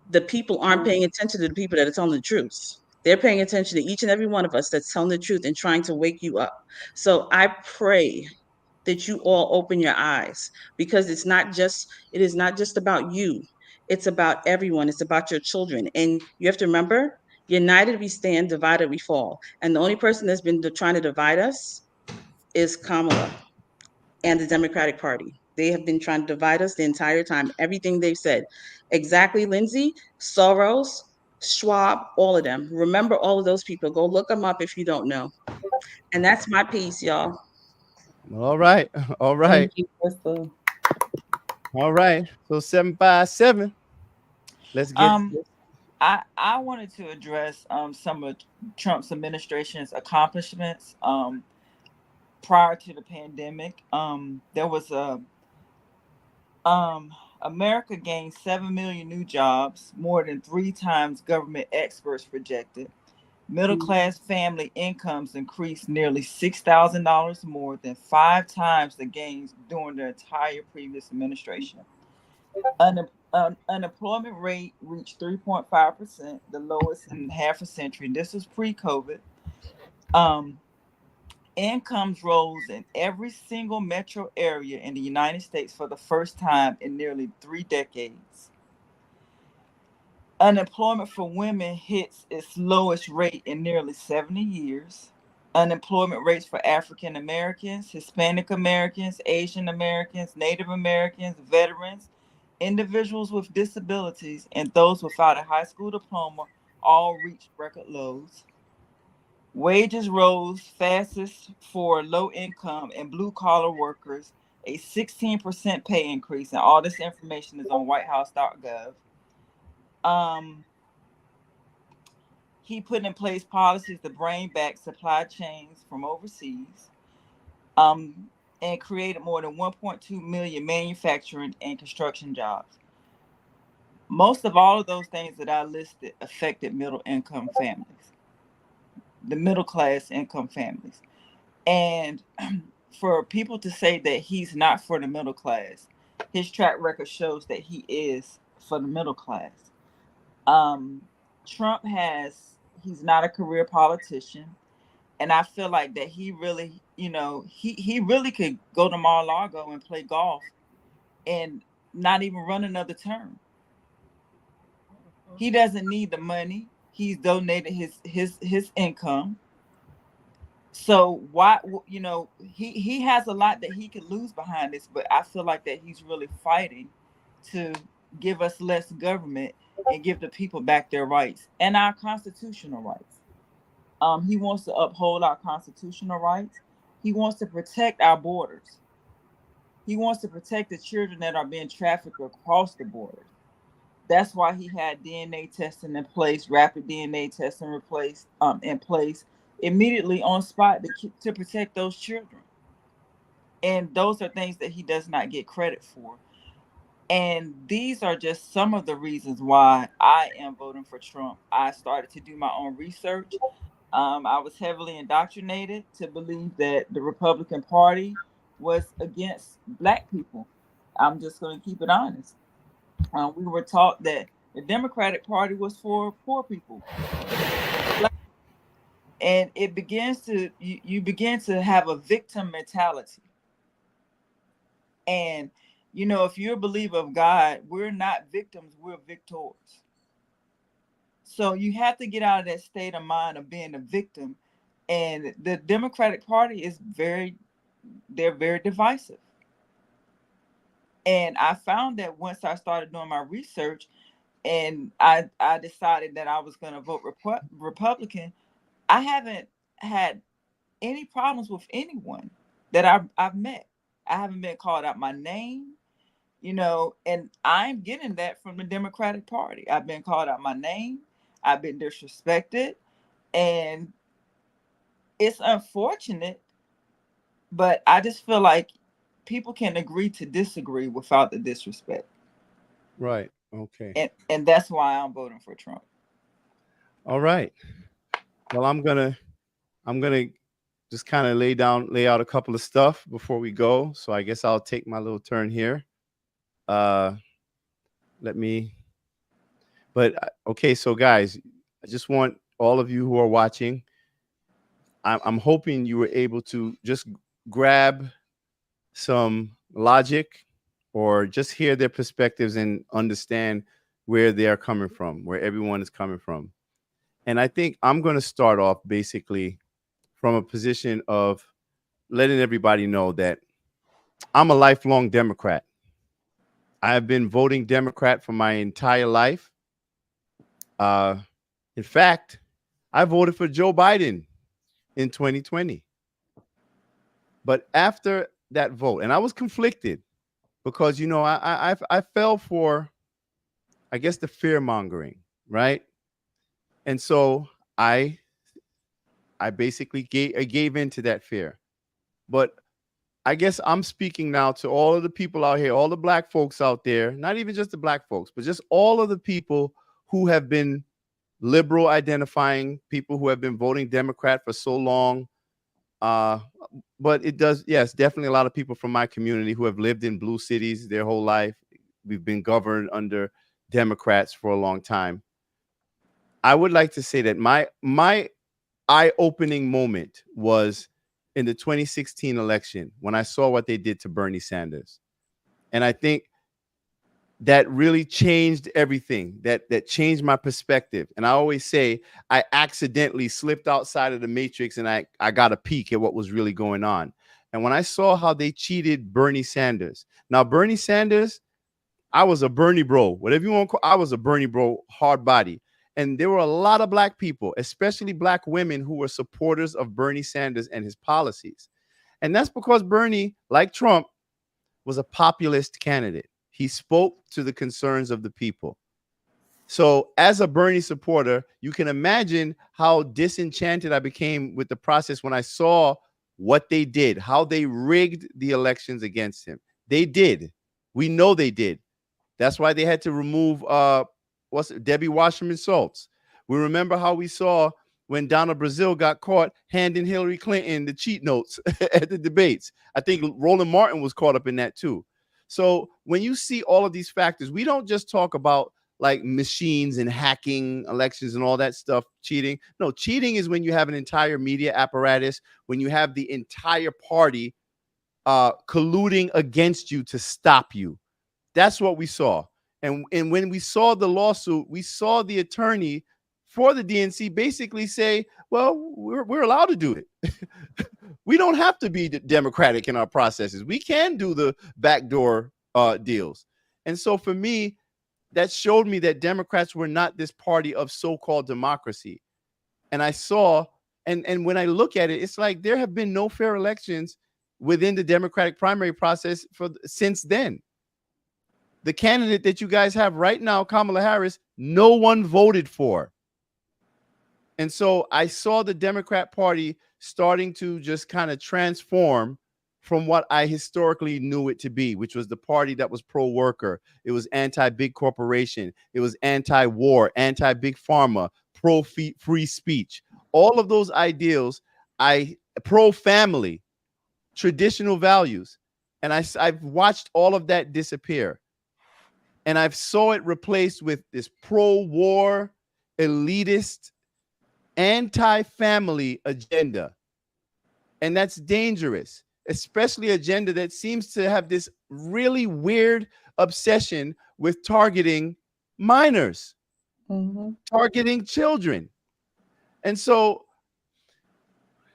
[SPEAKER 2] the people aren't paying attention to the people that are telling the truth. They're paying attention to each and every one of us that's telling the truth and trying to wake you up. So I pray that you all open your eyes, because it is not just about you. It's about everyone. It's about your children. And you have to remember, united we stand, divided we fall. And the only person that's been trying to divide us is Kamala and the Democratic Party. They have been trying to divide us the entire time. Everything they've said. Exactly, Lindsay, Soros, Schwab, all of them. Remember all of those people. Go look them up if you don't know. And that's my piece, y'all.
[SPEAKER 1] All right. All right.
[SPEAKER 5] Thank you, Crystal.
[SPEAKER 1] All right. So 757. Let's get
[SPEAKER 18] I wanted to address some of Trump's administration's accomplishments prior to the pandemic. There was America gained 7 million new jobs, more than 3 times government experts projected. Middle-class family incomes increased nearly $6,000 more, than 5 times the gains during the entire previous administration. Unemployment rate reached 3.5%, the lowest in half a century. This was pre-COVID. Incomes rose in every single metro area in the United States for the first time in nearly 3 decades. Unemployment for women hits its lowest rate in nearly 70 years. Unemployment rates for African Americans, Hispanic Americans, Asian Americans, Native Americans, veterans, individuals with disabilities, and those without a high school diploma all reached record lows. Wages rose fastest for low-income and blue-collar workers, a 16% pay increase, and all this information is on whitehouse.gov. He put in place policies to bring back supply chains from overseas, and created more than 1.2 million manufacturing and construction jobs. Most of all of those things that I listed affected middle-income families, the middle-class income families. And for people to say that he's not for the middle class, his track record shows that he is for the middle class. Trump he's not a career politician. And I feel like that he really, he really could go to Mar-a-Lago and play golf and not even run another term. He doesn't need the money. He's donated his income. So why, he has a lot that he could lose behind this, but I feel like that he's really fighting to give us less government and give the people back their rights and our constitutional rights. He wants to uphold our constitutional rights. He wants to protect our borders. He wants to protect the children that are being trafficked across the border. That's why he had DNA testing in place, rapid DNA testing in place immediately on spot to protect those children. And those are things that he does not get credit for. And these are just some of the reasons why I am voting for Trump. I started to do my own research. I was heavily indoctrinated to believe that the Republican Party was against Black people. I'm just going to keep it honest. We were taught that the Democratic Party was for poor people. And it begins to, you begin to have a victim mentality. And, if you're a believer of God, we're not victims, we're victors. So you have to get out of that state of mind of being a victim. And the Democratic Party is they're very divisive. And I found that once I started doing my research and I decided that I was going to vote Republican, I haven't had any problems with anyone that I've met. I haven't been called out my name, and I'm getting that from the Democratic Party. I've been called out my name. I've been disrespected, and it's unfortunate, but I just feel like people can agree to disagree without the disrespect.
[SPEAKER 1] Right. Okay.
[SPEAKER 18] And that's why I'm voting for Trump.
[SPEAKER 1] All right. Well, I'm gonna just kind of lay out a couple of stuff before we go. So I guess I'll take my little turn here. But But okay, so guys, I just want all of you who are watching, I'm hoping you were able to just grab some logic or just hear their perspectives and understand where they are coming from, where everyone is coming from. And I think I'm going to start off basically from a position of letting everybody know that I'm a lifelong Democrat. I have been voting Democrat for my entire life. In fact, I voted for Joe Biden in 2020. But after that vote, and I was conflicted because, you know, I fell for, I guess, the fear mongering, right? And so I basically gave in to that fear. But I guess I'm speaking now to all of the people out here, all the black folks out there, not even just the black folks, but just all of the people who have been liberal identifying, people who have been voting Democrat for so long. But it does, yes, definitely a lot of people from my community who have lived in blue cities their whole life. We've been governed under Democrats for a long time. I would like to say that my eye-opening moment was in the 2016 election when I saw what they did to Bernie Sanders. And I think that really changed everything, that changed my perspective. And I always say I accidentally slipped outside of the matrix and I got a peek at what was really going on. And when I saw how they cheated Bernie Sanders. Now, Bernie Sanders, I was a Bernie bro, whatever you want to call, I was a Bernie bro, hard body. And there were a lot of black people, especially black women, who were supporters of Bernie Sanders and his policies. And that's because Bernie, like Trump, was a populist candidate. He spoke to the concerns of the people. So as a Bernie supporter, you can imagine how disenchanted I became with the process when I saw what they did, how they rigged the elections against him. They did. We know they did. That's why they had to remove Debbie Wasserman Schultz. We remember how we saw when Donald Brazil got caught handing Hillary Clinton the cheat notes at the debates. I think Roland Martin was caught up in that too. So when you see all of these factors, we don't just talk about like machines and hacking elections and all that stuff, cheating. No, cheating is when you have an entire media apparatus, when you have the entire party colluding against you to stop you. That's what we saw. And when we saw the lawsuit, we saw the attorney for the DNC basically say, well, we're allowed to do it. We don't have to be democratic in our processes. We can do the backdoor deals. And so for me, that showed me that Democrats were not this party of so-called democracy. And I saw, and when I look at it, it's like there have been no fair elections within the Democratic primary process since then. The candidate that you guys have right now, Kamala Harris, no one voted for. And so I saw the Democrat Party starting to just kind of transform from what I historically knew it to be, which was the party that was pro-worker. It was anti-big corporation. It was anti-war, anti-big pharma, pro-free speech. All of those ideals, pro-family, traditional values. And I've watched all of that disappear. And I've saw it replaced with this pro-war, elitist, anti-family agenda. And that's dangerous, especially agenda that seems to have this really weird obsession with targeting minors, targeting children. And so,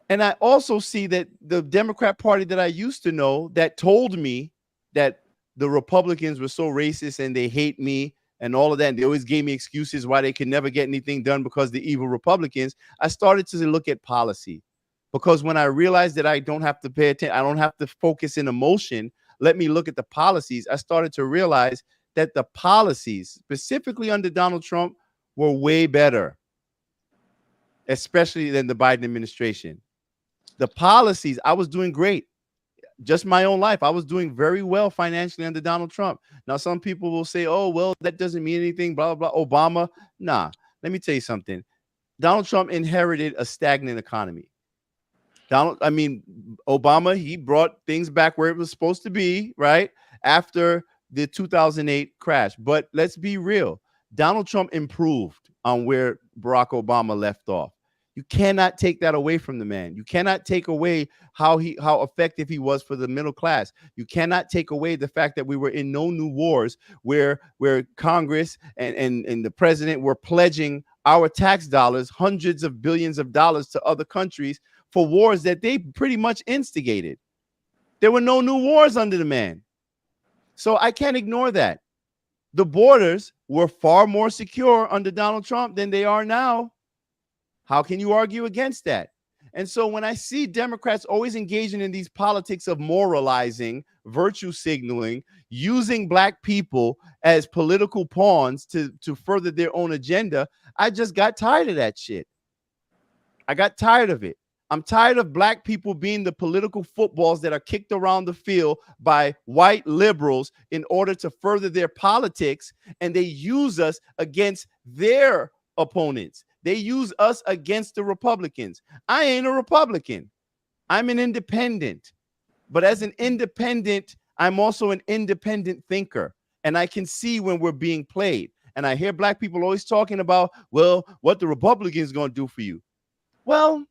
[SPEAKER 1] and I also see that the Democrat Party that I used to know that told me that the Republicans were so racist and they hate me and all of that, and they always gave me excuses why they could never get anything done because the evil Republicans. I started to look at policy, because when I realized that I don't have to pay attention, I don't have to focus in emotion, let me look at the policies. I started to realize that the policies, specifically under Donald Trump, were way better, especially than the Biden administration. The policies, I was doing great. Just my own life, I was doing very well financially under Donald Trump. Now, some people will say, oh, well, that doesn't mean anything, blah, blah, blah. Obama. Nah, let me tell you something. Donald Trump inherited a stagnant economy. Obama, he brought things back where it was supposed to be, right? After the 2008 crash. But let's be real. Donald Trump improved on where Barack Obama left off. You cannot take that away from the man. You cannot take away how effective he was for the middle class. You cannot take away the fact that we were in no new wars where Congress and the president were pledging our tax dollars, hundreds of billions of dollars, to other countries for wars that they pretty much instigated. There were no new wars under the man. So I can't ignore that. The borders were far more secure under Donald Trump than they are now. How can you argue against that? And so when I see Democrats always engaging in these politics of moralizing, virtue signaling, using black people as political pawns to further their own agenda, I just got tired of that shit. I got tired of it. I'm tired of black people being the political footballs that are kicked around the field by white liberals in order to further their politics, and they use us against their opponents. They use us against the Republicans. I ain't a Republican. I'm an independent. But as an independent, I'm also an independent thinker. And I can see when we're being played. And I hear black people always talking about, well, what the Republicans going to do for you. Well,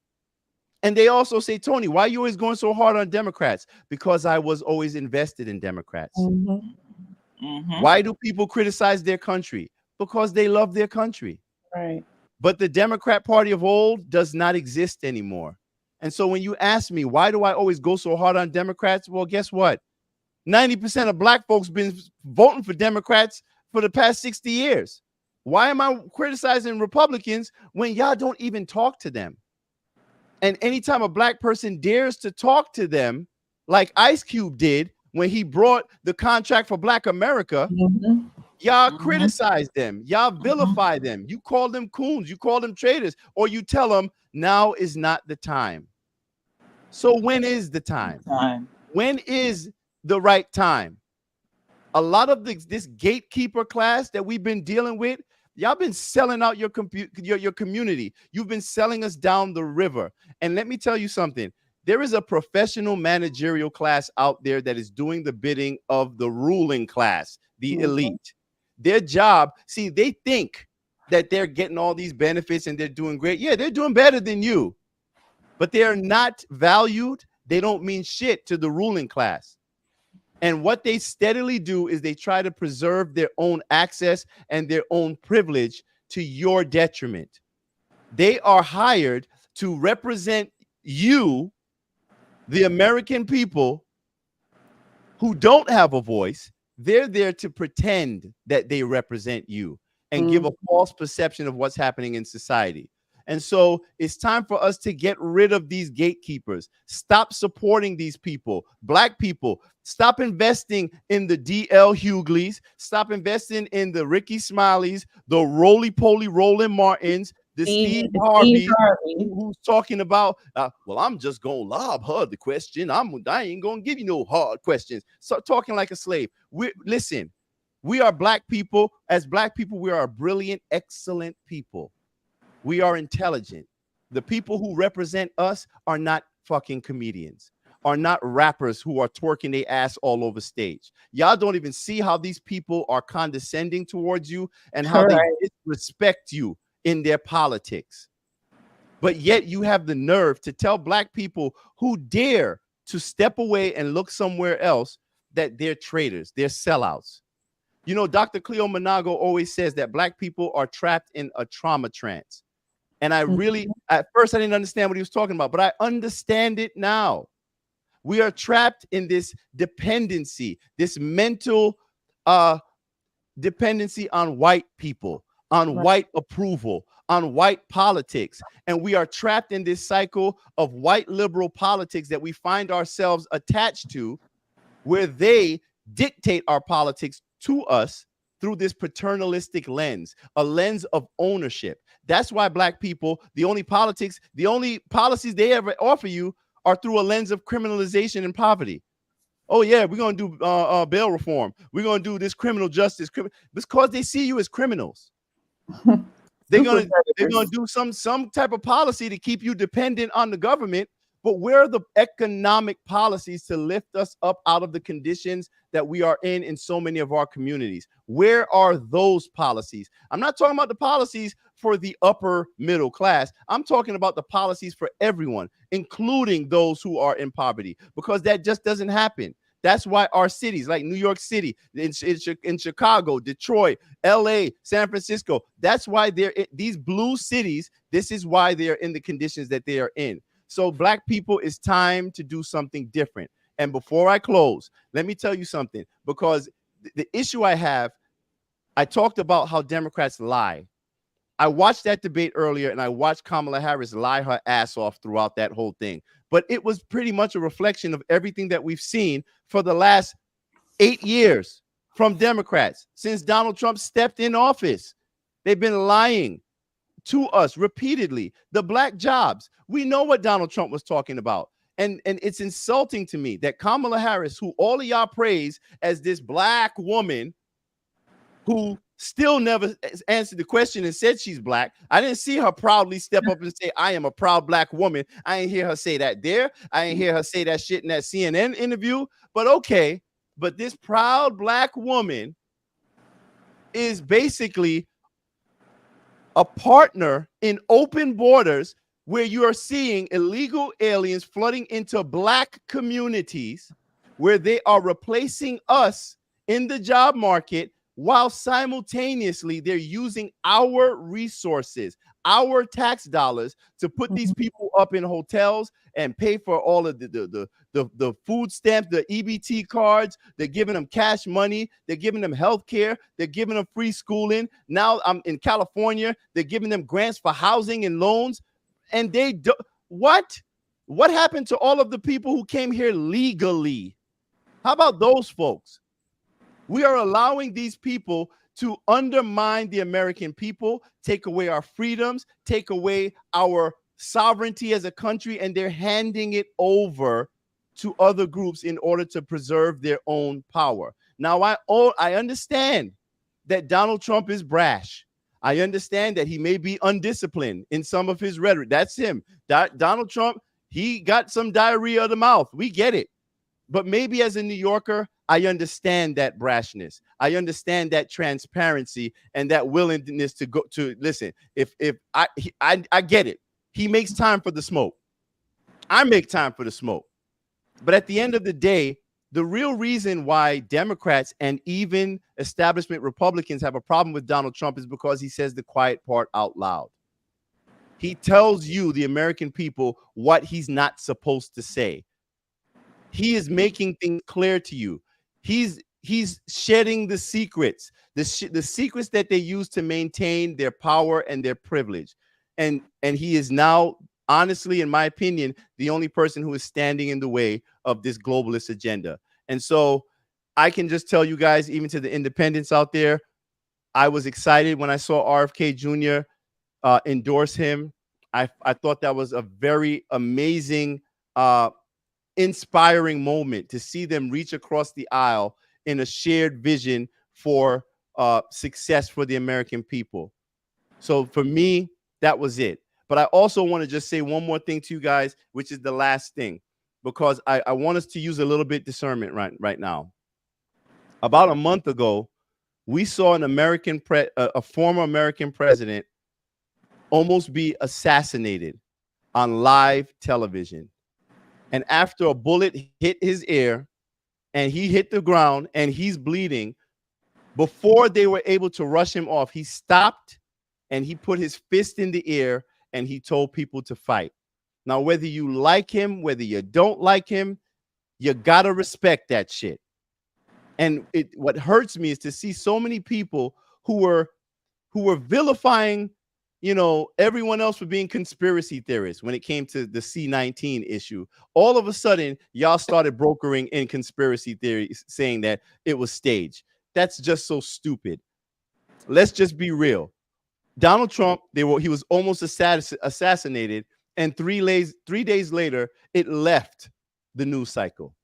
[SPEAKER 1] and they also say, Tony, why are you always going so hard on Democrats? Because I was always invested in Democrats. Why do people criticize their country? Because they love their country.
[SPEAKER 5] Right.
[SPEAKER 1] But the Democrat Party of old does not exist anymore. And so when you ask me, why do I always go so hard on Democrats? Well, guess what? 90% of black folks been voting for Democrats for the past 60 years. Why am I criticizing Republicans when y'all don't even talk to them? And anytime a black person dares to talk to them, like Ice Cube did when he brought the contract for Black America, y'all criticize them, y'all vilify them, you call them coons, you call them traitors, or you tell them now is not the time. So when is the time? When is the right time? A lot of this gatekeeper class that we've been dealing with, y'all been selling out your community. You've been selling us down the river. And let me tell you something. There is a professional managerial class out there that is doing the bidding of the ruling class, the elite. Their job, see, they think that they're getting all these benefits and they're doing great. Yeah, they're doing better than you, but they're not valued. They don't mean shit to the ruling class. And what they steadily do is they try to preserve their own access and their own privilege to your detriment. They are hired to represent you, the American people who don't have a voice. They're there to pretend that they represent you and give a false perception of what's happening in society. And so it's time for us to get rid of these gatekeepers. Stop supporting these people. Black people, stop investing in the D.L. Hugleys. Stop investing in the Ricky Smileys, the roly-poly Roland Martins, the Steve Harvey, who's talking about, well, I'm just going to lob her the question. I ain't going to give you no hard questions. So talking like a slave. Listen, we are black people. As black people, we are brilliant, excellent people. We are intelligent. The people who represent us are not fucking comedians, are not rappers who are twerking their ass all over stage. Y'all don't even see how these people are condescending towards you and how they disrespect you in their politics. But yet you have the nerve to tell black people who dare to step away and look somewhere else that they're traitors, they're sellouts. You know, Dr. Cleo Monago always says that black people are trapped in a trauma trance. And I really, at first I didn't understand what he was talking about, but I understand it now. We are trapped in this dependency, this mental dependency on white people, on white approval, on white politics. And we are trapped in this cycle of white liberal politics that we find ourselves attached to, where they dictate our politics to us through this paternalistic lens, a lens of ownership. That's why black people, the only policies they ever offer you are through a lens of criminalization and poverty. Oh yeah, we're going to do bail reform. We're going to do this criminal justice because they see you as criminals. They're going to do some type of policy to keep you dependent on the government, But where are the economic policies to lift us up out of the conditions that we are in so many of our communities? Where are those policies? I'm not talking about the policies for the upper middle class. I'm talking about the policies for everyone, including those who are in poverty, because that just doesn't happen. That's why our cities like New York City, in Chicago, Detroit, LA, San Francisco, that's why they're in these blue cities. This is why they are in the conditions that they are in. So Black people, it's time to do something different. And before I close, let me tell you something, because the issue I have, I talked about how Democrats lie. I watched that debate earlier, and I watched Kamala Harris lie her ass off throughout that whole thing. But it was pretty much a reflection of everything that we've seen for the last 8 years from Democrats since Donald Trump stepped in office. They've been lying to us repeatedly. The black jobs, we know what Donald Trump was talking about. And it's insulting to me that Kamala Harris, who all of y'all praise as this black woman who still never answered the question and said she's black. I didn't see her proudly step up and say, I am a proud black woman. I ain't hear her say that there. I ain't hear her say that shit in that CNN interview. But okay, but this proud black woman is basically a partner in open borders where you are seeing illegal aliens flooding into black communities, where they are replacing us in the job market, while simultaneously they're using our resources, our tax dollars, to put these people up in hotels and pay for all of the food stamps, the EBT cards. They're giving them cash money. They're giving them health care. They're giving them free schooling. Now I'm in California. They're giving them grants for housing and loans. And they do what? What happened to all of the people who came here legally? How about those folks? We are allowing these people to undermine the American people, take away our freedoms, take away our sovereignty as a country, and they're handing it over to other groups in order to preserve their own power. Now, I understand that Donald Trump is brash. I understand that he may be undisciplined in some of his rhetoric. That's him. Donald Trump, he got some diarrhea of the mouth. We get it. But maybe as a New Yorker, I understand that brashness. I understand that transparency and that willingness to go to listen. If I get it. He makes time for the smoke. I make time for the smoke. But at the end of the day, the real reason why Democrats and even establishment Republicans have a problem with Donald Trump is because he says the quiet part out loud. He tells you, the American people, what he's not supposed to say. He is making things clear to you. He's shedding the secrets, the secrets that they use to maintain their power and their privilege. And he is now, honestly, in my opinion, the only person who is standing in the way of this globalist agenda. And so I can just tell you guys, even to the independents out there, I was excited when I saw RFK Jr. Endorse him. I thought that was a very amazing, inspiring moment to see them reach across the aisle in a shared vision for success for the American people. So for me, that was it. But I also want to just say one more thing to you guys, which is the last thing, because I want us to use a little bit discernment right now. About a month ago, we saw a former American president almost be assassinated on live television. And after a bullet hit his ear and he hit the ground and he's bleeding, before they were able to rush him off, he stopped and he put his fist in the air and he told people to fight. Now, whether you like him, whether you don't like him, you got to respect that shit. And what hurts me is to see so many people who were vilifying, everyone else for being conspiracy theorists when it came to the C-19 issue. All of a sudden, y'all started brokering in conspiracy theories, saying that it was staged. That's just so stupid. Let's just be real. Donald Trump, he was almost assassinated, and 3 days later, it left the news cycle.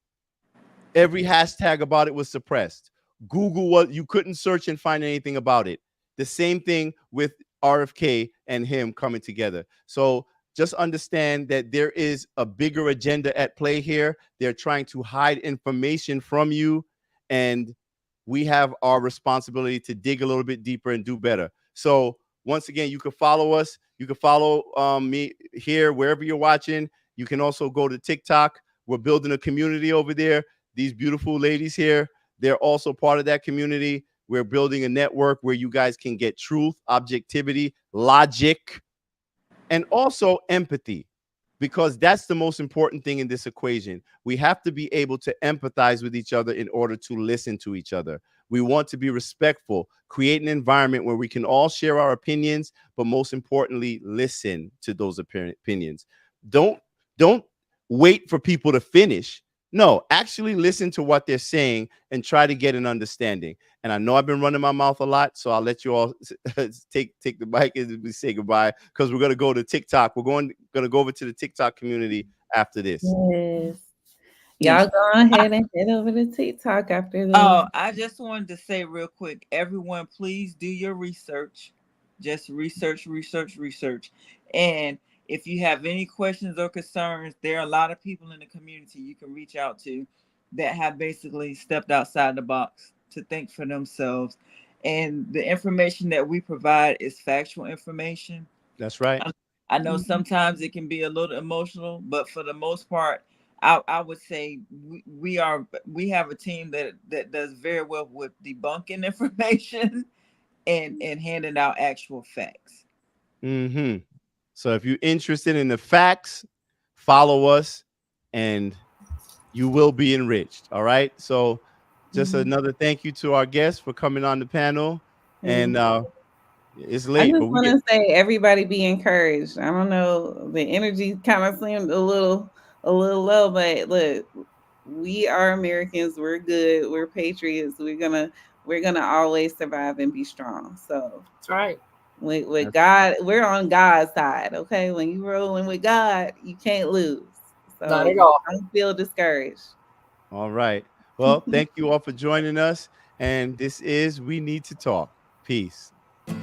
[SPEAKER 1] Every hashtag about it was suppressed. Google, you couldn't search and find anything about it. The same thing with RFK and him coming together. So just understand that there is a bigger agenda at play here. They're trying to hide information from you, and we have our responsibility to dig a little bit deeper and do better. So once again, you can follow us. You can follow me here, wherever you're watching. You can also go to TikTok. We're building a community over there. These beautiful ladies here, they're also part of that community. We're building a network where you guys can get truth, objectivity, logic, and also empathy, because that's the most important thing in this equation. We have to be able to empathize with each other in order to listen to each other. We want to be respectful, create an environment where we can all share our opinions, but most importantly, listen to those opinions. Don't wait for people to finish. No, actually listen to what they're saying and try to get an understanding. And I know I've been running my mouth a lot, so I'll let you all take the mic and we say goodbye, because we're going to go to TikTok. We're going to go over to the TikTok community after this.
[SPEAKER 5] Yes. Y'all go ahead and head over to TikTok after this.
[SPEAKER 18] Oh, I just wanted to say real quick, everyone, please do your research. Just research. And if you have any questions or concerns, there are a lot of people in the community you can reach out to that have basically stepped outside the box to think for themselves. And the information that we provide is factual information.
[SPEAKER 1] That's right.
[SPEAKER 18] I know sometimes it can be a little emotional, but for the most part, I would say we have a team that does very well with debunking information and handing out actual facts.
[SPEAKER 1] Mm-hmm. So if you're interested in the facts, follow us and you will be enriched. All right. So just another thank you to our guests for coming on the panel. And it's late.
[SPEAKER 5] I just want to say, everybody be encouraged. I don't know, the energy kind of seemed a little low, but look, we are Americans. We're good. We're patriots. We're gonna always survive and be strong. So
[SPEAKER 3] that's right.
[SPEAKER 5] With God, we're on God's side. Okay, when you rolling with God, you can't lose. So
[SPEAKER 3] not at all.
[SPEAKER 5] Don't feel discouraged.
[SPEAKER 1] All right. Well, thank you all for joining us. And this is We Need to Talk. Peace.
[SPEAKER 9] You